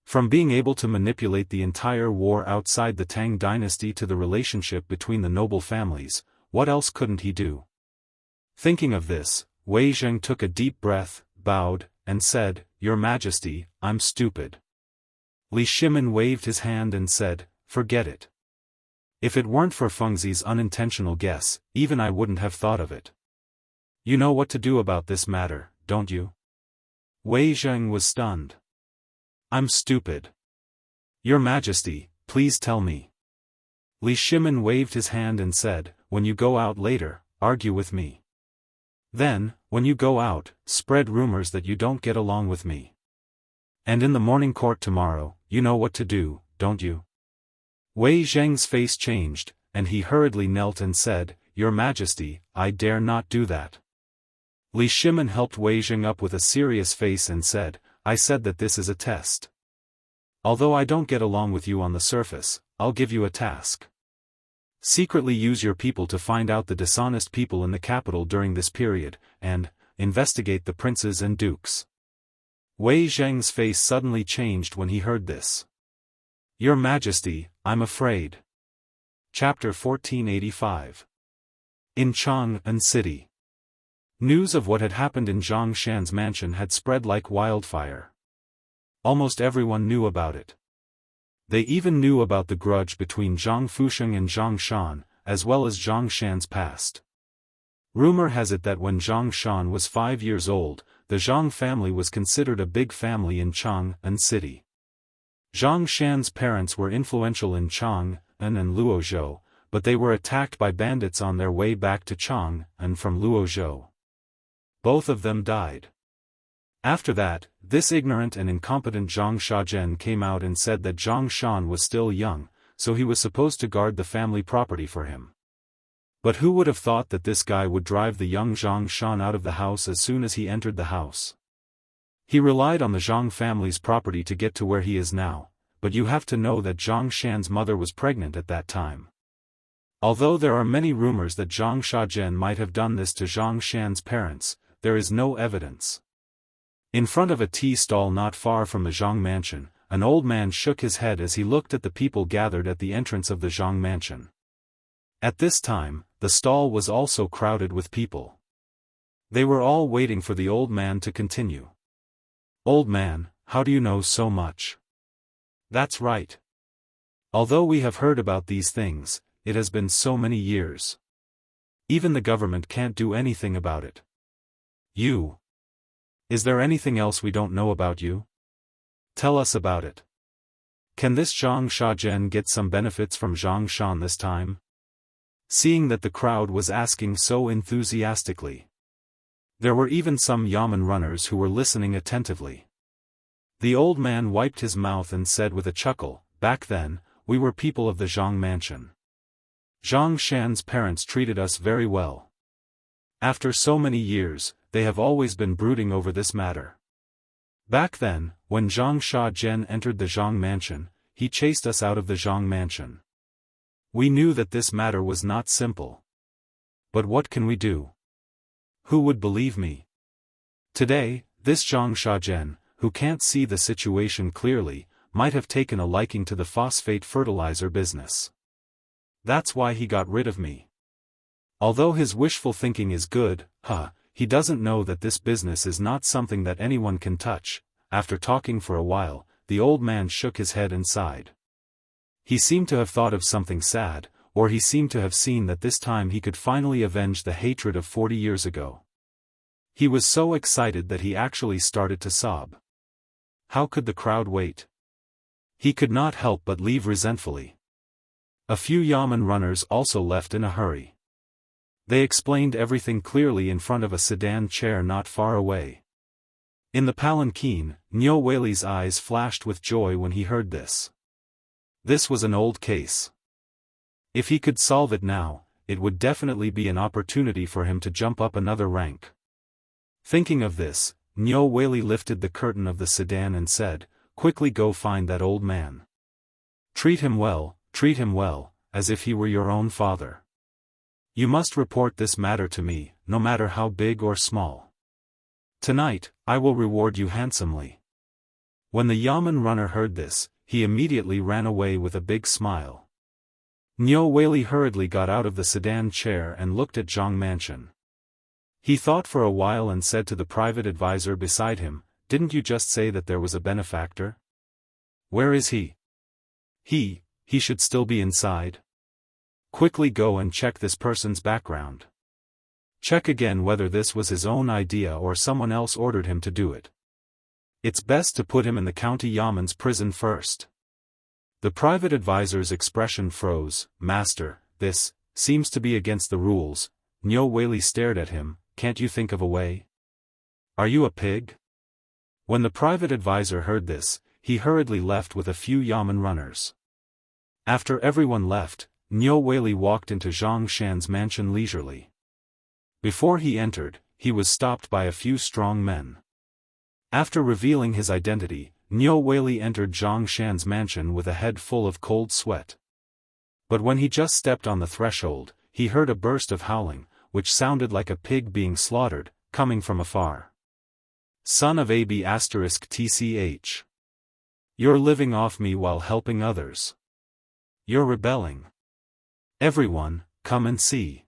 Speaker 1: From being able to manipulate the entire war outside the Tang dynasty to the relationship between the noble families, what else couldn't he do? Thinking of this, Wei Zheng took a deep breath, bowed, and said, Your Majesty, I'm stupid. Li Shimin waved his hand and said, Forget it. If it weren't for Fengzi's unintentional guess, even I wouldn't have thought of it. You know what to do about this matter, don't you? Wei Zheng was stunned. I'm stupid. Your Majesty, please tell me. Li Shimin waved his hand and said, When you go out later, argue with me. Then, when you go out, spread rumors that you don't get along with me. And in the morning court tomorrow, you know what to do, don't you? Wei Zheng's face changed, and he hurriedly knelt and said, Your Majesty, I dare not do that. Li Shimin helped Wei Zheng up with a serious face and said, I said that this is a test. Although I don't get along with you on the surface, I'll give you a task. Secretly use your people to find out the dishonest people in the capital during this period, and investigate the princes and dukes. Wei Zheng's face suddenly changed when he heard this. Your Majesty, I'm afraid. Chapter 1485. In Chang'an City. News of what had happened in Zhang Shan's mansion had spread like wildfire. Almost everyone knew about it. They even knew about the grudge between Zhang Fusheng and Zhang Shan, as well as Zhang Shan's past. Rumor has it that when Zhang Shan was 5 years old, the Zhang family was considered a big family in Chang'an City. Zhang Shan's parents were influential in Chang'an and Luozhou, but they were attacked by bandits on their way back to Chang'an from Luozhou. Both of them died. After that, this ignorant and incompetent Zhang Shajian came out and said that Zhang Shan was still young, so he was supposed to guard the family property for him. But who would have thought that this guy would drive the young Zhang Shan out of the house as soon as he entered the house? He relied on the Zhang family's property to get to where he is now, but you have to know that Zhang Shan's mother was pregnant at that time. Although there are many rumors that Zhang Shajian might have done this to Zhang Shan's parents, there is no evidence. In front of a tea stall not far from the Zhang mansion, an old man shook his head as he looked at the people gathered at the entrance of the Zhang mansion. At this time, the stall was also crowded with people. They were all waiting for the old man to continue. "Old man, how do you know so much?" "That's right. Although we have heard about these things, it has been so many years. Even the government can't do anything about it. You. Is there anything else we don't know about you? Tell us about it. Can this Zhang Shajian get some benefits from Zhang Shan this time?" Seeing that the crowd was asking so enthusiastically, there were even some yamen runners who were listening attentively. The old man wiped his mouth and said with a chuckle, "Back then, we were people of the Zhang mansion. Zhang Shan's parents treated us very well. After so many years, they have always been brooding over this matter. Back then, when Zhang Shajian entered the Zhang mansion, he chased us out of the Zhang mansion. We knew that this matter was not simple. But what can we do? Who would believe me? Today, this Zhang Shajian, who can't see the situation clearly, might have taken a liking to the phosphate fertilizer business. That's why he got rid of me. Although his wishful thinking is good, he doesn't know that this business is not something that anyone can touch." After talking for a while, the old man shook his head and sighed. He seemed to have thought of something sad, or he seemed to have seen that this time he could finally avenge the hatred of 40 years ago. He was so excited that he actually started to sob. How could the crowd wait? He could not help but leave resentfully. A few yamen runners also left in a hurry. They explained everything clearly in front of a sedan chair not far away. In the palanquin, Niu Weili's eyes flashed with joy when he heard this. This was an old case. If he could solve it now, it would definitely be an opportunity for him to jump up another rank. Thinking of this, Niu Weili lifted the curtain of the sedan and said, "Quickly go find that old man. Treat him well, as if he were your own father. You must report this matter to me, no matter how big or small. Tonight, I will reward you handsomely." When the yamen runner heard this, he immediately ran away with a big smile. Niu Weili hurriedly got out of the sedan chair and looked at Zhang mansion. He thought for a while and said to the private advisor beside him, "Didn't you just say that there was a benefactor? Where is he? He should still be inside. Quickly go and check this person's background. Check again whether this was his own idea or someone else ordered him to do it. It's best to put him in the county yamen's prison first." The private advisor's expression froze. "Master, this seems to be against the rules." Niu Weili stared at him. "Can't you think of a way? Are you a pig?" When the private advisor heard this, he hurriedly left with a few yamen runners. After everyone left, Niu Weili walked into Zhang Shan's mansion leisurely. Before he entered, he was stopped by a few strong men. After revealing his identity, Niu Weili entered Zhang Shan's mansion with a head full of cold sweat. But when he just stepped on the threshold, he heard a burst of howling, which sounded like a pig being slaughtered, coming from afar. "Son of AB*TCH. You're living off me while helping others. You're rebelling. Everyone, come and see.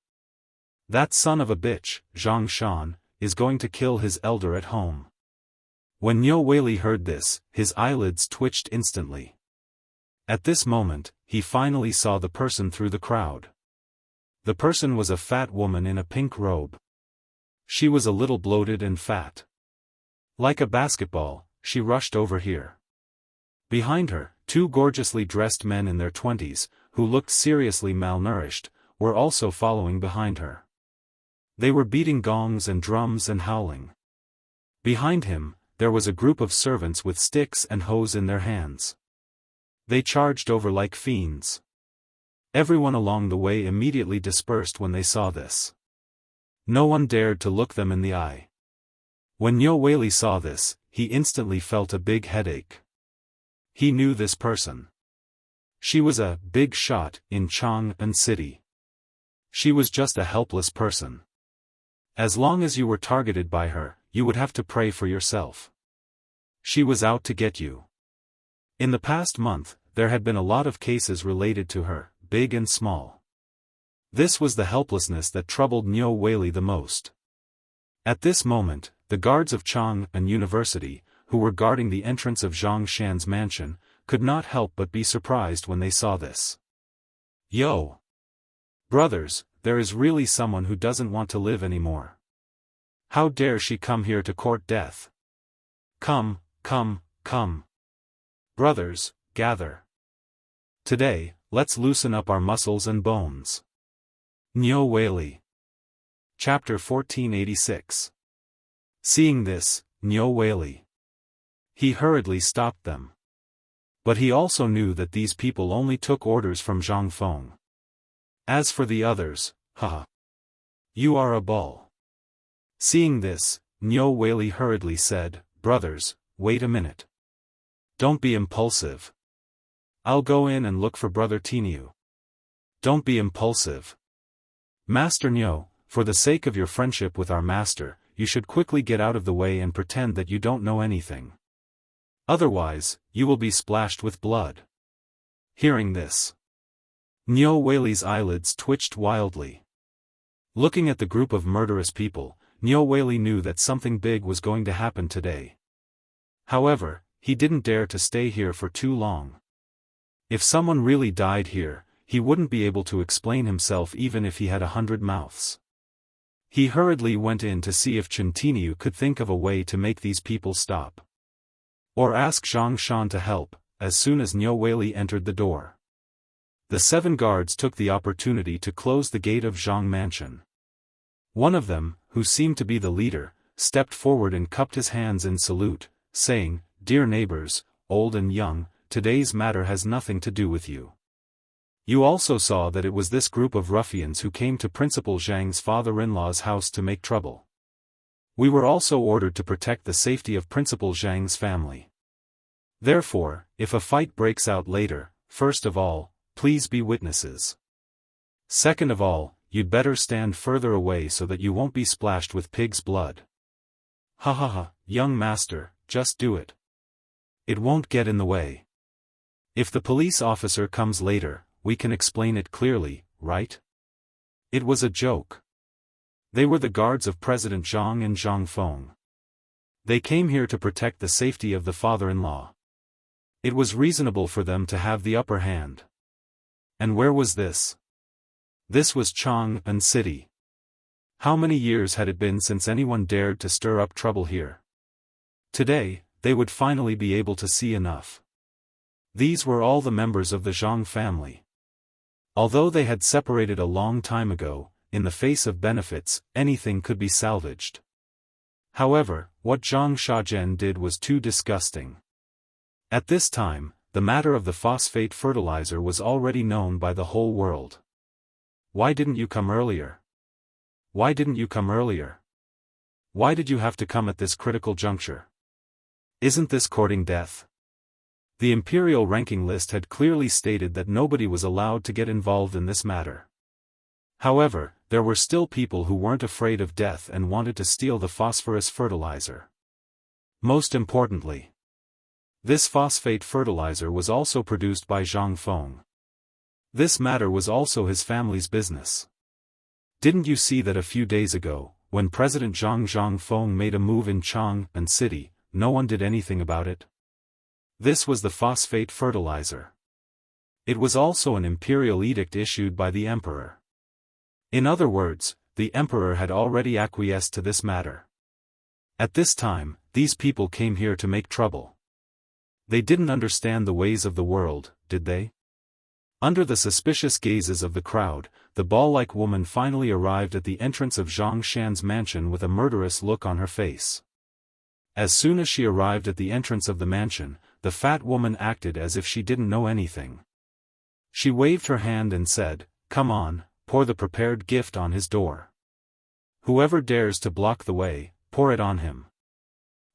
Speaker 1: That son of a bitch, Zhang Shan, is going to kill his elder at home." When Niu Weili heard this, his eyelids twitched instantly. At this moment, he finally saw the person through the crowd. The person was a fat woman in a pink robe. She was a little bloated and fat. Like a basketball, she rushed over here. Behind her, two gorgeously dressed men in their 20s, who looked seriously malnourished, were also following behind her. They were beating gongs and drums and howling. Behind him, there was a group of servants with sticks and hoes in their hands. They charged over like fiends. Everyone along the way immediately dispersed when they saw this. No one dared to look them in the eye. When Niu Weili saw this, he instantly felt a big headache. He knew this person. She was a big shot in Chang'an City. She was just a helpless person. As long as you were targeted by her, you would have to pray for yourself. She was out to get you. In the past month, there had been a lot of cases related to her, big and small. This was the helplessness that troubled Niu Weili the most. At this moment, the guards of Chang'an University, who were guarding the entrance of Zhang Shan's mansion, could not help but be surprised when they saw this. Yo! Brothers, there is really someone who doesn't want to live anymore. How dare she come here to court death? Come, come, come. Brothers, gather. Today, let's loosen up our muscles and bones. Niu Weili. Chapter 1486. Seeing this, Niu Weili. He hurriedly stopped them. But he also knew that these people only took orders from Zhang Feng. As for the others, haha. You are a bull. Seeing this, Niu Weili hurriedly said, Brothers, wait a minute. Don't be impulsive. I'll go in and look for Brother Tiniu. Don't be impulsive. Master Niu, for the sake of your friendship with our master, you should quickly get out of the way and pretend that you don't know anything. Otherwise, you will be splashed with blood. Hearing this, Niu Weili's eyelids twitched wildly. Looking at the group of murderous people, Niu Weili knew that something big was going to happen today. However, he didn't dare to stay here for too long. If someone really died here, he wouldn't be able to explain himself even if he had 100 mouths. He hurriedly went in to see if Chen Tiniu could think of a way to make these people stop. Or ask Zhang Shan to help. As soon as Niu Weili entered the door, the 7 guards took the opportunity to close the gate of Zhang Mansion. One of them, who seemed to be the leader, stepped forward and cupped his hands in salute, saying, Dear neighbors, old and young, today's matter has nothing to do with you. You also saw that it was this group of ruffians who came to Principal Zhang's father-in-law's house to make trouble. We were also ordered to protect the safety of Principal Zhang's family. Therefore, if a fight breaks out later, first of all, please be witnesses. Second of all, you'd better stand further away so that you won't be splashed with pig's blood. Ha ha ha, young master, just do it. It won't get in the way. If the police officer comes later, we can explain it clearly, right? It was a joke. They were the guards of President Zhang and Zhang Feng. They came here to protect the safety of the father-in-law. It was reasonable for them to have the upper hand. And where was this? This was Chang'an City. How many years had it been since anyone dared to stir up trouble here? Today, they would finally be able to see enough. These were all the members of the Zhang family. Although they had separated a long time ago, in the face of benefits, anything could be salvaged. However, what Zhang Shajian did was too disgusting. At this time, the matter of the phosphate fertilizer was already known by the whole world. Why didn't you come earlier? Why didn't you come earlier? Why did you have to come at this critical juncture? Isn't this courting death? The imperial ranking list had clearly stated that nobody was allowed to get involved in this matter. However, there were still people who weren't afraid of death and wanted to steal the phosphorus fertilizer. Most importantly, this phosphate fertilizer was also produced by Zhang Feng. This matter was also his family's business. Didn't you see that a few days ago, when President Zhang Feng made a move in Chang'an City, no one did anything about it? This was the phosphate fertilizer. It was also an imperial edict issued by the emperor. In other words, the emperor had already acquiesced to this matter. At this time, these people came here to make trouble. They didn't understand the ways of the world, did they? Under the suspicious gazes of the crowd, the ball-like woman finally arrived at the entrance of Zhang Shan's mansion with a murderous look on her face. As soon as she arrived at the entrance of the mansion, the fat woman acted as if she didn't know anything. She waved her hand and said, "Come on, pour the prepared gift on his door. Whoever dares to block the way, pour it on him."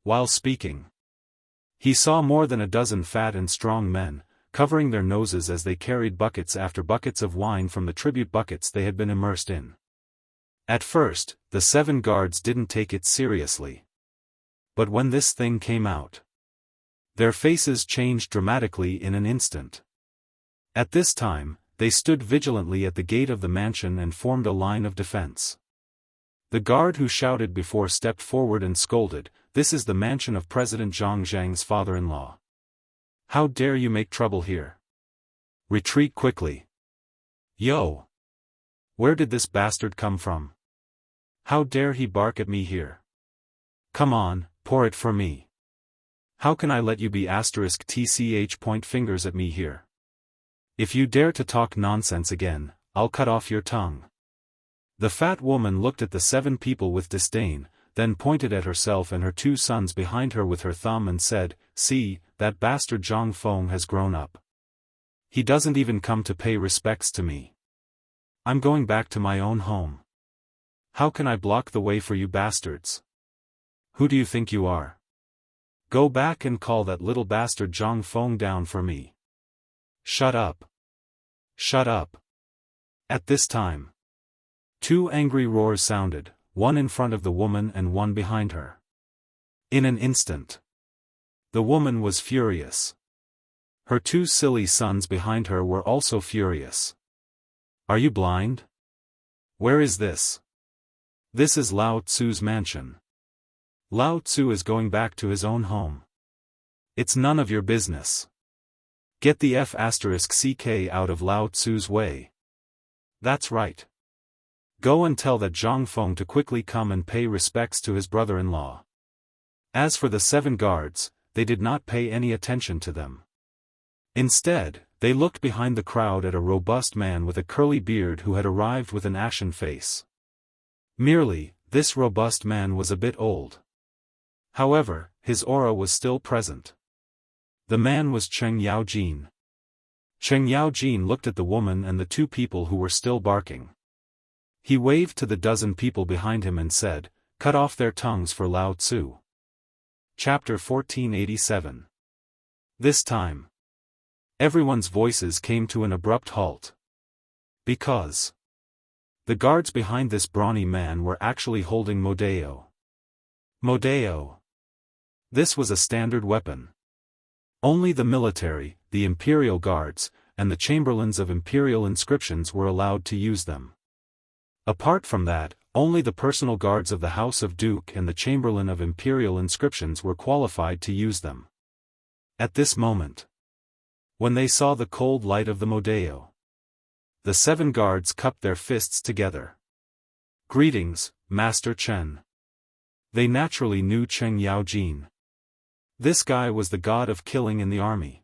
Speaker 1: While speaking, he saw more than a dozen fat and strong men, covering their noses as they carried buckets after buckets of wine from the tribute buckets they had been immersed in. At first, the 7 guards didn't take it seriously. But when this thing came out, Their faces changed dramatically in an instant. At this time, they stood vigilantly at the gate of the mansion and formed a line of defense. The guard who shouted before stepped forward and scolded, "This is the mansion of President Zhang Zhang's father-in-law. How dare you make trouble here? Retreat quickly. Yo! Where did this bastard come from? How dare he bark at me here? Come on, pour it for me. How can I let you be *tch point fingers at me here? If you dare to talk nonsense again, I'll cut off your tongue." The fat woman looked at the 7 people with disdain, then pointed at herself and her 2 sons behind her with her thumb and said, "See, that bastard Zhang Feng has grown up. He doesn't even come to pay respects to me. I'm going back to my own home. How can I block the way for you bastards? Who do you think you are? Go back and call that little bastard Zhang Feng down for me. Shut up. Shut up." At this time, 2 angry roars sounded, one in front of the woman and one behind her. In an instant, the woman was furious. Her 2 silly sons behind her were also furious. "Are you blind? Where is this? This is Lao Tzu's mansion. Lao Tzu is going back to his own home. It's none of your business. Get the F*ck out of Lao Tzu's way. That's right. Go and tell that Zhang Feng to quickly come and pay respects to his brother-in-law." As for the 7 guards, they did not pay any attention to them. Instead, they looked behind the crowd at a robust man with a curly beard who had arrived with an ashen face. Merely, this robust man was a bit old. However, his aura was still present. The man was Cheng Yaojin. Cheng Yaojin looked at the woman and the 2 people who were still barking. He waved to the 12 people behind him and said, "Cut off their tongues for Lao Tzu." Chapter 1487. This time, everyone's voices came to an abrupt halt. Because the guards behind this brawny man were actually holding Modeo. Modeo. This was a standard weapon. Only the military, the imperial guards, and the chamberlains of imperial inscriptions were allowed to use them. Apart from that, only the personal guards of the House of Duke and the chamberlain of imperial inscriptions were qualified to use them. At this moment, when they saw the cold light of the Modeo, the 7 guards cupped their fists together. "Greetings, Master Chen." They naturally knew Cheng Yaojin. This guy was the god of killing in the army.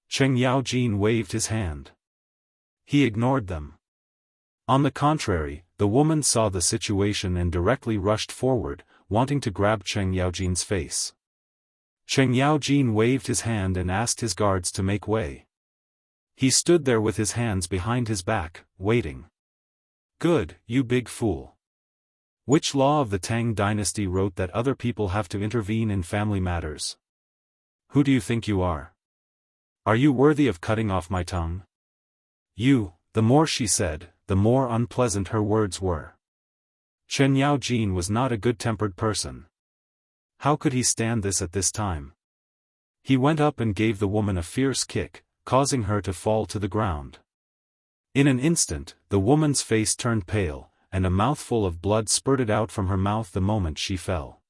Speaker 1: Cheng Yaojin waved his hand. He ignored them. On the contrary, the woman saw the situation and directly rushed forward, wanting to grab Cheng Yaojin's face. Cheng Yaojin waved his hand and asked his guards to make way. He stood there with his hands behind his back, waiting. "Good, you big fool. Which law of the Tang dynasty wrote that other people have to intervene in family matters? Who do you think you are? Are you worthy of cutting off my tongue?" The more she said, the more unpleasant her words were. Chen Yaojin was not a good-tempered person. How could he stand this at this time? He went up and gave the woman a fierce kick, causing her to fall to the ground. In an instant, the woman's face turned pale, and a mouthful of blood spurted out from her mouth the moment she fell.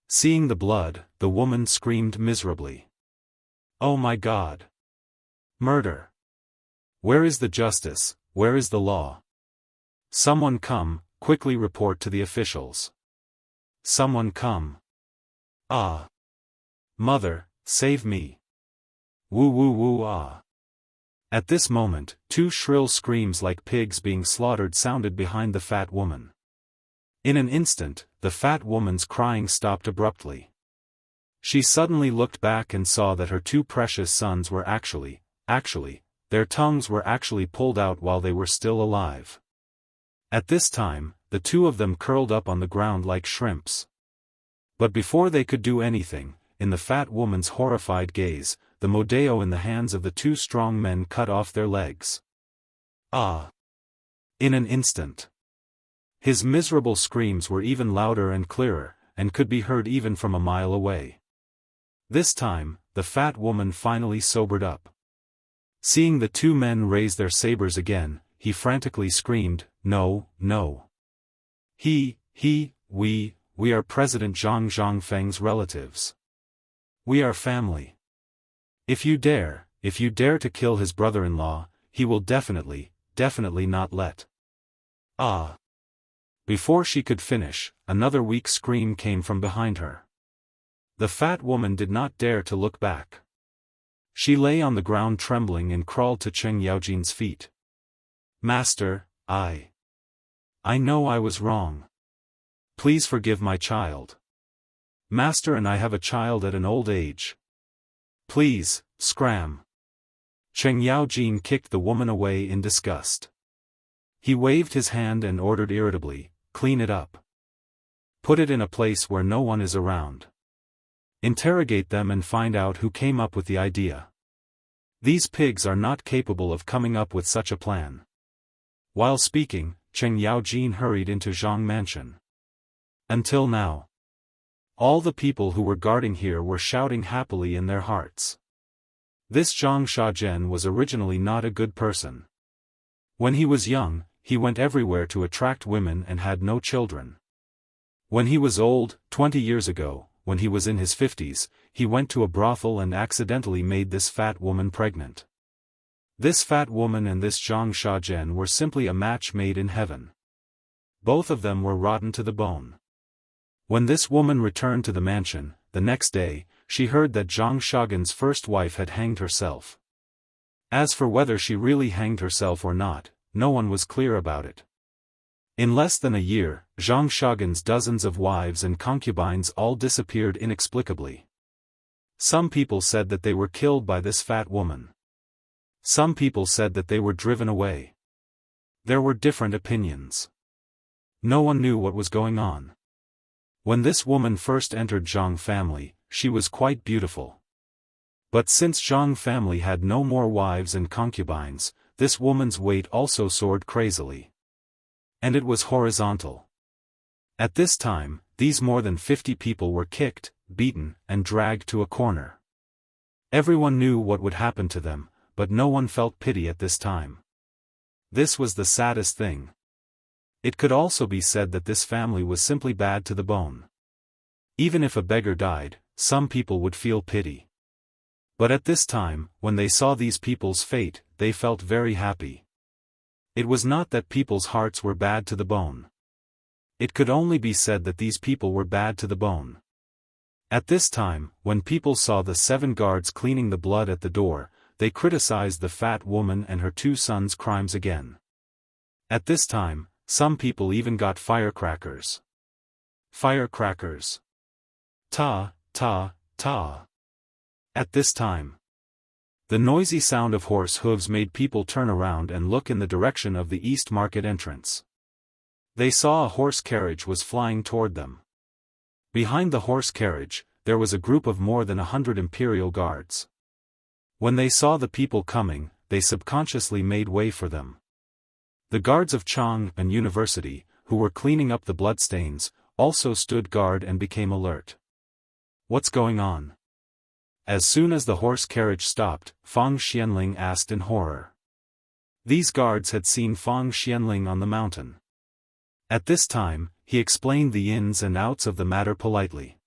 Speaker 1: Seeing the blood, the woman screamed miserably. "Oh my God! Murder! Where is the justice, where is the law? Someone come, quickly report to the officials. Someone come. Ah! Mother, save me! Woo woo woo ah!" At this moment, 2 shrill screams like pigs being slaughtered sounded behind the fat woman. In an instant, the fat woman's crying stopped abruptly. She suddenly looked back and saw that her 2 precious sons were actually, their tongues were actually pulled out while they were still alive. At this time, the 2 of them curled up on the ground like shrimps. But before they could do anything, in the fat woman's horrified gaze, the Modeo in the hands of the 2 strong men cut off their legs. Ah! In an instant. His miserable screams were even louder and clearer, and could be heard even from a mile away. This time, the fat woman finally sobered up. Seeing the two men raise their sabers again, he frantically screamed, "No, no. We are President Zhang Zhangfeng's relatives. We are family. If you dare to kill his brother-in-law, he will definitely not let." Ah! Before she could finish, another weak scream came from behind her. The fat woman did not dare to look back. She lay on the ground trembling and crawled to Cheng Yaojin's feet. "Master, I know I was wrong. Please forgive my child. Master and I have a child at an old age. Please, scram." Cheng Yaojin kicked the woman away in disgust. He waved his hand and ordered irritably, "Clean it up. Put it in a place where no one is around. Interrogate them and find out who came up with the idea. These pigs are not capable of coming up with such a plan." While speaking, Cheng Yaojin hurried into Zhang Mansion. Until now, all the people who were guarding here were shouting happily in their hearts. This Zhang Shajian was originally not a good person. When he was young, he went everywhere to attract women and had no children. When he was old, 20 years ago, when he was in his 50s, he went to a brothel and accidentally made this fat woman pregnant. This fat woman and this Zhang Shajian were simply a match made in heaven. Both of them were rotten to the bone. When this woman returned to the mansion, the next day, she heard that Zhang Shagan's first wife had hanged herself. As for whether she really hanged herself or not, no one was clear about it. In less than a year, Zhang Shagan's dozens of wives and concubines all disappeared inexplicably. Some people said that they were killed by this fat woman. Some people said that they were driven away. There were different opinions. No one knew what was going on. When this woman first entered Zhang family, she was quite beautiful. But since Zhang family had no more wives and concubines, this woman's weight also soared crazily. And it was horizontal. At this time, these more than 50 people were kicked, beaten, and dragged to a corner. Everyone knew what would happen to them, but no one felt pity at this time. This was the saddest thing. It could also be said that this family was simply bad to the bone. Even if a beggar died, some people would feel pity. But at this time, when they saw these people's fate, they felt very happy. It was not that people's hearts were bad to the bone. It could only be said that these people were bad to the bone. At this time, when people saw the 7 guards cleaning the blood at the door, they criticized the fat woman and her 2 sons' crimes again. At this time, some people even got firecrackers. Firecrackers. Ta, ta, ta. At this time, the noisy sound of horse hooves made people turn around and look in the direction of the East Market entrance. They saw a horse carriage was flying toward them. Behind the horse carriage, there was a group of more than 100 imperial guards. When they saw the people coming, they subconsciously made way for them. The guards of Chang and University, who were cleaning up the bloodstains, also stood guard and became alert. What's going on? As soon as the horse carriage stopped, Fang Xianling asked in horror. These guards had seen Fang Xianling on the mountain. At this time, he explained the ins and outs of the matter politely.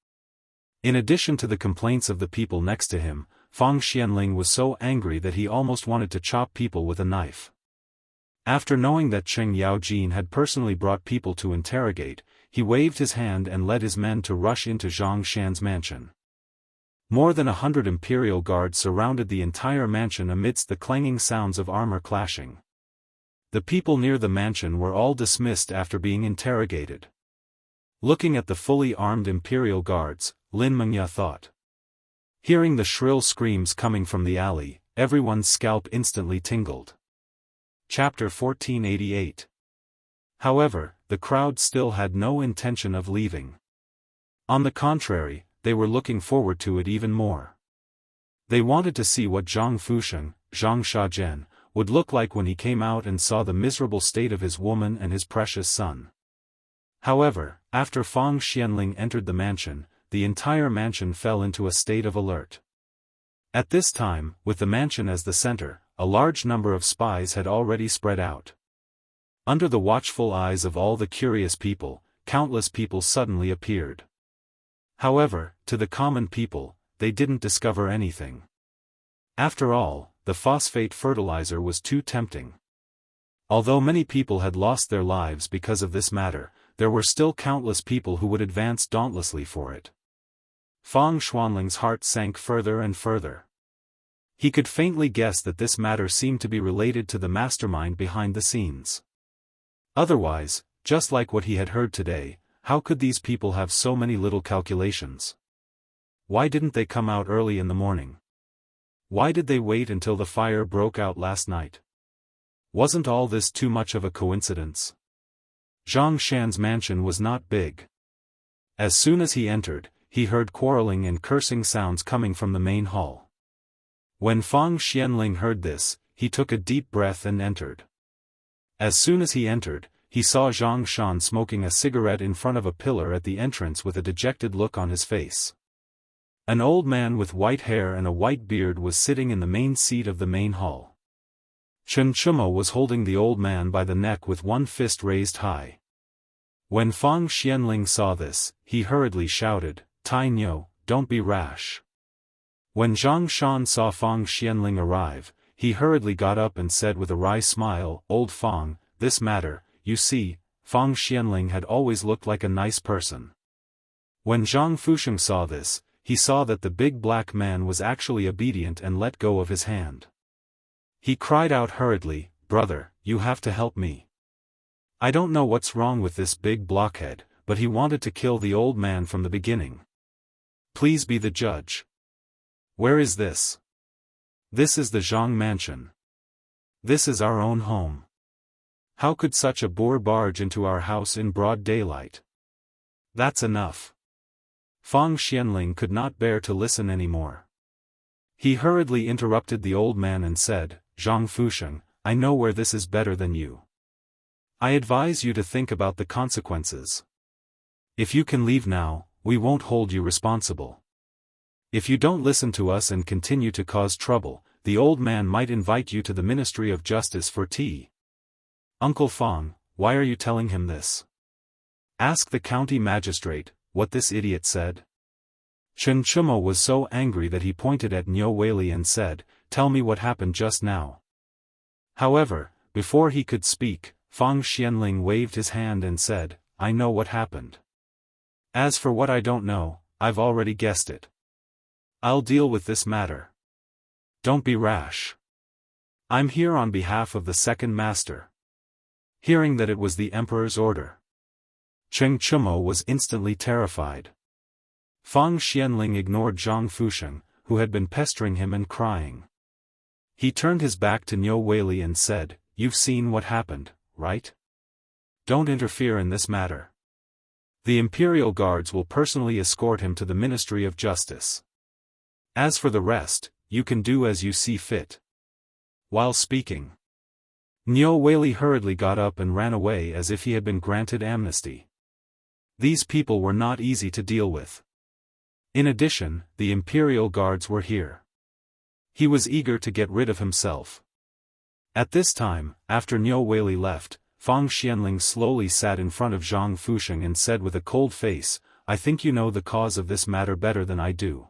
Speaker 1: In addition to the complaints of the people next to him, Fang Xianling was so angry that he almost wanted to chop people with a knife. After knowing that Cheng Yaojin had personally brought people to interrogate, he waved his hand and led his men to rush into Zhang Shan's mansion. More than 100 imperial guards surrounded the entire mansion amidst the clanging sounds of armor clashing. The people near the mansion were all dismissed after being interrogated. Looking at the fully armed imperial guards, Lin Mengya thought. Hearing the shrill screams coming from the alley, everyone's scalp instantly tingled. Chapter 1488. However, the crowd still had no intention of leaving. On the contrary, they were looking forward to it even more. They wanted to see what Zhang Fusheng, Zhang Shajian, would look like when he came out and saw the miserable state of his woman and his precious son. However, after Fang Xianling entered the mansion, the entire mansion fell into a state of alert. At this time, with the mansion as the center, a large number of spies had already spread out. Under the watchful eyes of all the curious people, countless people suddenly appeared. However, to the common people, they didn't discover anything. After all, the phosphate fertilizer was too tempting. Although many people had lost their lives because of this matter, there were still countless people who would advance dauntlessly for it. Fang Xuanling's heart sank further and further. He could faintly guess that this matter seemed to be related to the mastermind behind the scenes. Otherwise, just like what he had heard today, how could these people have so many little calculations? Why didn't they come out early in the morning? Why did they wait until the fire broke out last night? Wasn't all this too much of a coincidence? Zhang Shan's mansion was not big. As soon as he entered, he heard quarreling and cursing sounds coming from the main hall. When Fang Xianling heard this, he took a deep breath and entered. As soon as he entered, he saw Zhang Shan smoking a cigarette in front of a pillar at the entrance with a dejected look on his face. An old man with white hair and a white beard was sitting in the main seat of the main hall. Chen Chumo was holding the old man by the neck with one fist raised high. When Fang Xianling saw this, he hurriedly shouted, "Tai Niu, don't be rash." When Zhang Shan saw Fang Xianling arrive, he hurriedly got up and said with a wry smile, "Old Fang, this matter, you see, Fang Xianling had always looked like a nice person." When Zhang Fusheng saw this, he saw that the big black man was actually obedient and let go of his hand. He cried out hurriedly, "Brother, you have to help me. I don't know what's wrong with this big blockhead, but he wanted to kill the old man from the beginning. Please be the judge. Where is this? This is the Zhang mansion. This is our own home. How could such a boor barge into our house in broad daylight? That's enough." Fang Xianling could not bear to listen anymore. He hurriedly interrupted the old man and said, "Zhang Fusheng, I know where this is better than you. I advise you to think about the consequences. If you can leave now, we won't hold you responsible. If you don't listen to us and continue to cause trouble, the old man might invite you to the Ministry of Justice for tea." "Uncle Fang, why are you telling him this?" asked the county magistrate, what this idiot said. Chen Chumo was so angry that he pointed at Niu Weili and said, "Tell me what happened just now." However, before he could speak, Fang Xianling waved his hand and said, "I know what happened. As for what I don't know, I've already guessed it. I'll deal with this matter. Don't be rash. I'm here on behalf of the second master." Hearing that it was the emperor's order, Chen Chumo was instantly terrified. Fang Xianling ignored Zhang Fusheng, who had been pestering him and crying. He turned his back to Niu Weili and said, "You've seen what happened, right? Don't interfere in this matter. The Imperial Guards will personally escort him to the Ministry of Justice. As for the rest, you can do as you see fit." While speaking, Niu Weili hurriedly got up and ran away as if he had been granted amnesty. These people were not easy to deal with. In addition, the Imperial Guards were here. He was eager to get rid of himself. At this time, after Niu Weili left, Fang Xianling slowly sat in front of Zhang Fusheng and said with a cold face, "I think you know the cause of this matter better than I do.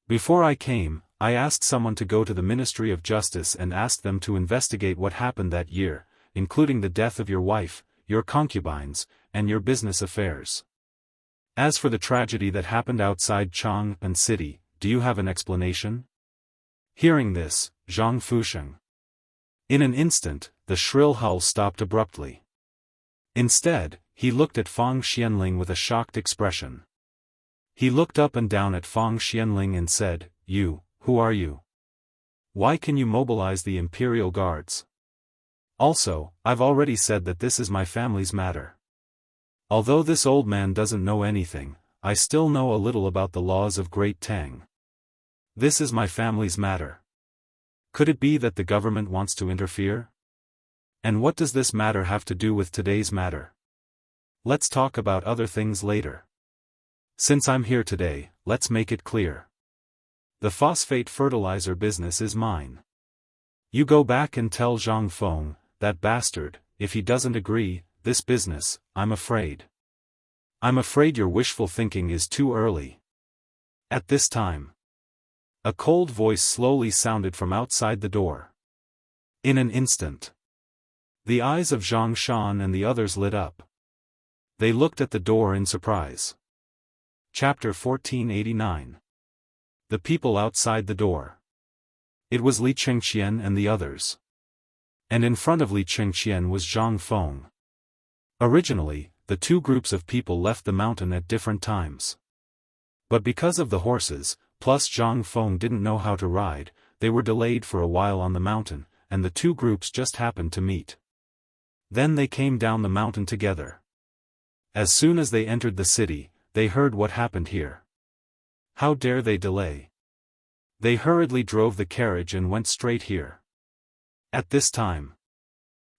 Speaker 1: Before I came, I asked someone to go to the Ministry of Justice and ask them to investigate what happened that year, including the death of your wife, your concubines, and your business affairs. As for the tragedy that happened outside Chang'an City, do you have an explanation?" Hearing this, Zhang Fusheng. In an instant, the shrill howl stopped abruptly. Instead, he looked at Fang Xianling with a shocked expression. He looked up and down at Fang Xianling and said, "You, who are you? Why can you mobilize the Imperial Guards? Also, I've already said that this is my family's matter. Although this old man doesn't know anything, I still know a little about the laws of Great Tang. This is my family's matter. Could it be that the government wants to interfere? And what does this matter have to do with today's matter? Let's talk about other things later." Since I'm here today, let's make it clear. The phosphate fertilizer business is mine. You go back and tell Zhang Feng, that bastard, if he doesn't agree, this business, I'm afraid your wishful thinking is too early. At this time, a cold voice slowly sounded from outside the door. In an instant, the eyes of Zhang Shan and the others lit up. They looked at the door in surprise. Chapter 1489. The people outside the door. It was Li Qingqian and the others. And in front of Li Qingqian was Zhang Feng. Originally, the two groups of people left the mountain at different times. But because of the horses, plus Zhang Feng didn't know how to ride, they were delayed for a while on the mountain, and the two groups just happened to meet. Then they came down the mountain together. As soon as they entered the city, they heard what happened here. How dare they delay? They hurriedly drove the carriage and went straight here. At this time,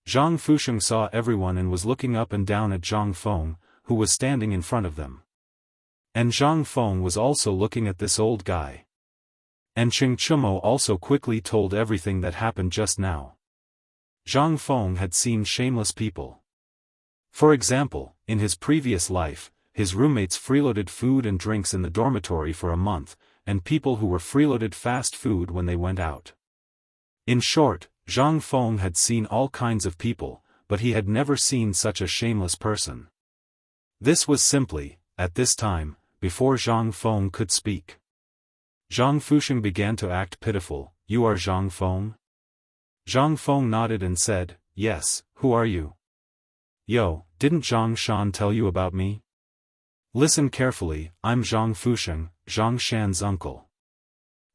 Speaker 1: Zhang Fusheng saw everyone and was looking up and down at Zhang Feng, who was standing in front of them. And Zhang Feng was also looking at this old guy. And Qing Chumo also quickly told everything that happened just now. Zhang Feng had seen shameless people. For example, in his previous life, his roommates freeloaded food and drinks in the dormitory for a month, and people who were freeloaded fast food when they went out. In short, Zhang Feng had seen all kinds of people, but he had never seen such a shameless person. This was simply, at this time, before Zhang Feng could speak. Zhang Fusheng began to act pitiful. You are Zhang Feng? Zhang Feng nodded and said, yes, who are you? Yo, didn't Zhang Shan tell you about me? Listen carefully, I'm Zhang Fusheng, Zhang Shan's uncle.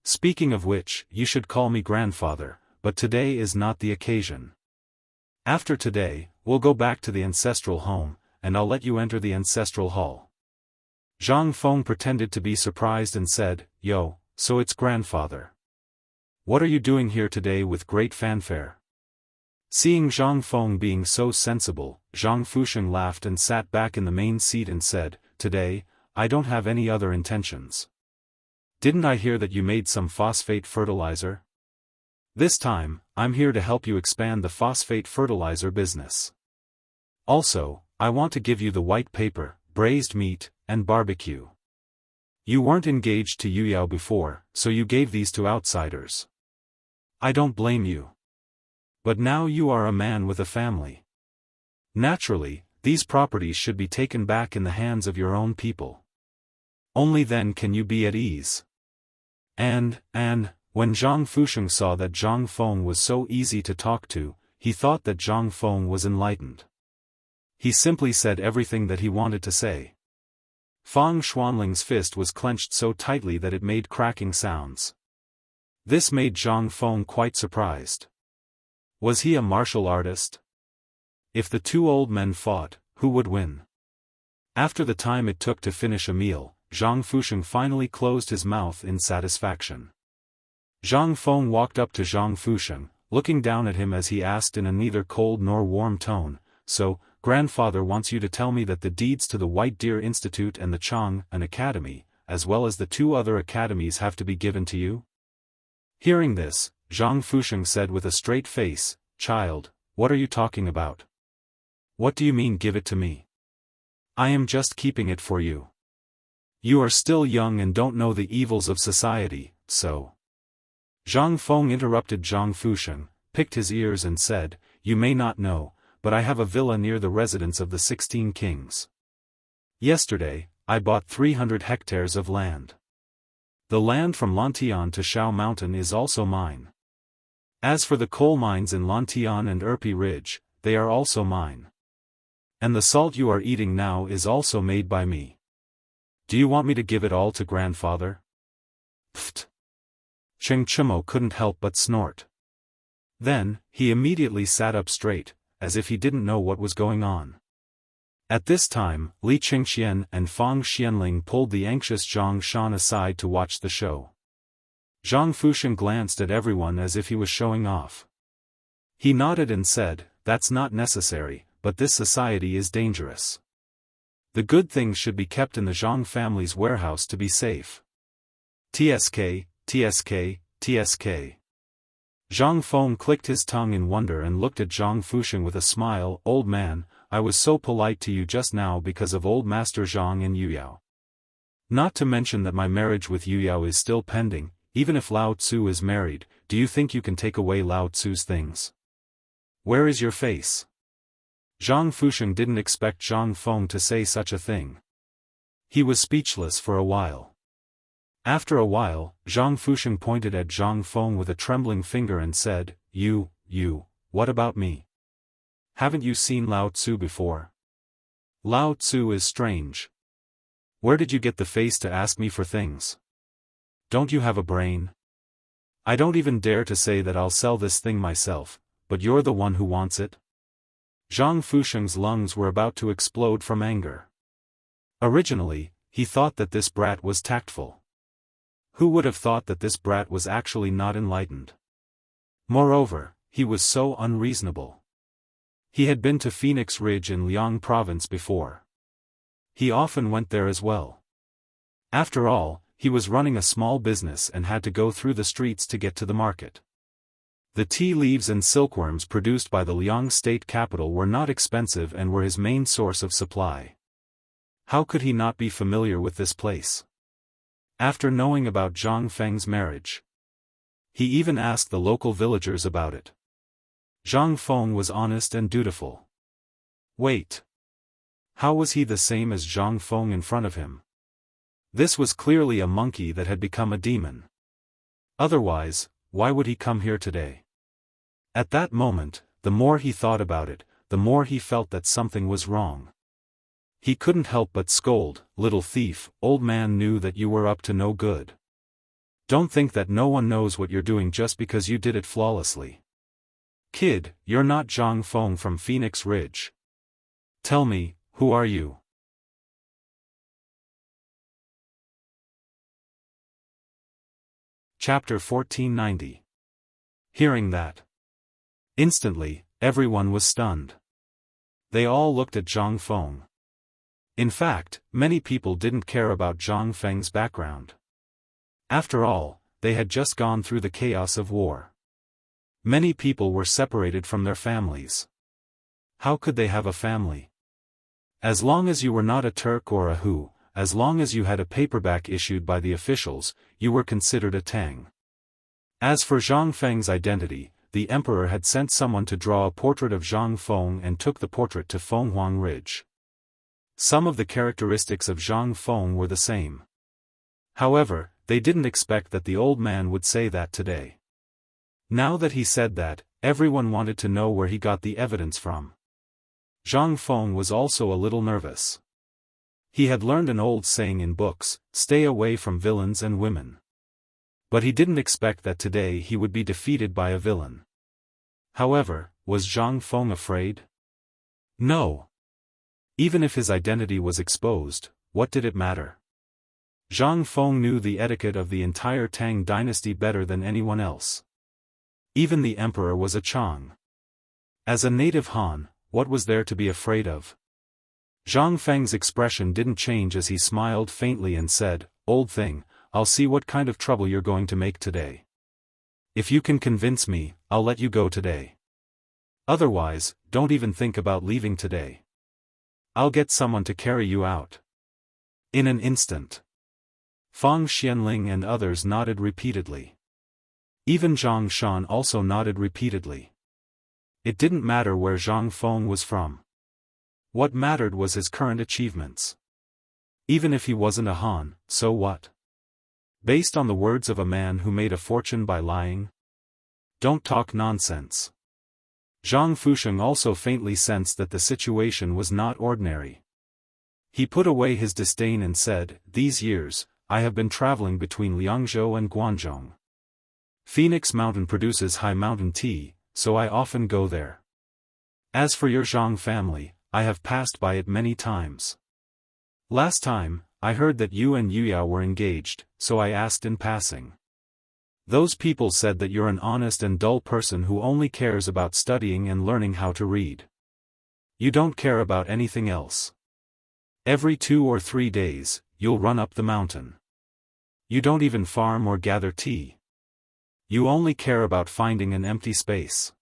Speaker 1: Speaking of which, you should call me grandfather, but today is not the occasion. After today, we'll go back to the ancestral home, and I'll let you enter the ancestral hall. Zhang Feng pretended to be surprised and said, yo, so it's grandfather. What are you doing here today with great fanfare? Seeing Zhang Feng being so sensible, Zhang Fusheng laughed and sat back in the main seat and said, today, I don't have any other intentions. Didn't I hear that you made some phosphate fertilizer? This time, I'm here to help you expand the phosphate fertilizer business. Also, I want to give you the white paper, braised meat, and barbecue. You weren't engaged to Yuyao before, so you gave these to outsiders. I don't blame you. But now you are a man with a family. Naturally, these properties should be taken back in the hands of your own people. Only then can you be at ease. And, when Zhang Fusheng saw that Zhang Feng was so easy to talk to, he thought that Zhang Feng was enlightened. He simply said everything that he wanted to say. Fang Xuanling's fist was clenched so tightly that it made cracking sounds. This made Zhang Feng quite surprised. Was he a martial artist? If the two old men fought, who would win? After the time it took to finish a meal, Zhang Fusheng finally closed his mouth in satisfaction. Zhang Feng walked up to Zhang Fusheng, looking down at him as he asked in a neither cold nor warm tone, so, grandfather wants you to tell me that the deeds to the White Deer Institute and the Chang, an academy, as well as the two other academies have to be given to you? Hearing this, Zhang Fusheng said with a straight face, child, what are you talking about? What do you mean give it to me? I am just keeping it for you. You are still young and don't know the evils of society, so. Zhang Feng interrupted Zhang Fusheng, picked his ears and said, you may not know, but I have a villa near the residence of the 16 kings. Yesterday, I bought 300 hectares of land. The land from Lantian to Shao Mountain is also mine. As for the coal mines in Lantian and Erpi Ridge, they are also mine. And the salt you are eating now is also made by me. Do you want me to give it all to grandfather? Pfft. Qing Chumo couldn't help but snort. Then, he immediately sat up straight, as if he didn't know what was going on. At this time, Li Qingqian and Fang Xianling pulled the anxious Zhang Shan aside to watch the show. Zhang Fusheng glanced at everyone as if he was showing off. He nodded and said, that's not necessary, but this society is dangerous. The good things should be kept in the Zhang family's warehouse to be safe. TSK, TSK, TSK. Zhang Feng clicked his tongue in wonder and looked at Zhang Fusheng with a smile. Old man, I was so polite to you just now because of old Master Zhang and Yuyao. Not to mention that my marriage with Yuyao is still pending. Even if Lao Tzu is married, do you think you can take away Lao Tzu's things? Where is your face? Zhang Fusheng didn't expect Zhang Feng to say such a thing. He was speechless for a while. After a while, Zhang Fusheng pointed at Zhang Feng with a trembling finger and said, You, what about me? Haven't you seen Lao Tzu before? Lao Tzu is strange. Where did you get the face to ask me for things? Don't you have a brain? I don't even dare to say that I'll sell this thing myself, but you're the one who wants it? Zhang Fusheng's lungs were about to explode from anger. Originally, he thought that this brat was tactful. Who would have thought that this brat was actually not enlightened? Moreover, he was so unreasonable. He had been to Phoenix Ridge in Liang Province before. He often went there as well. After all, he was running a small business and had to go through the streets to get to the market. The tea leaves and silkworms produced by the Liang state capital were not expensive and were his main source of supply. How could he not be familiar with this place? After knowing about Zhang Feng's marriage, he even asked the local villagers about it. Zhang Feng was honest and dutiful. Wait. How was he the same as Zhang Feng in front of him? This was clearly a monkey that had become a demon. Otherwise, why would he come here today? At that moment, the more he thought about it, the more he felt that something was wrong. He couldn't help but scold, Little thief, old man knew that you were up to no good. Don't think that no one knows what you're doing just because you did it flawlessly. Kid, you're not Zhang Feng from Phoenix Ridge. Tell me, who are you? Chapter 1490. Hearing that. Instantly, everyone was stunned. They all looked at Zhang Feng. In fact, many people didn't care about Zhang Feng's background. After all, they had just gone through the chaos of war. Many people were separated from their families. How could they have a family? As long as you were not a Turk or a Hu, as long as you had a paperback issued by the officials, you were considered a Tang. As for Zhang Feng's identity, the emperor had sent someone to draw a portrait of Zhang Feng and took the portrait to Fenghuang Ridge. Some of the characteristics of Zhang Feng were the same. However, they didn't expect that the old man would say that today. Now that he said that, everyone wanted to know where he got the evidence from. Zhang Feng was also a little nervous. He had learned an old saying in books, stay away from villains and women. But he didn't expect that today he would be defeated by a villain. However, was Zhang Feng afraid? No. Even if his identity was exposed, what did it matter? Zhang Feng knew the etiquette of the entire Tang dynasty better than anyone else. Even the emperor was a Chang. As a native Han, what was there to be afraid of? Zhang Feng's expression didn't change as he smiled faintly and said, Old thing, I'll see what kind of trouble you're going to make today. If you can convince me, I'll let you go today. Otherwise, don't even think about leaving today. I'll get someone to carry you out. In an instant. Fang Xianling and others nodded repeatedly. Even Zhang Shan also nodded repeatedly. It didn't matter where Zhang Feng was from. What mattered was his current achievements. Even if he wasn't a Han, so what? Based on the words of a man who made a fortune by lying? Don't talk nonsense. Zhang Fusheng also faintly sensed that the situation was not ordinary. He put away his disdain and said, These years, I have been traveling between Liangzhou and Guangzhou. Phoenix Mountain produces high mountain tea, so I often go there. As for your Zhang family, I have passed by it many times. Last time, I heard that you and Yuyao were engaged, so I asked in passing. Those people said that you're an honest and dull person who only cares about studying and learning how to read. You don't care about anything else. Every 2 or 3 days, you'll run up the mountain. You don't even farm or gather tea. You only care about finding an empty space.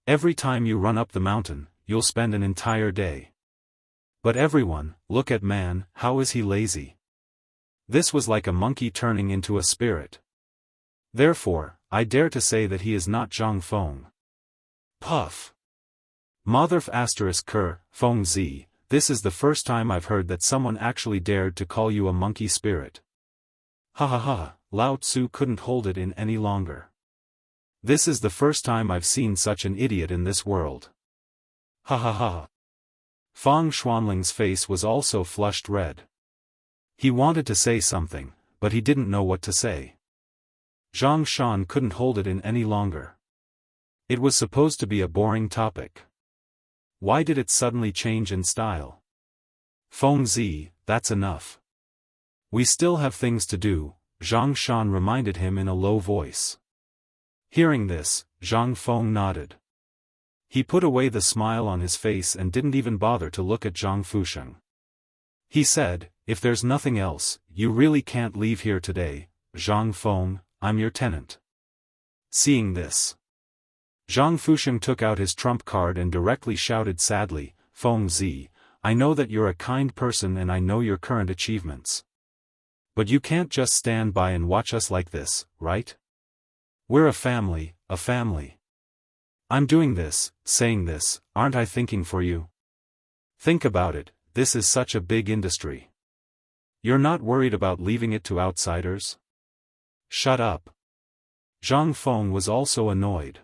Speaker 1: Every time you run up the mountain, you'll spend an entire day. But everyone, look at man, how is he lazy? This was like a monkey turning into a spirit. Therefore, I dare to say that he is not Zhang Feng. Puff. Motherf asterisk Ker, Feng Zi, this is the first time I've heard that someone actually dared to call you a monkey spirit. Ha ha ha, Lao Tzu couldn't hold it in any longer. This is the first time I've seen such an idiot in this world. Ha ha ha. Fang Xuanling's face was also flushed red. He wanted to say something, but he didn't know what to say. Zhang Shan couldn't hold it in any longer. It was supposed to be a boring topic. Why did it suddenly change in style? Feng Zi, that's enough. We still have things to do, Zhang Shan reminded him in a low voice. Hearing this, Zhang Feng nodded. He put away the smile on his face and didn't even bother to look at Zhang Fusheng. He said, if there's nothing else, you really can't leave here today, Zhang Feng, I'm your tenant. Seeing this, Zhang Fusheng took out his trump card and directly shouted sadly, Feng Zi, I know that you're a kind person and I know your current achievements. But you can't just stand by and watch us like this, right? We're a family, a family. I'm doing this, saying this, aren't I thinking for you? Think about it, this is such a big industry. You're not worried about leaving it to outsiders? Shut up. Zhang Feng was also annoyed.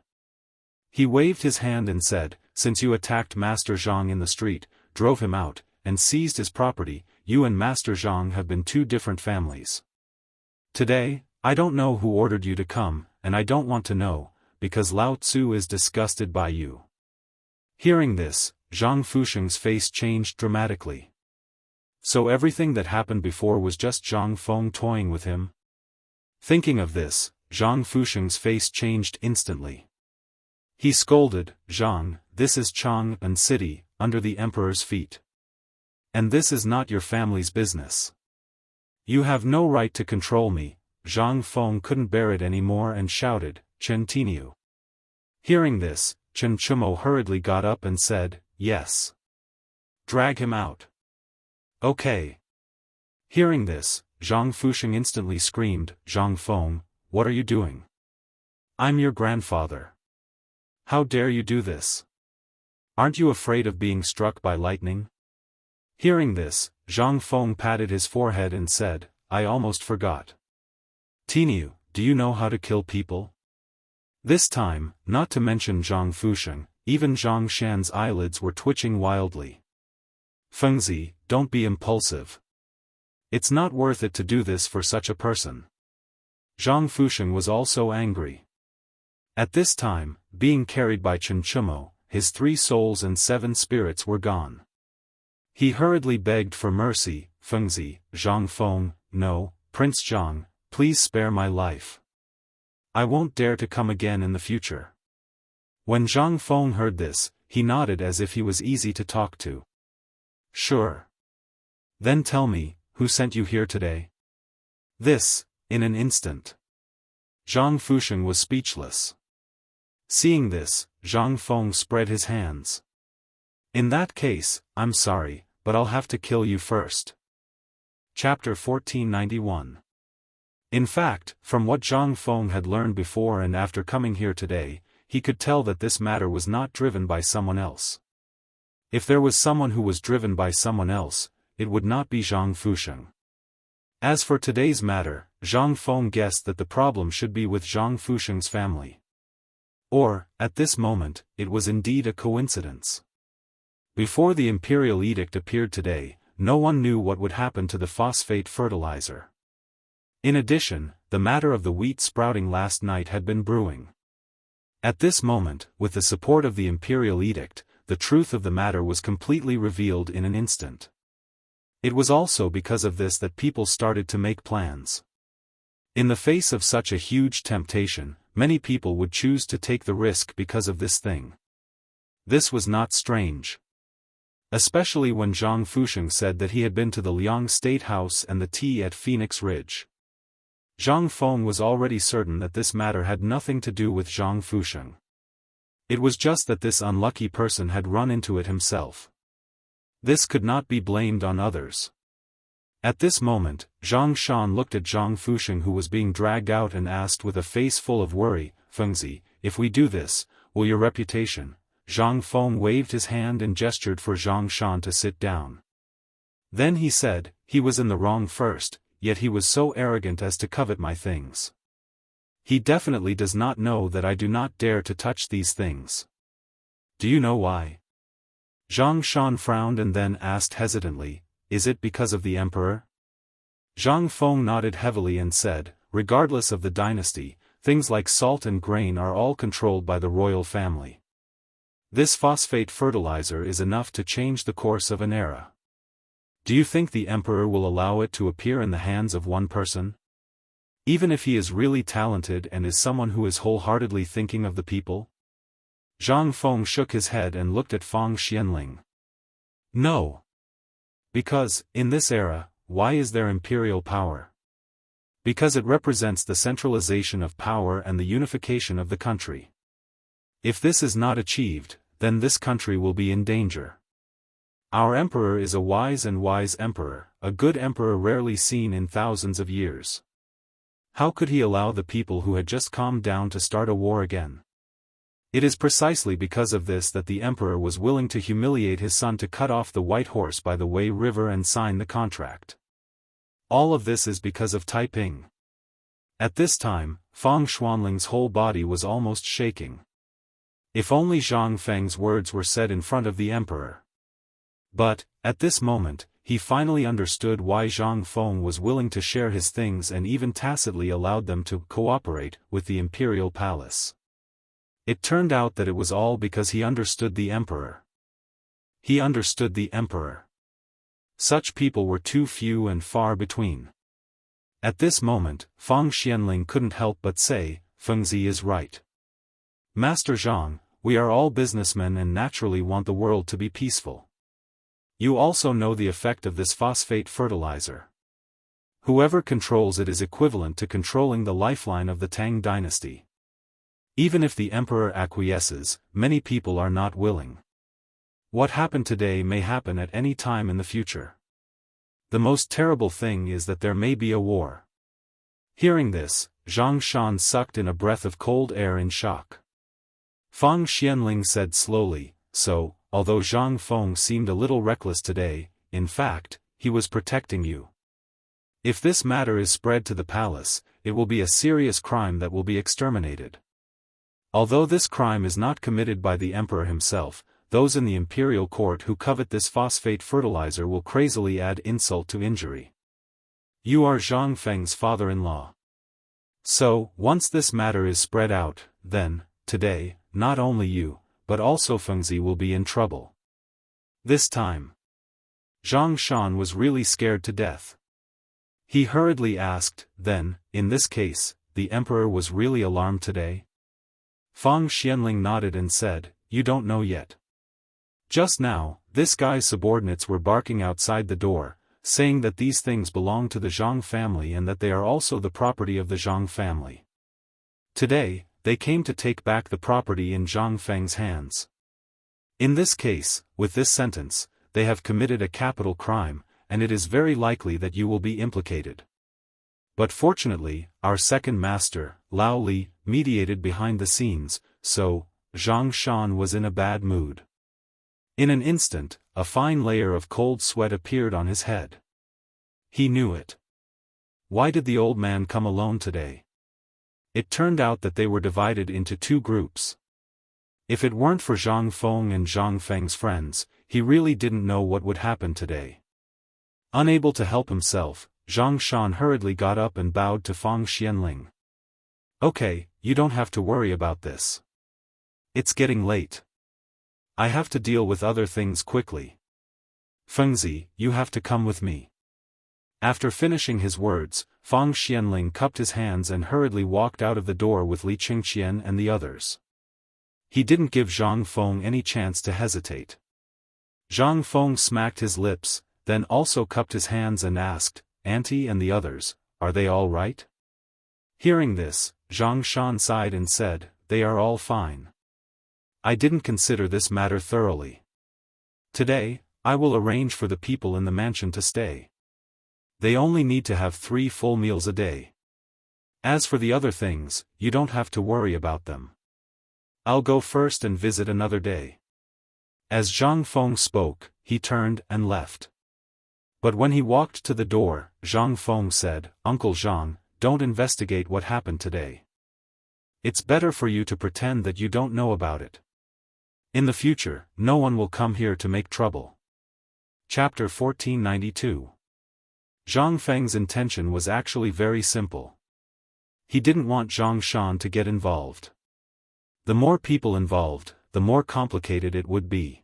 Speaker 1: He waved his hand and said, since you attacked Master Zhang in the street, drove him out, and seized his property, you and Master Zhang have been 2 different families. Today, I don't know who ordered you to come, and I don't want to know, because Lao Tzu is disgusted by you. Hearing this, Zhang Fusheng's face changed dramatically. So everything that happened before was just Zhang Feng toying with him? Thinking of this, Zhang Fusheng's face changed instantly. He scolded, Zhang, this is Chang'an City, under the emperor's feet. And this is not your family's business. You have no right to control me. Zhang Feng couldn't bear it anymore and shouted, Chen Tiniu. Hearing this, Chen Chumo hurriedly got up and said, yes. Drag him out. Okay. Hearing this, Zhang Fusheng instantly screamed, Zhang Feng, what are you doing? I'm your grandfather. How dare you do this? Aren't you afraid of being struck by lightning? Hearing this, Zhang Feng patted his forehead and said, I almost forgot. Tiniu, do you know how to kill people? This time, not to mention Zhang Fusheng, even Zhang Shan's eyelids were twitching wildly. Fengzi, don't be impulsive. It's not worth it to do this for such a person. Zhang Fusheng was also angry. At this time, being carried by Chen Chumo, his 3 souls and 7 spirits were gone. He hurriedly begged for mercy, Fengzi, Zhang Feng, no, Prince Zhang, please spare my life. I won't dare to come again in the future. When Zhang Feng heard this, he nodded as if he was easy to talk to. Sure. Then tell me, who sent you here today? This, in an instant. Zhang Fusheng was speechless. Seeing this, Zhang Feng spread his hands. In that case, I'm sorry, but I'll have to kill you first. Chapter 1491. In fact, from what Zhang Feng had learned before and after coming here today, he could tell that this matter was not driven by someone else. If there was someone who was driven by someone else, it would not be Zhang Fusheng. As for today's matter, Zhang Feng guessed that the problem should be with Zhang Fusheng's family. Or, at this moment, it was indeed a coincidence. Before the imperial edict appeared today, no one knew what would happen to the phosphate fertilizer. In addition, the matter of the wheat sprouting last night had been brewing. At this moment, with the support of the imperial edict, the truth of the matter was completely revealed in an instant. It was also because of this that people started to make plans. In the face of such a huge temptation, many people would choose to take the risk because of this thing. This was not strange. Especially when Zhang Fusheng said that he had been to the Liang State House and the tea at Phoenix Ridge. Zhang Feng was already certain that this matter had nothing to do with Zhang Fusheng. It was just that this unlucky person had run into it himself. This could not be blamed on others. At this moment, Zhang Shan looked at Zhang Fusheng, who was being dragged out, and asked with a face full of worry, "Fengzi, if we do this, will your reputation?" Zhang Feng waved his hand and gestured for Zhang Shan to sit down. Then he said, "He was in the wrong first, yet he was so arrogant as to covet my things. He definitely does not know that I do not dare to touch these things. Do you know why?" Zhang Shan frowned and then asked hesitantly, "Is it because of the emperor?" Zhang Feng nodded heavily and said, "Regardless of the dynasty, things like salt and grain are all controlled by the royal family. This phosphate fertilizer is enough to change the course of an era. Do you think the emperor will allow it to appear in the hands of one person? Even if he is really talented and is someone who is wholeheartedly thinking of the people?" Zhang Feng shook his head and looked at Fang Xianling. "No. Because, in this era, why is there imperial power? Because it represents the centralization of power and the unification of the country. If this is not achieved, then this country will be in danger. Our emperor is a wise emperor, a good emperor rarely seen in thousands of years. How could he allow the people who had just calmed down to start a war again? It is precisely because of this that the emperor was willing to humiliate his son to cut off the white horse by the Wei River and sign the contract. All of this is because of Taiping." At this time, Fang Xuanling's whole body was almost shaking. If only Zhang Feng's words were said in front of the emperor. But, at this moment, he finally understood why Zhang Feng was willing to share his things and even tacitly allowed them to cooperate with the imperial palace. It turned out that it was all because he understood the emperor. He understood the emperor. Such people were too few and far between. At this moment, Fang Xianling couldn't help but say, "Fengzi is right. Master Zhang, we are all businessmen and naturally want the world to be peaceful. You also know the effect of this phosphate fertilizer. Whoever controls it is equivalent to controlling the lifeline of the Tang dynasty. Even if the emperor acquiesces, many people are not willing. What happened today may happen at any time in the future. The most terrible thing is that there may be a war." Hearing this, Zhang Shan sucked in a breath of cold air in shock. Fang Xianling said slowly, "So, although Zhang Feng seemed a little reckless today, in fact, he was protecting you. If this matter is spread to the palace, it will be a serious crime that will be exterminated. Although this crime is not committed by the emperor himself, those in the imperial court who covet this phosphate fertilizer will crazily add insult to injury. You are Zhang Feng's father-in-law. So, once this matter is spread out, then, today, not only you, but also Fengzi will be in trouble." This time, Zhang Shan was really scared to death. He hurriedly asked, "Then, in this case, the emperor was really alarmed today?" Fang Xianling nodded and said, "You don't know yet. Just now, this guy's subordinates were barking outside the door, saying that these things belong to the Zhang family and that they are also the property of the Zhang family. Today, they came to take back the property in Zhang Feng's hands. In this case, with this sentence, they have committed a capital crime, and it is very likely that you will be implicated. But fortunately, our second master, Lao Li, mediated behind the scenes, so, Zhang Shan was in a bad mood. In an instant, a fine layer of cold sweat appeared on his head. He knew it. Why did the old man come alone today? It turned out that they were divided into two groups. If it weren't for Zhang Feng and Zhang Feng's friends, he really didn't know what would happen today. Unable to help himself, Zhang Shan hurriedly got up and bowed to Fang Xianling. "Okay, you don't have to worry about this. It's getting late. I have to deal with other things quickly. Fengzi, you have to come with me." After finishing his words, Fang Xianling cupped his hands and hurriedly walked out of the door with Li Qingqian and the others. He didn't give Zhang Feng any chance to hesitate. Zhang Feng smacked his lips, then also cupped his hands and asked, "Auntie and the others, are they all right?" Hearing this, Zhang Shan sighed and said, "They are all fine. I didn't consider this matter thoroughly. Today, I will arrange for the people in the mansion to stay. They only need to have 3 full meals a day. As for the other things, you don't have to worry about them. I'll go first and visit another day." As Zhang Feng spoke, he turned and left. But when he walked to the door, Zhang Feng said, "Uncle Zhang, don't investigate what happened today. It's better for you to pretend that you don't know about it. In the future, no one will come here to make trouble." Chapter 1492. Zhang Feng's intention was actually very simple. He didn't want Zhang Shan to get involved. The more people involved, the more complicated it would be.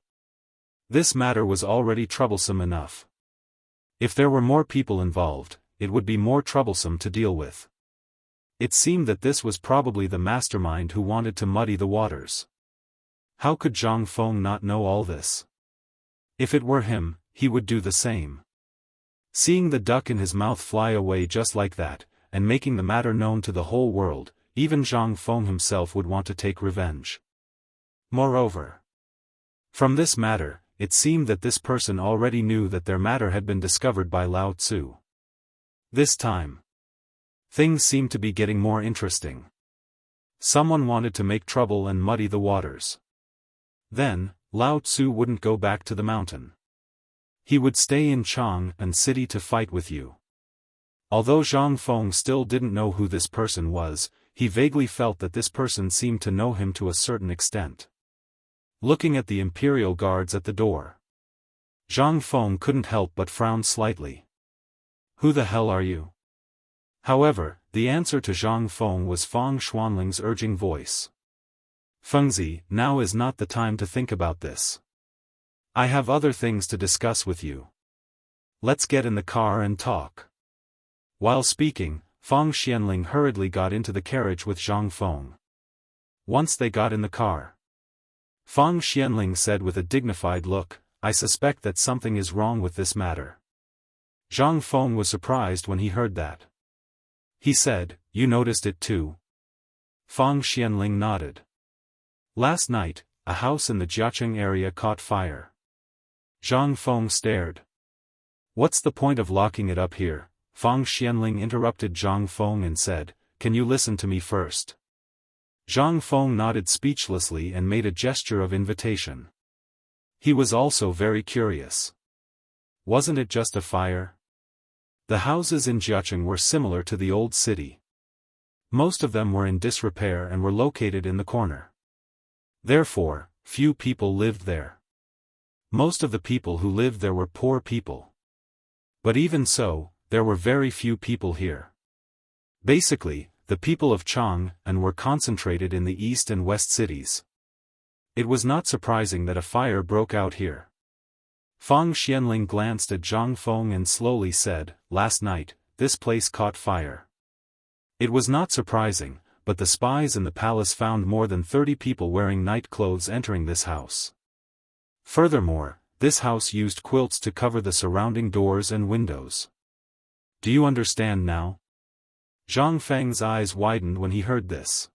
Speaker 1: This matter was already troublesome enough. If there were more people involved, it would be more troublesome to deal with. It seemed that this was probably the mastermind who wanted to muddy the waters. How could Zhang Feng not know all this? If it were him, he would do the same. Seeing the duck in his mouth fly away just like that, and making the matter known to the whole world, even Zhang Feng himself would want to take revenge. Moreover, from this matter, it seemed that this person already knew that their matter had been discovered by Lao Tzu. This time, things seemed to be getting more interesting. Someone wanted to make trouble and muddy the waters. Then, Lao Tzu wouldn't go back to the mountain. He would stay in Chang'an City to fight with you. Although Zhang Feng still didn't know who this person was, he vaguely felt that this person seemed to know him to a certain extent. Looking at the imperial guards at the door, Zhang Feng couldn't help but frown slightly. "Who the hell are you?" However, the answer to Zhang Feng was Feng Xuanling's urging voice. "Fengzi, now is not the time to think about this. I have other things to discuss with you. Let's get in the car and talk." While speaking, Feng Xianling hurriedly got into the carriage with Zhang Feng. Once they got in the car, Feng Xianling said with a dignified look, "I suspect that something is wrong with this matter." Zhang Feng was surprised when he heard that. He said, "You noticed it too?" Feng Xianling nodded. "Last night, a house in the Jianghu area caught fire." Zhang Feng stared. "What's the point of locking it up here?" Feng Xianling interrupted Zhang Feng and said, "Can you listen to me first?" Zhang Feng nodded speechlessly and made a gesture of invitation. He was also very curious. Wasn't it just a fire? The houses in Jianghu were similar to the old city. Most of them were in disrepair and were located in the corner. Therefore, few people lived there. Most of the people who lived there were poor people. But even so, there were very few people here. Basically, the people of Chang'an were concentrated in the east and west cities. It was not surprising that a fire broke out here. Feng Xianling glanced at Zhang Feng and slowly said, "Last night, this place caught fire." It was not surprising, but the spies in the palace found more than 30 people wearing night clothes entering this house. Furthermore, this house used quilts to cover the surrounding doors and windows. Do you understand now? Zhang Feng's eyes widened when he heard this.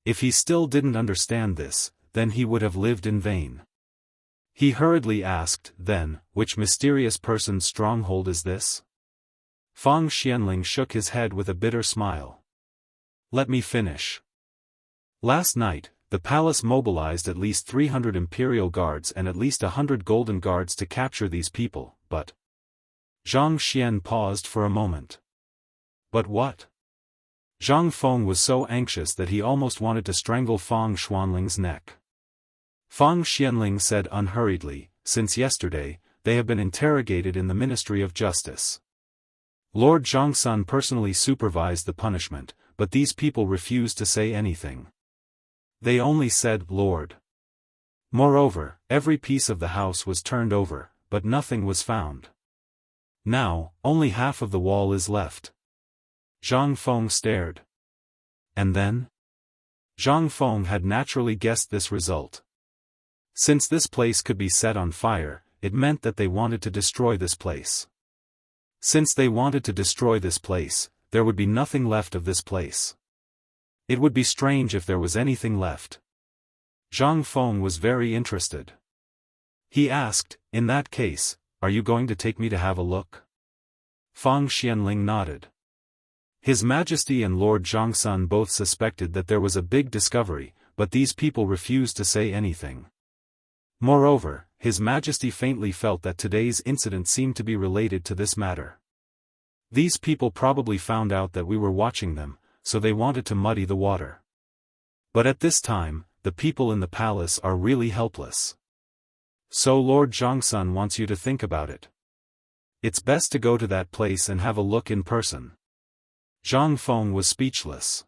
Speaker 1: If he still didn't understand this, then he would have lived in vain. He hurriedly asked, "Then, which mysterious person's stronghold is this?" Feng Xianling shook his head with a bitter smile. "Let me finish. Last night, the palace mobilized at least 300 imperial guards and at least 100 golden guards to capture these people, but..." Zhang Xian paused for a moment. "But what?" Zhang Feng was so anxious that he almost wanted to strangle Feng Xuanling's neck. Feng Xianling said unhurriedly, "Since yesterday, they have been interrogated in the Ministry of Justice. Lord Zhongsun personally supervised the punishment, but these people refused to say anything. They only said, 'Lord.' Moreover, every piece of the house was turned over, but nothing was found. Now, only half of the wall is left." Zhang Feng stared. And then? Zhang Feng had naturally guessed this result. Since this place could be set on fire, it meant that they wanted to destroy this place. Since they wanted to destroy this place, there would be nothing left of this place. It would be strange if there was anything left. Zhang Feng was very interested. He asked, "In that case, are you going to take me to have a look?" Fang Xianling nodded. His Majesty and Lord Zhongsun both suspected that there was a big discovery, but these people refused to say anything. Moreover, His Majesty faintly felt that today's incident seemed to be related to this matter. These people probably found out that we were watching them, so they wanted to muddy the water. But at this time, the people in the palace are really helpless. So Lord Zhongsun wants you to think about it. It's best to go to that place and have a look in person. Zhang Feng was speechless.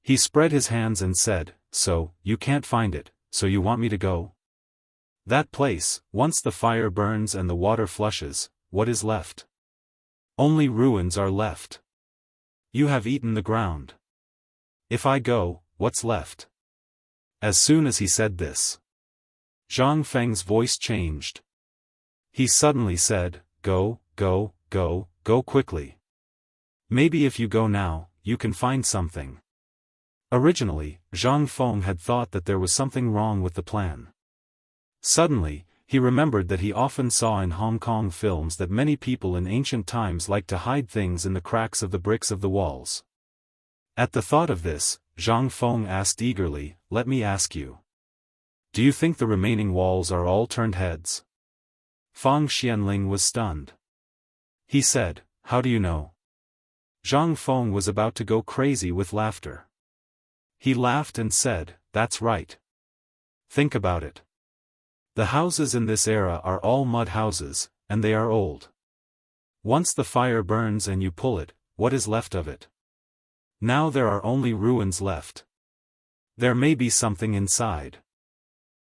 Speaker 1: He spread his hands and said, "So, you can't find it, so you want me to go?" That place, once the fire burns and the water flushes, what is left? Only ruins are left. You have eaten the ground. If I go, what's left? As soon as he said this, Zhang Feng's voice changed. He suddenly said, "Go, go, go, go quickly. Maybe if you go now, you can find something." Originally, Zhang Feng had thought that there was something wrong with the plan. Suddenly, he remembered that he often saw in Hong Kong films that many people in ancient times liked to hide things in the cracks of the bricks of the walls. At the thought of this, Zhang Feng asked eagerly, "Let me ask you. Do you think the remaining walls are all turned heads?" Fang Xianling was stunned. He said, "How do you know?" Zhang Feng was about to go crazy with laughter. He laughed and said, "That's right. Think about it. The houses in this era are all mud houses, and they are old. Once the fire burns and you pull it, what is left of it? Now there are only ruins left. There may be something inside.